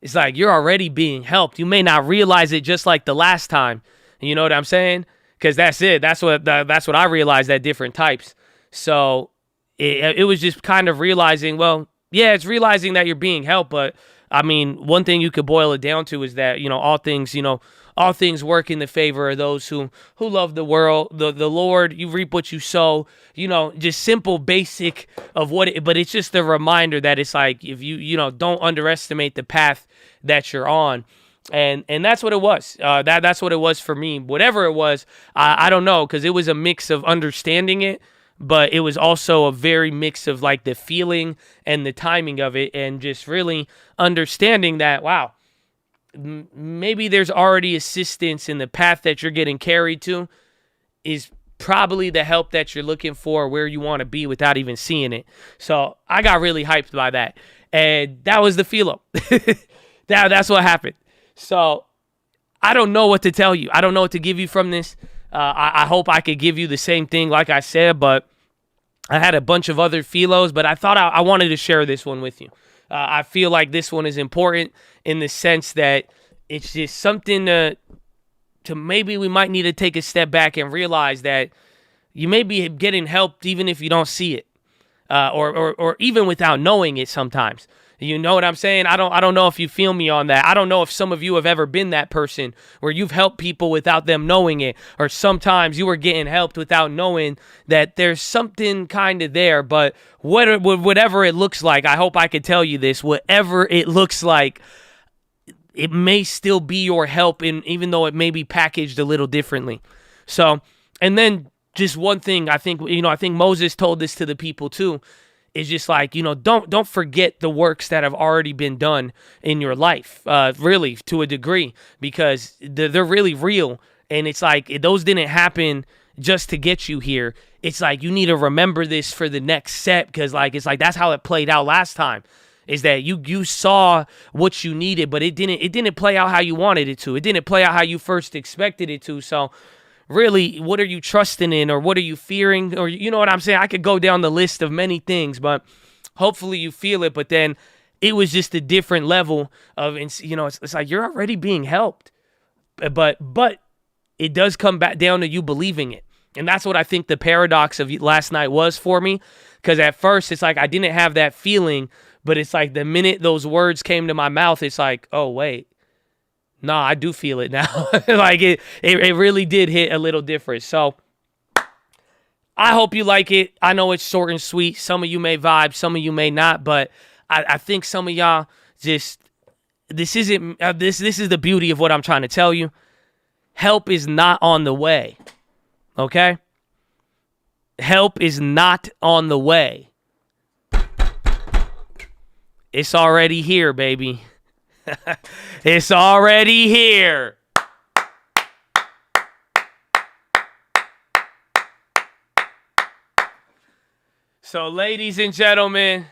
It's like you're already being helped. You may not realize it just like the last time. You know what I'm saying? Because that's it. That's what I realized at different types. So it was just kind of realizing, well, yeah, it's realizing that you're being helped. But I mean, one thing you could boil it down to is that, all things work in the favor of those who love the world, the Lord. You reap what you sow, just simple, basic of but it's just a reminder that it's like, if you don't underestimate the path that you're on. And that's what it was. That's what it was for me. Whatever it was, I don't know, because it was a mix of understanding it, but it was also a very mix of like the feeling and the timing of it, and just really understanding that, wow, maybe there's already assistance in the path that you're getting carried to is probably the help that you're looking for, where you want to be without even seeing it. So I got really hyped by that. And that was the PHILO. That's what happened. So I don't know what to tell you. I don't know what to give you from this. I hope I could give you the same thing, like I said, but I had a bunch of other PHILOs, but I thought I wanted to share this one with you. I feel like this one is important in the sense that it's just something to maybe we might need to take a step back and realize that you may be getting helped even if you don't see it, or even without knowing it sometimes. You know what I'm saying? I don't know if you feel me on that. I don't know if some of you have ever been that person where you've helped people without them knowing it, or sometimes you were getting helped without knowing that there's something kind of there. But whatever it looks like, I hope I could tell you this, whatever it looks like, it may still be your help, even though it may be packaged a little differently. So, and then just one thing, I think Moses told this to the people too. It's just like, don't forget the works that have already been done in your life, really, to a degree, because they're really real. And it's like, those didn't happen just to get you here. It's like, you need to remember this for the next set, because it's like that's how it played out last time, is that you saw what you needed, but it didn't play out how you wanted it to. It didn't play out how you first expected it to. So really, what are you trusting in, or what are you fearing? Or you know what I'm saying? I could go down the list of many things, but hopefully you feel it. But then it was just a different level of, it's like you're already being helped. But it does come back down to you believing it. And that's what I think the paradox of last night was for me. Because at first, it's like I didn't have that feeling, but it's like the minute those words came to my mouth, it's like, oh, wait. No, I do feel it now. Like it really did hit a little different. So I hope you like it. I know it's short and sweet. Some of you may vibe, some of you may not, but I think some of y'all this is the beauty of what I'm trying to tell you. Help is not on the way. Okay? Help is not on the way. It's already here, baby. It's already here. So, ladies and gentlemen,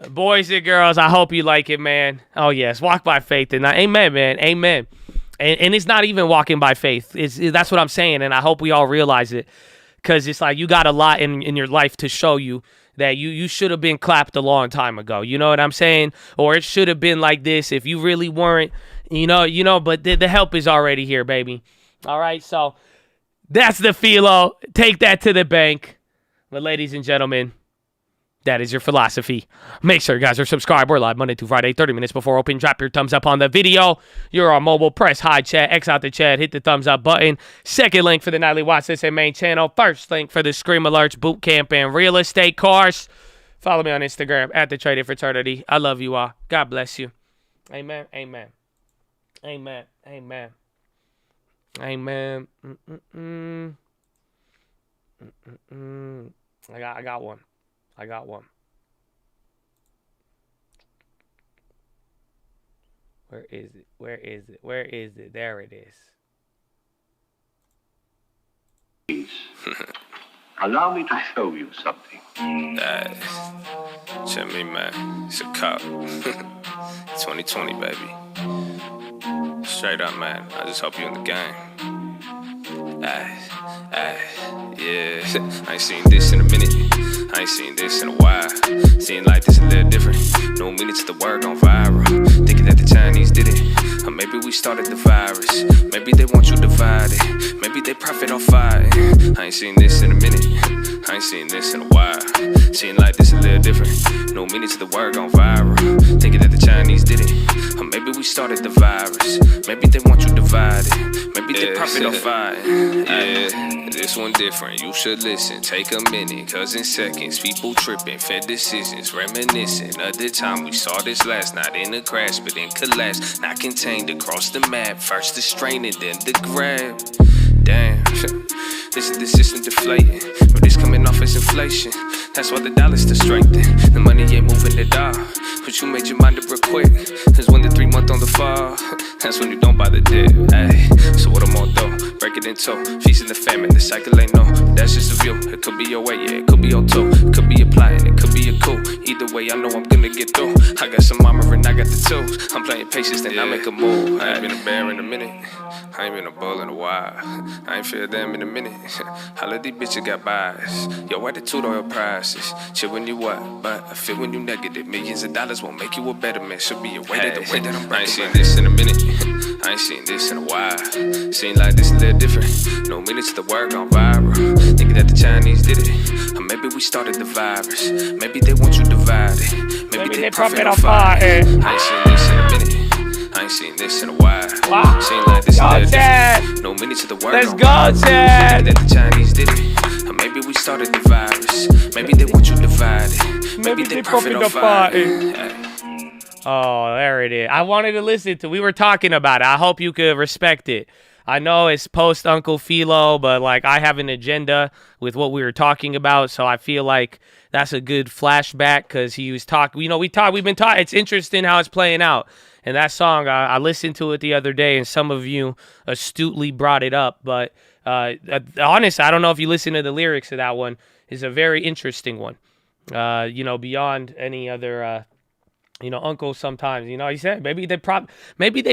boys and girls, I hope you like it, man. Oh, yes. Walk by faith and not. Amen, man. Amen. And it's not even walking by faith. That's what I'm saying, and I hope we all realize it, because it's like you got a lot in your life to show you that you should have been clapped a long time ago. You know what I'm saying? Or it should have been like this if you really weren't, but the help is already here, baby. All right, so that's the PHILO. Take that to the bank. But ladies and gentlemen, That is your philosophy. Make sure you guys are subscribed. We're live Monday through Friday, 30 minutes before open. Drop your thumbs up on the video. You're on mobile. Press high chat. X out the chat. Hit the thumbs up button. Second link for the nightly Watchlist and main channel. First link for the Scream Alerts, boot camp, and real estate course. Follow me on Instagram at the Trading Fraternity. I love you all. God bless you. Amen. Amen. Amen. Amen. Amen. I got one. I got one. Where is it? Where is it? Where is it? There it is. Allow me to show you something. Check me, man. It's a cup. 2020, baby. Straight up, man. I just hope you in the game. Yeah. I ain't seen this in a minute. I ain't seen this in a while. Seeing like this a little different. No minutes the word gone viral. Thinking that the Chinese did it. Or maybe we started the virus. Maybe they want you divided. Maybe they profit off fighting. I ain't seen this in a minute. I ain't seen this in a while. Seeing like this a little different. No minutes the word gone viral. Thinking that the Chinese did it. Or maybe we started the virus. Maybe they want you divided. Maybe they profit off fighting. Yeah, this one different. You should listen. Take a minute. Cause in seconds, people tripping. Fed decisions. Reminiscing of the time we saw this last. Not in a crash, but in collapse. Not contained across the map. First the strain and then the grab. Damn. This is the system deflating. But it's coming off as inflation. That's why the dollar's still strengthened. The money ain't moving the dollar. But you made your mind up real quick. Cause when the 3 month on the fall, that's when you don't buy the dip. Ay, so what I'm on though? Break it in two. Feast in the famine. The cycle ain't no. That's just a view. It could be your way, yeah. It could be your toe. It could be a plot. It could be a coup. Either way, I know I'm gonna get through. I got some armor and I got the tools. I'm playing patience, then I make a move. I ain't been a bear in a minute. I ain't been a bull in a while. I ain't feel them in a minute. All of these bitches got bias. Yo, attitude oil prices. Chill when you up, but I feel when you negative. Millions of dollars won't make you a better man. Should be a way that the way that I'm. I ain't seen this in a minute. I ain't seen this in a while. Seen like this a little different. No minutes the word gone viral. Thinking that the Chinese did it. Or maybe we started the virus. Maybe they want you divided. Maybe they profit off fighting. I ain't seen this in a minute. I ain't seen this in a while. Wow. Seen like this Go, Chad. no minutes of the word. Let's go, Chad. Maybe that the Chinese did it. Or maybe we started the virus. Maybe they want you divided. Maybe they profit off fighting. Oh, there it is. I wanted to listen to. We were talking about it. I hope you could respect it. I know it's post Uncle PHILO, but like I have an agenda with what we were talking about, so I feel like that's a good flashback because he was talking. You know, we've been talking. It's interesting how it's playing out. And that song, I listened to it the other day, and some of you astutely brought it up. But honest, I don't know if you listen to the lyrics of that one. It's a very interesting one. You know, beyond any other, you know, Uncle sometimes. You know, he said maybe they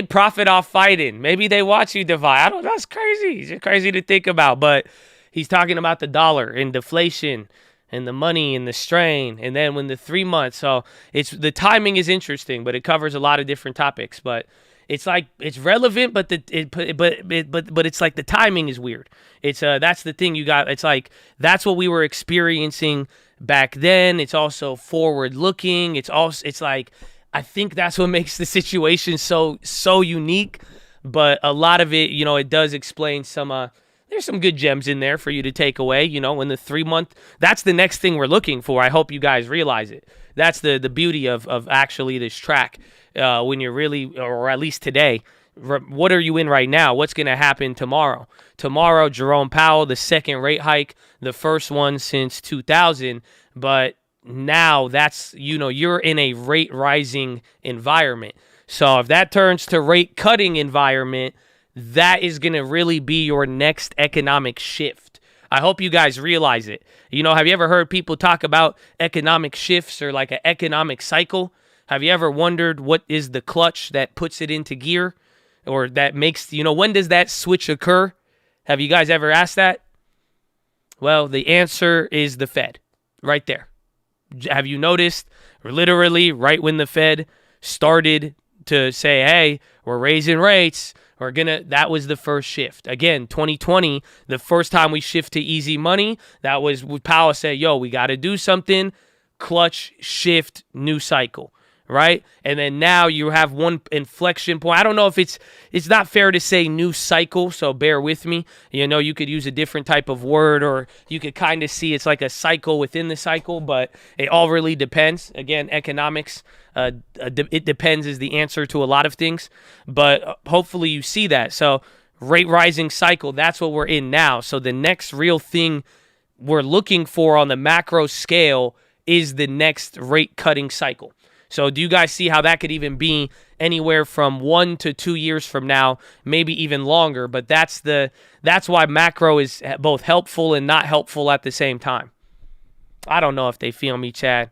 profit off fighting. Maybe they watch you divide. I don't know. That's crazy. It's just crazy to think about. But he's talking about the dollar and deflation and the money and the strain, and then when the 3 months, so it's the timing is interesting, but it covers a lot of different topics. But it's like it's relevant, but it's like the timing is weird. It's that's the thing you got. It's like that's what we were experiencing back then. It's also forward looking. It's like I think that's what makes the situation so unique. But a lot of it, you know, it does explain some. There's some good gems in there for you to take away, you know, when the 3 month, that's the next thing we're looking for. I hope you guys realize it. That's the beauty of actually this track when you're really, or at least today, what are you in right now? What's going to happen tomorrow? Tomorrow, Jerome Powell, the second rate hike, the first one since 2000. But now that's, you know, you're in a rate rising environment. So if that turns to rate cutting environment, that is going to really be your next economic shift. I hope you guys realize it. You know, have you ever heard people talk about economic shifts or like an economic cycle? Have you ever wondered what is the clutch that puts it into gear or that makes, you know, when does that switch occur? Have you guys ever asked that? Well, the answer is the Fed right there. Have you noticed literally right when the Fed started to say, hey, we're raising rates, that was the first shift. Again, 2020, the first time we shift to easy money, that was when Powell said, yo, we got to do something. clutch shift new cycle, right? And then now you have one inflection point. I don't know if it's not fair to say new cycle, so bear with me. You know, you could use a different type of word, or you could kind of see it's like a cycle within the cycle, but it all really depends. Again, economics, it depends is the answer to a lot of things, but hopefully you see that. So rate rising cycle, that's what we're in now. So the next real thing we're looking for on the macro scale is the next rate cutting cycle. So do you guys see how that could even be anywhere from 1 to 2 years from now, maybe even longer? But that's why macro is both helpful and not helpful at the same time. I don't know if they feel me, Chad.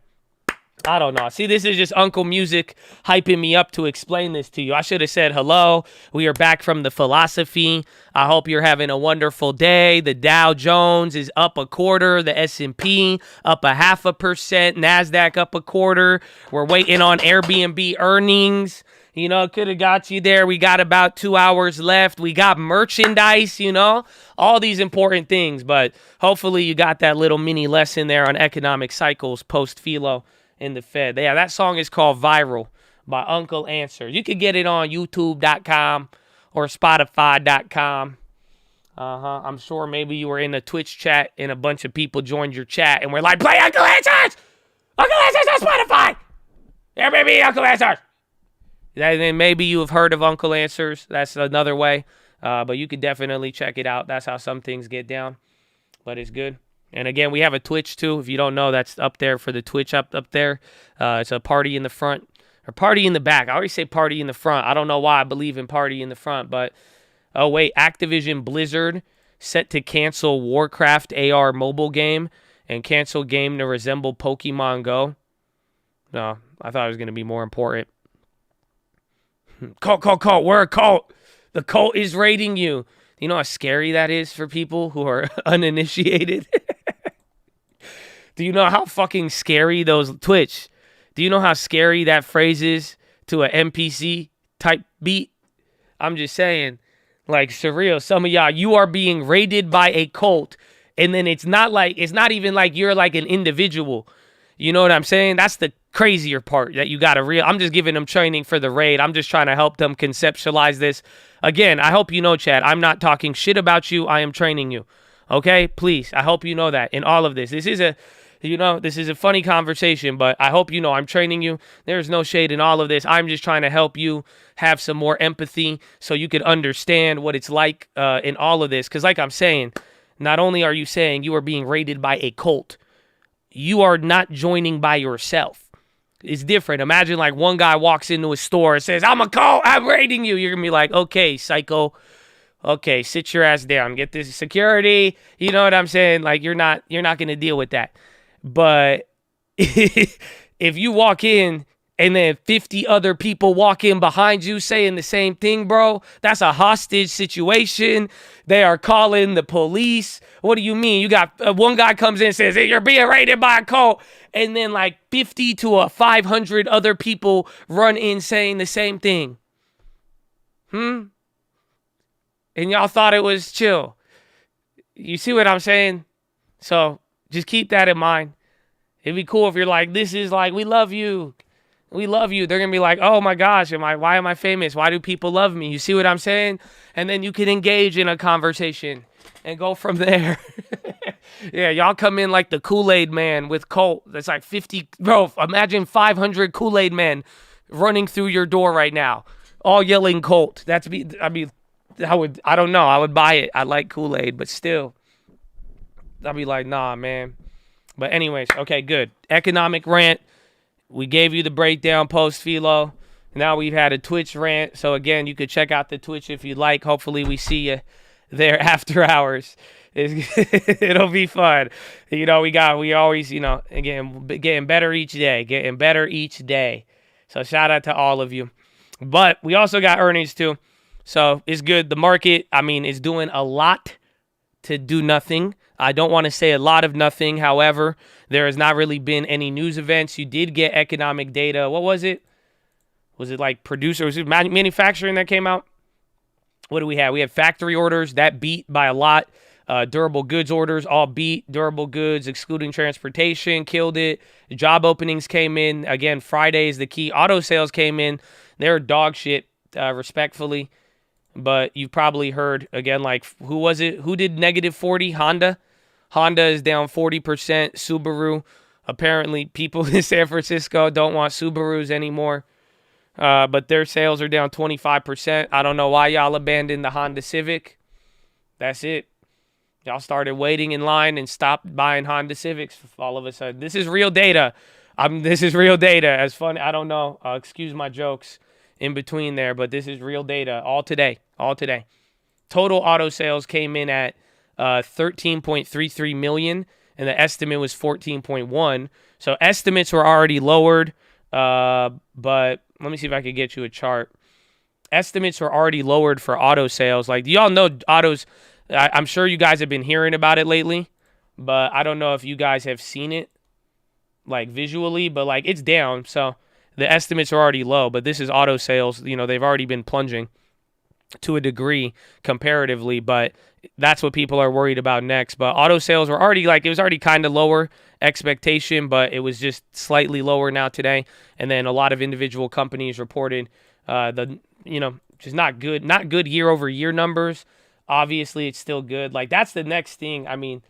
I don't know. See, this is just Uncle Music hyping me up to explain this to you. I should have said hello. We are back from the philosophy. I hope you're having a wonderful day. The Dow Jones is up 1/4. The S&P up 0.5%. NASDAQ up 1/4. We're waiting on Airbnb earnings. You know, could have got you there. We got about 2 hours left. We got merchandise, you know, all these important things. But hopefully you got that little mini lesson there on economic cycles post-PHILO in the Fed. Yeah, that song is called Viral by Uncle Answer. You can get it on youtube.com or spotify.com. I'm sure maybe you were in a Twitch chat and a bunch of people joined your chat and we're like, play Uncle Answers! Uncle Answers on Spotify! Yeah, baby, Uncle Answers! Then maybe you have heard of Uncle Answers. That's another way. But you could definitely check it out. That's how some things get down. But it's good. And again, we have a Twitch too. If you don't know, that's up there for the Twitch up there. It's a party in the front or party in the back. I always say party in the front. I don't know why I believe in party in the front, but oh wait, Activision Blizzard set to cancel Warcraft AR mobile game and cancel game to resemble Pokemon Go. No, I thought it was going to be more important. Cult. We're a cult. The cult is raiding you. You know how scary that is for people who are uninitiated? Do you know how fucking scary those Twitch? Do you know how scary that phrase is to an NPC type beat? I'm just saying, like, surreal. Some of y'all, you are being raided by a cult, and then it's not even like you're like an individual. You know what I'm saying? That's the crazier part that you got to I'm just giving them training for the raid. I'm just trying to help them conceptualize this. Again, I hope you know, Chad, I'm not talking shit about you. I am training you. Okay? Please. I hope you know that in all of this. This is a funny conversation, but I hope you know I'm training you. There's no shade in all of this. I'm just trying to help you have some more empathy so you could understand what it's like in all of this. Because like I'm saying, not only are you saying you are being raided by a cult, you are not joining by yourself. It's different. Imagine like one guy walks into a store and says, I'm a cult, I'm raiding you. You're going to be like, okay, psycho. Okay, sit your ass down. Get this security. You know what I'm saying? Like you're not going to deal with that. But if you walk in and then 50 other people walk in behind you saying the same thing, bro, that's a hostage situation. They are calling the police. What do you mean? You got one guy comes in and says, hey, you're being raided by a cult. And then like 50 to 500 other people run in saying the same thing. And y'all thought it was chill. You see what I'm saying? So just keep that in mind. It'd be cool if you're like, this is like, we love you. We love you. They're going to be like, oh my gosh, why am I famous? Why do people love me? You see what I'm saying? And then you can engage in a conversation and go from there. Yeah, y'all come in like the Kool-Aid man with Colt. That's like 50. Bro, imagine 500 Kool-Aid men running through your door right now, all yelling Colt. I don't know. I would buy it. I like Kool-Aid, but still, I'd be like, nah, man. But anyways, okay, good. Economic rant. We gave you the breakdown post-PHILO. Now we've had a Twitch rant. So again, you could check out the Twitch if you'd like. Hopefully we see you there after hours. It'll be fun. You know, we always, you know, again, getting better each day. So shout out to all of you. But we also got earnings too. So it's good. The market, is doing a lot to do nothing. I don't want to say a lot of nothing. However, there has not really been any news events. You did get economic data. What was it? Was it like producer? Was it manufacturing that came out? What do we have? We have factory orders that beat by a lot. Durable goods orders all beat. Durable goods, excluding transportation, killed it. Job openings came in. Again, Friday is the key. Auto sales came in. They're dog shit, respectfully. But you've probably heard, again, like, who was it? Who did negative 40? Honda. Honda is down 40%. Subaru. Apparently, people in San Francisco don't want Subarus anymore. But their sales are down 25%. I don't know why y'all abandoned the Honda Civic. That's it. Y'all started waiting in line and stopped buying Honda Civics all of a sudden. This is real data. This is real data. As fun, I don't know. Excuse my jokes in between there, but this is real data. All today. Total auto sales came in at 13.33 million, and the estimate was 14.1. So estimates were already lowered, but let me see if I could get you a chart. Estimates were already lowered for auto sales. Like, y'all know autos. I'm sure you guys have been hearing about it lately, but I don't know if you guys have seen it, like, visually, but, like, it's down. So the estimates are already low, but this is auto sales. You know, they've already been plunging to a degree comparatively, but that's what people are worried about next. But auto sales were already, like, it was already kind of lower expectation, but it was just slightly lower now today. And then a lot of individual companies reported just not good year over year numbers. Obviously, it's still good. Like, that's the next thing. I mean,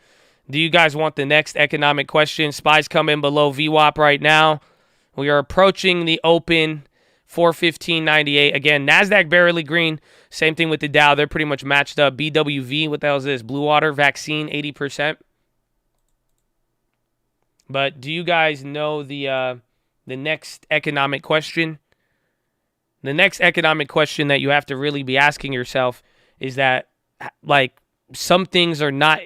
do you guys want the next economic question? SPY's coming below VWAP right now. We are approaching the open 415.98. Again, NASDAQ barely green. Same thing with the Dow. They're pretty much matched up. BWV, what the hell is this? Blue Water Vaccine, 80%. But do you guys know the next economic question? The next economic question that you have to really be asking yourself is that, like, some things are not,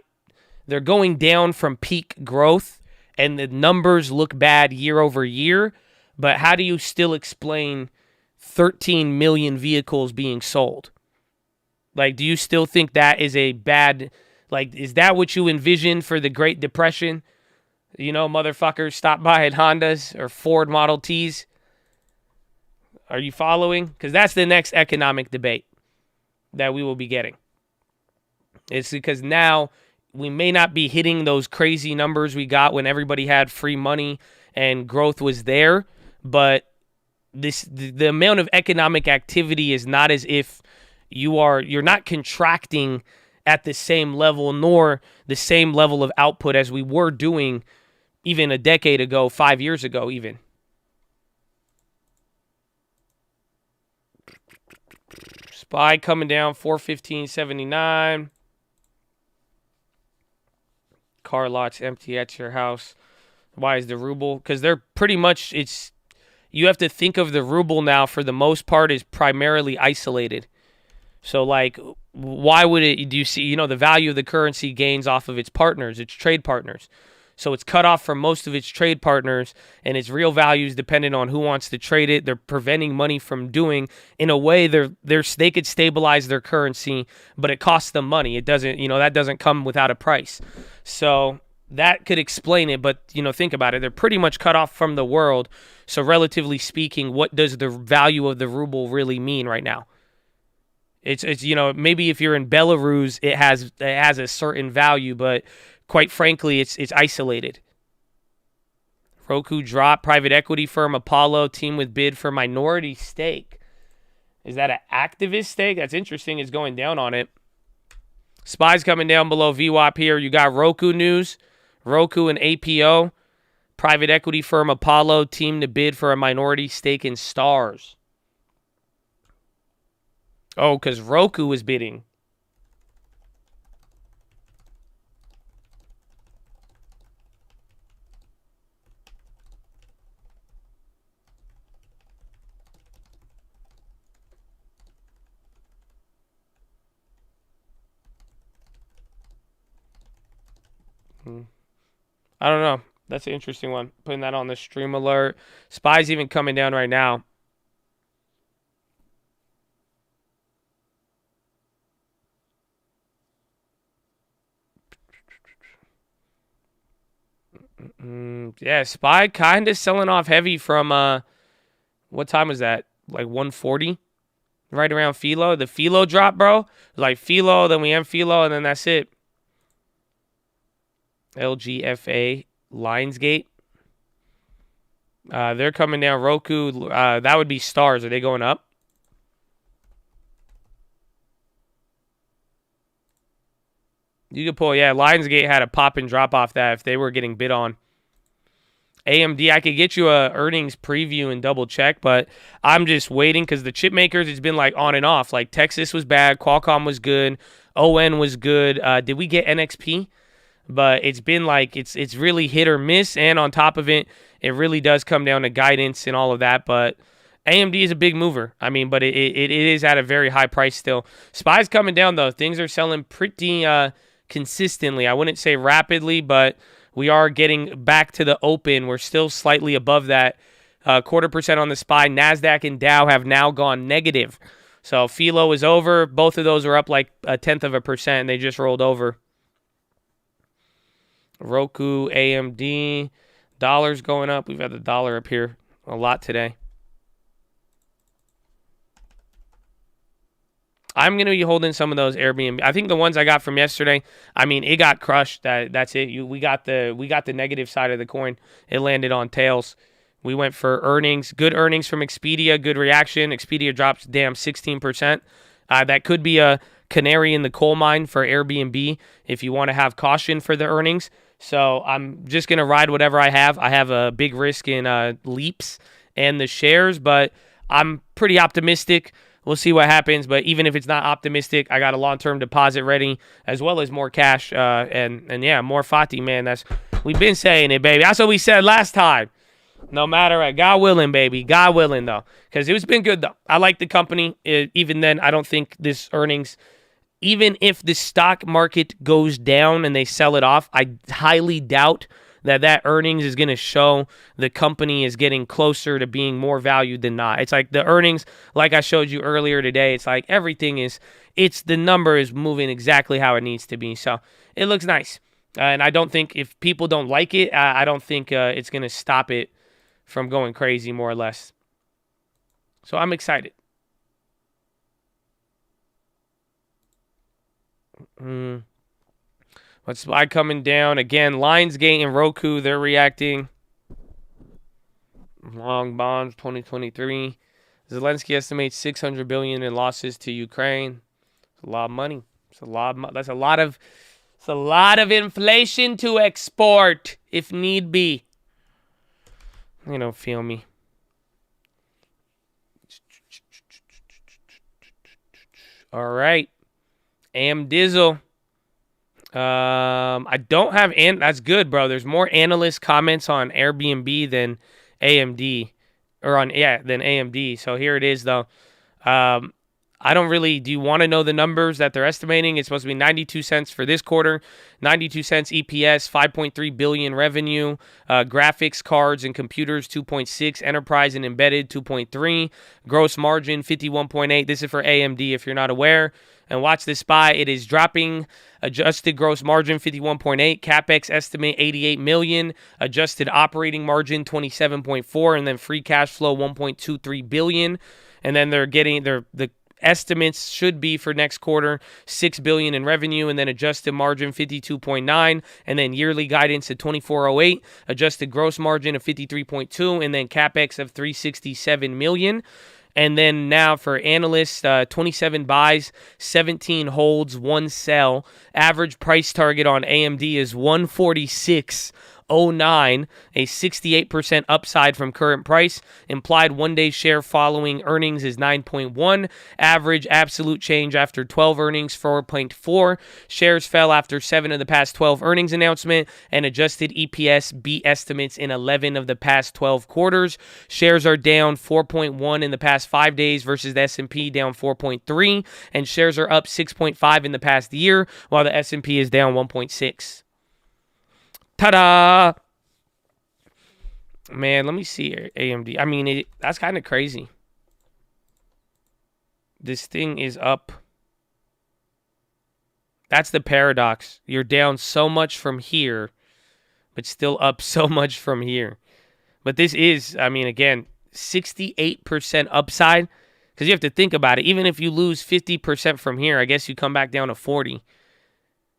they're going down from peak growth and the numbers look bad year over year, but how do you still explain 13 million vehicles being sold? Like, do you still think that is a bad, like, is that what you envisioned for the Great Depression? You know, motherfuckers stop buying Hondas or Ford Model Ts. Are you following? Because that's the next economic debate that we will be getting. It's because now we may not be hitting those crazy numbers we got when everybody had free money and growth was there, but the amount of economic activity is not as if you're not contracting at the same level, nor the same level of output as we were doing even a decade ago, 5 years ago even. SPY coming down 415.79. Car lots empty at your house. Why is the ruble? Because they're pretty much, you have to think of the ruble now for the most part is primarily isolated. So, like, why would it, do you see, the value of the currency gains off of its partners, its trade partners. So it's cut off from most of its trade partners, and its real value is dependent on who wants to trade it. They're preventing money from doing. In a way, they could stabilize their currency, but it costs them money. It doesn't, that doesn't come without a price. So that could explain it, but, think about it. They're pretty much cut off from the world. So relatively speaking, what does the value of the ruble really mean right now? It's maybe if you're in Belarus, it has a certain value, but quite frankly, it's isolated. Roku drop, private equity firm Apollo team with bid for minority stake. Is that an activist stake? That's interesting. It's going down on it. SPY's coming down below VWAP here. You got Roku news. Roku and APO. Private equity firm Apollo team to bid for a minority stake in Stars. Oh, because Roku is bidding. I don't know. That's an interesting one. Putting that on the stream alert. SPY's even coming down right now. Yeah, SPY kind of selling off heavy from, what time was that? Like 140? Right around PHILO. The PHILO drop, bro. Like PHILO, then we end PHILO, and then that's it. LGFA, Lionsgate. They're coming down. Roku, that would be stars. Are they going up? You could pull, yeah, Lionsgate had a pop and drop off that if they were getting bid on. AMD, I could get you a earnings preview and double check, but I'm just waiting because the chip makers, it's been like on and off. Like Texas was bad, Qualcomm was good, ON was good. Did we get NXP? But it's been like it's really hit or miss, and on top of it, it really does come down to guidance and all of that. But AMD is a big mover. I mean, but it is at a very high price still. SPY's coming down though. Things are selling pretty consistently. I wouldn't say rapidly, but we are getting back to the open. We're still slightly above that 0.25% on the SPY. NASDAQ and Dow have now gone negative. So PHILO is over. Both of those are up like 0.1%, and they just rolled over. Roku, AMD, dollars going up. We've had the dollar up here a lot today. I'm going to be holding some of those Airbnb. I think the ones I got from yesterday, I mean, it got crushed. That's it. We got the negative side of the coin. It landed on tails. We went for earnings, good earnings from Expedia, good reaction. Expedia drops damn 16%. That could be a canary in the coal mine for Airbnb if you want to have caution for the earnings. So I'm just going to ride whatever I have. I have a big risk in Leaps and the shares, but I'm pretty optimistic. We'll see what happens, but even if it's not optimistic, I got a long-term deposit ready, as well as more cash, and yeah, more Fati, man. We've been saying it, baby. That's what we said last time. No matter what, God willing, baby. God willing, though, because it's been good, though. I like the company. Even then, I don't think this earnings, even if the stock market goes down and they sell it off, I highly doubt that earnings is going to show the company is getting closer to being more valued than not. It's like the earnings, like I showed you earlier today, it's like everything is, the number is moving exactly how it needs to be. So it looks nice. And I don't think if people don't like it, I don't think it's going to stop it from going crazy, more or less. So I'm excited. What's SPY coming down? Again, Lionsgate and Roku, they're reacting. Long bonds, 2023. Zelensky estimates $600 billion in losses to Ukraine. It's a lot of money. It's a lot of inflation to export if need be. You don't feel me. All right. Dizzle. I don't have, that's good, bro. There's more analyst comments on Airbnb than AMD, than AMD. So here it is, though. I don't really, do you want to know the numbers that they're estimating? It's supposed to be 92 cents for this quarter, 92 cents EPS, 5.3 billion revenue, graphics cards and computers 2.6, enterprise and embedded 2.3, gross margin 51.8. This is for AMD if you're not aware. And watch this SPY. It is dropping adjusted gross margin 51.8, capex estimate 88 million, adjusted operating margin 27.4, and then free cash flow 1.23 billion. And then they're getting the estimates should be for next quarter 6 billion in revenue, and then adjusted margin 52.9, and then yearly guidance at 2408, adjusted gross margin of 53.2, and then capex of 367 million. And then now for analysts, 27 buys, 17 holds, 1 sell. Average price target on AMD is 146.09, a 68% upside from current price. Implied one-day share following earnings is 9.1. Average absolute change after 12 earnings, 4.4. Shares fell after 7 of the past 12 earnings announcement, and adjusted EPS beat estimates in 11 of the past 12 quarters. Shares are down 4.1 in the past 5 days versus the S&P down 4.3, and shares are up 6.5 in the past year, while the S&P is down 1.6. Ta-da! Man, let me see AMD. I mean, that's kind of crazy. This thing is up. That's the paradox. You're down so much from here, but still up so much from here. But this is, I mean, again, 68% upside. Because you have to think about it. Even if you lose 50% from here, I guess you come back down to 40.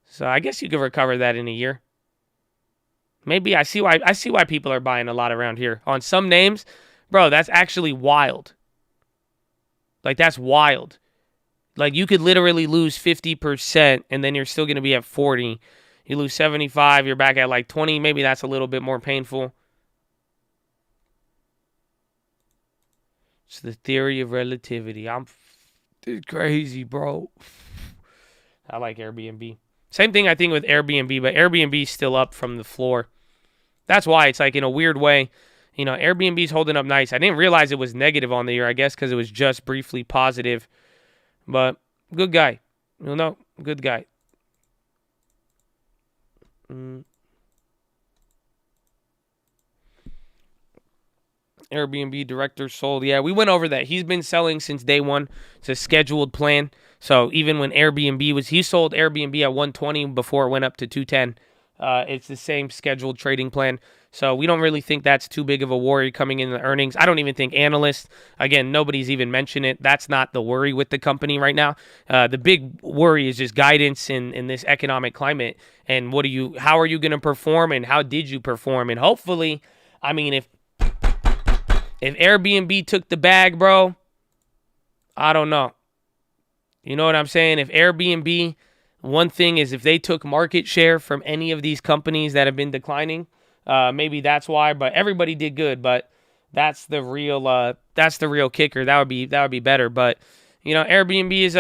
So I guess you could recover that in a year. Maybe I see why people are buying a lot around here. On some names, bro, that's actually wild. Like, that's wild. Like, you could literally lose 50% and then you're still going to be at 40. You lose 75, you're back at like 20. Maybe that's a little bit more painful. It's the theory of relativity. I'm crazy, bro. I like Airbnb. Same thing I think with Airbnb, but Airbnb is still up from the floor. That's why it's like in a weird way, you know, Airbnb's holding up nice. I didn't realize it was negative on the year, I guess, because it was just briefly positive. But good guy. You know, good guy. Airbnb director sold. Yeah, we went over that. He's been selling since day one. It's a scheduled plan. So even when Airbnb was, he sold Airbnb at 120 before it went up to 210. It's the same scheduled trading plan. So we don't really think that's too big of a worry coming in the earnings. I don't even think analysts, again, nobody's even mentioned it. That's not the worry with the company right now. The big worry is just guidance in this economic climate. And how are you going to perform and how did you perform? And hopefully, I mean, if Airbnb took the bag, bro, I don't know. You know what I'm saying? If Airbnb, one thing is if they took market share from any of these companies that have been declining, maybe that's why. But everybody did good. But that's the real kicker. That would be better. But you know, Airbnb is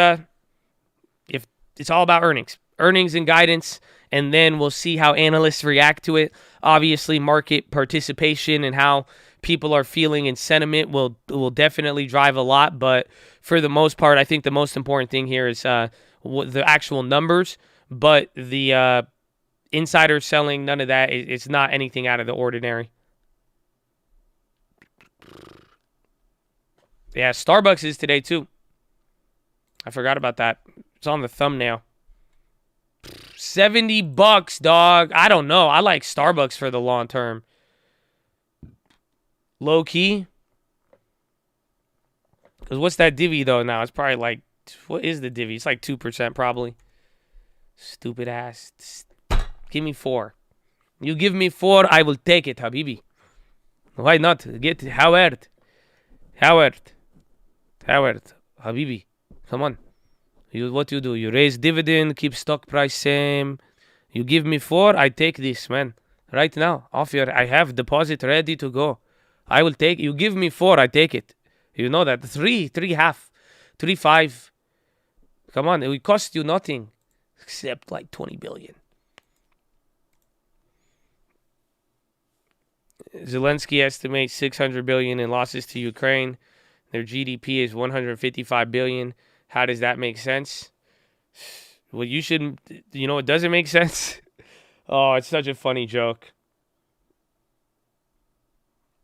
if it's all about earnings and guidance, and then we'll see how analysts react to it. Obviously, market participation and how people are feeling and sentiment will definitely drive a lot. But for the most part, I think the most important thing here is the actual numbers. But the insider selling, none of that. It's not anything out of the ordinary. Yeah, Starbucks is today too. I forgot about that. It's on the thumbnail. $70, dog. I don't know. I like Starbucks for the long term. Low key. Because what's that divvy though now? It's probably like, what is the divvy? It's like 2% probably. Stupid ass. Give me 4. You give me 4, I will take it, Habibi. Why not? Get Howard. Habibi. Come on. What you do? You raise dividend, keep stock price same. You give me 4, I take this, man. Right now. I have deposit ready to go. I will take. You give me 4, I take it. You know that. 3.5, 3.5. Come on, it will cost you nothing except like 20 billion. Zelensky estimates 600 billion in losses to Ukraine. Their GDP is 155 billion. How does that make sense? Well, it doesn't make sense. Oh, it's such a funny joke.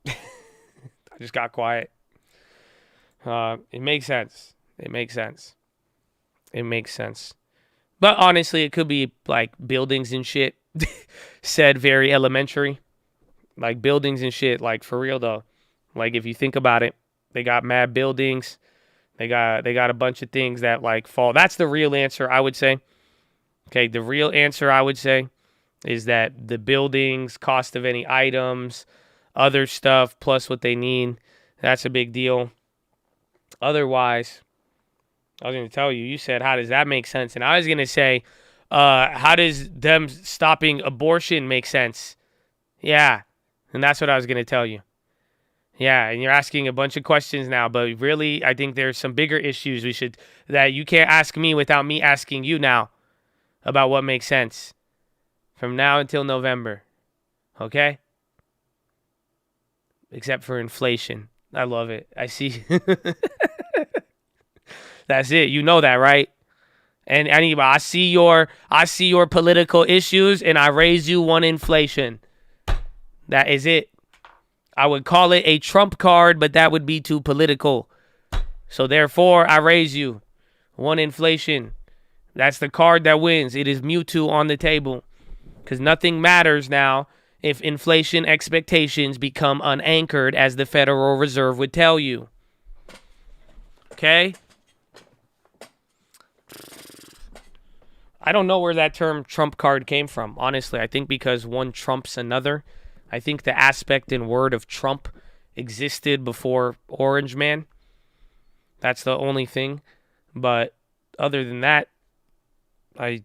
I just got quiet. It makes sense. But honestly, it could be like buildings and shit. Said very elementary. Like buildings and shit. Like for real though. Like if you think about it, they got mad buildings. They got a bunch of things that like fall. That's the real answer, I would say. Okay, the real answer I would say is that the buildings, cost of any items, other stuff, plus what they need, that's a big deal. Otherwise, I was going to tell you, you said, how does that make sense? And I was going to say, how does them stopping abortion make sense? Yeah, and that's what I was going to tell you. Yeah, and you're asking a bunch of questions now, but really, I think there's some bigger issues that you can't ask me without me asking you now about what makes sense from now until November. Okay? Except for inflation. I love it. I see. That's it. You know that, right? And I see your political issues and I raise you one inflation. That is it. I would call it a Trump card, but that would be too political. So therefore, I raise you one inflation. That's the card that wins. It is Mewtwo on the table. Because nothing matters now if inflation expectations become unanchored, as the Federal Reserve would tell you. Okay? I don't know where that term Trump card came from, honestly. I think because one trumps another. I think the aspect and word of Trump existed before Orange Man. That's the only thing. But other than that, it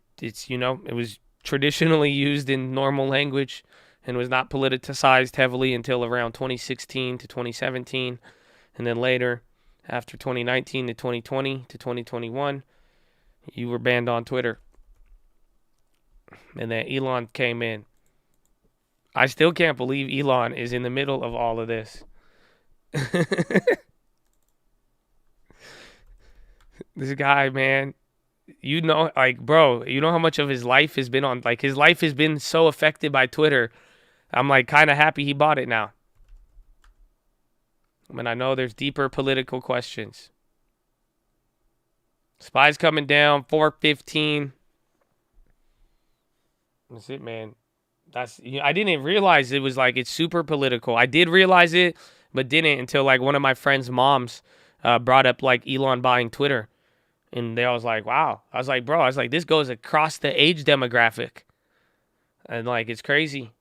was traditionally used in normal language and was not politicized heavily until around 2016 to 2017. And then later, after 2019 to 2020 to 2021, you were banned on Twitter. And then Elon came in. I still can't believe Elon is in the middle of all of this. This guy, man, bro, you know how much of his life has been on, his life has been so affected by Twitter. I'm kind of happy he bought it now. I mean, I know there's deeper political questions. Spies coming down, 415. That's it, man. I didn't realize it was it's super political. I did realize it, but didn't until one of my friend's moms brought up Elon buying Twitter. And I was like, wow. I was like, bro, this goes across the age demographic. And it's crazy.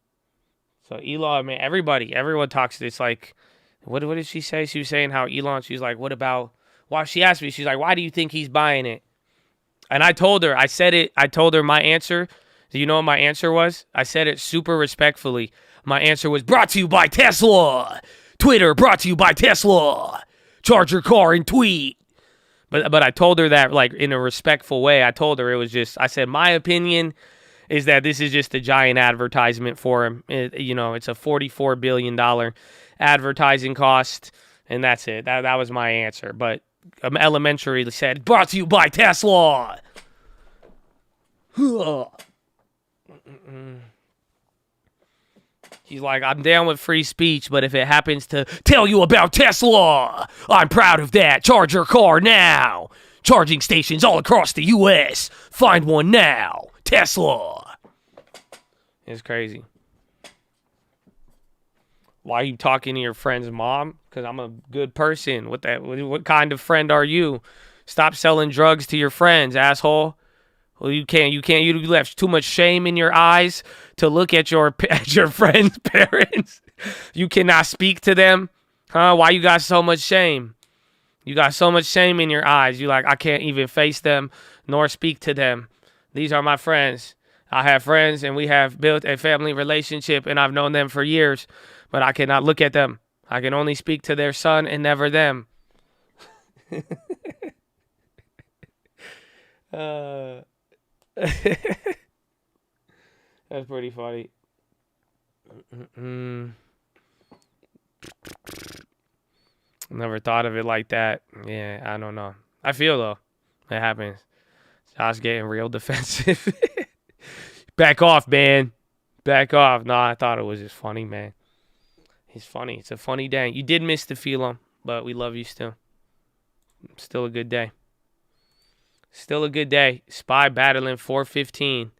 So Elon, man, everyone talks this what did she say? She was saying how Elon, she's like, what about, she asked me, she's like, why do you think he's buying it? And I told her, I told her my answer. Do you know what my answer was? I said it super respectfully. My answer was, brought to you by Tesla. Twitter, brought to you by Tesla. Charge your car and tweet. But I told her that in a respectful way. I told her it was just, I said, my opinion is that this is just a giant advertisement for him. It's a $44 billion advertising cost, and that's it. That was my answer. But elementary said, brought to you by Tesla. He's like, I'm down with free speech, but if it happens to tell you about Tesla, I'm proud of that. Charge your car now. Charging stations all across the U.S. Find one now. Tesla. It's crazy. Why are you talking to your friend's mom? Because I'm a good person. What kind of friend are you? Stop selling drugs to your friends, asshole. Well, you left too much shame in your eyes to look at your friend's parents. You cannot speak to them. Huh? Why you got so much shame? You got so much shame in your eyes. You I can't even face them nor speak to them. These are my friends. I have friends and we have built a family relationship and I've known them for years, but I cannot look at them. I can only speak to their son and never them. That's pretty funny. Never thought of it like that. Yeah, I don't know. I feel though. It happens. Josh getting real defensive. Back off, man. Back off. No, I thought it was just funny, man. He's funny. It's a funny day. You did miss the PHILO, but we love you still. Still a good day. Still a good day. Spy battling 415.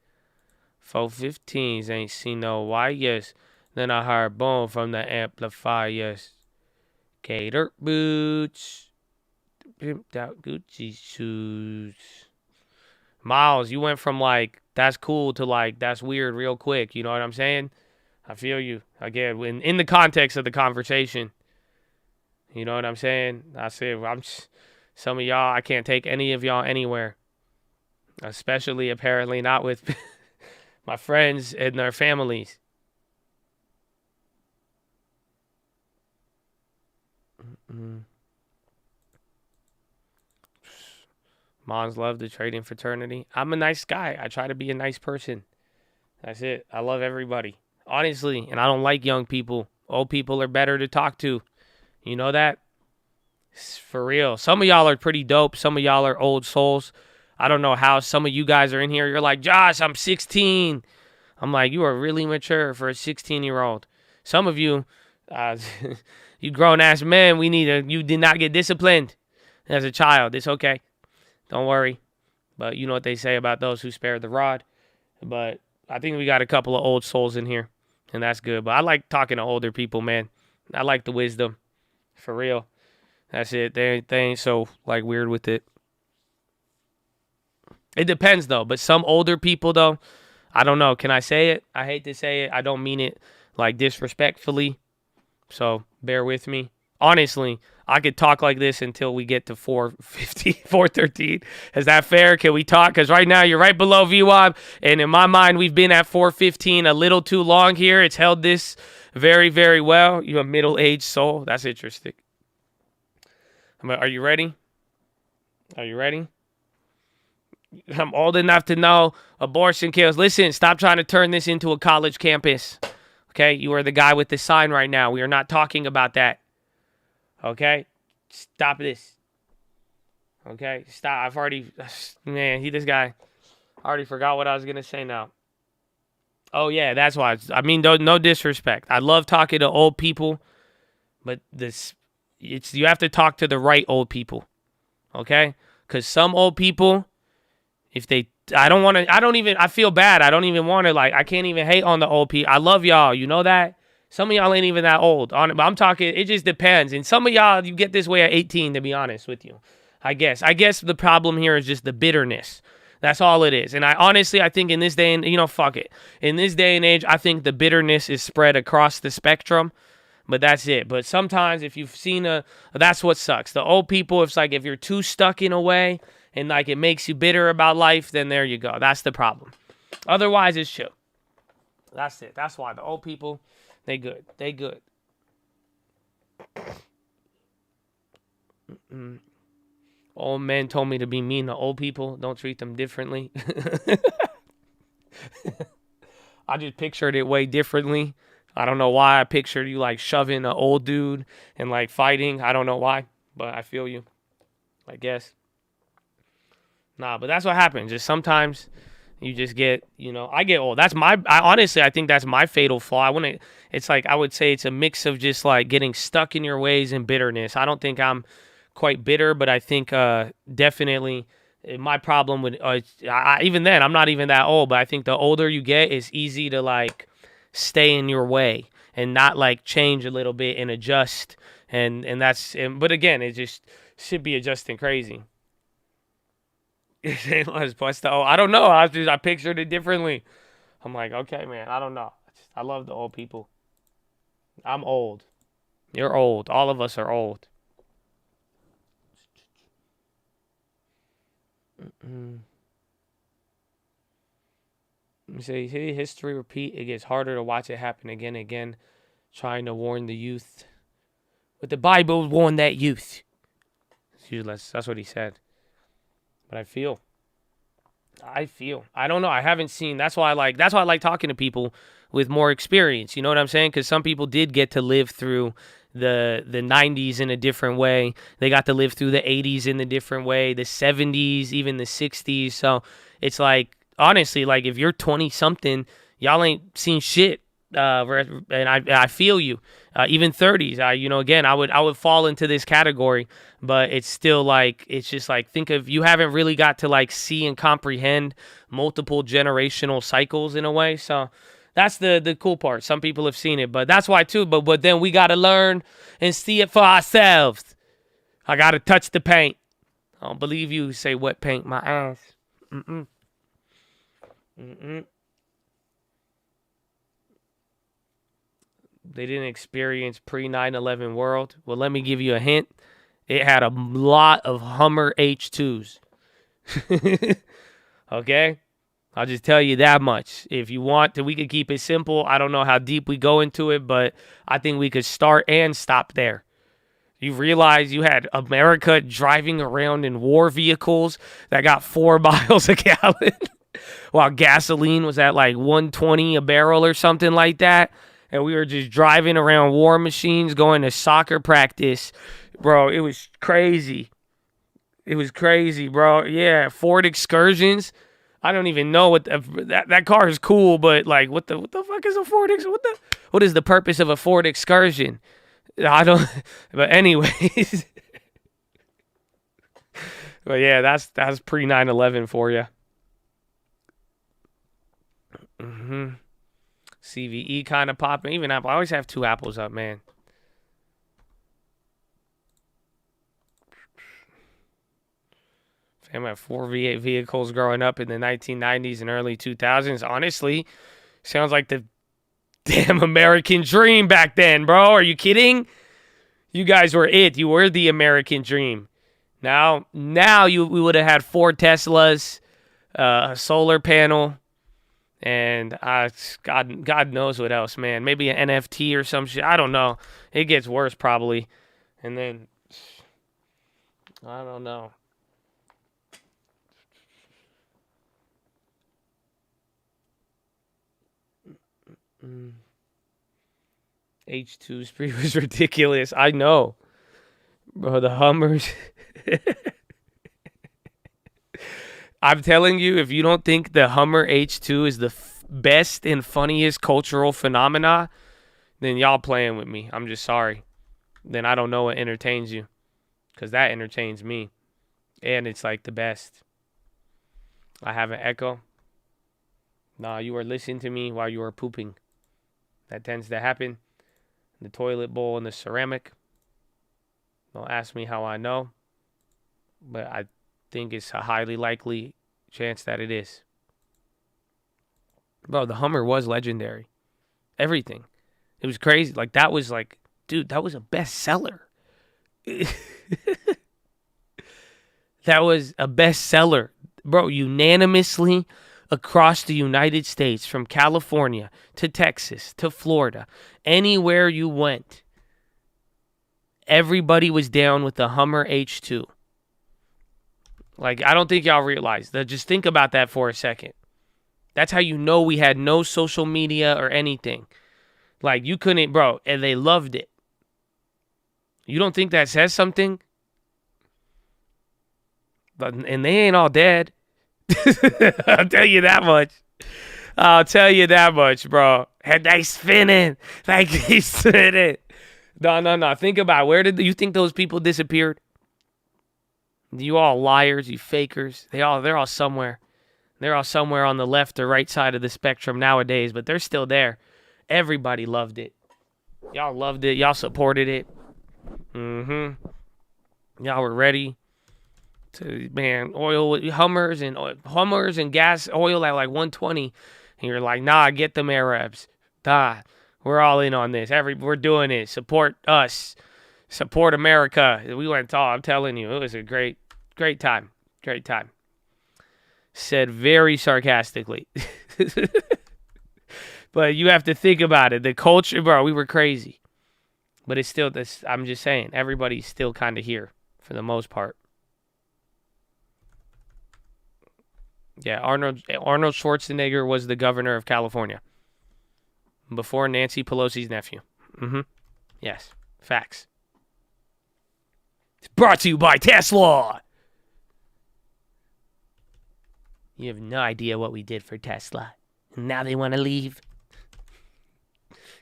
415s ain't seen no wires. Then I heard boom from the amplifiers. Gator boots. Pimped out Gucci shoes. Miles, you went from that's cool to that's weird real quick. You know what I'm saying? I feel you. Again, in the context of the conversation. You know what I'm saying? I said, some of y'all, I can't take any of y'all anywhere. Especially, apparently, not with my friends and their families. Moms love the trading fraternity. I'm a nice guy. I try to be a nice person. That's it. I love everybody. Honestly, and I don't like young people. Old people are better to talk to. You know that? It's for real. Some of y'all are pretty dope. Some of y'all are old souls. I don't know how some of you guys are in here. You're like, Josh, I'm 16. I'm like, you are really mature for a 16-year-old. Some of you, you grown-ass men, you did not get disciplined as a child. It's okay. Don't worry. But you know what they say about those who spare the rod. But I think we got a couple of old souls in here, and that's good. But I like talking to older people, man. I like the wisdom. For real. That's it. They ain't so, weird with it. It depends, though. But some older people, though, I don't know. Can I say it? I hate to say it. I don't mean it, like, disrespectfully. So bear with me. Honestly, I could talk like this until we get to 4:50, 4:13. Is that fair? Can we talk? Because right now you're right below VWAP. And in my mind, we've been at 4:15 a little too long here. It's held this very, very well. You're a middle-aged soul. That's interesting. Are you ready? Are you ready? I'm old enough to know abortion kills. Listen, stop trying to turn this into a college campus. Okay? You are the guy with the sign right now. We are not talking about that. Okay? Stop this. Okay? Stop. I've already... Man, this guy... I already forgot what I was going to say now. Oh, yeah, that's why. I mean, no disrespect. I love talking to old people, but you have to talk to the right old people. Okay? Because some old people, if they... I feel bad. I don't even want to, I can't even hate on the old people. I love y'all. You know that? Some of y'all ain't even that old. But I'm talking, it just depends. And some of y'all, you get this way at 18, to be honest with you. I guess the problem here is just the bitterness. That's all it is. And I think in this day and, fuck it. In this day and age, I think the bitterness is spread across the spectrum. But that's it. But sometimes if you've seen that's what sucks. The old people, it's like if you're too stuck in a way and it makes you bitter about life, then there you go. That's the problem. Otherwise, it's chill. That's it. That's why the old people, they good. They good. Old men told me to be mean to old people. Don't treat them differently. I just pictured it way differently. I don't know why I pictured you shoving an old dude and fighting. I don't know why, but I feel you. I guess. Nah, but that's what happens. Just sometimes you just get, I get old. Honestly, I think that's my fatal flaw. I would say it's a mix of just getting stuck in your ways and bitterness. I don't think I'm quite bitter, but I think definitely my problem with, even then, I'm not even that old, but I think the older you get, it's easy to stay in your way and not change a little bit and adjust. But again, it just should be adjusting crazy. I don't know. I pictured it differently. I'm okay, man. I don't know. I love the old people. I'm old. You're old. All of us are old. Say history repeat. It gets harder to watch it happen again and again. Trying to warn the youth. But the Bible warned that youth. It's useless. That's what he said. But I feel. I don't know. I haven't seen. That's why I like talking to people with more experience. You know what I'm saying? Because some people did get to live through the 90s in a different way. They got to live through the 80s in a different way. The 70s, even the 60s. So it's honestly, if you're 20-something, y'all ain't seen shit. And I feel you. Even 30s, again, I would fall into this category, but it's still it's just think of, you haven't really got to see and comprehend multiple generational cycles in a way. So that's the cool part. Some people have seen it, but that's why too. But then we got to learn and see it for ourselves. I got to touch the paint. I don't believe you say wet paint my ass. They didn't experience pre-9/11 world. Well, let me give you a hint. It had a lot of Hummer H2s. Okay? I'll just tell you that much. If you want to, we could keep it simple. I don't know how deep we go into it, but I think we could start and stop there. You realize you had America driving around in war vehicles that got 4 miles a gallon while gasoline was at $1.20 a barrel or something like that. And we were just driving around war machines, going to soccer practice. Bro, it was crazy. It was crazy, bro. Yeah, Ford Excursions. I don't even know what that car is cool, but what the fuck is a Ford Excursion? What is the purpose of a Ford Excursion? I don't. But anyways, but yeah, that's pre 9/11 for you. CVE kind of popping. Even Apple. I always have 2 apples up, man. Fam had 4 V8 vehicles growing up in the 1990s and early 2000s. Honestly, sounds like the damn American dream back then, bro. Are you kidding? You guys were it. You were the American dream. Now we would have had 4 Teslas, a solar panel, and God knows what else, man. Maybe an NFT or some shit. I don't know. It gets worse probably. And then, I don't know. H2 spree was ridiculous. I know. Bro, the Hummers. I'm telling you, if you don't think the Hummer H2 is the best and funniest cultural phenomena, then y'all playing with me. I'm just sorry. Then I don't know what entertains you. Because that entertains me. And it's like the best. I have an echo. Nah, you were listening to me while you were pooping. That tends to happen. The toilet bowl and the ceramic. Don't ask me how I know. But I think it's a highly likely chance that it is. Bro, the Hummer was legendary. Everything. It was crazy. Like, that was like, dude, that was a bestseller. That was a bestseller. Bro, unanimously across the United States, from California to Texas to Florida, anywhere you went, everybody was down with the Hummer H2. Like, I don't think y'all realize that. Just think about that for a second. That's how you know we had no social media or anything. Like, you couldn't, bro, and they loved it. You don't think that says something? But, and they ain't all dead. I'll tell you that much. I'll tell you that much, bro. And they spinning. Like, they spinning. No. Think about it. Where did you think those people disappeared? You all liars, you fakers. They're all somewhere. They're all somewhere on the left or right side of the spectrum nowadays, but they're still there. Everybody loved it. Y'all loved it. Y'all supported it. Y'all were ready to, man, oil, Hummers and gas oil at like 120. And you're like, nah, get them Arabs. Nah, we're all in on this. We're doing it. Support us. Support America. We went all, I'm telling you, it was a great time. Great time. Said very sarcastically. But you have to think about it. The culture, bro, we were crazy. But it's still this. I'm just saying, everybody's still kind of here for the most part. Yeah, Arnold Schwarzenegger was the governor of California before Nancy Pelosi's nephew. Yes, facts. It's brought to you by Tesla. You have no idea what we did for Tesla. And now they want to leave.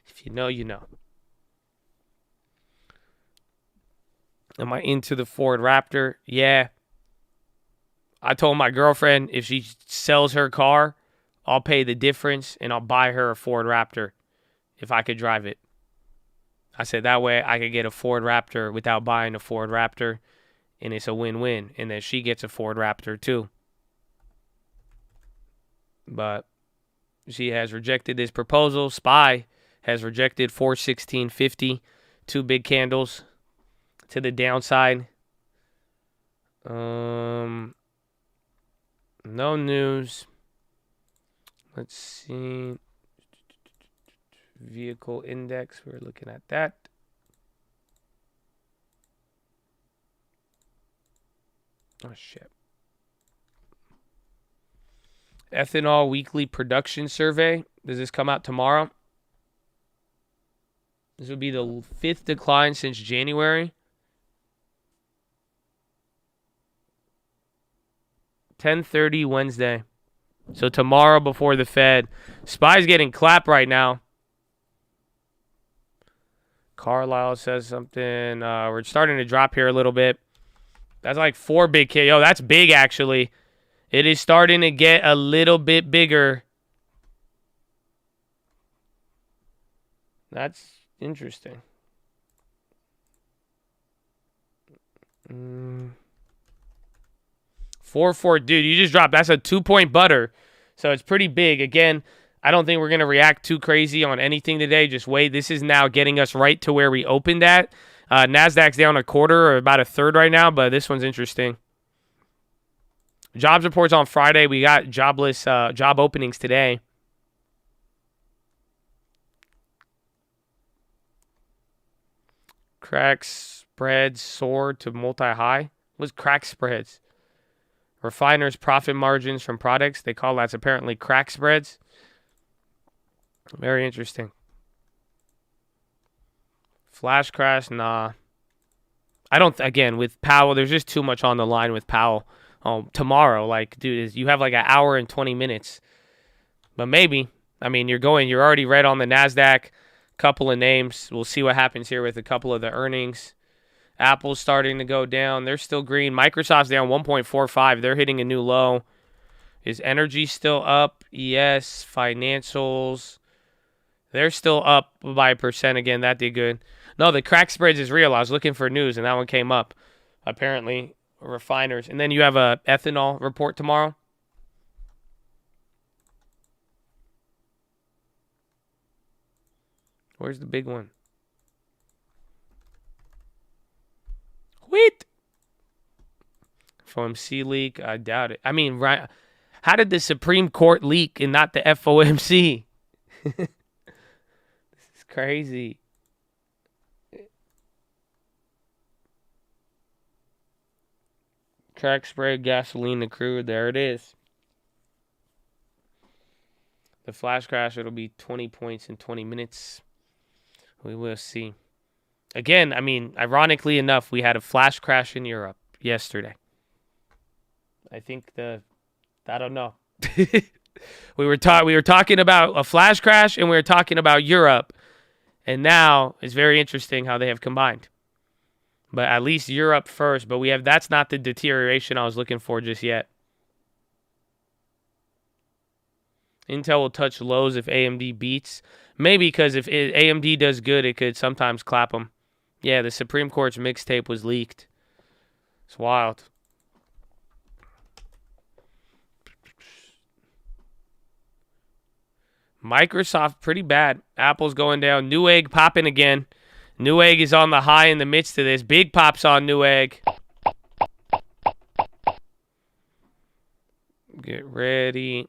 If you know, you know. Am I into the Ford Raptor? Yeah. I told my girlfriend if she sells her car, I'll pay the difference and I'll buy her a Ford Raptor if I could drive it. I said that way I could get a Ford Raptor without buying a Ford Raptor, and it's a win-win. And then she gets a Ford Raptor too. But she has rejected this proposal. Spy has rejected 41650, 2 big candles to the downside. No news. Let's see. Vehicle index. We're looking at that. Oh, shit. Ethanol weekly production survey. Does this come out tomorrow? This would be the 5th decline since January. 10:30 Wednesday. So tomorrow before the Fed. Spy's getting clapped right now. Carlisle says something. We're starting to drop here a little bit. That's like 4 big K. Yo, that's big actually. It is starting to get a little bit bigger. That's interesting. 4-4. Dude, you just dropped. That's a 2-point butter. So it's pretty big. Again, I don't think we're going to react too crazy on anything today. Just wait. This is now getting us right to where we opened at. NASDAQ's down a quarter or about a third right now, but this one's interesting. Jobs reports on Friday. We got job openings today. Crack spreads soared to multi-high. What's crack spreads? Refiners' profit margins from products. They call that apparently crack spreads. Very interesting. Flash crash, nah. I don't, again, with Powell, there's just too much on the line with Powell. Tomorrow, like, dude, you have like an hour and 20 minutes. But maybe. I mean, you're already red on the NASDAQ. Couple of names. We'll see what happens here with a couple of the earnings. Apple's starting to go down. They're still green. Microsoft's down 1.45. They're hitting a new low. Is energy still up? Yes. Financials. They're still up by 1% again. That did good. No, the crack spreads is real. I was looking for news, and that one came up. Apparently, refiners. And then you have a ethanol report tomorrow. Where's the big one? Wait. FOMC leak? I doubt it. I mean, right? How did the Supreme Court leak and not the FOMC? This is crazy. Crack spread, gasoline, and crude. There it is. The flash crash, it'll be 20 points in 20 minutes. We will see. Again, I mean, ironically enough, we had a flash crash in Europe yesterday. I think I don't know. we were talking about a flash crash and we were talking about Europe. And now it's very interesting how they have combined. But at least Europe first, but that's not the deterioration I was looking for just yet. Intel will touch lows if AMD beats. Maybe because if AMD does good, it could sometimes clap them. Yeah, the Supreme Court's mixtape was leaked. It's wild. Microsoft, pretty bad. Apple's going down. Newegg popping again. Newegg is on the high in the midst of this. Big pops on Newegg. Get ready.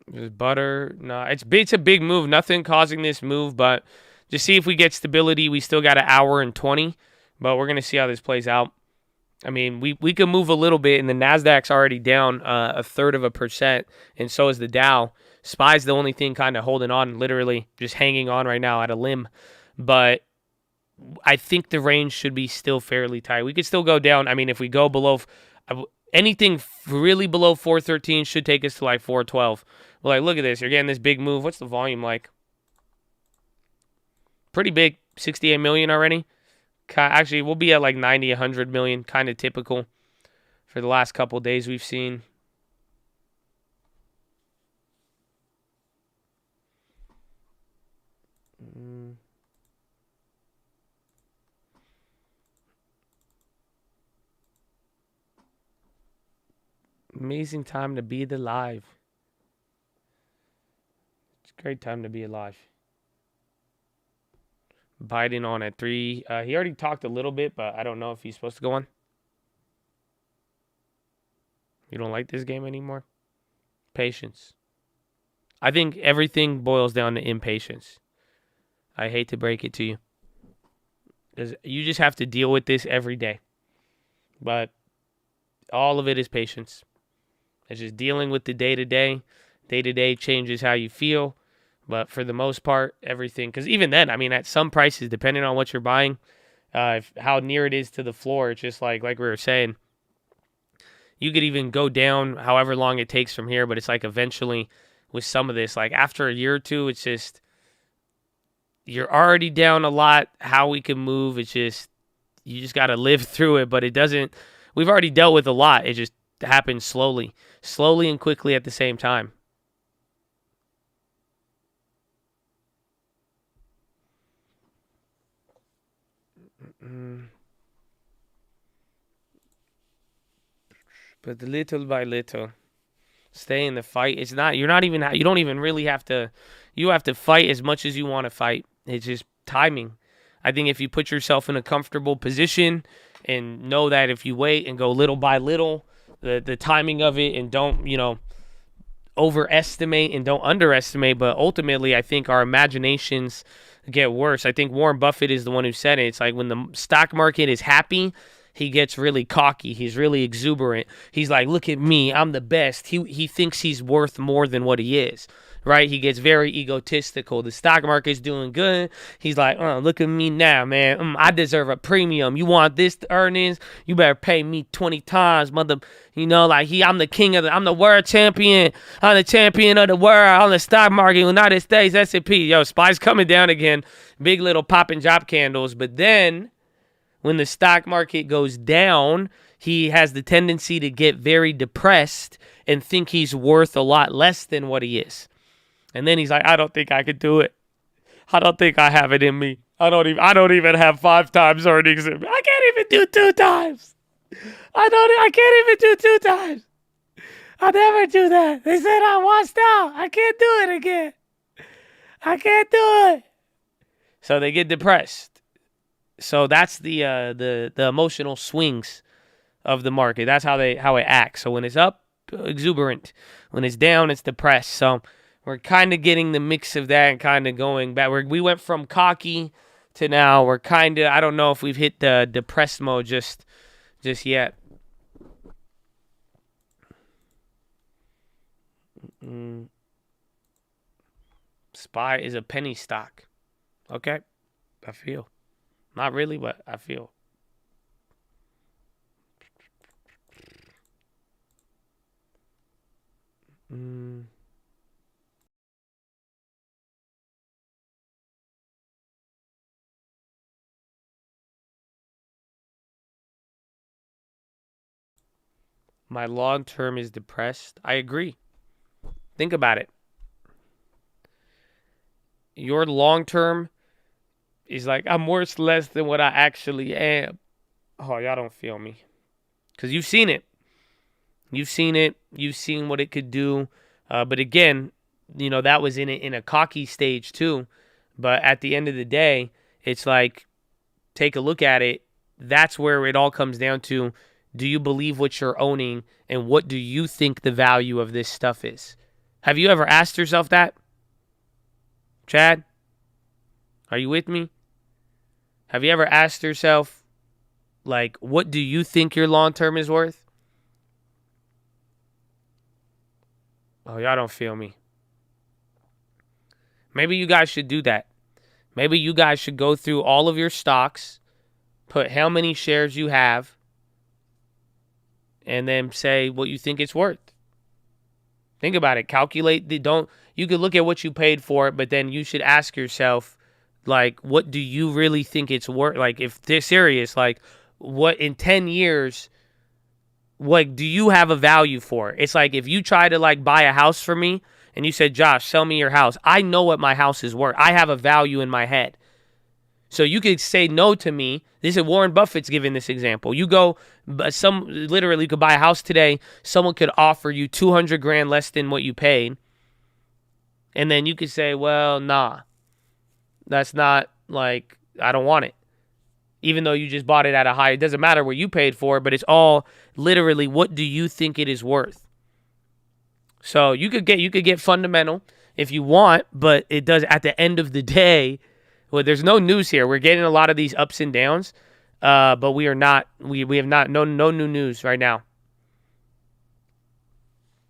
There's butter. No, it's a big move. Nothing causing this move, but just see if we get stability. We still got an hour and 20, but we're going to see how this plays out. I mean, we can move a little bit, and the NASDAQ's already down 1/3%, and so is the Dow. SPY's the only thing kind of holding on, literally just hanging on right now at a limb. But I think the range should be still fairly tight. We could still go down. I mean, if we go below anything really below 413 should take us to like 412. Well, like, look at this. You're getting this big move. What's the volume like? Pretty big. 68 million already. Actually, we'll be at like 90, 100 million. Kind of typical for the last couple days we've seen. Amazing time to be alive. It's a great time to be alive. Biden on at 3. He already talked a little bit, but I don't know if he's supposed to go on. You don't like this game anymore? Patience. I think everything boils down to impatience. I hate to break it to you. Because you just have to deal with this every day. But all of it is patience. It's just dealing with the day-to-day. Day-to-day changes how you feel. But for the most part, everything. Because even then, I mean, at some prices, depending on what you're buying, how near it is to the floor, it's just like we were saying, you could even go down however long it takes from here. But it's like eventually with some of this, like after a year or two, it's just, you're already down a lot. How we can move, it's just, you just got to live through it. But it doesn't, we've already dealt with a lot. It just happens slowly and quickly at the same time. But little by little, stay in the fight. It's not, you don't even really have to, you have to fight as much as you want to fight. It's just timing. I think if you put yourself in a comfortable position and know that if you wait and go little by little, the timing of it, and don't, overestimate and don't underestimate, but ultimately I think our imaginations get worse. I think Warren Buffett is the one who said it. It's like when the stock market is happy, he gets really cocky. He's really exuberant. He's like, look at me, I'm the best. He thinks he's worth more than what he is, right? He gets very egotistical. The stock market's doing good. He's like, look at me now, man. I deserve a premium. You want this earnings? You better pay me 20 times, mother. I'm the king I'm the world champion. I'm the champion of the world on the stock market, United States, S&P. Yo, SPY's coming down again. Big little popping job candles. But then when the stock market goes down, he has the tendency to get very depressed and think he's worth a lot less than what he is. And then he's like, I don't think I could do it. I don't think I have it in me. I don't even have 5 times earnings in me. I can't even do 2 times. I can't even do 2 times. I'll never do that. They said I washed out. I can't do it again. I can't do it. So they get depressed. So that's the emotional swings of the market. That's how it acts. So when it's up, exuberant. When it's down, it's depressed. So we're kind of getting the mix of that and kind of going back. We went from cocky to now we're kind of, I don't know if we've hit the depressed mode just yet. SPY is a penny stock. Okay. I feel. Not really, but I feel. My long term is depressed. I agree. Think about it. Your long term is like, I'm worth less than what I actually am. Oh, y'all don't feel me. Because you've seen it. You've seen it. You've seen what it could do. But again, that was in a cocky stage too. But at the end of the day, it's like, take a look at it. That's where it all comes down to. Do you believe what you're owning, and what do you think the value of this stuff is? Have you ever asked yourself that? Chad, are you with me? Have you ever asked yourself, like, what do you think your long term is worth? Oh, y'all don't feel me. Maybe you guys should do that. Maybe you guys should go through all of your stocks, put how many shares you have, and then say what you think it's worth. Think about it. Calculate. You could look at what you paid for it, but then you should ask yourself, like, what do you really think it's worth? Like, if they're serious, like, what in 10 years, what do you have a value for? It's like if you try to, like, buy a house for me and you said, Josh, sell me your house. I know what my house is worth. I have a value in my head. So you could say no to me. This is Warren Buffett's giving this example. You go, literally you could buy a house today. Someone could offer you $200,000 less than what you paid. And then you could say, well, nah, that's not, like, I don't want it. Even though you just bought it at a high, it doesn't matter what you paid for, but it's all literally, what do you think it is worth? So you could get fundamental if you want, but it does, at the end of the day, well, there's no news here. We're getting a lot of these ups and downs, but we have no new news right now.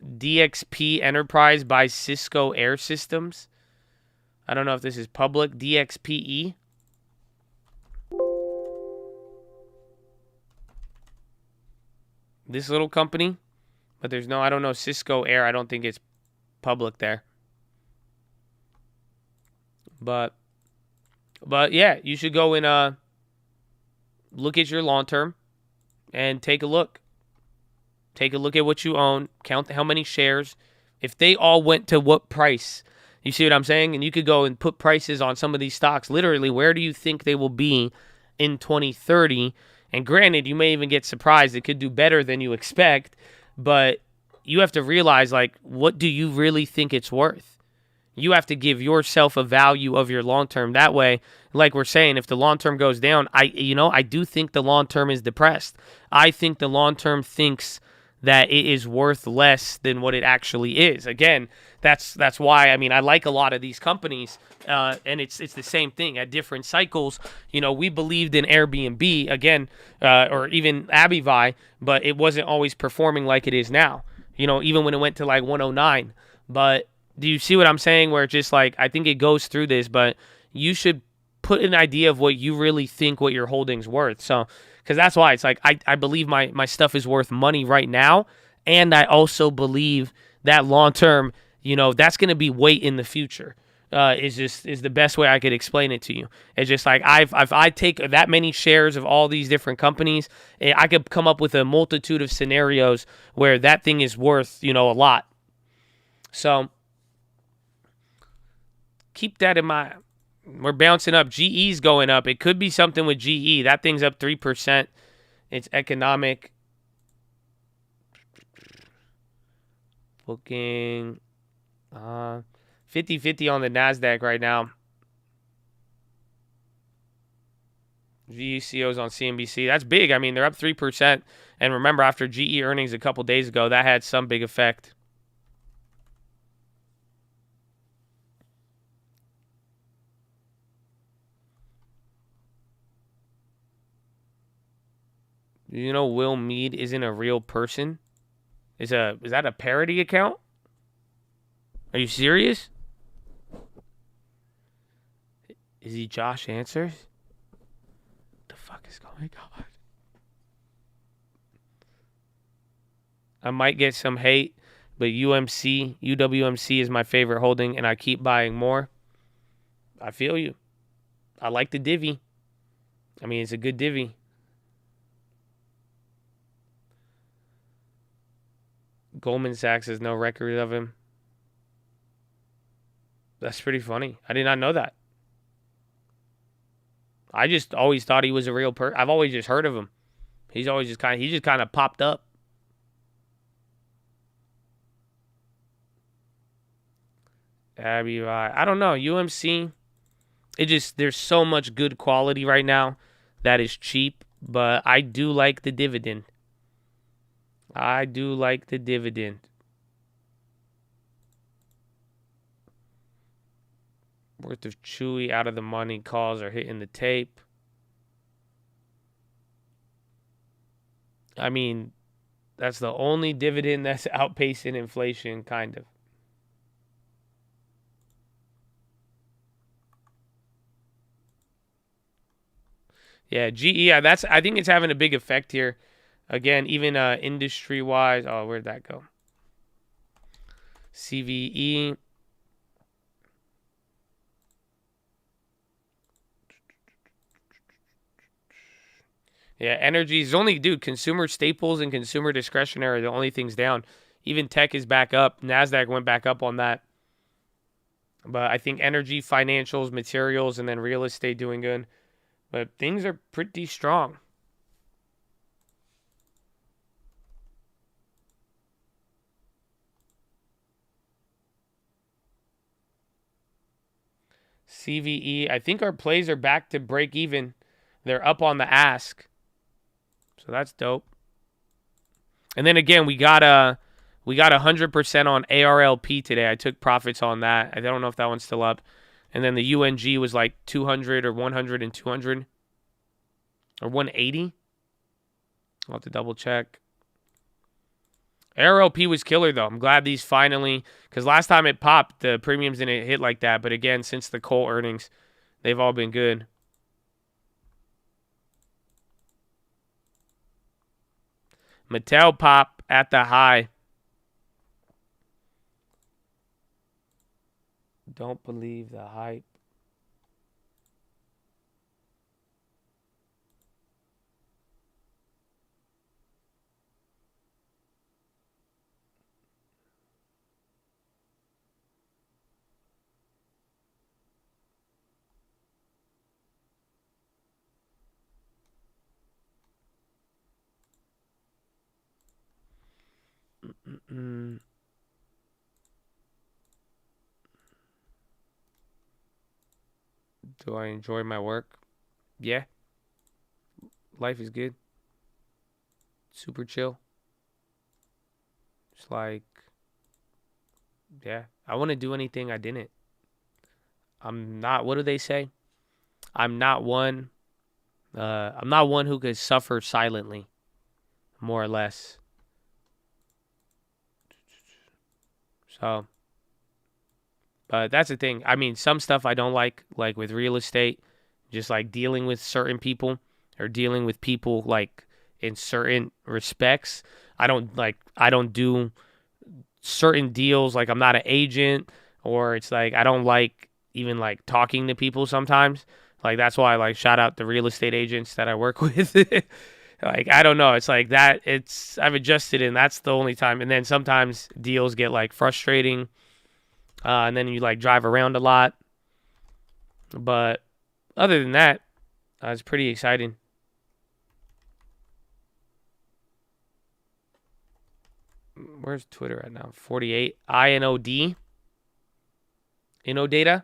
DXP Enterprise by Cisco Air Systems. I don't know if this is public. DXPE. This little company, but there's no, I don't know, Cisco Air. I don't think it's public there. But yeah, you should go and look at your long term and take a look. Take a look at what you own. Count how many shares. If they all went to what price? You see what I'm saying? And you could go and put prices on some of these stocks. Literally, where do you think they will be in 2030? And granted, you may even get surprised. It could do better than you expect. But you have to realize, like, what do you really think it's worth? You have to give yourself a value of your long term. That way, like we're saying, if the long term goes down, I do think the long term is depressed. I think the long term thinks that it is worth less than what it actually is. Again, that's why, I mean, I like a lot of these companies, and it's the same thing at different cycles. We believed in Airbnb, again, or even ABNB, but it wasn't always performing like it is now, even when it went to like 109. But do you see what I'm saying? Where it's just like, I think it goes through this, but you should put an idea of what you really think what your holding's worth. So, because that's why it's like, I believe my stuff is worth money right now. And I also believe that long term, that's going to be weight in the future. Is the best way I could explain it to you. It's just like, if I take that many shares of all these different companies, I could come up with a multitude of scenarios where that thing is worth, a lot. So keep that in mind. We're bouncing up. GE's going up. It could be something with GE. That thing's up 3%. It's economic. Booking. 50-50 on the NASDAQ right now. GECO's on CNBC. That's big. I mean, they're up 3%. And remember, after GE earnings a couple days ago, that had some big effect. You know Will Meade isn't a real person? Is that a parody account? Are you serious? Is he Josh Answers? What the fuck is going on? I might get some hate, but UWMC is my favorite holding, and I keep buying more. I feel you. I like the divvy. I mean, it's a good divvy. Goldman Sachs has no record of him. That's pretty funny. I did not know that. I just always thought he was a real person. I've always just heard of him. He's always just kind of popped up. I don't know. UMC, there's so much good quality right now that is cheap, but I do like the dividend. I do like the dividend. Worth of Chewy out of the money calls are hitting the tape. I mean, that's the only dividend that's outpacing inflation, kind of. Yeah, GE, I think it's having a big effect here. Again, even industry-wise. Oh, where'd that go? CVE. Yeah, energy is only, dude, consumer staples and consumer discretionary are the only things down. Even tech is back up. NASDAQ went back up on that. But I think energy, financials, materials, and then real estate doing good. But things are pretty strong. CVE, I think our plays are back to break even. They're up on the ask. So that's dope. And then again, we got 100% on ARLP today. I took profits on that. I don't know if that one's still up. And then the UNG was like 200 or 100 and 200 or 180. I'll have to double check. ARLP was killer, though. I'm glad these finally, because last time it popped, the premiums didn't hit like that. But again, since the coal earnings, they've all been good. Mattel pop at the high. Don't believe the hype. Do I enjoy my work? Yeah. Life is good. Super chill. It's like, yeah. I wouldn't do anything I didn't. I'm not, what do they say? I'm not one who could suffer silently, more or less. So, but that's the thing. I mean, some stuff I don't like with real estate, just like dealing with certain people or dealing with people like in certain respects. I don't do certain deals. Like I'm not an agent, or it's like I don't like even like talking to people sometimes. Like that's why I like shout out the real estate agents that I work with. Like I don't know, it's like that. I've adjusted, and that's the only time. And then sometimes deals get like frustrating, and then you like drive around a lot. But other than that, it's pretty exciting. Where's Twitter right now? 48 INOD. Data.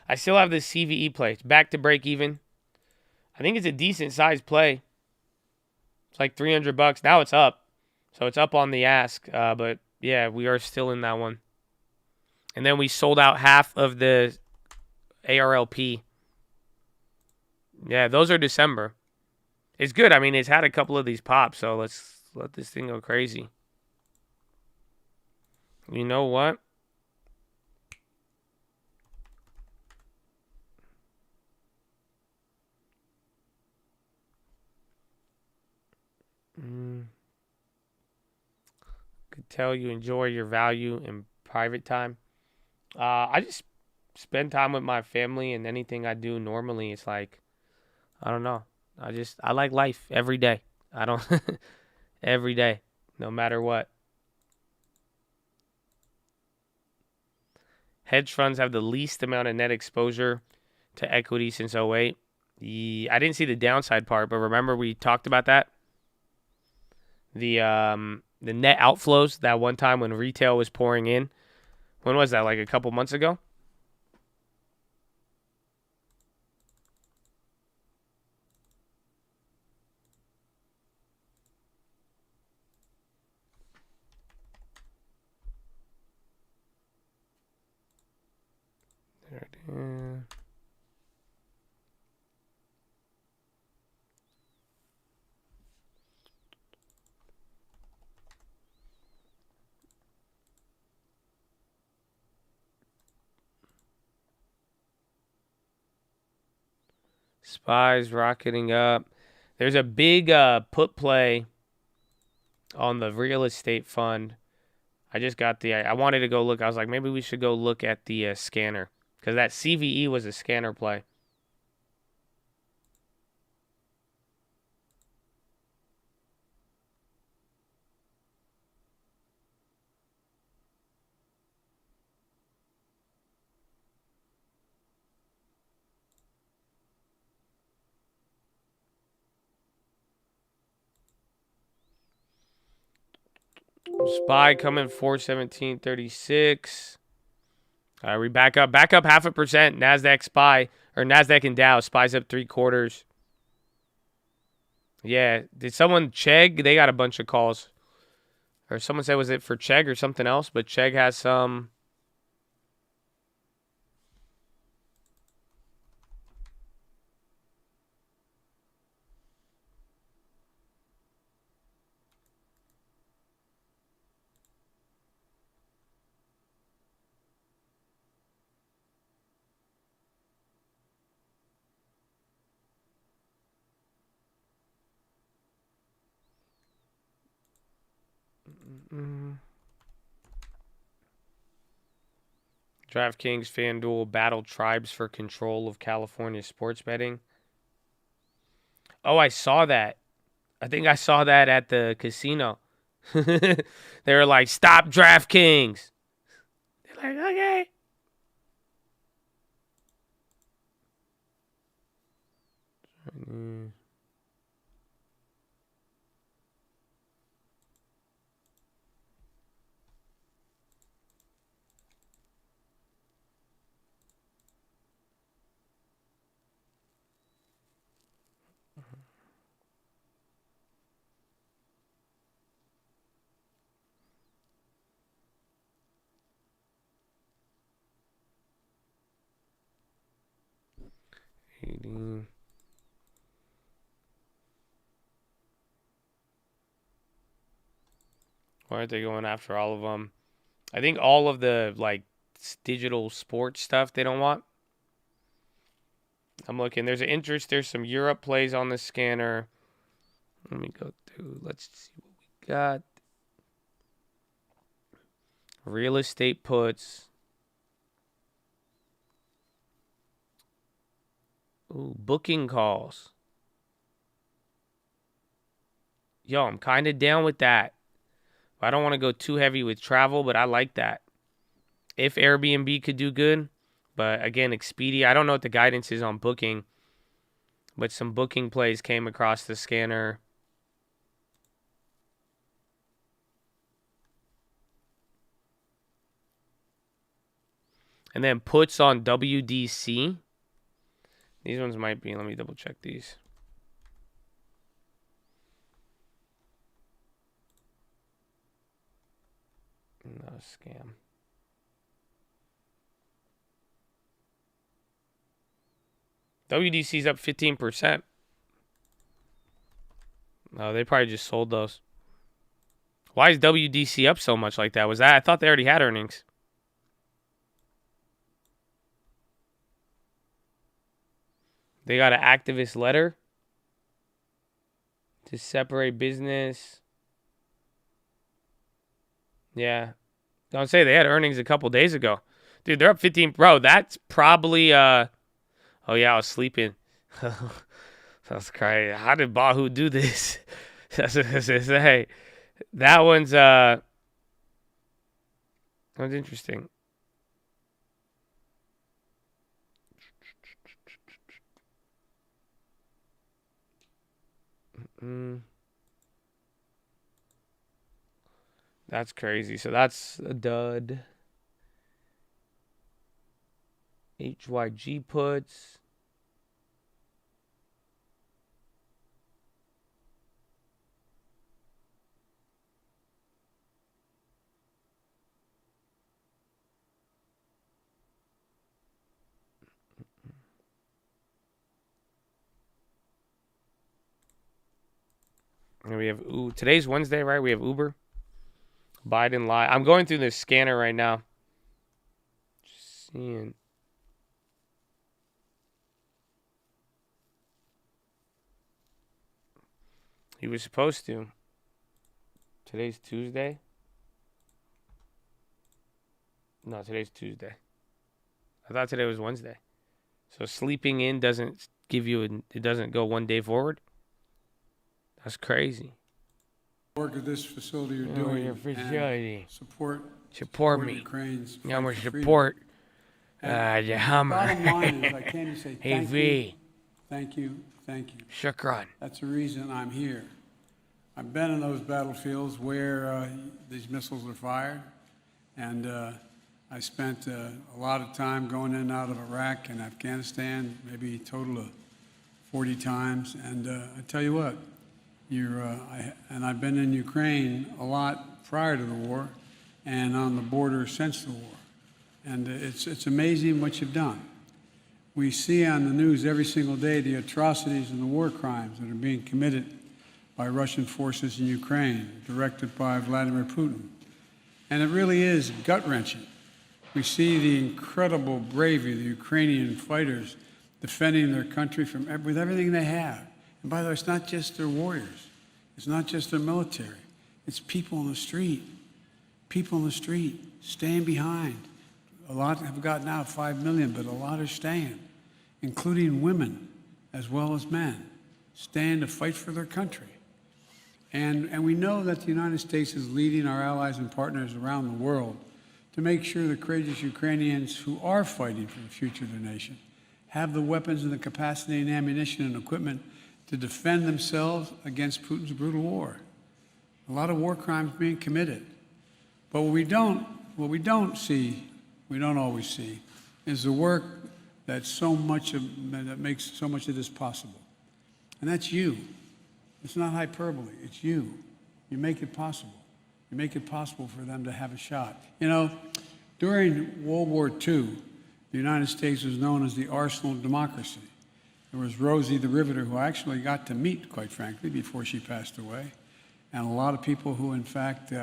I still have this CVE play. It's back to break even. I think it's a decent sized play. It's like $300. Now it's up. So it's up on the ask. But yeah, we are still in that one. And then we sold out half of the ARLP. Yeah, those are December. It's good. I mean, it's had a couple of these pops. So let's let this thing go crazy. You know what? Could tell you enjoy your value in private time. I just spend time with my family, and anything I do normally, it's like, I don't know. I like life every day. I don't, every day, no matter what. Hedge funds have the least amount of net exposure to equity since '08. I didn't see the downside part, but remember we talked about that? The net outflows that one time when retail was pouring in. When was that? Like a couple months ago? There it is. Spies rocketing up. There's a big put play on the real estate fund. I just got I wanted to go look. I was like, maybe we should go look at the scanner. Because that CVE was a scanner play. SPY coming 417.36. All right, we back up 0.5%. Nasdaq SPY or Nasdaq and Dow. SPY's up 3/4. Yeah, did someone Chegg? They got a bunch of calls, or someone said was it for Chegg or something else? But Chegg has some. DraftKings, FanDuel battle tribes for control of California sports betting. Oh, I saw that. I think I saw that at the casino. They were like, stop DraftKings. They're like, okay. 80. Why aren't they going after all of them? I think all of the like digital sports stuff they don't want. I'm looking. There's an interest. There's some Europe plays on the scanner. Let me go through. Let's see what we got. Real estate puts. Ooh, booking calls. Yo, I'm kind of down with that. I don't want to go too heavy with travel, but I like that. If Airbnb could do good. But again, Expedia, I don't know what the guidance is on booking. But some booking plays came across the scanner. And then puts on WDC. These ones might be. Let me double check these. No scam. WDC's up 15%. No, they probably just sold those. Why is WDC up so much like that? Was that? I thought they already had earnings. They got an activist letter to separate business. Yeah. Don't say they had earnings a couple days ago. Dude, they're up 15. Bro, that's probably... Oh, yeah, I was sleeping. That's crazy. How did Bahu do this? That's what I was going to say. That one's... That's interesting. That's crazy. So that's a dud. HYG puts. And we have today's Wednesday, right? We have Uber. Biden lie. I'm going through this scanner right now. Just seeing. He was supposed to. Today's Tuesday. No, today's Tuesday. I thought today was Wednesday. So sleeping in doesn't give you, it doesn't go one day forward. That's crazy. Work of this facility you're doing. Your facility. Support me. Ukraine's Yeah, we're fight for support. freedom. The Hummer. Bottom line is I came to say Hey, thank V. you. Thank you. Thank you. Shukran. That's the reason I'm here. I've been in those battlefields where these missiles are fired, and I spent a lot of time going in and out of Iraq and Afghanistan, maybe a total of 40 times. And I tell you what, and I've been in Ukraine a lot prior to the war and on the border since the war. And it's amazing what you've done. We see on the news every single day the atrocities and the war crimes that are being committed by Russian forces in Ukraine, directed by Vladimir Putin. And it really is gut-wrenching. We see the incredible bravery of the Ukrainian fighters defending their country with everything they have. And by the way, it's not just their warriors. It's not just their military. It's people in the street. People in the street staying behind. A lot have gotten out, 5 million, but a lot are staying, including women as well as men, staying to fight for their country. And we know that the United States is leading our allies and partners around the world to make sure the courageous Ukrainians who are fighting for the future of their nation have the weapons and the capacity and ammunition and equipment to defend themselves against Putin's brutal war. A lot of war crimes being committed. But what we don't always see, is the work that that makes so much of this possible. And that's you. It's not hyperbole, it's you. You make it possible. You make it possible for them to have a shot. You know, during World War II, the United States was known as the arsenal of democracy. There was Rosie the Riveter, who I actually got to meet, quite frankly, before she passed away, and a lot of people who, in fact,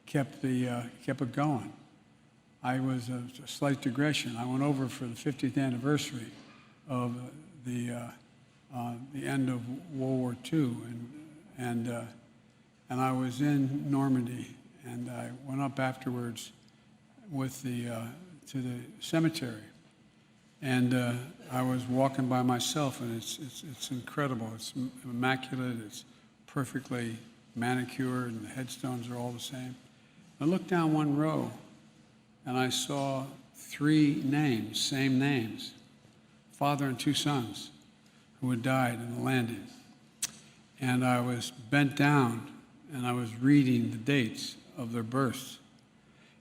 kept it going. I was a slight digression. I went over for the 50th anniversary of the end of World War II, and I was in Normandy, and I went up afterwards with to the cemetery, and I was walking by myself, and it's incredible. It's immaculate. It's perfectly manicured, and the headstones are all the same. I looked down one row, and I saw 3 names, same names, father and 2 sons who had died in the landing. And I was bent down, and I was reading the dates of their births.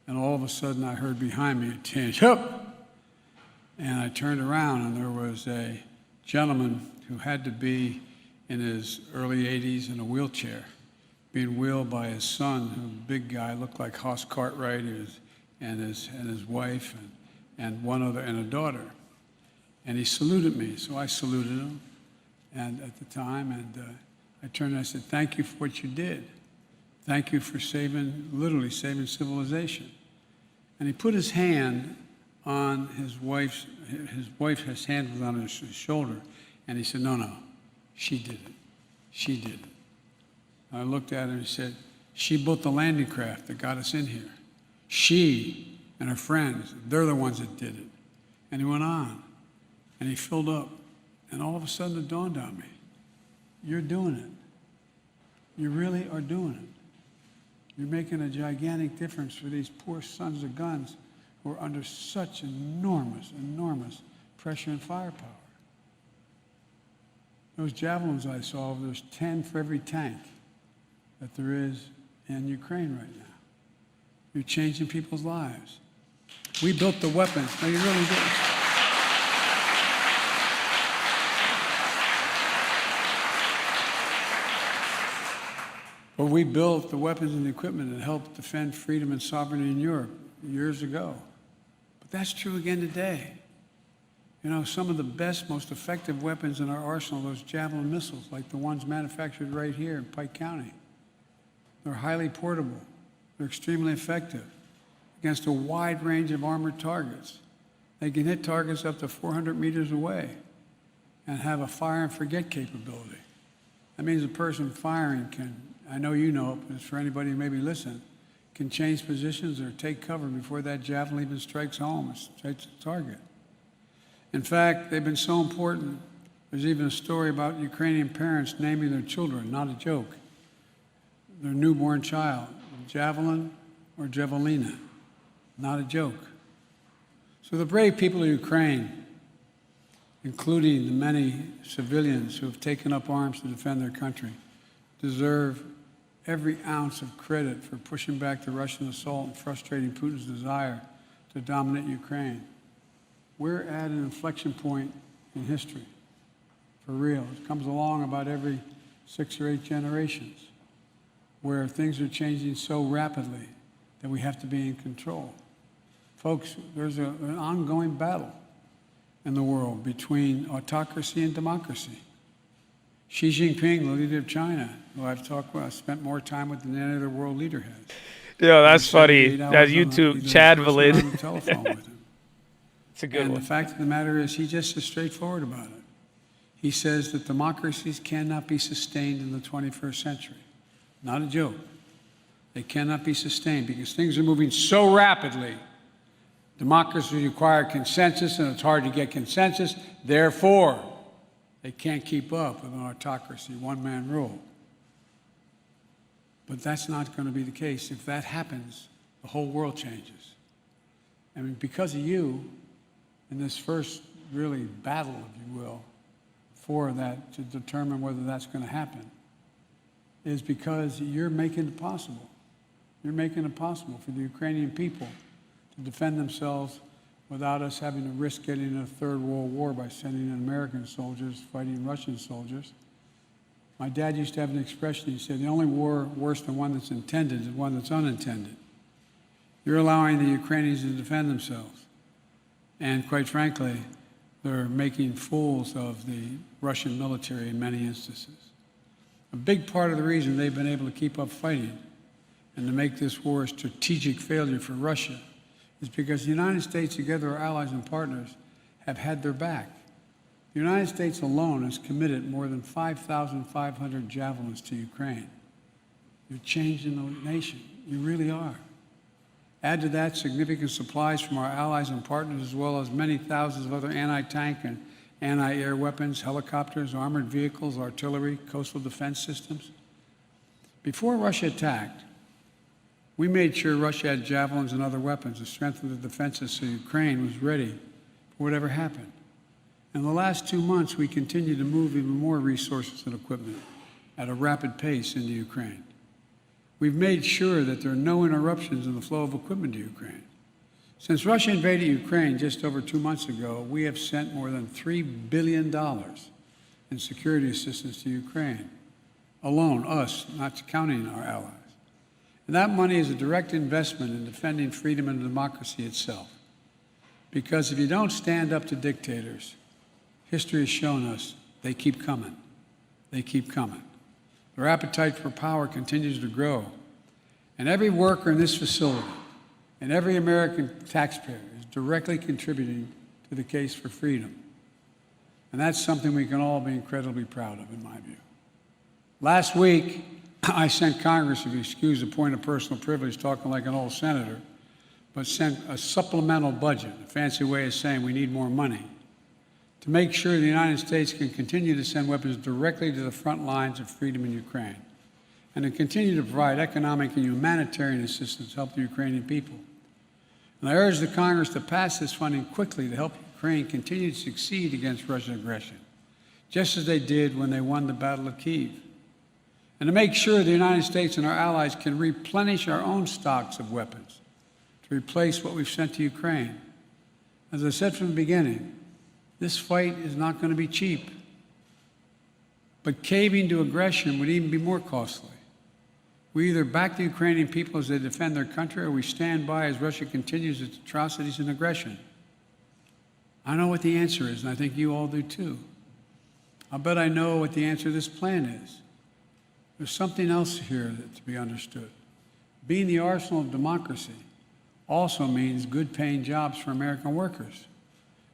And all of a sudden, I heard behind me a tinge, "Hup!" And I turned around, and there was a gentleman who had to be in his early 80s in a wheelchair, being wheeled by his son, who, big guy, looked like Hoss Cartwright, and his wife, and one other, and a daughter. And he saluted me, so I saluted him, and at the time, and I turned and I said, "Thank you for what you did. Thank you for literally saving civilization." And he put his hand on his wife's hand was on his shoulder, and he said, "No, she did it. She did it." I looked at her and said, "She built the landing craft that got us in here. She and her friends, they're the ones that did it." And he went on, and he filled up, and all of a sudden it dawned on me, you're doing it. You really are doing it. You're making a gigantic difference for these poor sons of guns who are under such enormous, enormous pressure and firepower. Those javelins I saw, there's 10 for every tank that there is in Ukraine right now. You're changing people's lives. We built the weapons. No, you really did. But we built the weapons and the equipment that helped defend freedom and sovereignty in Europe years ago. But that's true again today. You know, some of the best, most effective weapons in our arsenal are those Javelin missiles, like the ones manufactured right here in Pike County. They're highly portable. They're extremely effective against a wide range of armored targets. They can hit targets up to 400 meters away and have a fire and forget capability. That means a person firing can, I know you know it, but it's for anybody who maybe listen, can change positions or take cover before that javelin even strikes home, strikes the target. In fact, they've been so important, there's even a story about Ukrainian parents naming their children, not a joke, their newborn child, Javelin or Javelina, not a joke. So the brave people of Ukraine, including the many civilians who have taken up arms to defend their country, deserve every ounce of credit for pushing back the Russian assault and frustrating Putin's desire to dominate Ukraine. We're at an inflection point in history, for real. It comes along about every 6 or 8 generations, where things are changing so rapidly that we have to be in control. Folks, there's an ongoing battle in the world between autocracy and democracy. Xi Jinping, the leader of China, who I've talked with, I've spent more time with than any other world leader has. Yeah, that's funny. That YouTube, Chad Valid. It's a good one. And the fact of the matter is, he's just as straightforward about it. He says that democracies cannot be sustained in the 21st century. Not a joke. They cannot be sustained because things are moving so rapidly. Democracy require consensus, and it's hard to get consensus. Therefore, they can't keep up with an autocracy, one-man rule. But that's not going to be the case. If that happens, the whole world changes. I mean, because of you, in this first really battle, if you will, for that, to determine whether that's going to happen, is because you're making it possible. You're making it possible for the Ukrainian people to defend themselves without us having to risk getting in a third world war by sending in American soldiers fighting Russian soldiers. My dad used to have an expression. He said, the only war worse than one that's intended is one that's unintended. You're allowing the Ukrainians to defend themselves. And quite frankly, They're making fools of the Russian military in many instances. A big part of the reason they've been able to keep up fighting and to make this war a strategic failure for Russia is because the United States, together our allies and partners, have had their back. The United States alone has committed more than 5,500 javelins to Ukraine. You're changing the nation. You really are. Add to that significant supplies from our allies and partners, as well as many thousands of other anti-tank and anti-air weapons, helicopters, armored vehicles, artillery, coastal defense systems. Before Russia attacked, we made sure Russia had javelins and other weapons to strengthen the defenses so Ukraine was ready for whatever happened. In the last 2 months, we continued to move even more resources and equipment at a rapid pace into Ukraine. We've made sure that there are no interruptions in the flow of equipment to Ukraine. Since Russia invaded Ukraine just over 2 months ago, we have sent more than $3 billion in security assistance to Ukraine. Alone, us, not counting our allies. And that money is a direct investment in defending freedom and democracy itself. Because if you don't stand up to dictators, history has shown us they keep coming. They keep coming. Their appetite for power continues to grow. And every worker in this facility and every American taxpayer is directly contributing to the case for freedom. And that's something we can all be incredibly proud of, in my view. Last week, I sent Congress, if you excuse the point of personal privilege, talking like an old senator, but sent a supplemental budget, a fancy way of saying we need more money, to make sure the United States can continue to send weapons directly to the front lines of freedom in Ukraine, and to continue to provide economic and humanitarian assistance to help the Ukrainian people. And I urge the Congress to pass this funding quickly to help Ukraine continue to succeed against Russian aggression, just as they did when they won the Battle of Kyiv. And to make sure the United States and our allies can replenish our own stocks of weapons to replace what we've sent to Ukraine. As I said from the beginning, this fight is not going to be cheap. But caving to aggression would even be more costly. We either back the Ukrainian people as they defend their country, or we stand by as Russia continues its atrocities and aggression. I know what the answer is, and I think you all do too. I'll bet I know what the answer to this plan is. There's something else here to be understood. Being the arsenal of democracy also means good-paying jobs for American workers.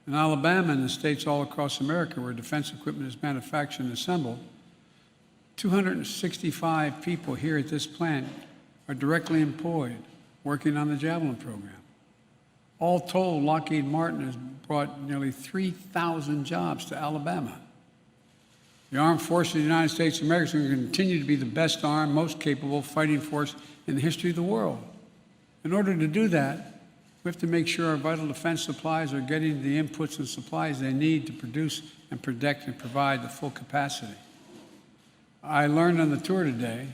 In Alabama and the states all across America where defense equipment is manufactured and assembled, 265 people here at this plant are directly employed working on the Javelin program. All told, Lockheed Martin has brought nearly 3,000 jobs to Alabama. The armed forces of the United States of America is going to continue to be the best armed, most capable fighting force in the history of the world. In order to do that, we have to make sure our vital defense supplies are getting the inputs and supplies they need to produce and protect and provide the full capacity. I learned on the tour today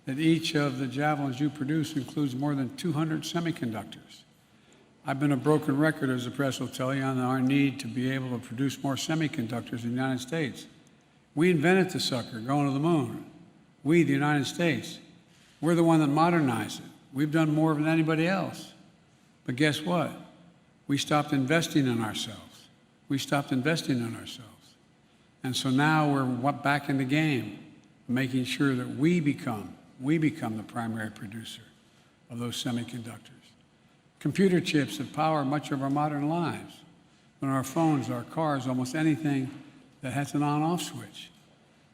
that each of the javelins you produce includes more than 200 semiconductors. I've been a broken record, as the press will tell you, on our need to be able to produce more semiconductors in the United States. We invented the sucker, going to the moon. We, the United States, we're the one that modernized it. We've done more than anybody else. But guess what? We stopped investing in ourselves. We stopped investing in ourselves. And so now we're back in the game, making sure that we become the primary producer of those semiconductors. Computer chips that power much of our modern lives. On our phones, our cars, almost anything that has an on-off switch.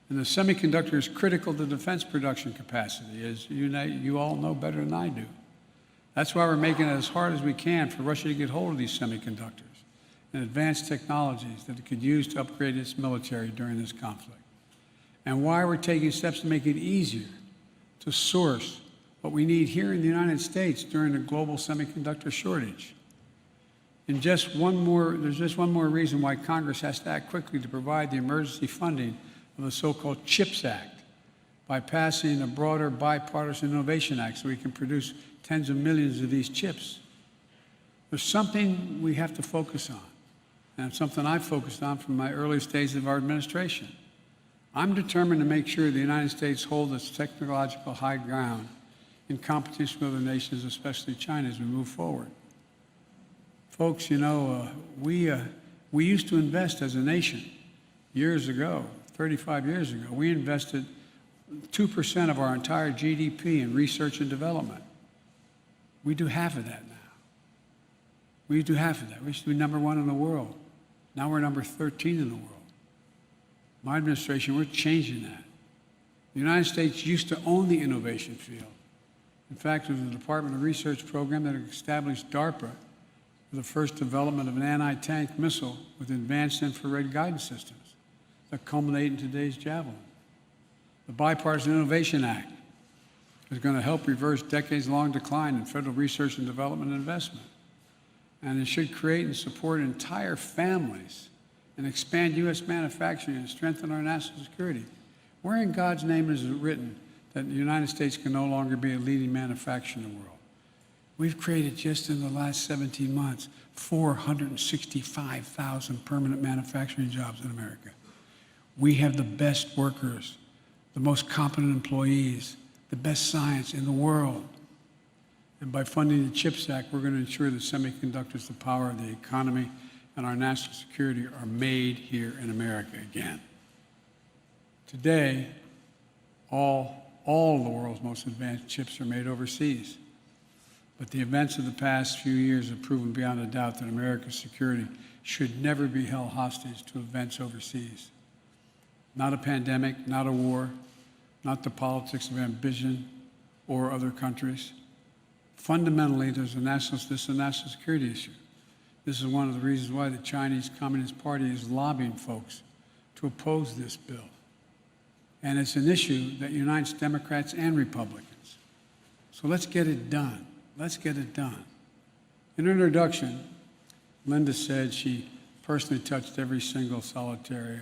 And the semiconductor is critical to defense production capacity, as you all know better than I do. That's why we're making it as hard as we can for Russia to get hold of these semiconductors and advanced technologies that it could use to upgrade its military during this conflict. And why we're taking steps to make it easier to source what we need here in the United States during the global semiconductor shortage. And there's just one more reason why Congress has to act quickly to provide the emergency funding of the so-called CHIPS Act by passing a broader bipartisan innovation act so we can produce tens of millions of these chips. There's something we have to focus on, and it's something I've focused on from my earliest days of our administration. I'm determined to make sure the United States holds its technological high ground in competition with other nations, especially China, as we move forward. Folks, you know, we We used to invest as a nation years ago, 35 years ago. We invested 2% of our entire GDP in research and development. We do half of that now. We do half of that. We used to be number 1 in the world. Now we're number 13 in the world. My administration, we're changing that. The United States used to own the innovation field. In fact, it was the Department of Research program that established DARPA for the first development of an anti-tank missile with advanced infrared guidance systems that culminate in today's Javelin. The Bipartisan Innovation Act is going to help reverse decades-long decline in federal research and development investment. And it should create and support entire families and expand U.S. manufacturing and strengthen our national security. Where in God's name is it written that the United States can no longer be a leading manufacturer in the world? We've created just in the last 17 months 465,000 permanent manufacturing jobs in America. We have the best workers, the most competent employees, the best science in the world. And by funding the CHIPS Act, we're going to ensure that semiconductors, the power of the economy, and our national security are made here in America again. Today, all of the world's most advanced chips are made overseas. But the events of the past few years have proven beyond a doubt that America's security should never be held hostage to events overseas. Not a pandemic, not a war, not the politics of ambition or other countries. Fundamentally, this is a national security issue. This is one of the reasons why the Chinese Communist Party is lobbying folks to oppose this bill. And it's an issue that unites Democrats and Republicans. So let's get it done. Let's get it done. In her introduction, Linda said she personally touched every single solitary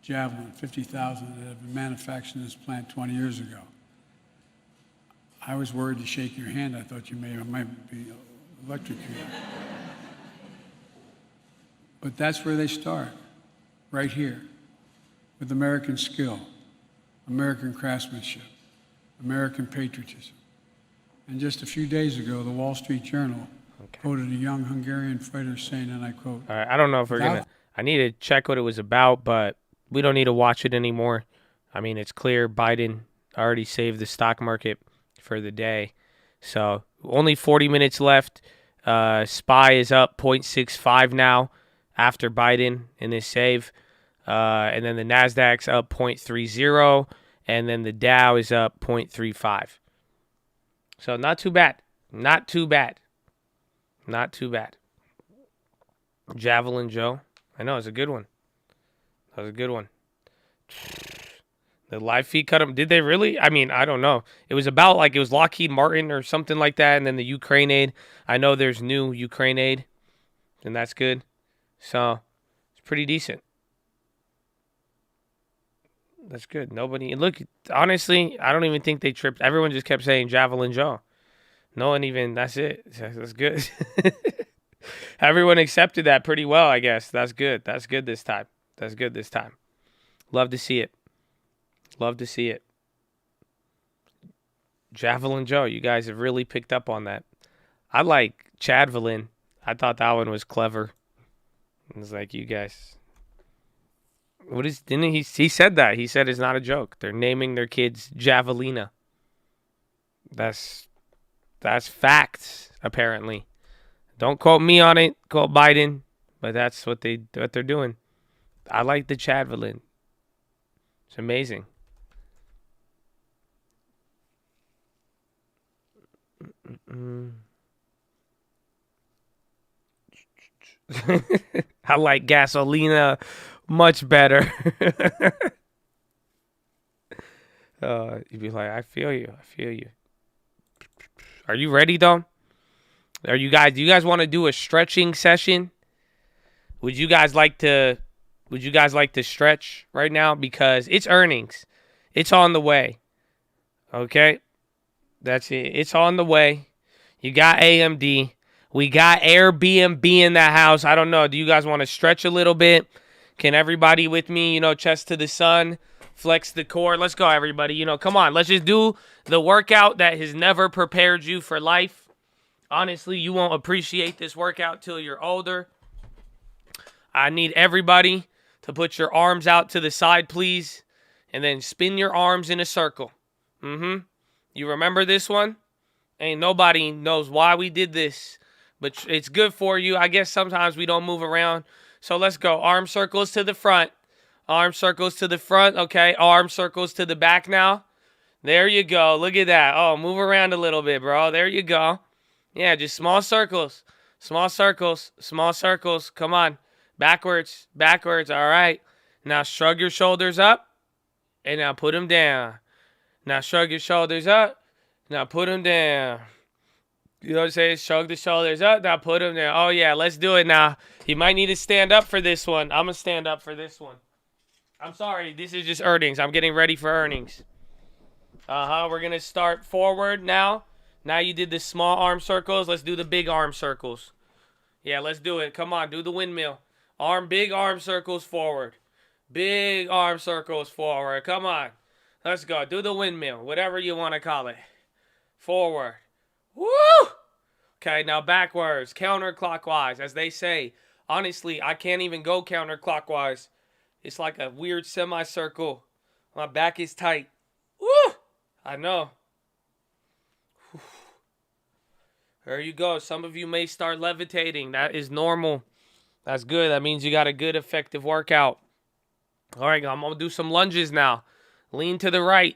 Javelin, 50,000 that had been manufactured in this plant 20 years ago. I was worried to shake your hand. I thought you might be electrocuted. But that's where they start, right here, with American skill, American craftsmanship, American patriotism. And just a few days ago, the Wall Street Journal quoted a young Hungarian fighter saying, and I quote, all right, I don't know if we're going to, I need to check what it was about, but we don't need to watch it anymore. I mean, it's clear Biden already saved the stock market for the day. So only 40 minutes left. SPY is up 0.65 now after Biden in his save. And then the NASDAQ's up 0.30. And then the Dow is up 0.35. So not too bad. Not too bad. Not too bad. Javelin Joe. I know, it's a good one. That was a good one. The live feed cut him. Did they really? I mean, I don't know. It was about like it was Lockheed Martin or something like that. And then the Ukraine aid. I know there's new Ukraine aid. And that's good. So it's pretty decent. That's good. Nobody. Look, honestly, I don't even think they tripped. Everyone just kept saying Javelin Joe. No one even. That's it. That's good. Everyone accepted that pretty well, I guess. That's good. That's good this time. That's good this time. Love to see it. Love to see it. Javelin Joe, you guys have really picked up on that. I like Chadvelin. I thought that one was clever. It was like, you guys. What is? Didn't he said that? He said it's not a joke. They're naming their kids Javelina. That's facts, apparently. Don't quote me on it. Quote Biden, but that's what they're doing. I like the Chadvelin. It's amazing. I like Gasolina much better. You'd be like, I feel you. I feel you. Are you ready, though? Do you guys want to do a stretching session? Would you guys like to stretch right now? Because it's earnings. It's on the way. Okay? That's it. It's on the way. You got AMD. We got Airbnb in the house. I don't know. Do you guys want to stretch a little bit? Can everybody with me, chest to the sun, flex the core? Let's go, everybody. Come on. Let's just do the workout that has never prepared you for life. Honestly, you won't appreciate this workout till you're older. I need everybody to put your arms out to the side, please. And then spin your arms in a circle. You remember this one? Ain't nobody knows why we did this. But it's good for you. I guess sometimes we don't move around. So let's go. Arm circles to the front. Arm circles to the front. Okay. Arm circles to the back now. There you go. Look at that. Oh, move around a little bit, bro. There you go. Yeah, just small circles. Small circles. Small circles. Come on. Backwards. Backwards. All right. Now shrug your shoulders up. And now put them down. Now shrug your shoulders up. Now put them down. You know what I'm saying? Shrug the shoulders up. Now put them down. Oh, yeah. Let's do it now. You might need to stand up for this one. I'm going to stand up for this one. I'm sorry. This is just earnings. I'm getting ready for earnings. We're going to start forward now. Now you did the small arm circles. Let's do the big arm circles. Yeah, let's do it. Come on. Do the windmill. Big arm circles forward. Big arm circles forward. Come on. Let's go. Do the windmill. Whatever you want to call it. Forward. Woo! Okay, now backwards. Counterclockwise, as they say. Honestly, I can't even go counterclockwise. It's like a weird semicircle. My back is tight. Woo! I know. Whew. There you go. Some of you may start levitating. That is normal. That's good. That means you got a good, effective workout. All right, I'm going to do some lunges now. Lean to the right.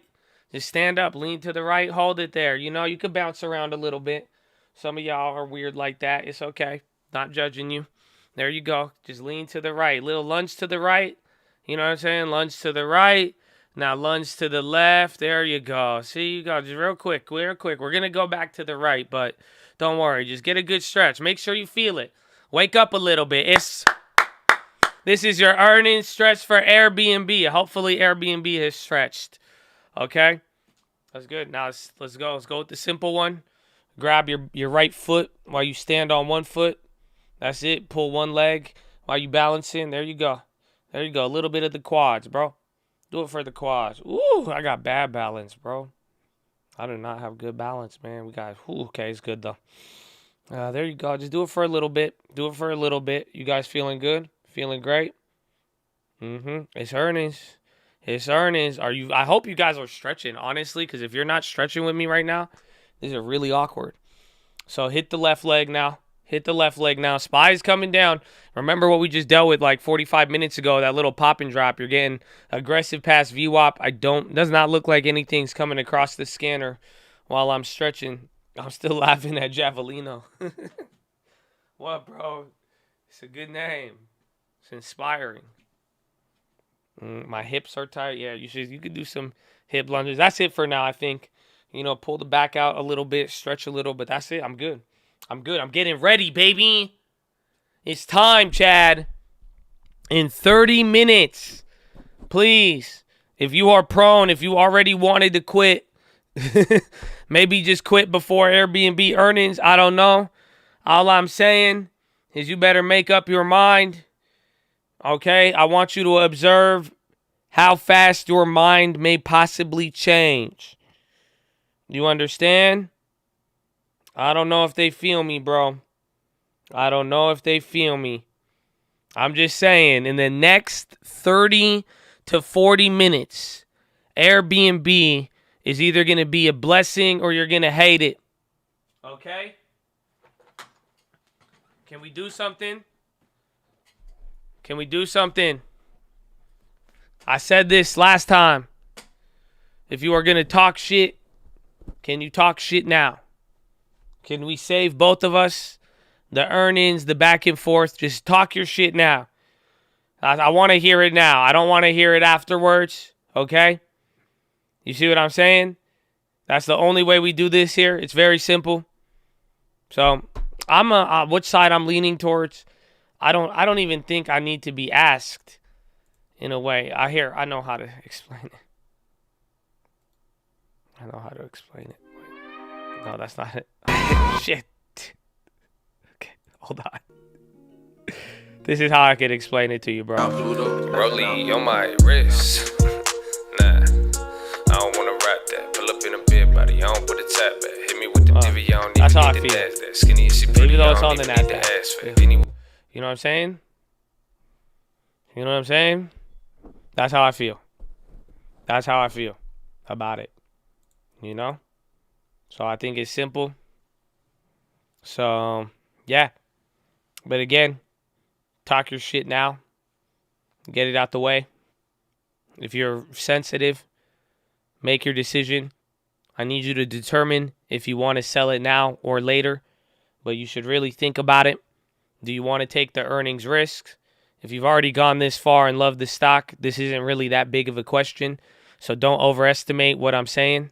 Just stand up. Lean to the right. Hold it there. You know, you could bounce around a little bit. Some of y'all are weird like that. It's okay. Not judging you. There you go. Just lean to the right. Little lunge to the right. You know what I'm saying? Lunge to the right. Now lunge to the left. There you go. See, you go. Just real quick. Real quick. We're going to go back to the right, but don't worry. Just get a good stretch. Make sure you feel it. Wake up a little bit. This is your earnings stretch for Airbnb. Hopefully Airbnb has stretched. Okay? That's good. Now let's go. Let's go with the simple one. Grab your right foot while you stand on one foot. That's it. Pull one leg while you balancing. There you go. There you go. A little bit of the quads, bro. Do it for the quads. Ooh, I got bad balance, bro. I do not have good balance, man. We got, okay, it's good, though. There you go. Just do it for a little bit. Do it for a little bit. You guys feeling good? Feeling great? It's earnings. It's earnings. I hope you guys are stretching, honestly, because if you're not stretching with me right now, these are really awkward. So hit the left leg now. Hit the left leg now. Spy's coming down. Remember what we just dealt with like 45 minutes ago, that little pop and drop. You're getting aggressive past VWAP. Does not look like anything's coming across the scanner while I'm stretching. I'm still laughing at Javelino. What, bro? It's a good name. It's inspiring. My hips are tight. Yeah, you could do some hip lunges. That's it for now, I think. You know, pull the back out a little bit, stretch a little, but that's it. I'm good. I'm good. I'm getting ready, baby. It's time, Chad. In 30 minutes, please, if you are prone, if you already wanted to quit, maybe just quit before Airbnb earnings. I don't know. All I'm saying is you better make up your mind. Okay? I want you to observe how fast your mind may possibly change. You understand? I don't know if they feel me, bro. I don't know if they feel me. I'm just saying, in the next 30 to 40 minutes, Airbnb is either going to be a blessing or you're going to hate it. Okay? Can we do something? Can we do something? I said this last time. If you are going to talk shit, can you talk shit now? Can we save both of us? The earnings, the back and forth. Just talk your shit now. I want to hear it now. I don't want to hear it afterwards. Okay? You see what I'm saying? That's the only way we do this here. It's very simple. So, which side I'm leaning towards? I don't even think I need to be asked. In a way, I know how to explain it. I know how to explain it. No, that's not it. Shit. Okay, hold on. This is how I can explain it to you, bro. Rollie on my wrist. Nah, I don't wanna rap that. Pull up in a big body, I don't put a tap back. Hit me with the divvy, I don't that's even how need I the feel. dash. That skinny and she pretty, even though I it's don't on the even need the NASDAQ. ass fat. You know what I'm saying? You know what I'm saying? That's how I feel. That's how I feel about it. You know? So I think it's simple. So, yeah. But again, talk your shit now. Get it out the way. If you're sensitive, make your decision. I need you to determine if you want to sell it now or later. But you should really think about it. Do you want to take the earnings risks? If you've already gone this far and love the stock, this isn't really that big of a question. So don't overestimate what I'm saying.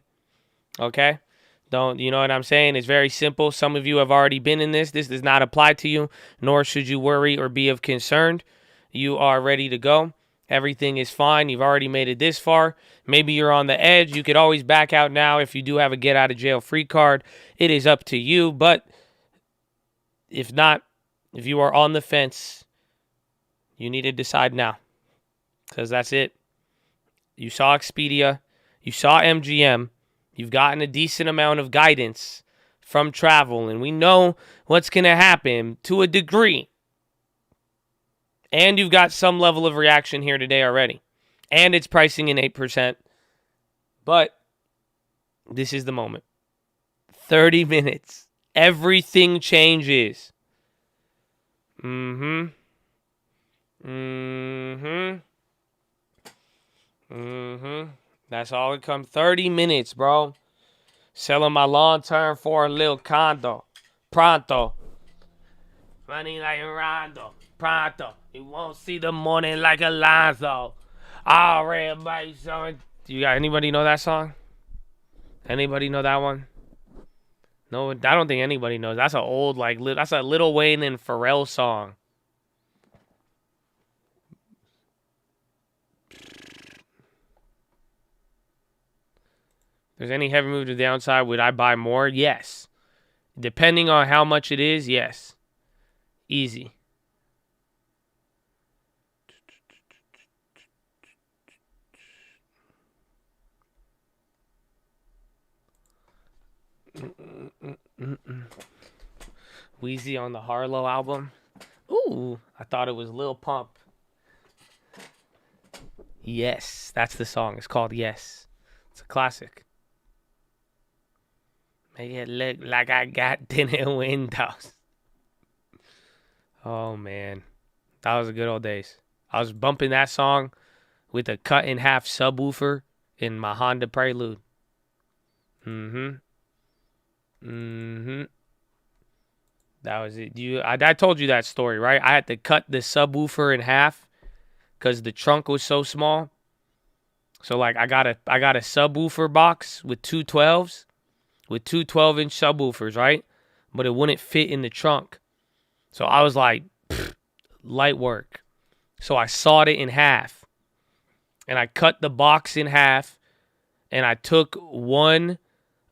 Okay? Don't, you know what I'm saying? It's very simple. Some of you have already been in this. This does not apply to you, nor should you worry or be of concern. You are ready to go. Everything is fine. You've already made it this far. Maybe you're on the edge. You could always back out now if you do have a get out of jail free card. It is up to you. But if not, if you are on the fence, you need to decide now. Because that's it. You saw Expedia. You saw MGM. You've gotten a decent amount of guidance from travel. And we know what's going to happen to a degree. And you've got some level of reaction here today already. And it's pricing in 8%. But this is the moment. 30 minutes. Everything changes. That's all it comes. 30 minutes, bro. Selling my long term for a little condo. Pronto. Money like Rondo. Pronto. You won't see the morning like Alonzo. All red by son. Anybody know that song? Anybody know that one? No, I don't think anybody knows. That's a old, that's a Lil Wayne and Pharrell song. If there's any heavy move to the downside, would I buy more? Yes. Depending on how much it is, yes. Easy. Wheezy on the Harlow album. Ooh, I thought it was Lil Pump. Yes, that's the song. It's called Yes. It's a classic. Make it look like I got tinted windows. Oh, man. That was the good old days. I was bumping that song with a cut-in-half subwoofer in my Honda Prelude. That was it. I told you that story, right? I had to cut the subwoofer in half because the trunk was so small. So like I got a subwoofer box with two 12s, with two 12-inch subwoofers, right? But it wouldn't fit in the trunk. So I was like, light work. So I sawed it in half. And I cut the box in half. And I took one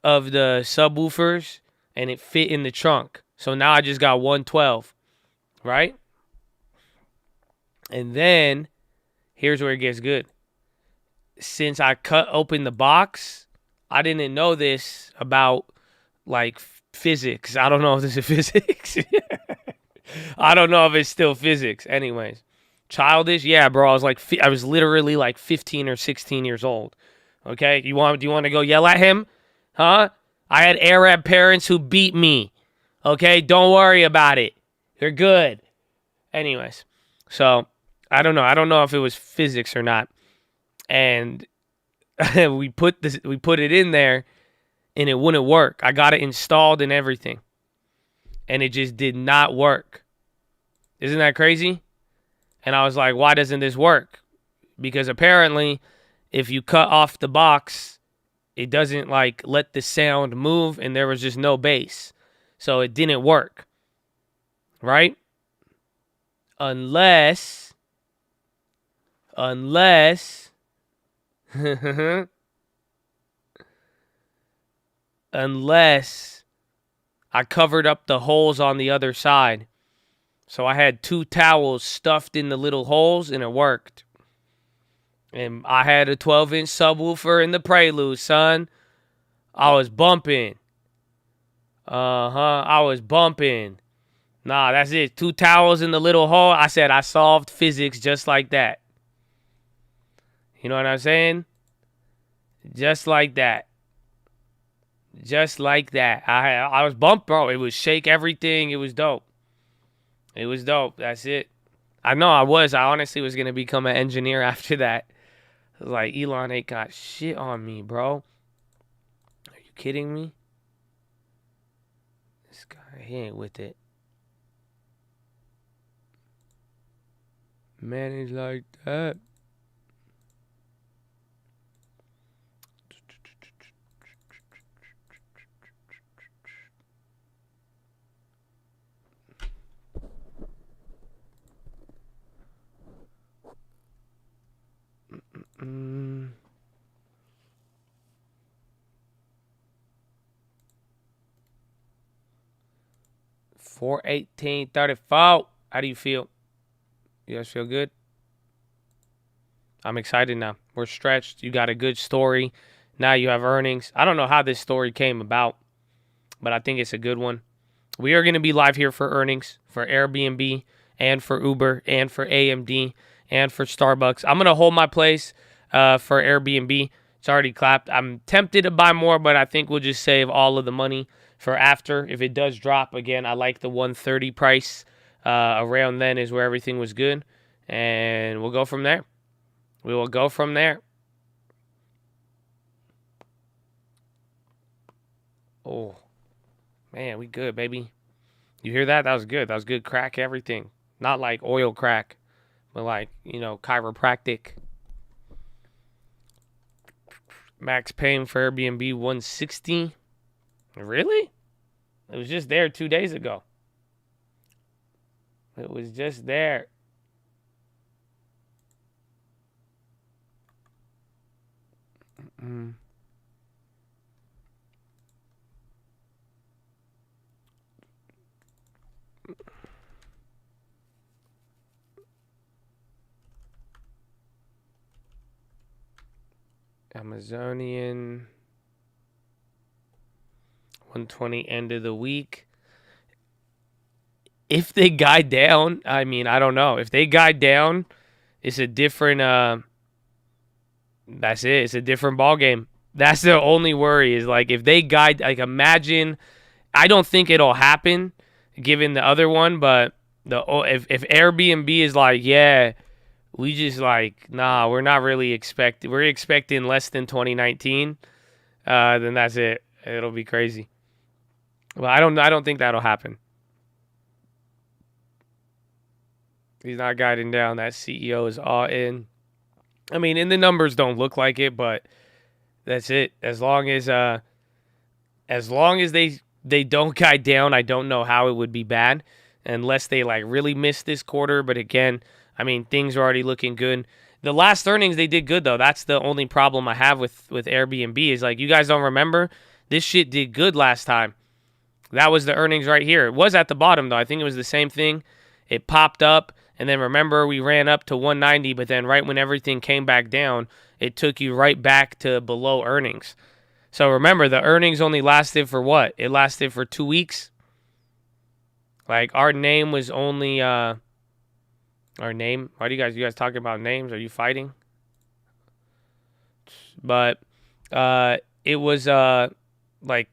of the subwoofers and it fit in the trunk. So now I just got 112, right? And then here's where it gets good. Since I cut open the box, I didn't know this about like physics. I don't know if this is physics. I don't know if it's still physics. Anyways, childish, yeah, bro. I was literally like 15 or 16 years old. Okay, do you want to go yell at him? Huh? I had Arab parents who beat me. Okay, don't worry about it. You're good. Anyways, so I don't know. I don't know if it was physics or not. And we put it in there, and it wouldn't work. I got it installed and everything, and it just did not work. Isn't that crazy? And I was like, why doesn't this work? Because apparently, if you cut off the box, it doesn't like let the sound move, and there was just no bass. So it didn't work. Right? Unless I covered up the holes on the other side. So I had two towels stuffed in the little holes, and it worked. And I had a 12-inch subwoofer in the Prelude, son. I was bumping. I was bumping. Nah, that's it. 2 towels in the little hole. I said I solved physics just like that. You know what I'm saying? Just like that. Just like that. I was bumped, bro. It was shake everything. It was dope. It was dope. That's it. I know I was. I honestly was going to become an engineer after that. I was like, Elon ain't got shit on me, bro. Are you kidding me? This guy, he ain't with it. Manage like that. Mm. 418.34. How do you feel? You guys feel good? I'm excited now. We're stretched. You got a good story. Now you have earnings. I don't know how this story came about, but I think it's a good one. We are going to be live here for earnings, for Airbnb, and for Uber, and for AMD, and for Starbucks. I'm going to hold my place for Airbnb. It's already clapped. I'm tempted to buy more, but I think we'll just save all of the money for after. If it does drop, again, I like the 130 price. Around then is where everything was good. And we'll go from there. We will go from there. Oh, man, we good, baby. You hear that? That was good. That was good crack, everything. Not like oil crack, but like, you know, chiropractic. Max paying for Airbnb 160. Really? It was just there 2 days ago. It was just there. Amazonian 120 end of the week. If they guide down, I mean, I don't know. If they guide down, it's a different that's it. It's a different ball game. That's the only worry is like if they guide, like imagine, I don't think it'll happen given the other one, but if Airbnb is like, yeah, we just like, nah, we're not really expecting, we're expecting less than 2019, then that's it. It'll be crazy. Well, I don't think that'll happen. He's not guiding down. That CEO is all in. I mean, and the numbers don't look like it, but that's it. As long as they don't guide down, I don't know how it would be bad unless they like really miss this quarter. But again, I mean, things are already looking good. The last earnings, they did good, though. That's the only problem I have with Airbnb is like, you guys don't remember? This shit did good last time. That was the earnings right here. It was at the bottom, though. I think it was the same thing. It popped up. And then remember, we ran up to 190, but then right when everything came back down, it took you right back to below earnings. So remember, the earnings only lasted for what? It lasted for 2 weeks. Like, our name was only, our name? Why do you guys talking about names? Are you fighting? But it was, like,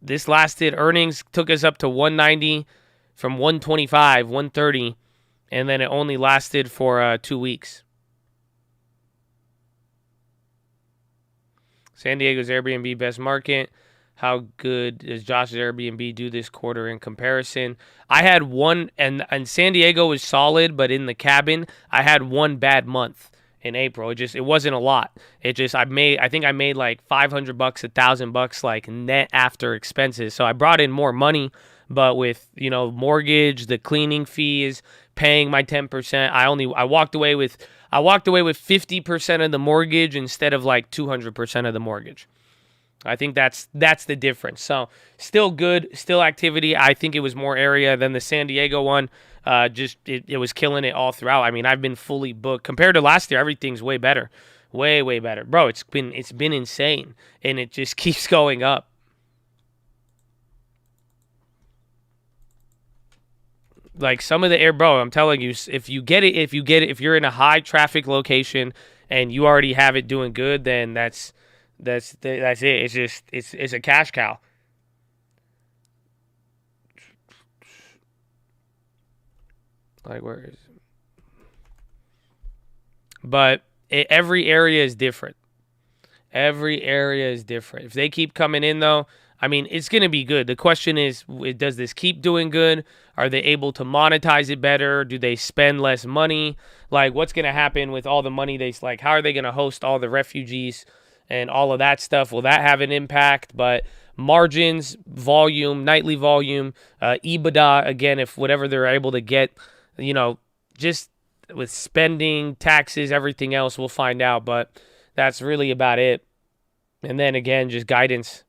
this lasted, earnings took us up to 190 from 125, 130. And then it only lasted for 2 weeks. San Diego's Airbnb best market. How good does Josh's Airbnb do this quarter in comparison? I had one, and San Diego was solid, but in the cabin, I had one bad month in April. It wasn't a lot. I think I made like $500, $1,000 like net after expenses. So I brought in more money, but with, you know, mortgage, the cleaning fees, paying my 10%, I walked away with 50% of the mortgage instead of like 200% of the mortgage. I think that's the difference. So still good, still activity. I think it was more area than the San Diego one. It was killing it all throughout. I mean, I've been fully booked compared to last year. Everything's way better, way better, bro. It's been insane, and it just keeps going up. Like some of the air, bro, I'm telling you, if you're in a high traffic location and you already have it doing good, then that's it. It's just it's a cash cow. Like where is it? But every area is different. Every area is different. If they keep coming in though, I mean, it's going to be good. The question is, does this keep doing good? Are they able to monetize it better? Do they spend less money? Like, what's going to happen with all the money like, how are they going to host all the refugees and all of that stuff? Will that have an impact? But margins, volume, nightly volume, EBITDA, again, if whatever they're able to get, you know, just with spending, taxes, everything else, we'll find out. But that's really about it. And then, again, just guidance.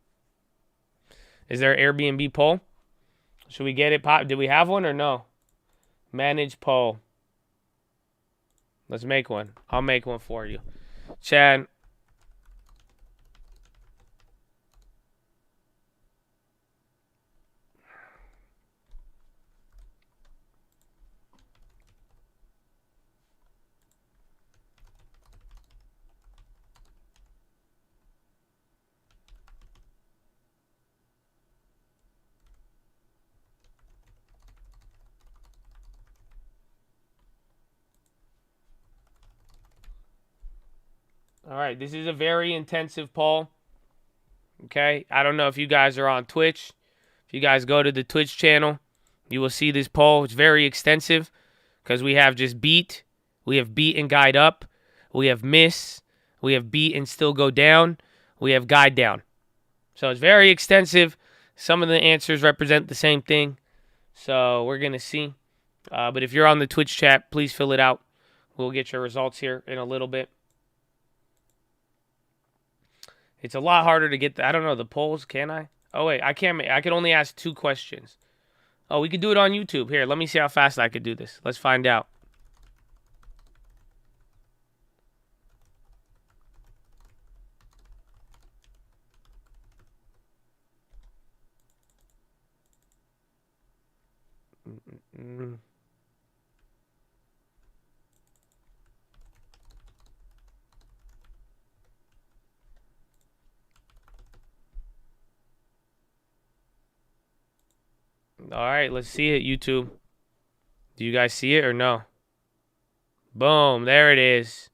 Is there an Airbnb poll? Should we get it? Did we have one or no? Manage poll. Let's make one. I'll make one for you. Chad. All right, this is a very intensive poll. Okay, I don't know if you guys are on Twitch. If you guys go to the Twitch channel, you will see this poll. It's very extensive because we have just beat, we have beat and guide up, we have miss, we have beat and still go down, we have guide down. So it's very extensive. Some of the answers represent the same thing. So we're going to see. But if you're on the Twitch chat, please fill it out. We'll get your results here in a little bit. It's a lot harder to get I don't know, the polls, can I? Oh, wait, I can't. I can only ask 2 questions. Oh, we could do it on YouTube. Here, let me see how fast I could do this. Let's find out. All right, let's see it, YouTube. Do you guys see it or no? Boom, there it is.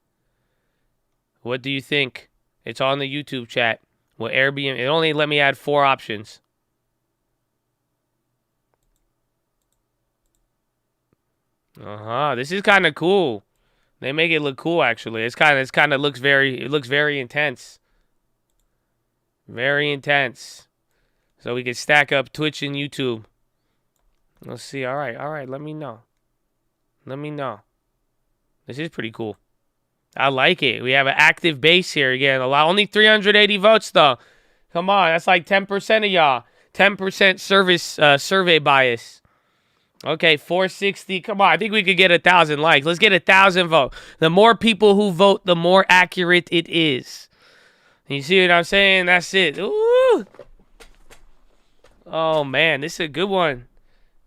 What do you think? It's on the YouTube chat. Well, Airbnb, it only let me add 4 options. This is kind of cool. They make it look cool, actually. It looks very intense. Very intense. So we can stack up Twitch and YouTube. Let's see. All right. Let me know. This is pretty cool. I like it. We have an active base here again. Only 380 votes, though. Come on. That's like 10% of y'all. 10% survey bias. Okay, 460. Come on. I think we could get 1,000 likes. Let's get 1,000 votes. The more people who vote, the more accurate it is. You see what I'm saying? That's it. Ooh. Oh, man. This is a good one.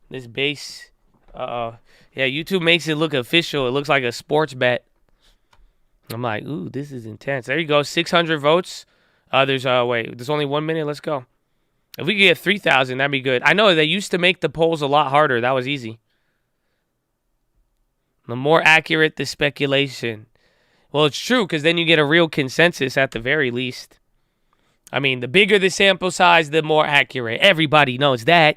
This base. Yeah, YouTube makes it look official. It looks like a sports bet. I'm like, ooh, this is intense. There you go. 600 votes. There's only 1 minute. Let's go. If we could get 3,000, that'd be good. I know they used to make the polls a lot harder. That was easy. The more accurate the speculation. Well, it's true because then you get a real consensus at the very least. I mean, the bigger the sample size, the more accurate. Everybody knows that.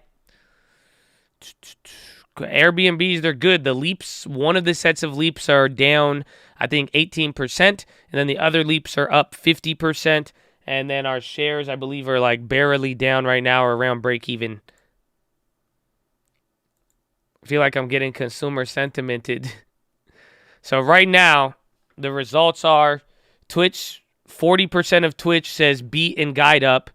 Airbnbs, they're good. The leaps, one of the sets of leaps are down, I think, 18%. And then the other leaps are up 50%. And then our shares, I believe, are like barely down right now or around break even. I feel like I'm getting consumer sentimented. So right now, the results are Twitch, 40% of Twitch says beat and guide up.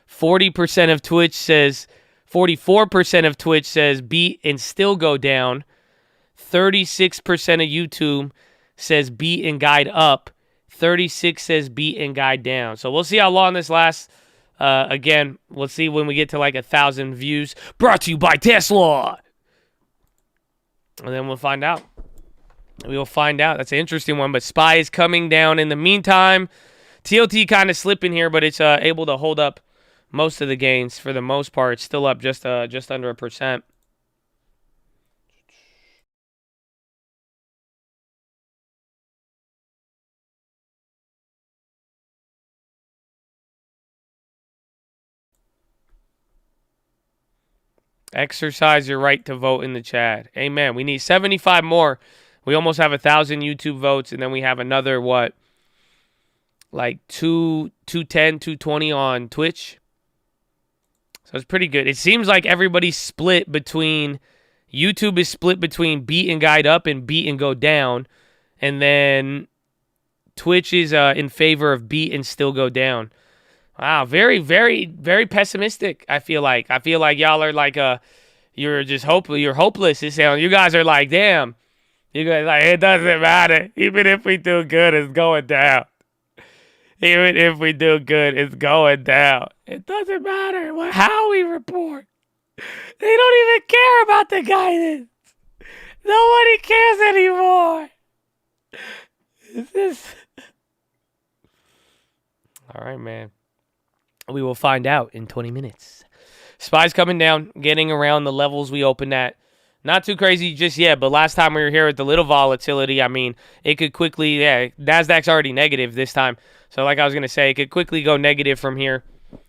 40% of Twitch says... 44% of Twitch says beat and still go down. 36% of YouTube says beat and guide up. 36 says beat and guide down. So we'll see how long this lasts. Again, we'll see when we get to like 1,000 views. Brought to you by Tesla. And then we'll find out. We will find out. That's an interesting one. But SPY is coming down in the meantime. TLT kind of slipping here, but it's able to hold up most of the gains for the most part. It's still up just under 1%. Exercise your right to vote in the chat. Amen. We need 75 more. We almost have 1,000 YouTube votes, and then we have another, what, like 210, 220 on Twitch. So it's pretty good. It seems like everybody's split between, YouTube is split between beat and guide up and beat and go down. And then Twitch is in favor of beat and still go down. Wow, very, very, very pessimistic, I feel like. I feel like y'all are like, you're just hopeless. You're hopeless. You guys are like, damn. You guys like, it doesn't matter. Even if we do good, it's going down. Even if we do good, it's going down. It doesn't matter how we report. They don't even care about the guidance. Nobody cares anymore. Is this... All right, man. We will find out in 20 minutes. SPY's coming down, getting around the levels we opened at. Not too crazy just yet, but last time we were here with the little volatility, I mean, it could quickly, NASDAQ's already negative this time. So like I was going to say, it could quickly go negative from here.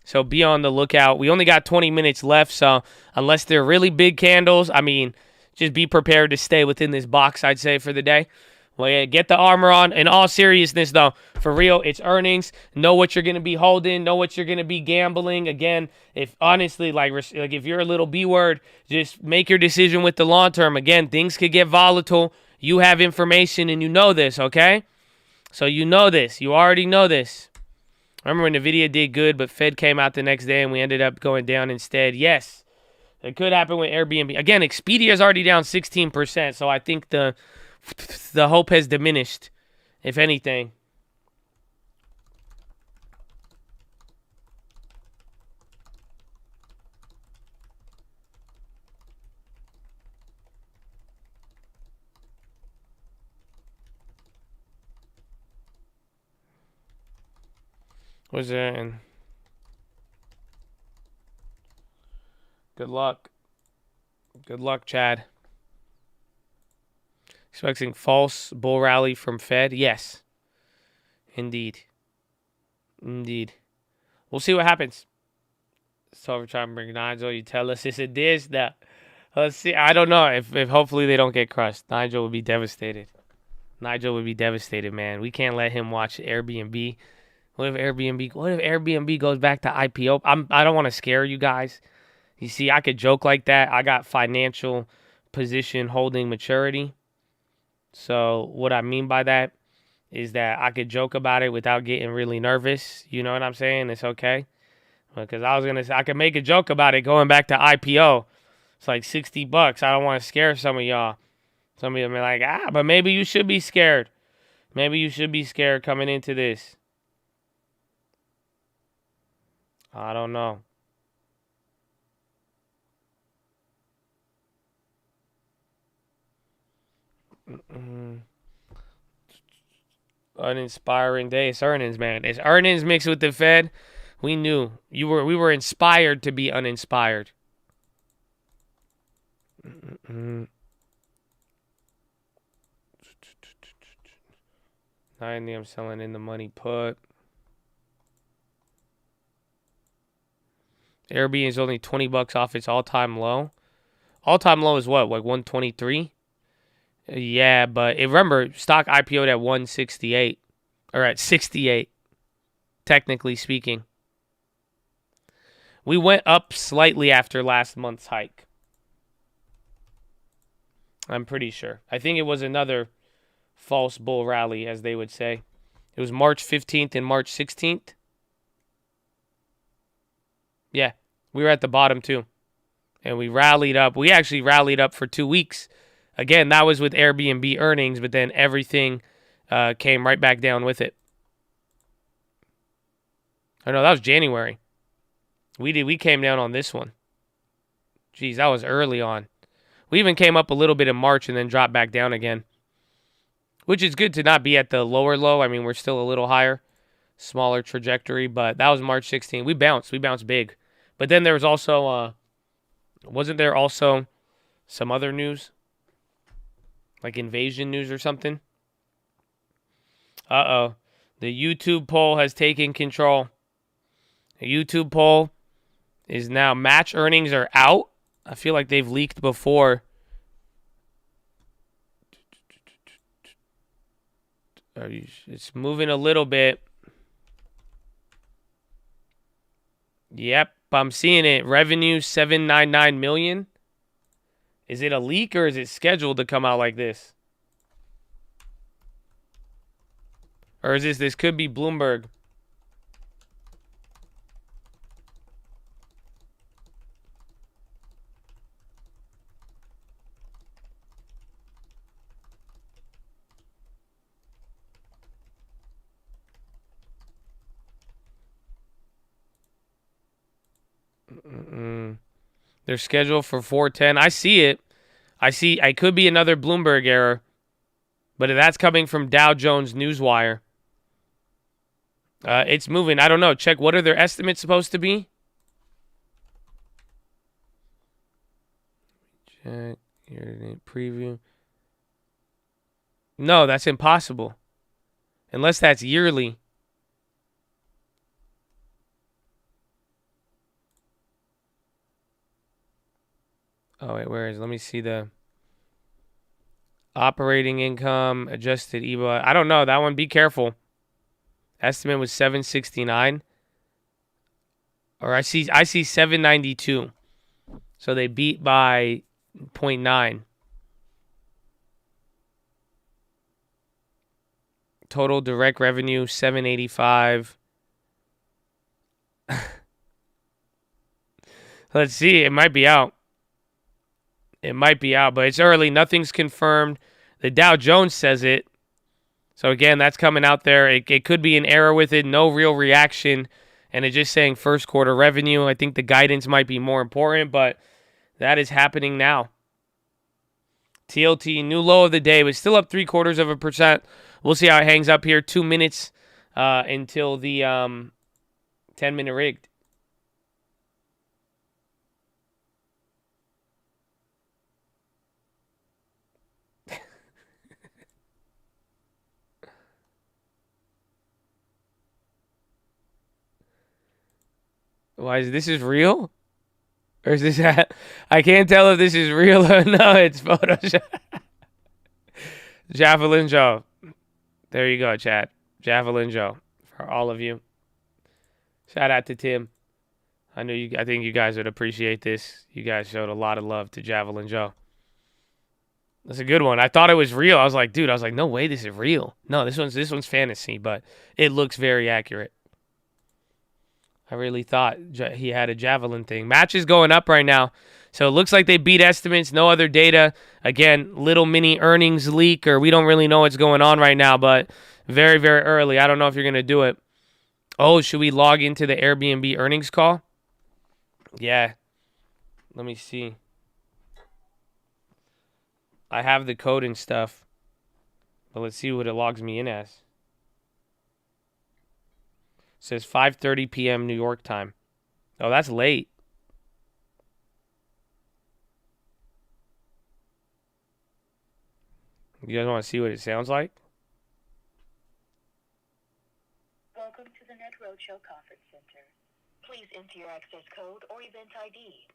So be on the lookout. We only got 20 minutes left, so unless they're really big candles, I mean, just be prepared to stay within this box, I'd say, for the day. Well, yeah, get the armor on. In all seriousness, though, for real, it's earnings. Know what you're going to be holding. Know what you're going to be gambling. Again, if honestly, like if you're a little B word, just make your decision with the long term. Again, things could get volatile. You have information and you know this, okay? So you know this. You already know this. Remember when NVIDIA did good, but Fed came out the next day and we ended up going down instead? Yes, it could happen with Airbnb. Again, Expedia is already down 16%, so I think the hope has diminished, if anything. What's that? Good luck. Good luck, Chad. Expecting false bull rally from Fed? Yes. Indeed. Indeed. We'll see what happens. So we're trying to bring Nigel. You tell us it's a dish. That. Let's see. I don't know if hopefully they don't get crushed. Nigel would be devastated. Nigel would be devastated, man. We can't let him watch Airbnb. What if Airbnb goes back to IPO? I don't want to scare you guys. You see, I could joke like that. I got financial position holding maturity. So what I mean by that is that I could joke about it without getting really nervous. You know what I'm saying? It's okay. Because I was going to say, I could make a joke about it going back to IPO. It's like $60. I don't want to scare some of y'all. Some of you are like, but maybe you should be scared. Maybe you should be scared coming into this. I don't know. Uninspiring day. It's earnings, man. It's earnings mixed with the Fed. We knew we were inspired to be uninspired. I'm selling in the money put. Airbnb is only $20 off its all-time low. All-time low is what? Like 123? Yeah, but remember, stock IPO'd at 168. Or at 68, technically speaking. We went up slightly after last month's hike. I'm pretty sure. I think it was another false bull rally, as they would say. It was March 15th and March 16th. Yeah, we were at the bottom too. And we rallied up. We actually rallied up for 2 weeks. Again, that was with Airbnb earnings, but then everything came right back down with it. Oh no, that was January. We came down on this one. Jeez, that was early on. We even came up a little bit in March and then dropped back down again, which is good to not be at the lower low. I mean, we're still a little higher, smaller trajectory, but that was March 16. We bounced big. But then there was also, wasn't there also some other news? Like invasion news or something? Uh-oh. The YouTube poll has taken control. The YouTube poll is now match earnings are out. I feel like they've leaked before. It's moving a little bit. Yep, I'm seeing it. Revenue 799 million. Is it a leak or is it scheduled to come out like this? Or is this could be Bloomberg. They're scheduled for 410. I see it. I could be another Bloomberg error. But that's coming from Dow Jones Newswire. It's moving. I don't know. Check. What are their estimates supposed to be? Check. Year-to-date preview. No, that's impossible. Unless that's yearly. Oh, wait, where is it? Let me see the operating income, adjusted EBITDA. I don't know. That one, be careful. Estimate was 769. Or I see 792. So they beat by 0.9. Total direct revenue 785. Let's see. It might be out. It might be out, but it's early. Nothing's confirmed. The Dow Jones says it. So, again, that's coming out there. It could be an error with it. No real reaction. And it's just saying first quarter revenue. I think the guidance might be more important, but that is happening now. TLT, new low of the day, but still up 0.75%. We'll see how it hangs up here. 2 minutes until the 10-minute rigged. Why is this real? Or is this I can't tell if this is real or no. It's Photoshop. Javelin Joe. There you go, chat. Javelin Joe for all of you. Shout out to Tim. I think you guys would appreciate this. You guys showed a lot of love to Javelin Joe. That's a good one. I thought it was real. I was like, dude, no way this is real. No, this one's fantasy, but it looks very accurate. I really thought he had a javelin thing. Match is going up right now. So it looks like they beat estimates. No other data. Again, little mini earnings leak, or we don't really know what's going on right now, but very, very early. I don't know if you're going to do it. Oh, should we log into the Airbnb earnings call? Yeah. Let me see. I have the code and stuff. But let's see what it logs me in as. It says 5:30 p.m. New York time. Oh, that's late. You guys want to see what it sounds like? Welcome to the Net Roadshow Conference Center. Please enter your access code or event ID.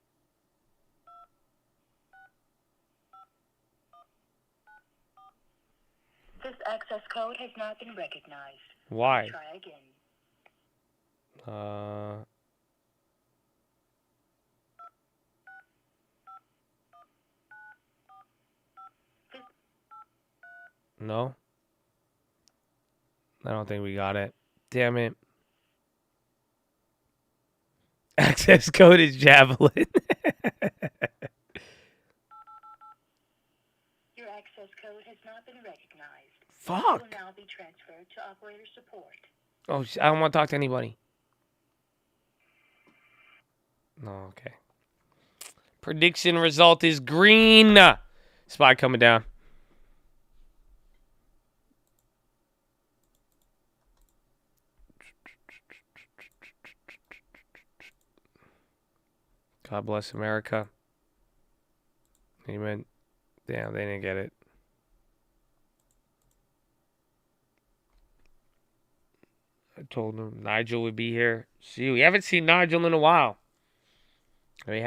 This access code has not been recognized. Why? Try again. No? I don't think we got it. Damn it. Access code is Javelin. Your access code has not been recognized. Fuck. You will now be transferred to operator support. Oh, I don't want to talk to anybody. No, okay. Prediction result is green. SPY coming down. God bless America. Amen. Damn, they didn't get it. I told them Nigel would be here. See, we haven't seen Nigel in a while. Let's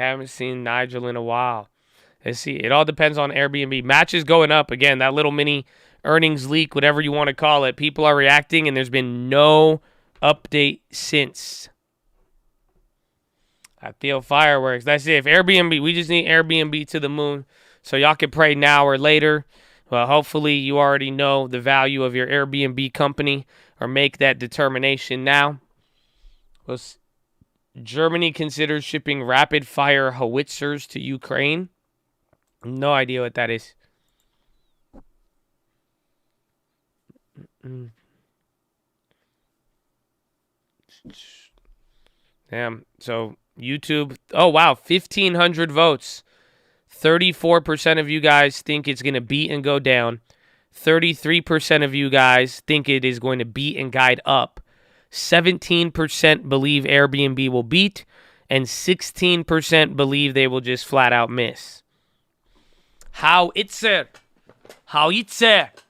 see. It all depends on Airbnb. Matches going up. Again, that little mini earnings leak, whatever you want to call it. People are reacting, and there's been no update since. I feel fireworks. That's it. If Airbnb, we just need Airbnb to the moon. So y'all can pray now or later. Well, hopefully you already know the value of your Airbnb company or make that determination now. Germany considers shipping rapid-fire howitzers to Ukraine. No idea what that is. Damn. So YouTube. Oh, wow. 1,500 votes. 34% of you guys think it's going to beat and go down. 33% of you guys think it is going to beat and guide up. 17% believe Airbnb will beat. And 16% believe they will just flat out miss. How it's it? How it's it?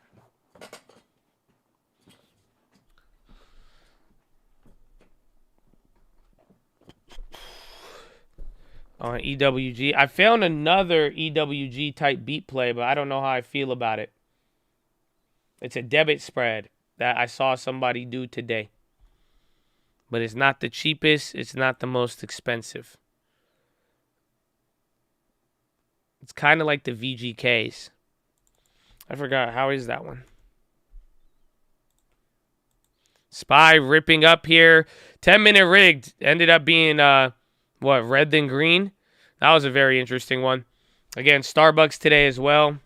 On EWG. I found another EWG type beat play, but I don't know how I feel about it. It's a debit spread that I saw somebody do today. But it's not the cheapest. It's not the most expensive. It's kind of like the VGKs. I forgot. How is that one? SPY ripping up here. 10-minute rigged. Ended up being, red then green? That was a very interesting one. Again, Starbucks today as well.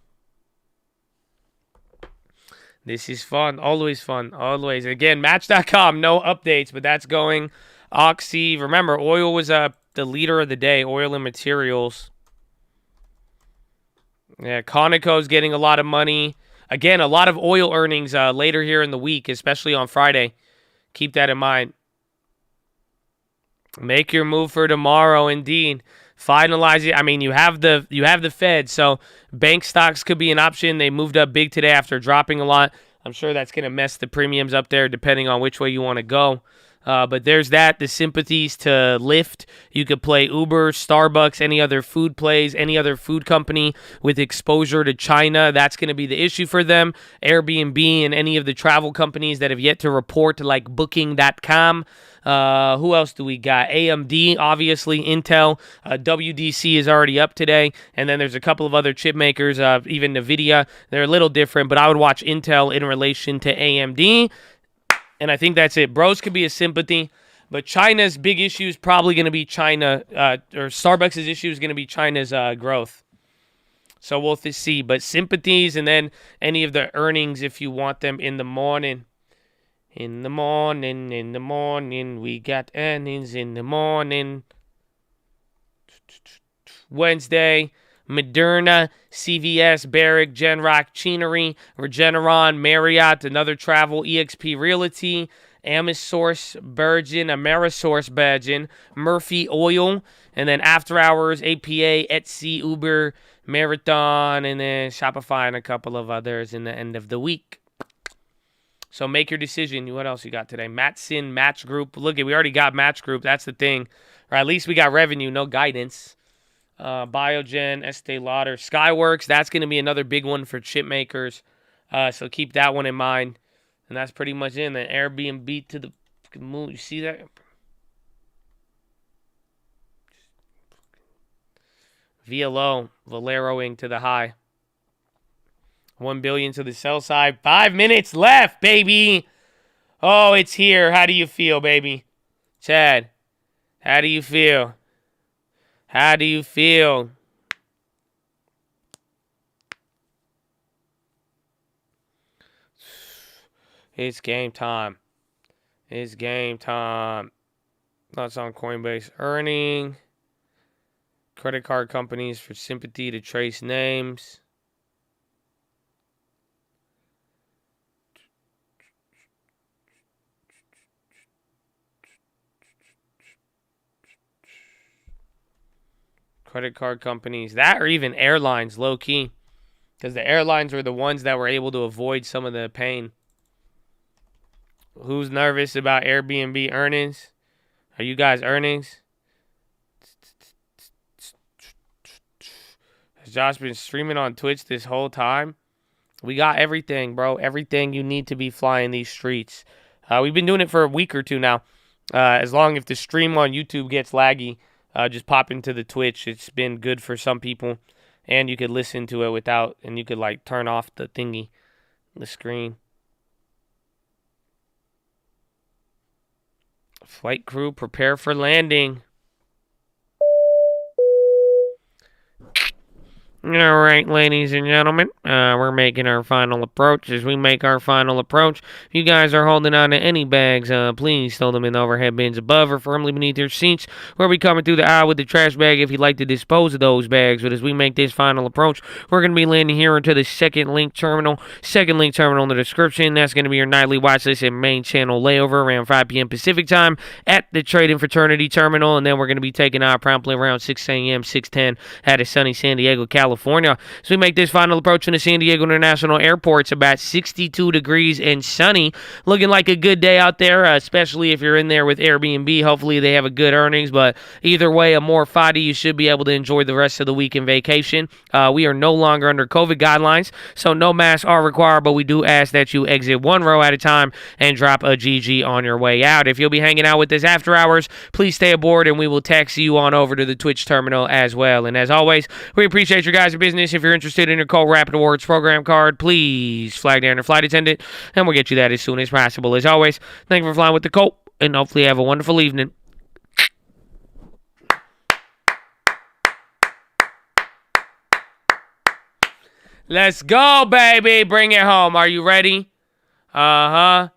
This is fun. Always fun. Always. Again, Match.com, no updates, but that's going. Oxy. Remember, oil was the leader of the day. Oil and materials. Yeah, Conoco's getting a lot of money. Again, a lot of oil earnings later here in the week, especially on Friday. Keep that in mind. Make your move for tomorrow, indeed. Finalize it. I mean, you have the Fed, so bank stocks could be an option. They moved up big today after dropping a lot. I'm sure that's going to mess the premiums up there depending on which way you want to go. But there's that. The sympathies to Lyft. You could play Uber, Starbucks, any other food plays, any other food company with exposure to China. That's going to be the issue for them. Airbnb and any of the travel companies that have yet to report, like Booking.com. Who else do we got? AMD, obviously. Intel. WDC is already up today. And then there's a couple of other chip makers, even NVIDIA. They're a little different, but I would watch Intel in relation to AMD. And I think that's it. Bros could be a sympathy, but China's big issue is probably going to be China, or Starbucks' issue is going to be China's growth. So we'll see. But sympathies and then any of the earnings if you want them in the morning. In the morning, we got earnings in the morning. Wednesday, Moderna, CVS, Barrick, Genrock, Chinery, Regeneron, Marriott, Another Travel, EXP Realty, Amisource, Virgin, Amerisource, Virgin, Murphy Oil, and then After Hours, APA, Etsy, Uber, Marathon, and then Shopify and a couple of others in the end of the week. So make your decision. What else you got today? Matson, Match Group. Look, we already got Match Group. That's the thing. Or at least we got revenue, no guidance. Biogen, Estee Lauder, Skyworks. That's going to be another big one for chip makers. So keep that one in mind. And that's pretty much it. And then Airbnb to the moon. You see that? VLO, Valeroing to the high. 1 billion to the sell side. 5 minutes left, baby. Oh, it's here. How do you feel, baby? Chad, how do you feel? How do you feel? It's game time. It's game time. That's on Coinbase. Earning. Credit card companies for sympathy to trace names. Credit card companies. That or even airlines, low-key. Because the airlines were the ones that were able to avoid some of the pain. Who's nervous about Airbnb earnings? Are you guys earnings? Has Josh been streaming on Twitch this whole time? We got everything, bro. Everything you need to be flying these streets. We've been doing it for a week or two now. As long as the stream on YouTube gets laggy, just pop into the Twitch. It's been good for some people. And you could listen to it without, and you could like turn off the thingy, the screen. Flight crew, prepare for landing. All right, ladies and gentlemen, we're making our final approach. As we make our final approach, if you guys are holding on to any bags, please throw them in the overhead bins above or firmly beneath your seats. We'll be coming through the aisle with the trash bag if you'd like to dispose of those bags. But as we make this final approach, we're going to be landing here into the second link terminal. Second link terminal in the description. That's going to be your nightly watch list and main channel layover around 5 p.m. Pacific time at the Trading Fraternity Terminal. And then we're going to be taking out promptly around 6 a.m., 6:10 at a sunny San Diego, California. So we make this final approach from the San Diego International Airport. It's about 62 degrees and sunny. Looking like a good day out there, especially if you're in there with Airbnb. Hopefully they have a good earnings, but either way, a more foddy, you should be able to enjoy the rest of the weekend vacation. We are no longer under COVID guidelines, so no masks are required, but we do ask that you exit one row at a time and drop a GG on your way out. If you'll be hanging out with us after hours, please stay aboard and we will taxi you on over to the Twitch terminal as well. And as always, we appreciate your guys' business. If you're interested in your Cold Rapid Awards program card, please flag down your flight attendant and we'll get you that as soon as possible. As always, thank you for flying with the Colt and hopefully have a wonderful evening. Let's go, baby. Bring it home. Are you ready? Are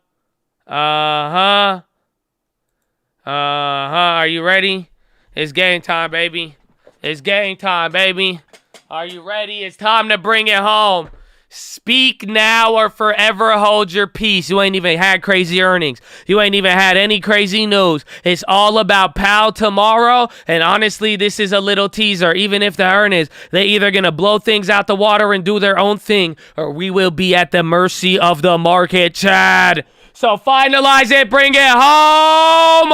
you ready? It's game time, baby. It's game time, baby. Are you ready? It's time to bring it home. Speak now or forever hold your peace. You ain't even had crazy earnings. You ain't even had any crazy news. It's all about PAL tomorrow. And honestly, this is a little teaser. Even if the earnings, they either going to blow things out the water and do their own thing, or we will be at the mercy of the market, Chad. So finalize it. Bring it home.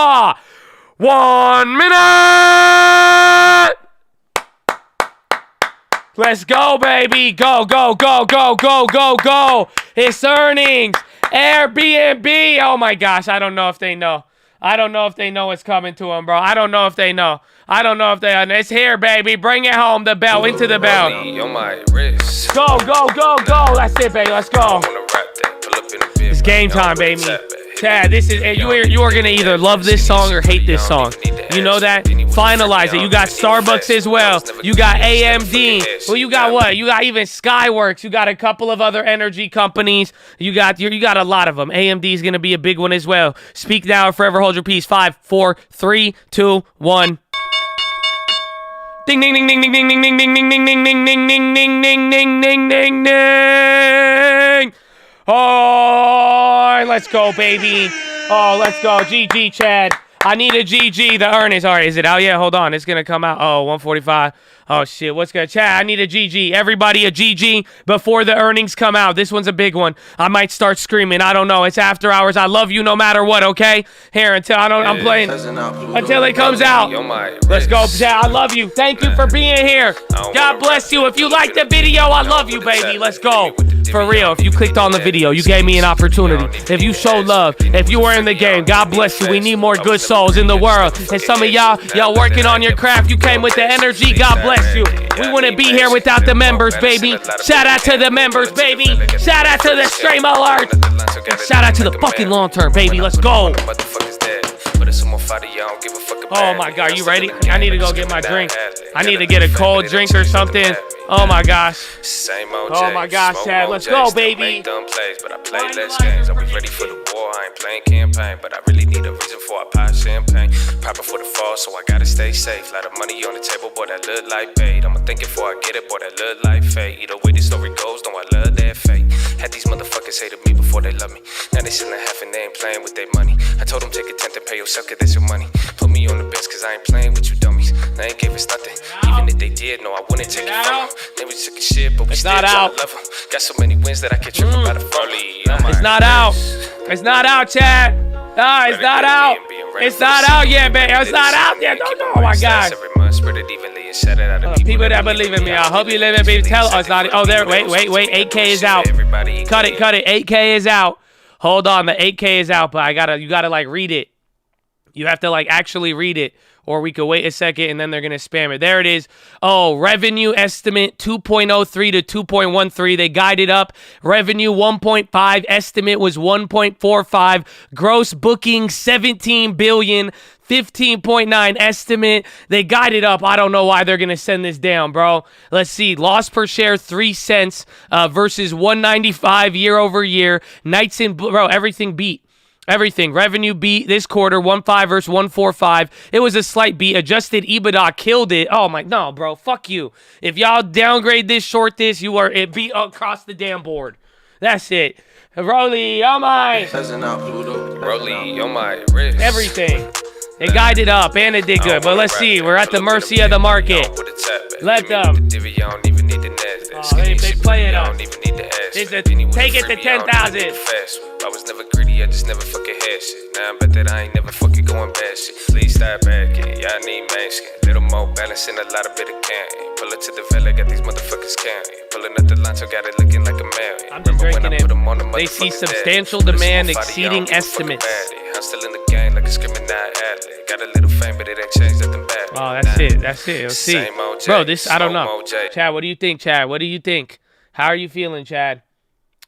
1 minute. Let's go, baby. Go, go, go, go, go, go, go. It's earnings. Airbnb. Oh, my gosh. I don't know if they know. I don't know if they know what's coming to them, bro. I don't know if they know. I don't know if they know. It's here, baby. Bring it home. The bell. Into the bell. Go, go, go, go. That's it, baby. Let's go. It's game time, baby. Chad, this is you are gonna either love this song or hate this song. You know that? Finalize it. You got Starbucks as well. You got AMD. Well, you got what? You got even Skyworks. You got a couple of other energy companies. You got a lot of them. AMD is gonna be a big one as well. Speak now or forever hold your peace. 5, 4, 3, 2, 1. Ding ding ding ding ding ding ding ding ding ding ding ding ding ding ding ding ding ding ding ding. Oh, let's go, baby. Oh, let's go. GG, Chad. I need a GG. The earnings. All right, is it out yet? Hold on. It's going to come out. Oh, 145. Oh, shit. What's good? Chad, I need a GG. Everybody a GG before the earnings come out. This one's a big one. I might start screaming. I don't know. It's after hours. I love you no matter what, okay? Here, I'm playing until it comes out. Let's go, Chad. I love you. Thank you for being here. God bless you. If you like the video, I love you, baby. Let's go. For real, if you clicked on the video, you gave me an opportunity. If you showed love, if you were in the game, God bless you. We need more good souls in the world. And some of y'all working on your craft, you came with the energy. God bless you. We wouldn't be here without the members, baby. Shout out to the members, baby. Shout out to the stream alert. Shout out to the fucking long term, baby. Let's go. listen more fighter, I don't give a fuck about. Oh my God, you ready? I need to go get my drink. I need to get a cold drink or something. Oh my gosh. Oh my gosh, Chad, let's go, baby. Dumb plays, but I play less games. Are we ready for the war? I ain't playing campaign, but I really need a reason for I pop champagne. Proper for the fall, so I gotta stay safe. Lot of money on the table, boy, that look like bait. I'ma think it before I get it, boy, that look like fate. Either way the story goes, don't I love that fate. Had these motherfuckers hated me before they love me. Now they selling half and they ain't playing with their money. I told them take a tenth and pay yourself, cause that's your money. Put me on the bench, cause I ain't playing with you dummies. They ain't give us nothing. Even if they did, no, I wouldn't take it from them. They was sick of shit, but we still try to love them. Got so many wins that I can trip about the folly. It's not out. It's not out, Chad. Nah, it's not out. It's not out yet, man. It's not out yet. Oh my gosh. People that believe in me, I hope you live in me. Tell us not. Oh, there. Wait. 8K is out. Cut it. 8K is out. Hold on, the 8K is out, but you gotta like read it. You have to like actually read it, or we could wait a second and then they're gonna spam it. There it is. Oh, revenue estimate 2.03 to 2.13. They guided up. Revenue 1.5. Estimate was 1.45. Gross booking 17 billion. 15.9 estimate. They guided up. I don't know why they're gonna send this down, bro. Let's see. Loss per share 3 cents versus 195 year over year. Nights in bro. Everything beat. Everything. Revenue beat this quarter, 1.5 versus 1.45. It was a slight beat. Adjusted EBITDA killed it. Oh my, no, bro. Fuck you. If y'all downgrade this, short this, it beat across the damn board. That's it. Rolly, oh my. Rolly, on my wrist. Everything. They guided up and it did good, but let's see. We're at the mercy of the market. Let them. They play it up. Take it to 10,000. I was never greedy, I just never fucking had shit. Now I bet that I ain't never fucking going bad shit. Please stop acting, y'all need masking. Little more balance and a lot of bit of can. Pull it to the valley, got these motherfuckers counting. Pulling up the line, so got it looking like a million. I'm just drinking it. They see substantial demand exceeding estimates. I'm still in the game like a screaming athlete. Got a little fame, but it ain't changed nothing bad. Oh, that's it. Let's see. Bro, this, I don't know. Chad, what do you think, Chad? What do you think? How are you feeling, Chad?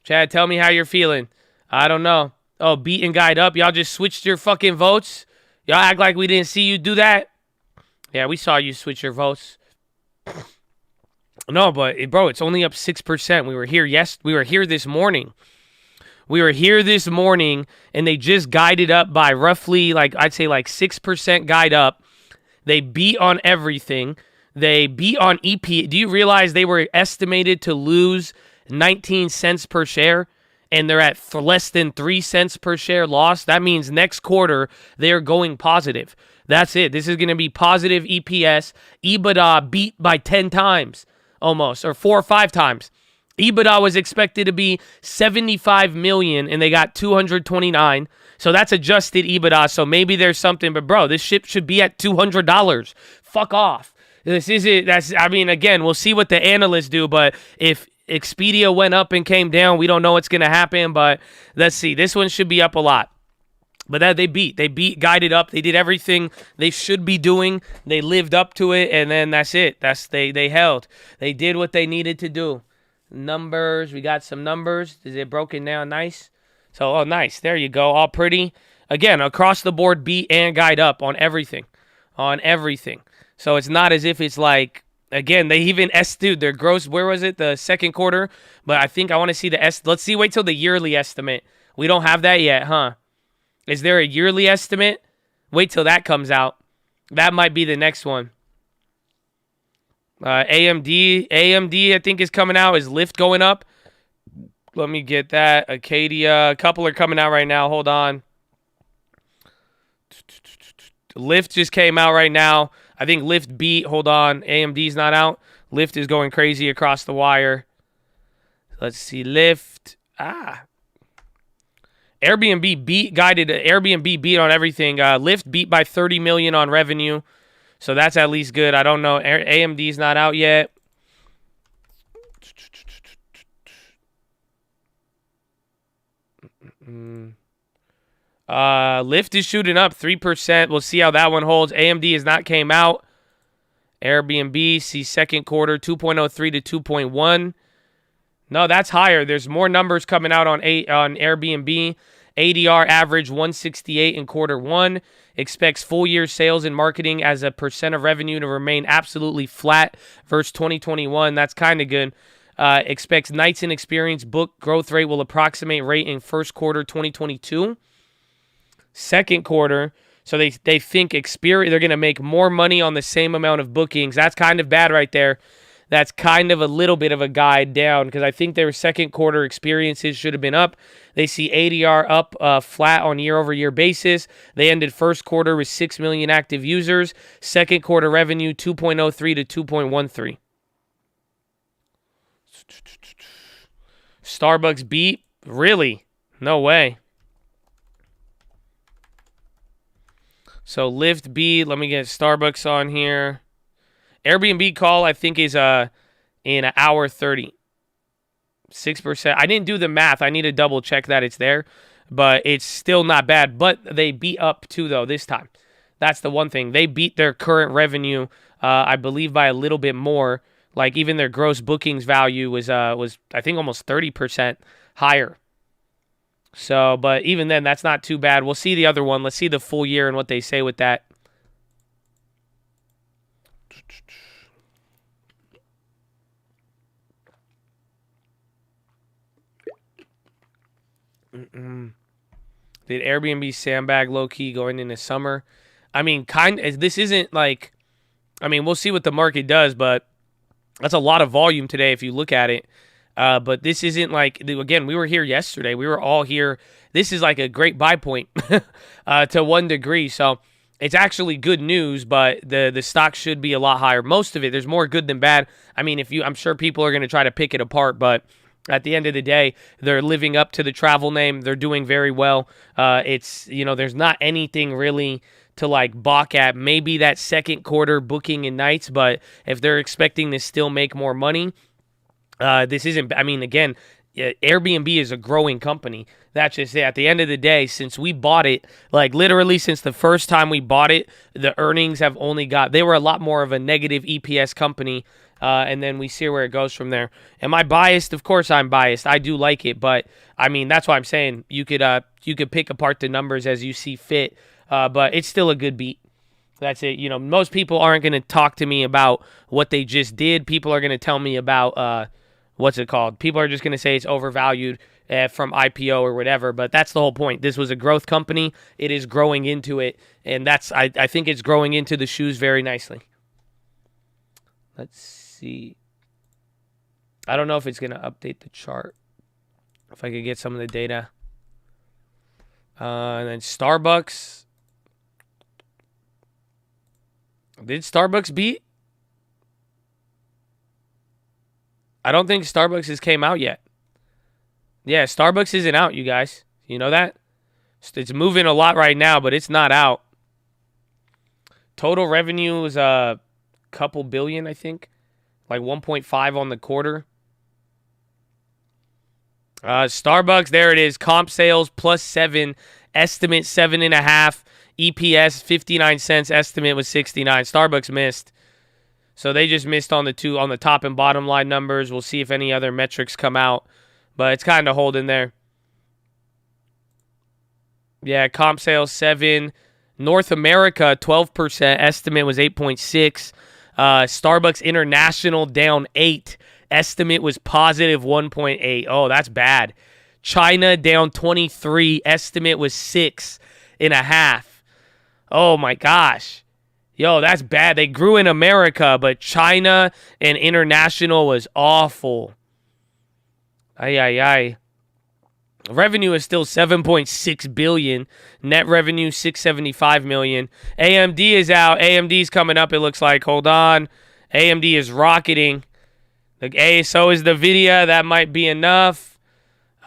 Chad, tell me how you're feeling. I don't know. Oh, beat and guide up. Y'all just switched your fucking votes? Y'all act like we didn't see you do that? Yeah, we saw you switch your votes. No, but, bro, it's only up 6%. We were here this morning. We were here this morning, and they just guided up by roughly, like, I'd say like 6% guide up. They beat on everything. They beat on EP. Do you realize they were estimated to lose 19 cents per share? And they're at less than 3 cents per share loss. That means next quarter, they're going positive. That's it. This is going to be positive EPS. EBITDA beat by 10 times almost, or 4 or 5 times. EBITDA was expected to be 75 million, and they got 229. So that's adjusted EBITDA. So maybe there's something. But, bro, this ship should be at $200. Fuck off. This isn't. I mean, again, we'll see what the analysts do. But if Expedia went up and came down, we don't know what's going to happen, but let's see. This one should be up a lot. But that they beat, guided up. They did everything they should be doing. They lived up to it, and then that's it. They held. They did what they needed to do. Numbers, we got some numbers. Is it broken down nice? So, oh, nice. There you go. All pretty. Again, across the board, beat and guide up on everything. So it's not as if it's like, again, they even dude, their gross, where was it? The second quarter. But I think I want to see let's see, wait till the yearly estimate. We don't have that yet, huh? Is there a yearly estimate? Wait till that comes out. That might be the next one. AMD, I think, is coming out. Is Lyft going up? Let me get that. Acadia, a couple are coming out right now. Hold on. Lyft just came out right now. I think Lyft beat. Hold on. AMD's not out. Lyft is going crazy across the wire. Let's see. Lyft. Airbnb beat. Airbnb beat on everything. Lyft beat by 30 million on revenue. So that's at least good. I don't know. AMD's not out yet. Lyft is shooting up 3%. We'll see how that one holds. AMD has not came out. Airbnb, see second quarter, 2.03 to 2.1. No, that's higher. There's more numbers coming out on Airbnb. ADR averaged 168 in quarter one. Expects full year sales and marketing as a percent of revenue to remain absolutely flat versus 2021. That's kind of good. Expects Nights and Experience book growth rate will approximate rate in first quarter 2022. Second quarter, so they think Experience, they're going to make more money on the same amount of bookings. That's kind of bad right there. That's kind of a little bit of a guide down because I think their second quarter experiences should have been up. They see ADR up flat on year-over-year basis. They ended first quarter with 6 million active users. Second quarter revenue 2.03 to 2.13. Starbucks beat? Really? No way. So Lyft beat. Let me get Starbucks on here. Airbnb call, I think, is in an hour 30. 6%. I didn't do the math. I need to double check that it's there. But it's still not bad. But they beat up too, though, this time. That's the one thing. They beat their current revenue, I believe, by a little bit more. Like, even their gross bookings value was I think, almost 30% higher. So, but even then, that's not too bad. We'll see the other one. Let's see the full year and what they say with that. Did Airbnb sandbag low-key going into summer? I mean, this isn't like... I mean, we'll see what the market does, but that's a lot of volume today if you look at it. But this isn't like... Again, we were here yesterday. We were all here. This is like a great buy point to one degree. So it's actually good news, but the stock should be a lot higher. Most of it, there's more good than bad. I mean, I'm sure people are going to try to pick it apart, but... At the end of the day, they're living up to the travel name. They're doing very well. It's, there's not anything really to like balk at. Maybe that second quarter booking in Nights, but if they're expecting to still make more money, this isn't, I mean, again, Airbnb is a growing company. That's just it. At the end of the day, since we bought it, like literally since the first time we bought it, the earnings have only they were a lot more of a negative EPS company. And then we see where it goes from there. Am I biased? Of course I'm biased. I do like it, but I mean that's why I'm saying you could pick apart the numbers as you see fit. But it's still a good beat. That's it. Most people aren't going to talk to me about what they just did. People are going to tell me about what's it called? People are just going to say it's overvalued from IPO or whatever. But that's the whole point. This was a growth company. It is growing into it, and I think it's growing into the shoes very nicely. Let's see. I don't know if it's going to update the chart. If I could get some of the data. And then Starbucks. Did Starbucks beat? I don't think Starbucks has came out yet. Yeah, Starbucks isn't out, you guys. You know that? It's moving a lot right now, but it's not out. Total revenue is couple billion, I think, like 1.5 on the quarter. Starbucks, there it is. Comp sales +7, estimate 7.5, EPS 59 cents, estimate was 69. Starbucks missed, so they just missed on the top and bottom line numbers. We'll see if any other metrics come out, but it's kind of holding there. Yeah, comp sales 7, North America 12%, estimate was 8.6. Starbucks International down 8. Estimate was positive 1.8. Oh, that's bad. China down 23. Estimate was 6.5. Oh my gosh. Yo, that's bad. They grew in America, but China and international was awful. Ay. Revenue is still $7.6 billion. Net revenue $675 million. AMD is out. AMD's coming up, it looks like. Hold on. AMD is rocketing. So is NVIDIA. That might be enough.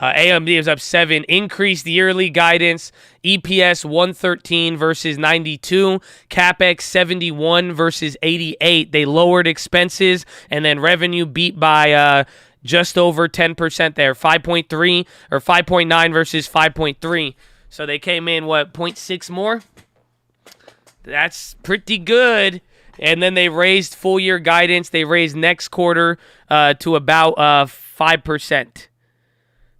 AMD is up 7. Increased yearly guidance. EPS 113 versus 92. CapEx 71 versus 88. They lowered expenses, and then revenue beat by just over 10% there. 5.3 or 5.9 versus 5.3. So they came in, 0.6 more? That's pretty good. And then they raised full year guidance. They raised next quarter to about 5%.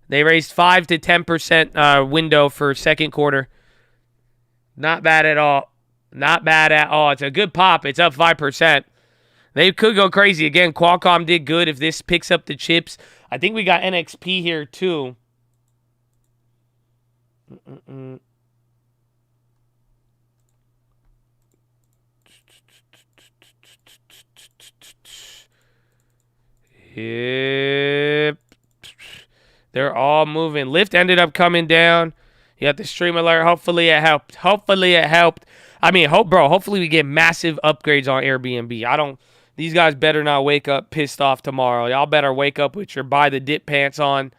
They raised 5 to 10% window for second quarter. Not bad at all. Not bad at all. It's a good pop. It's up 5%. They could go crazy. Again, Qualcomm did good if this picks up the chips. I think we got NXP here too. Yep. They're all moving. Lyft ended up coming down. You have the stream alert. Hopefully it helped. Hopefully it helped. I mean, hopefully we get massive upgrades on Airbnb. These guys better not wake up pissed off tomorrow. Y'all better wake up with your buy the dip pants on.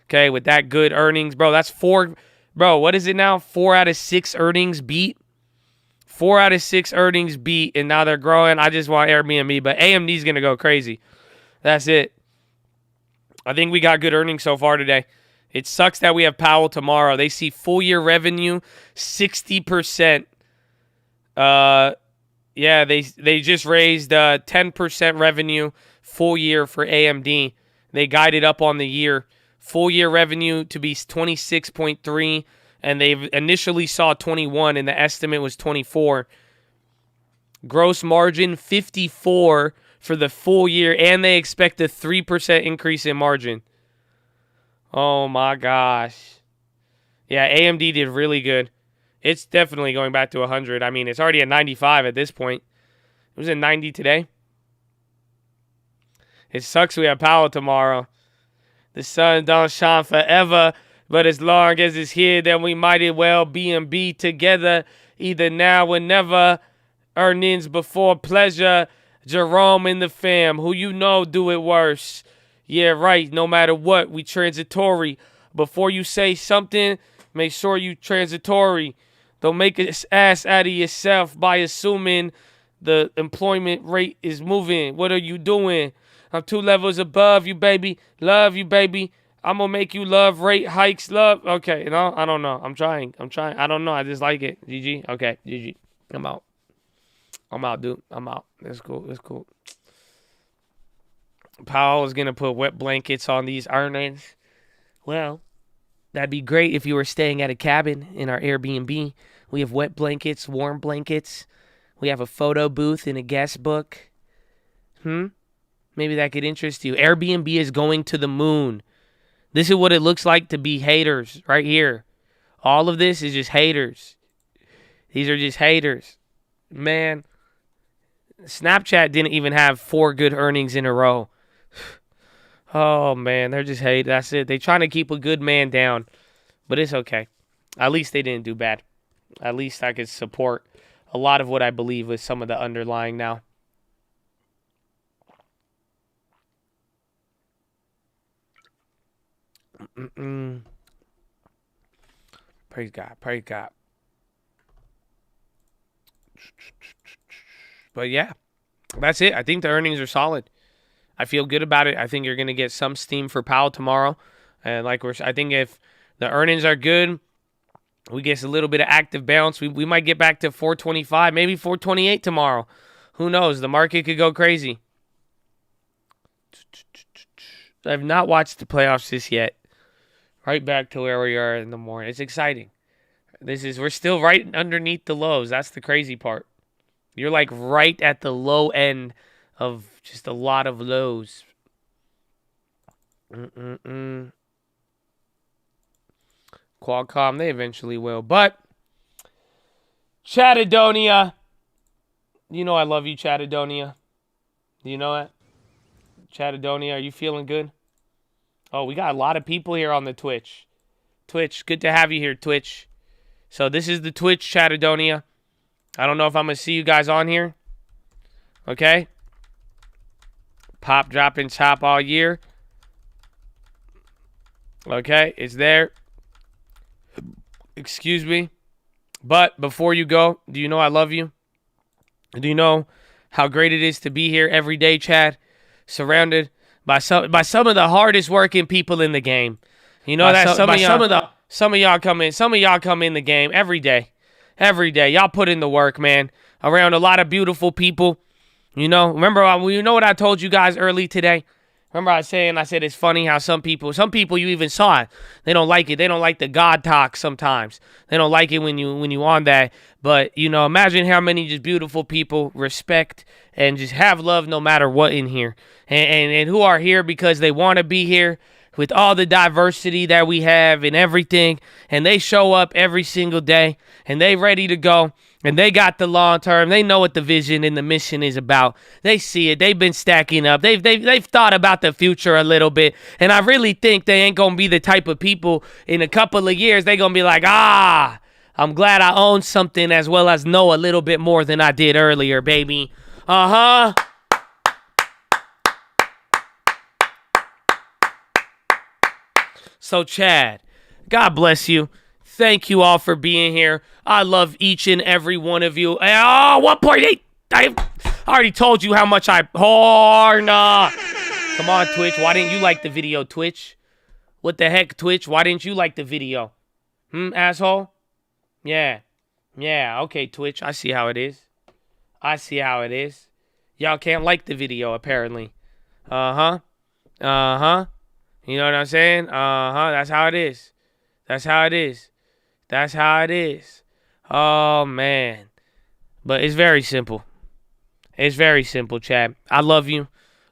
Okay, with that good earnings. Bro, that's 4. Bro, what is it now? 4 out of 6 earnings beat. 4 out of 6 earnings beat, and now they're growing. I just want Airbnb, but AMD's going to go crazy. That's it. I think we got good earnings so far today. It sucks that we have Powell tomorrow. They see full year revenue 60%. Yeah, they just raised 10% revenue full year for AMD. They guided up on the year. Full year revenue to be 26.3, and they initially saw 21, and the estimate was 24. Gross margin 54 for the full year, and they expect a 3% increase in margin. Oh my gosh. Yeah, AMD did really good. It's definitely going back to 100. I mean, it's already at 95 at this point. It was at 90 today. It sucks we have Powell tomorrow. The sun don't shine forever, but as long as it's here, then we might as well be together, either now or never. Earnings before pleasure. Jerome and the fam, who you know do it worse. Yeah, right. No matter what, we transitory. Before you say something, make sure you transitory. Don't make an ass out of yourself by assuming the employment rate is moving. What are you doing? I'm 2 levels above you, baby. Love you, baby. I'm going to make you love rate hikes. Love. Okay, no, I don't know. I'm trying. I don't know. I just like it. GG. Okay, GG. I'm out. Dude. I'm out. That's cool. Powell is going to put wet blankets on these earnings. Well, that'd be great if you were staying at a cabin in our Airbnb. We have wet blankets, warm blankets. We have a photo booth and a guest book. Maybe that could interest you. Airbnb is going to the moon. This is what it looks like to be haters right here. All of this is just haters. These are just haters. Man, Snapchat didn't even have 4 good earnings in a row. Oh, man, they're just hate. That's it. They're trying to keep a good man down, but it's okay. At least they didn't do bad. At least I could support a lot of what I believe with some of the underlying now. Praise God. Praise God. But yeah, that's it. I think the earnings are solid. I feel good about it. I think you're going to get some steam for Powell tomorrow. And I think if the earnings are good, we get a little bit of active bounce. We might get back to 425, maybe 428 tomorrow. Who knows? The market could go crazy. I have not watched the playoffs this yet. Right back to where we are in the morning. It's exciting. We're still right underneath the lows. That's the crazy part. You're like right at the low end of just a lot of lows. Qualcomm, they eventually will. But Chattadonia. You know I love you, Chattadonia. Do you know that? Chattadonia, are you feeling good? Oh, we got a lot of people here on the Twitch. Twitch, good to have you here, Twitch. So this is the Twitch, Chattadonia. I don't know if I'm going to see you guys on here. Okay? Pop, drop, and chop all year. Okay, it's there. Excuse me. But before you go, do you know I love you? Do you know how great it is to be here every day, Chad? Surrounded by some of the hardest working people in the game. You know that some of y'all come in the game every day. Every day. Y'all put in the work, man. Around a lot of beautiful people. You know, remember, you know what I told you guys early today? Remember I said it's funny how some people you even saw it. They don't like it. They don't like the God talk sometimes. They don't like it when you on that. But, you know, imagine how many just beautiful people respect and just have love no matter what in here. And who are here because they want to be here with all the diversity that we have and everything. And they show up every single day and they ready to go. And they got the long term. They know what the vision and the mission is about. They see it. They've been stacking up. They've thought about the future a little bit. And I really think they ain't going to be the type of people in a couple of years. They going to be like, I'm glad I own something as well as know a little bit more than I did earlier, baby. Uh-huh. So, Chad, God bless you. Thank you all for being here. I love each and every one of you. Oh, 1.8. I already told you how much I... Oh, nah. Come on, Twitch. Why didn't you like the video, Twitch? What the heck, Twitch? Why didn't you like the video? Asshole? Yeah. Yeah, okay, Twitch. I see how it is. I see how it is. Y'all can't like the video, apparently. Uh-huh. Uh-huh. You know what I'm saying? Uh-huh. That's how it is. That's how it is. That's how it is. Oh, man. But it's very simple. It's very simple, Chad. I love you.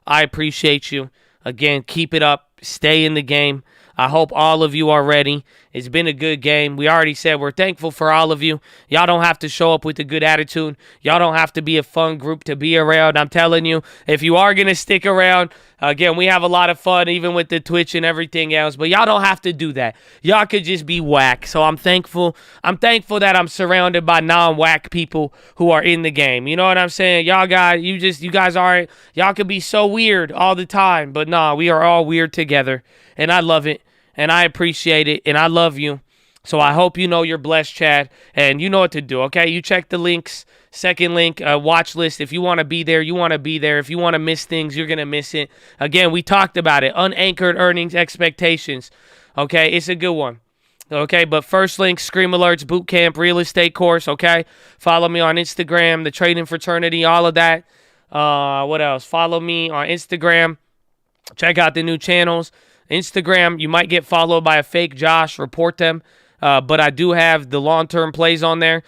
I appreciate you. Again, keep it up. Stay in the game. I hope all of you are ready. It's been a good game. We already said we're thankful for all of you. Y'all don't have to show up with a good attitude. Y'all don't have to be a fun group to be around. I'm telling you, if you are going to stick around, again, we have a lot of fun even with the Twitch and everything else, but y'all don't have to do that. Y'all could just be whack. So I'm thankful. I'm thankful that I'm surrounded by non-whack people who are in the game. You know what I'm saying? Y'all guys, you guys are, y'all could be so weird all the time, but nah, we are all weird together, and I love it. And I appreciate it, and I love you. So I hope you know you're blessed, Chad, and you know what to do, okay? You check the links. Second link, watch list. If you want to be there, you want to be there. If you want to miss things, you're going to miss it. Again, we talked about it. Unanchored earnings expectations, okay? It's a good one, okay? But first link, Scream Alerts Bootcamp Real Estate Course, okay? Follow me on Instagram, the Trading Fraternity, all of that. What else? Follow me on Instagram. Check out the new channels. Instagram, you might get followed by a fake Josh. Report them. But I do have the long-term plays on there.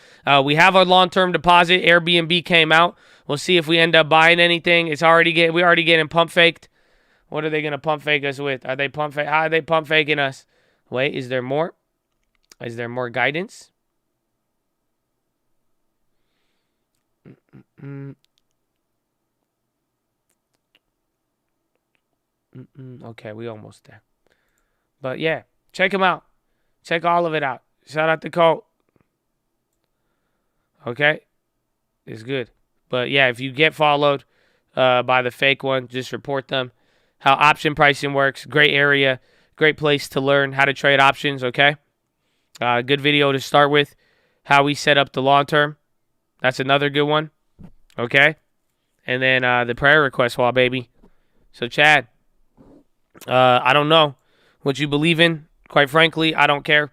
We have our long-term deposit. Airbnb came out. We'll see if we end up buying anything. We already getting pump faked. What are they gonna pump fake us with? How are they pump faking us? Wait, is there more? Is there more guidance? Okay, we almost there. But yeah, check them out. Check all of it out. Shout out to Colt. Okay, it's good. But yeah, if you get followed by the fake one, just report them. How option pricing works. Great area. Great place to learn how to trade options, okay? Good video to start with. How we set up the long term. That's another good one. Okay? And then the prayer request wall, baby. So, Chad, I don't know what you believe in. Quite frankly, I don't care.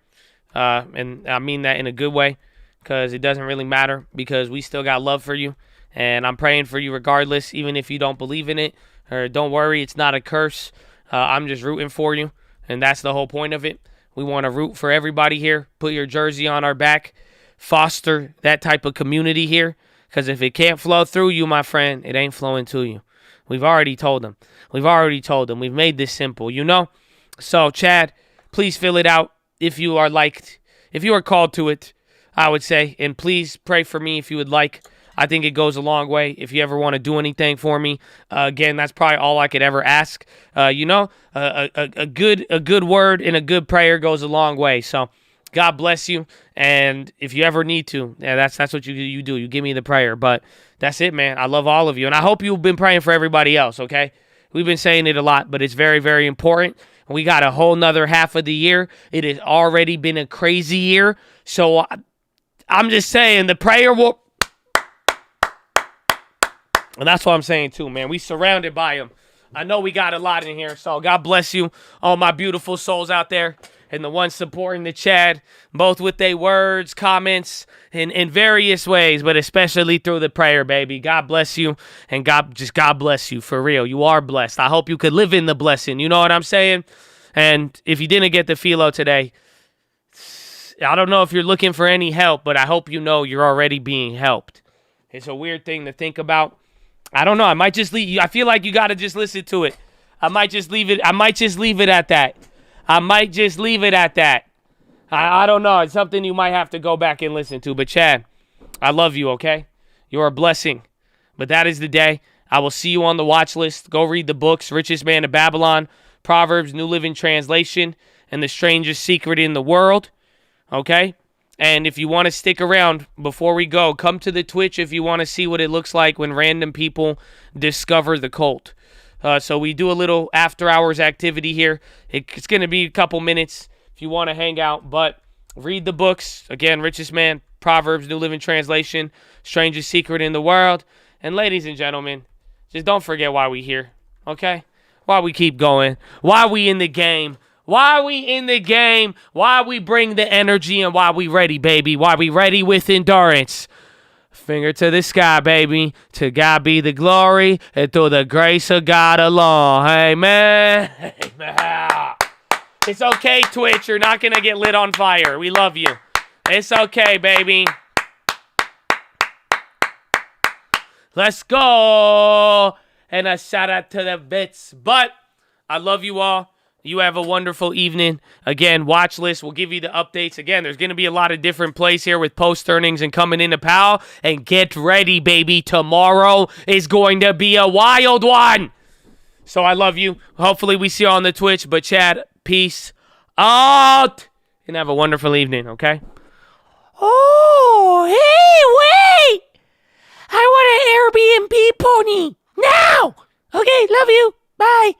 And I mean that in a good way, because it doesn't really matter, because we still got love for you. And I'm praying for you regardless, even if you don't believe in it. Or don't worry, it's not a curse. I'm just rooting for you. And that's the whole point of it. We want to root for everybody here. Put your jersey on our back. Foster that type of community here. Because if it can't flow through you, my friend, it ain't flowing to you. We've already told them. We've made this simple, you know? So, Chad, please fill it out if you are called to it, I would say. And please pray for me if you would like. I think it goes a long way if you ever want to do anything for me. Again, that's probably all I could ever ask. A good word and a good prayer goes a long way. So, God bless you. And if you ever need to, yeah, that's what you do. You give me the prayer. But that's it, man. I love all of you. And I hope you've been praying for everybody else, okay? We've been saying it a lot, but it's very, very important. We got a whole nother half of the year. It has already been a crazy year. So I'm just saying the prayer will... And that's what I'm saying too, man. We surrounded by him. I know we got a lot in here. So God bless you, all my beautiful souls out there. and the ones supporting the Chad, both with their words, comments, in various ways, but especially through the prayer, baby. God bless you, and God bless you, for real. You are blessed. I hope you could live in the blessing. You know what I'm saying? And if you didn't get the PHILO today, I don't know if you're looking for any help, but I hope you know you're already being helped. It's a weird thing to think about. I don't know. I might just leave you. I feel like you got to just listen to it. I might just leave it. I might just leave it at that. I don't know. It's something you might have to go back and listen to. But Chad, I love you, okay? You're a blessing. But that is the day. I will see you on the watch list. Go read the books, Richest Man of Babylon, Proverbs, New Living Translation, and The Strangest Secret in the World. Okay? And if you want to stick around before we go, come to the Twitch if you want to see what it looks like when random people discover the cult. So we do a little after-hours activity here. It's going to be a couple minutes if you want to hang out. But read the books. Again, Richest Man, Proverbs, New Living Translation, Strangest Secret in the World. And ladies and gentlemen, just don't forget why we're here. Okay? Why we keep going. Why we in the game. Why we in the game, why we bring the energy, and why we ready, baby. Why we ready with endurance. Finger to the sky, baby. To God be the glory, and through the grace of God alone. Amen. Amen. It's okay, Twitch. You're not going to get lit on fire. We love you. It's okay, baby. Let's go. And a shout out to the bits. But I love you all. You have a wonderful evening. Again, watch list. We'll give you the updates. Again, there's going to be a lot of different plays here with post earnings and coming into PAL. And get ready, baby. Tomorrow is going to be a wild one. So I love you. Hopefully we see you on the Twitch. But Chad, peace out. And have a wonderful evening, okay? Oh, hey, wait. I want an Airbnb pony. Now. Okay, love you. Bye.